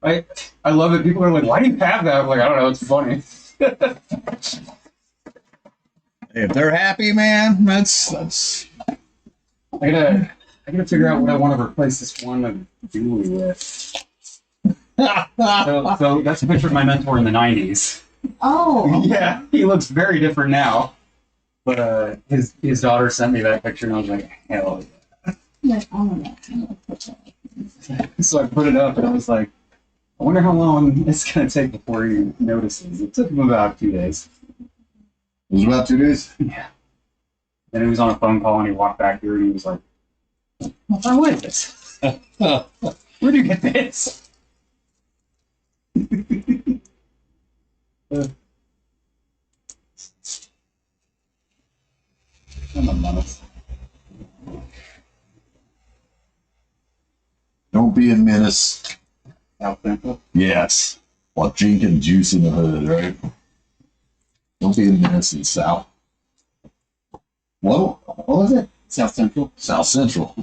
S3: I love it. People are like, why do you have that? I'm like, I don't know, it's funny.
S1: If they're happy, man, that's.
S3: I gotta figure out what I want to replace this one of Julie with. So that's a picture of my mentor in the 90s.
S2: Oh.
S3: Yeah, he looks very different now. But his daughter sent me that picture, and I was like, hell
S2: Yeah, all of that.
S3: yeah. So I put it up, and I was like, I wonder how long it's going to take before he notices. It took him about 2 days.
S1: It was about 2 days.
S3: Yeah. Then he was on a phone call, and he walked back here, and he was like, what is this? Where do you get this? I'm a menace.
S1: Don't be a menace.
S3: South Central.
S1: Yes. While drinking juice in the hood, right? Don't be a menace in the South. What was it?
S3: South Central.
S1: South Central.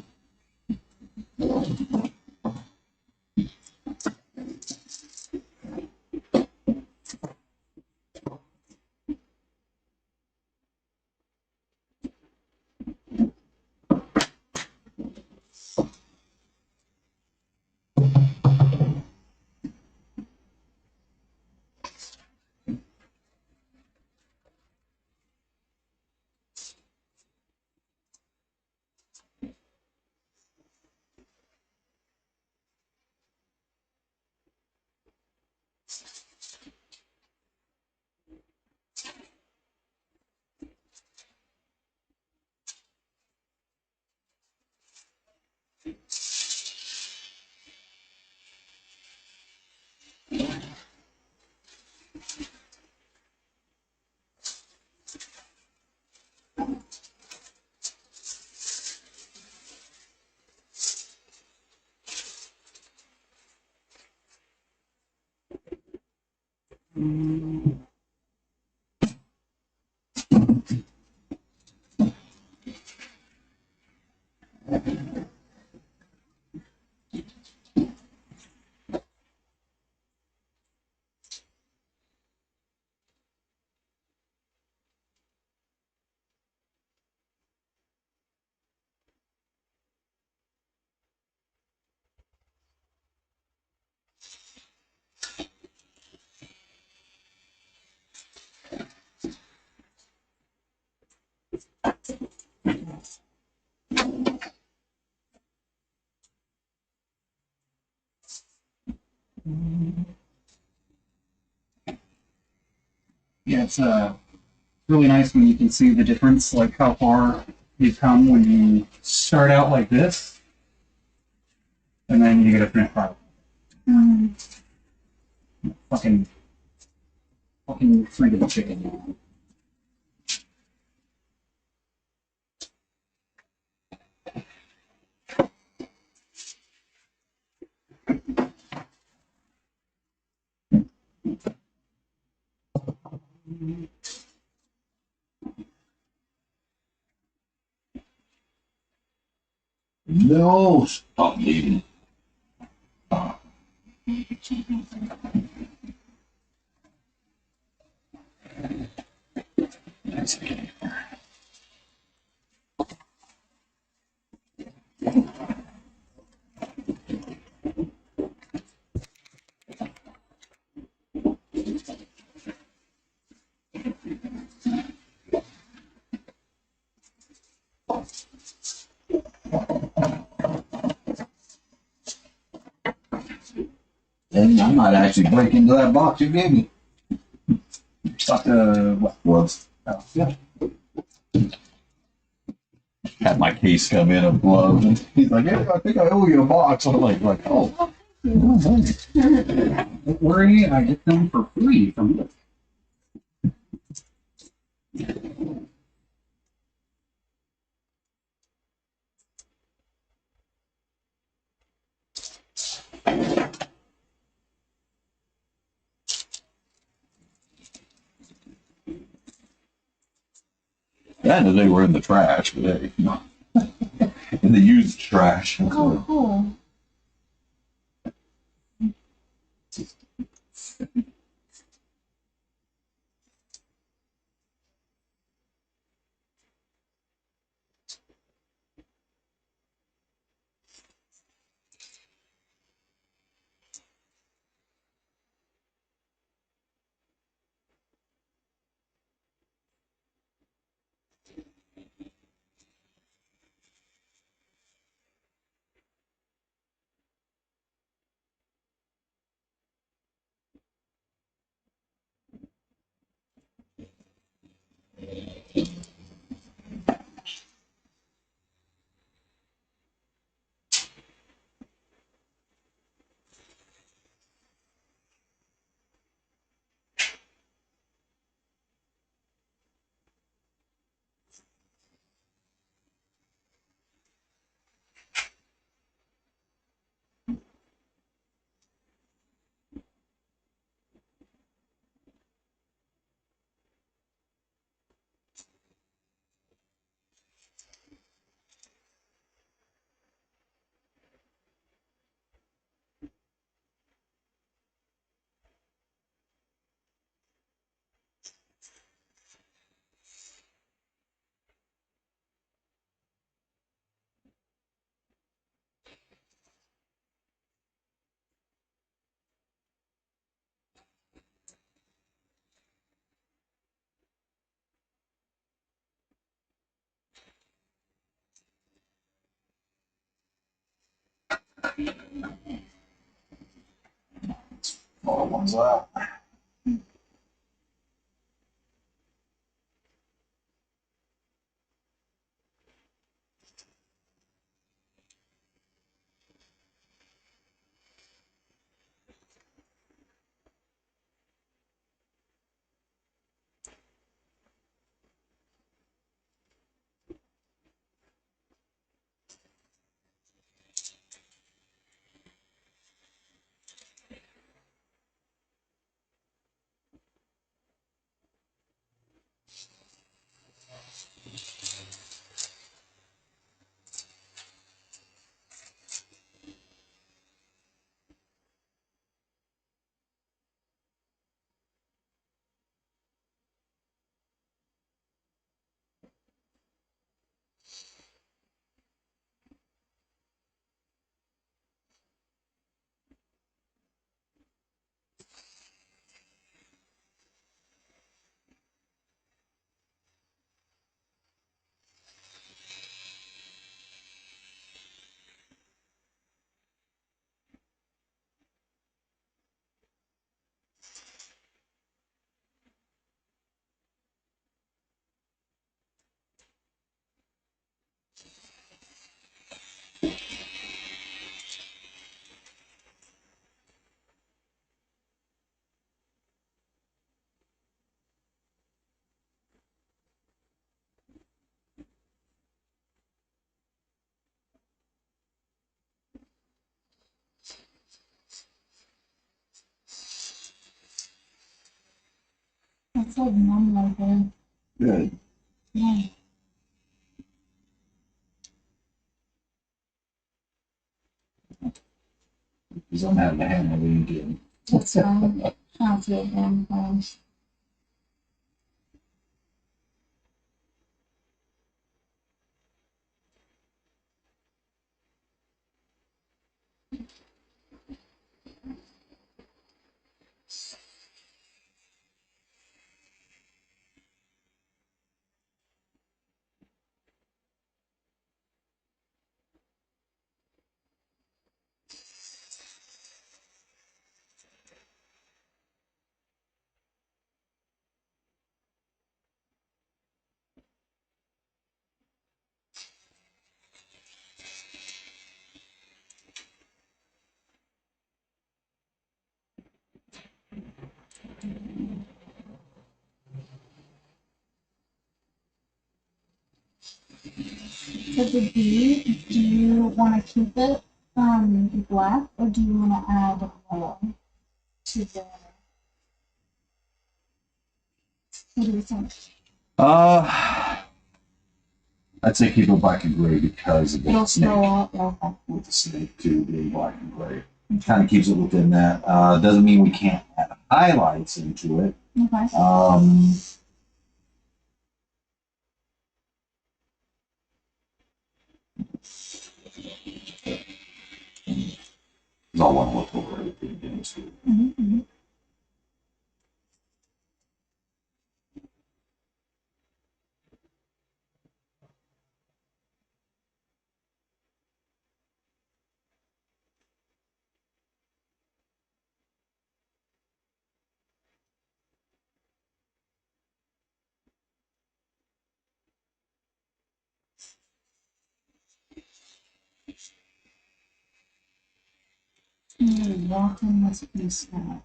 S3: Yeah, it's really nice when you can see the difference, like how far you come when you start out like this, and then you get a finished product. Fucking freedom chicken.
S1: No, stop leaving. And I might actually break into that box you gave me.
S3: Talk to what?
S1: Gloves.
S3: Oh, yeah.
S1: Had my case come in of gloves, and he's like, "Hey, I think I owe you a box." I'm like, "Oh, thanks."
S3: Don't worry, I get them for free from you.
S1: I knew they were in the trash, but hey, in the used trash.
S2: Oh, cool.
S1: All one's out.
S2: It's like numb right there.
S1: Good.
S2: Yeah.
S1: Because I'm having to handle it again.
S2: That's fine. I'll do it then. For the B, do you want to keep it black or do you want to add yellow to the? What do you think?
S1: I'd say keep it black and gray because of
S2: It'll
S1: the snake.
S2: show up. Okay.
S1: With the snake too being black and gray. Kind of keeps it within that. Doesn't mean we can't add highlights into it.
S2: Okay.
S1: Because I want to look over everything again too.
S2: Mm-hmm. Walking this piece now.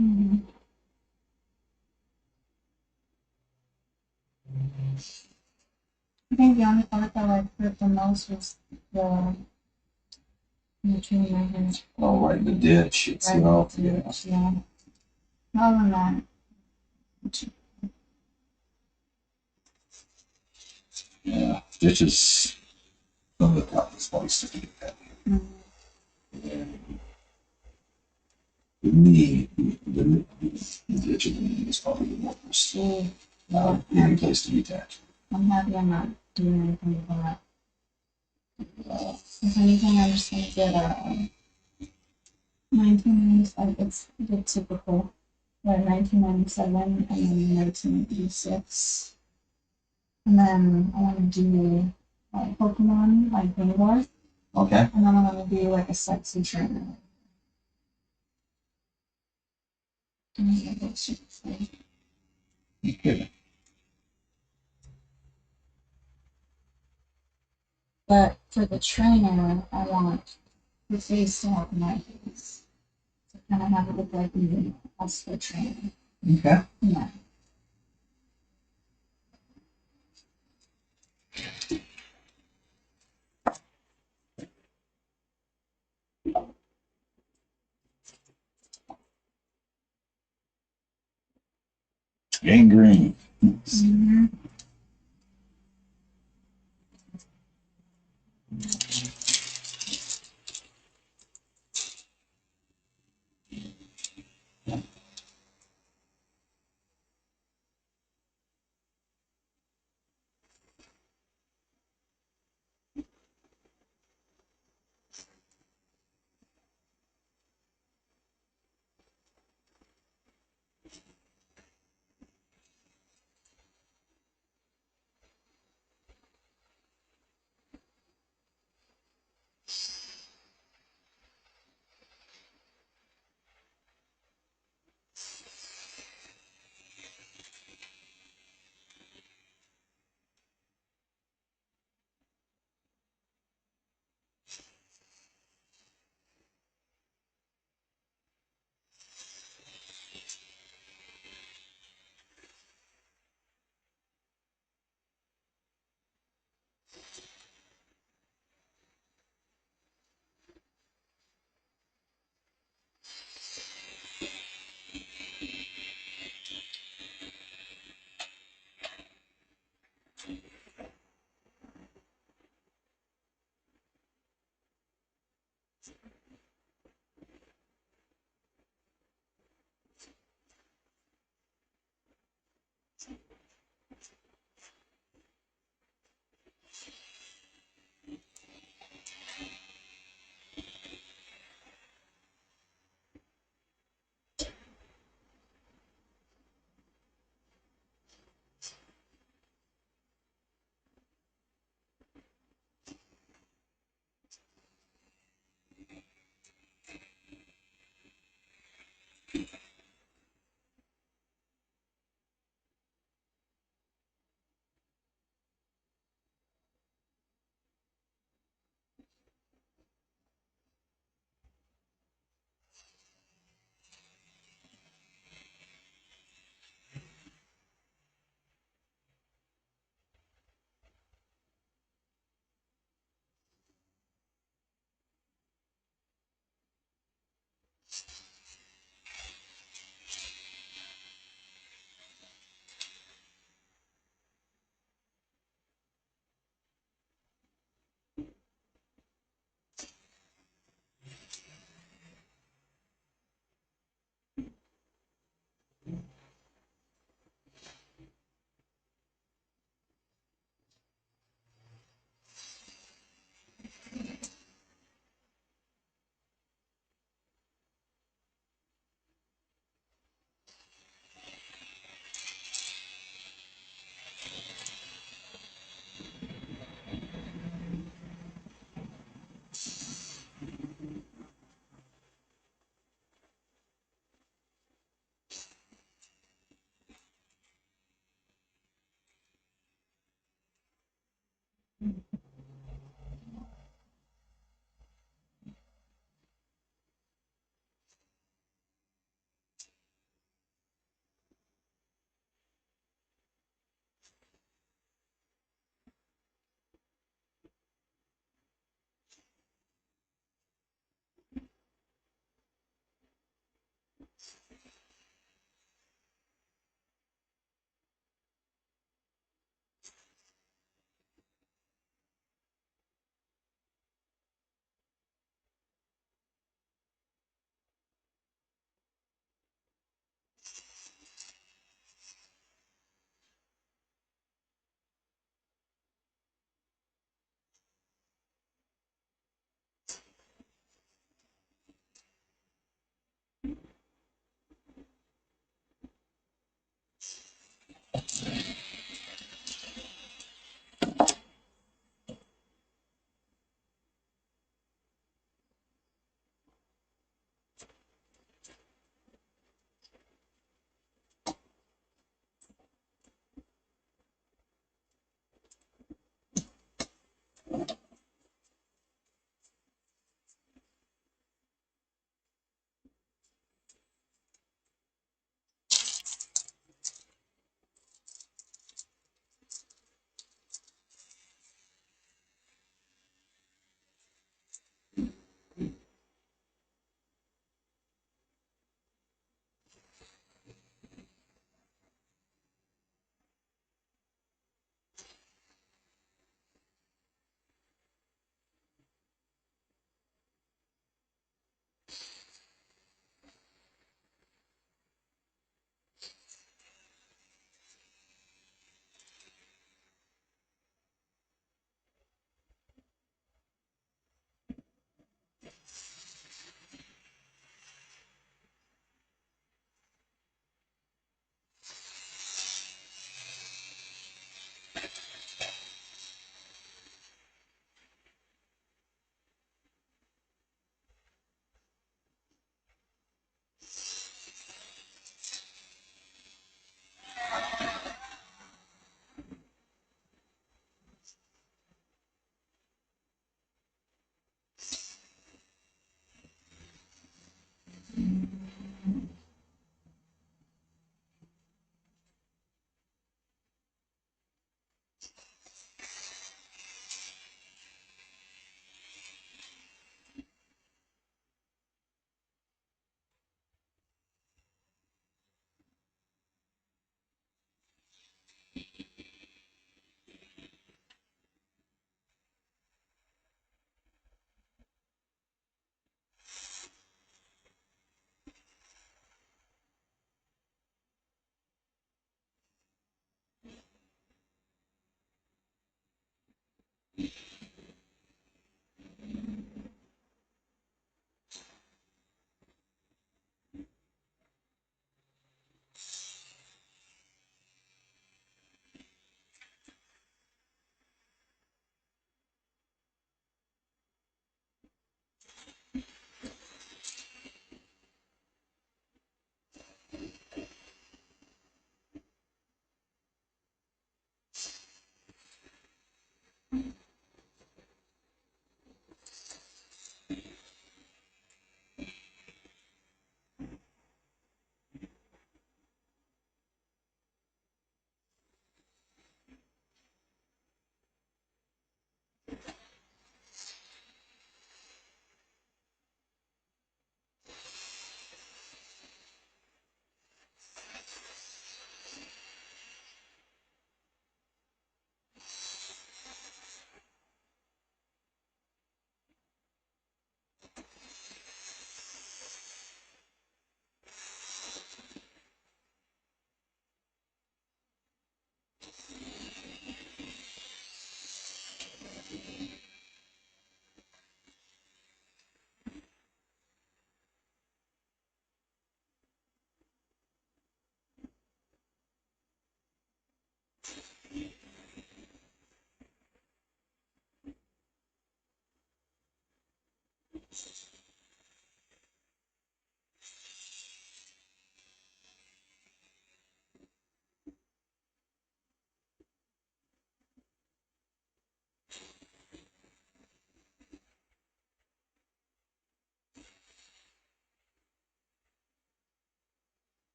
S2: Mm-hmm. I think the only part that I hurt the most was the tree my hair.
S1: Oh, right in the ditch itself. Yeah.
S2: Yeah. Other than that,
S1: Yeah. Ditch is some of the toughest places to get that.
S2: mm-hmm.
S1: The knee, the ditch of the knee is probably the worst. Any place to be attached.
S2: I'm happy I'm not doing anything about it. If anything, I'm just gonna get a 1997. It's the typical, 1997 and then 1986. And then I want to do Pokemon, like Vanguard.
S1: Okay.
S2: And then I want to do like a sexy trainer.
S1: Okay.
S2: But for the trainer, I want the face to have my face. To kind of have it look like me as the trainer.
S1: Okay.
S2: Yeah.
S1: Gangrene.
S2: Mm-hmm.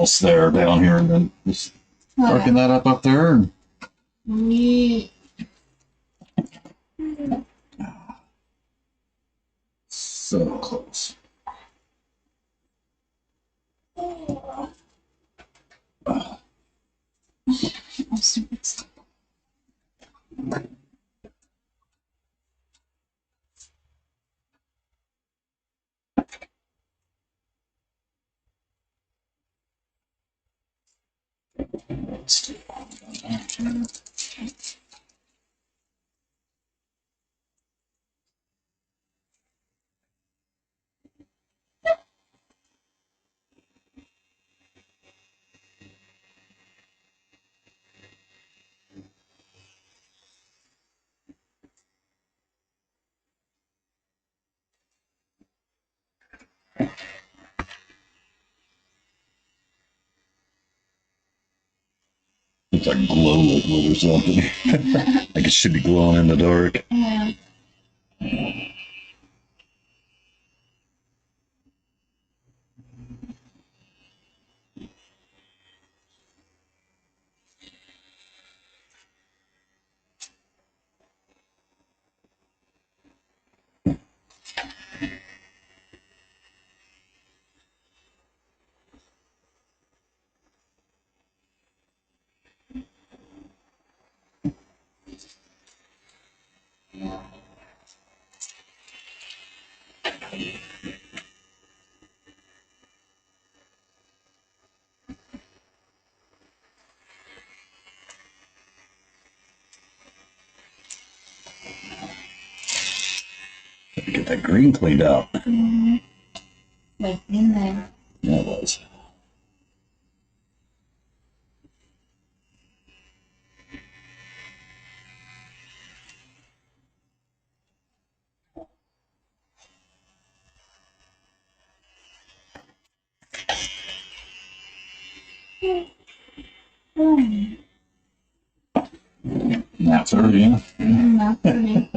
S1: else there down here, and then just darken that up there. And so close.
S2: I'm super excited.
S1: It's like glow liquid or something. Like it should be glowing in the dark.
S2: Yeah.
S1: Get that green cleaned out.
S2: Mm-hmm. Like in there.
S1: Yeah, it was. That's her, yeah.
S2: Not for me.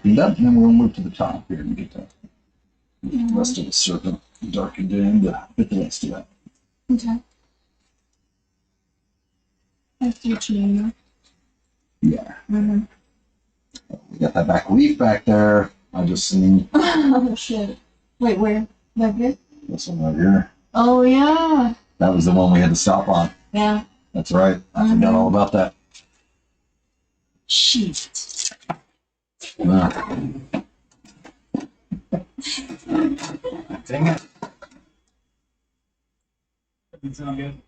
S1: And then we'll move to the top here and get the rest of the circle darkened in to fit the rest of that.
S2: Okay. That's what you know.
S1: Yeah.
S2: Mm-hmm.
S1: We got that back leaf back there. I just seen
S2: Oh shit. Wait, where? Like this?
S1: this one right here.
S2: Oh yeah.
S1: That was the one we had to stop on.
S2: Yeah.
S1: That's right. I forgot all about that.
S2: Shit.
S1: Dang it.
S4: Doesn't sound good.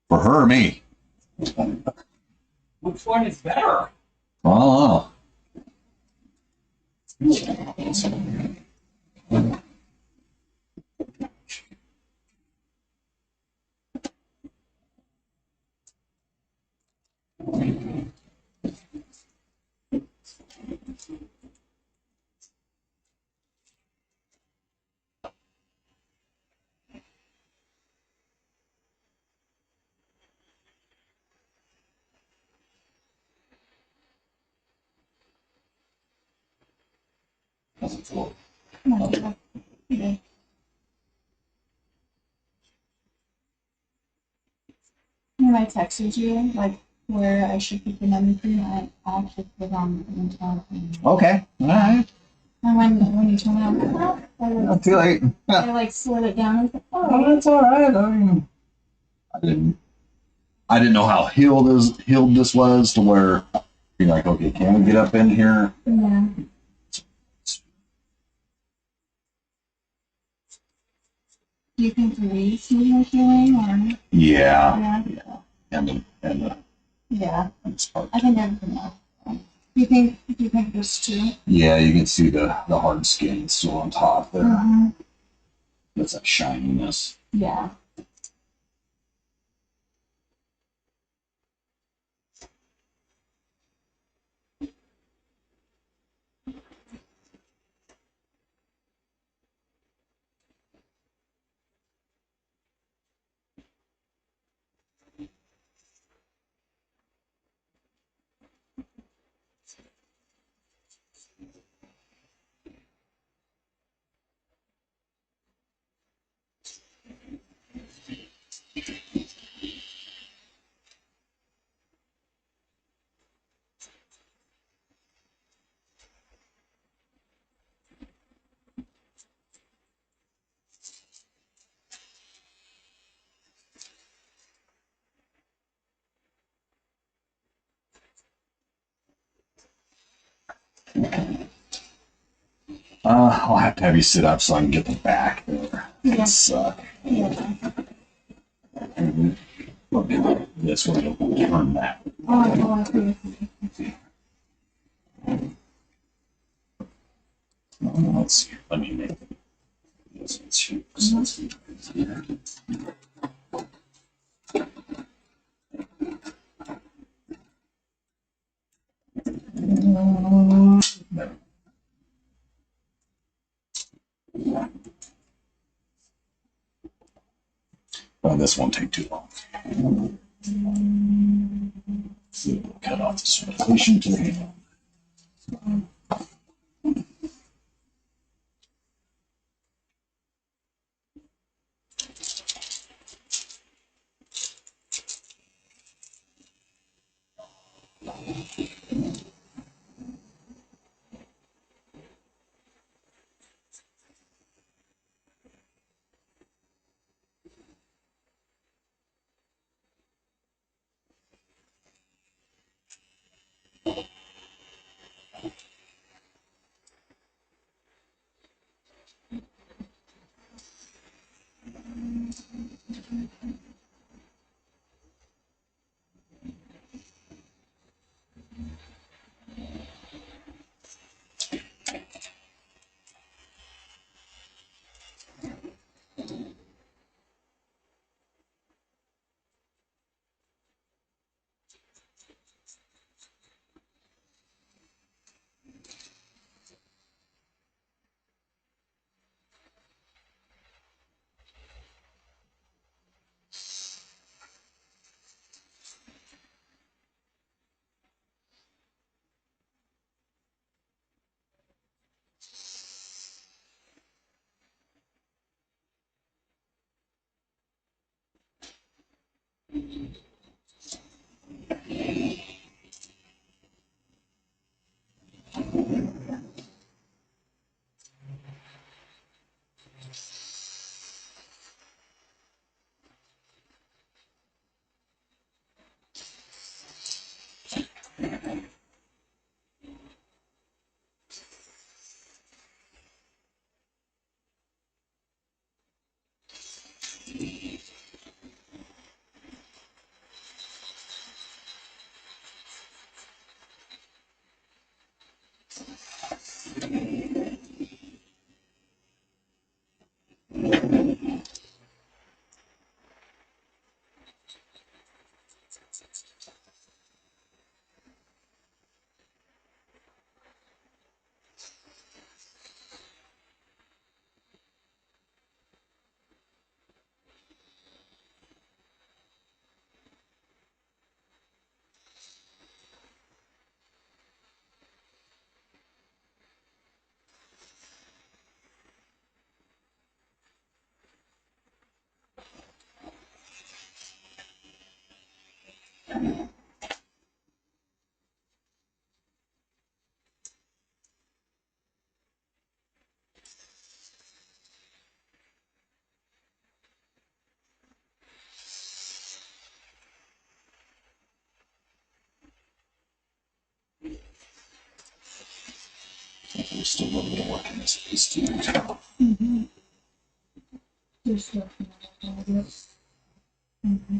S1: For her or me?
S4: Which one is better?
S1: Oh.
S2: Come on, come on. Okay. When I texted you, like where I should put the number thing, I actually put on the entire thing.
S1: Okay. All right.
S2: And when you told me, I was like, oh,
S1: Not too late.
S2: I like slowed it down. I was like,
S1: Oh,
S2: oh,
S1: that's all right. I mean, I didn't know how healed this was to where You're like, okay, can we get up in here?
S2: Yeah. Do you think the leaves need more healing or?
S1: Yeah.
S2: Yeah.
S1: And
S2: Yeah.
S1: this part.
S2: I think everything else. Do you think this too?
S1: Yeah, you can see the hard skin still on top there.
S2: Mm-hmm.
S1: That's that shininess.
S2: Yeah.
S1: I'll have to have you sit up so I can get the back there.
S2: Yeah.
S1: It's,
S2: Yeah.
S1: this one will turn that.
S2: Oh, okay.
S1: Let's see. Let me make this. Let's see. Let's see. Here. There. Well, this won't take too long. So we'll cut off the circulation to the hand. There's still a little bit of work in this piece too.
S2: Mm-hmm. Just looking at it a little bit. Mm-hmm.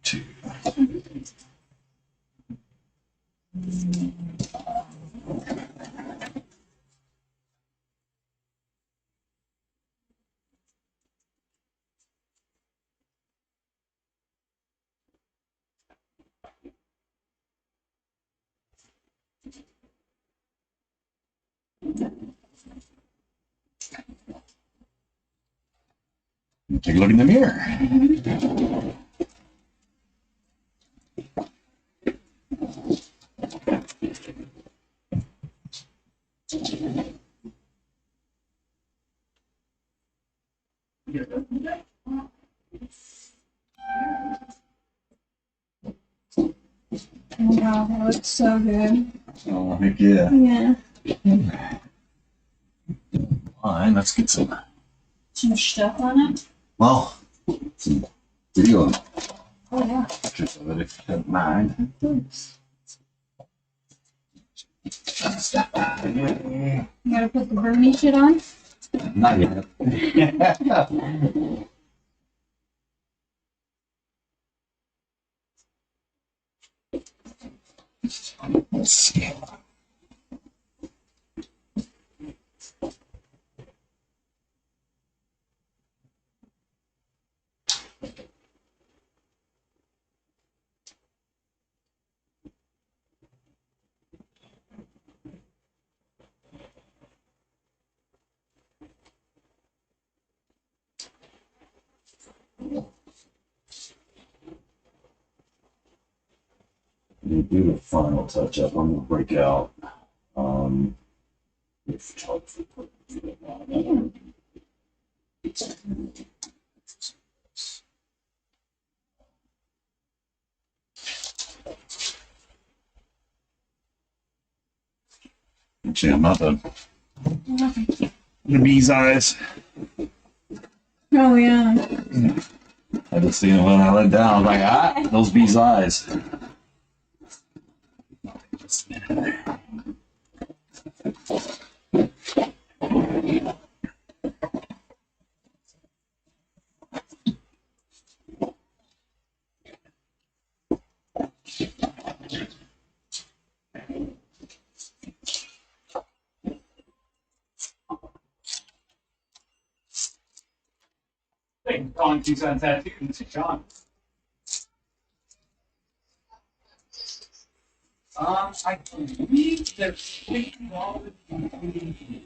S1: Two. Take a look in the mirror.
S2: Oh wow, that looks so good.
S1: Oh, heck yeah.
S2: Yeah.
S1: Fine, let's get some,
S2: Some stuff on it.
S1: well, some video
S2: Oh yeah.
S1: pictures of it if you don't mind.
S2: You gotta put the Bernie shit on.
S1: Not yet. Let's see. You do the final touch up. I'm gonna break out. If photography actually, I'm not done. The bee's eyes.
S2: Oh yeah.
S1: I just seen it when I let down. I was like, ah, those bee's eyes. Just a minute.
S4: Thank you for calling Tucson Tattoo. This is John. I believe there's $50 including.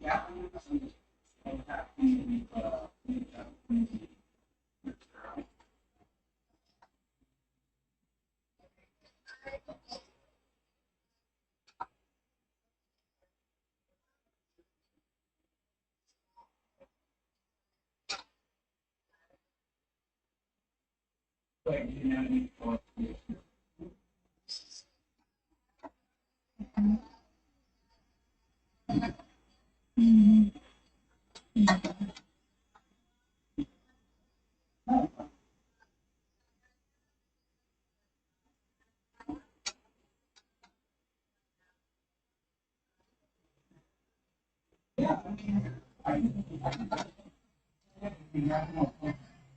S4: Yeah. Like, you know what I mean?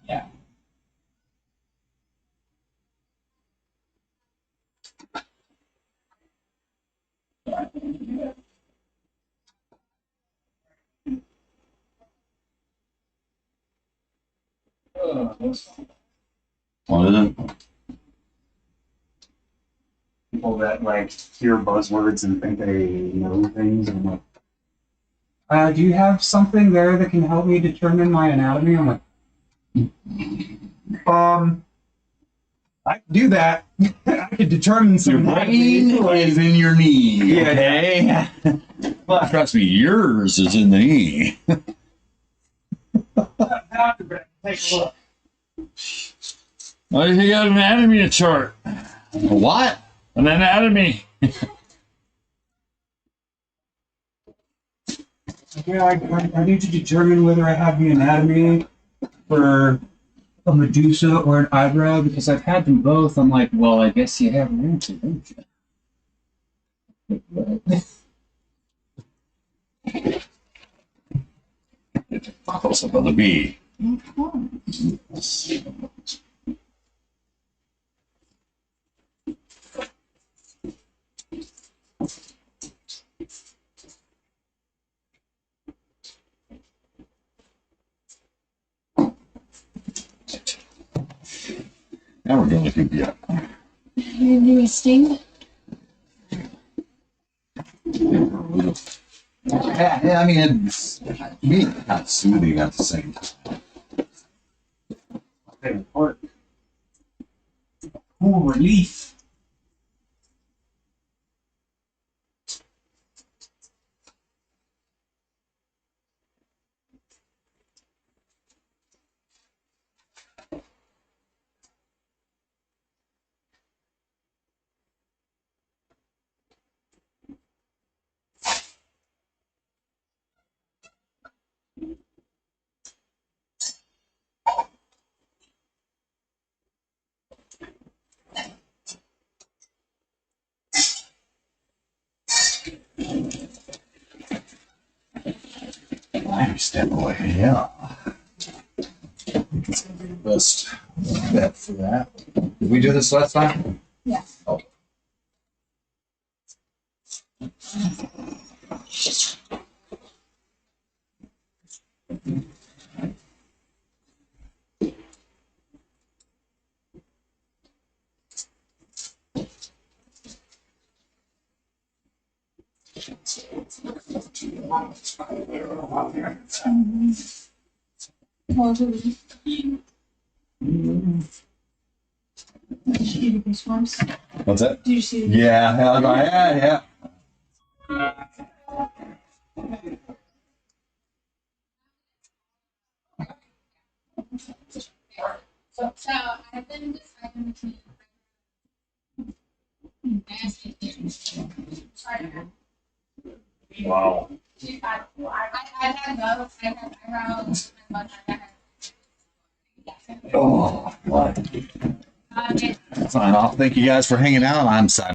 S4: Yeah.
S1: What is it?
S3: People that like hear buzzwords and think they know things, and I'm like, do you have something there that can help me determine my anatomy? I'm like, I can do that. I can determine some
S1: Your brain
S3: anatomy.
S1: is in your knee.
S3: Yeah.
S1: Okay.
S3: But
S1: Trust me, yours is in the knee.
S4: Doctor, take a look.
S1: Well, you got an anatomy chart. What? An anatomy.
S3: yeah, I need to determine whether I have the anatomy for a Medusa or an eyebrow because I've had them both. I'm like, well, I guess you have an answer, don't you?
S1: Close up on the B. Now we're going to look at
S2: You do a sting?
S1: yeah, I mean, it's me kind of soothing at the same time.
S3: Favorite part.
S4: Cool relief.
S1: I step away, yeah. Best bet for that. Did we do this last time?
S2: Yeah.
S1: Oh.
S2: Well, did you see the goosebumps?
S1: What's that?
S2: Did you see the
S1: Yeah.
S5: So I've been deciding between nasty things.
S1: Wow.
S5: I had both. I had eyebrows, but I had.
S1: Oh, what?
S5: It,
S1: Sign off. Thank you guys for hanging out. I'm signing.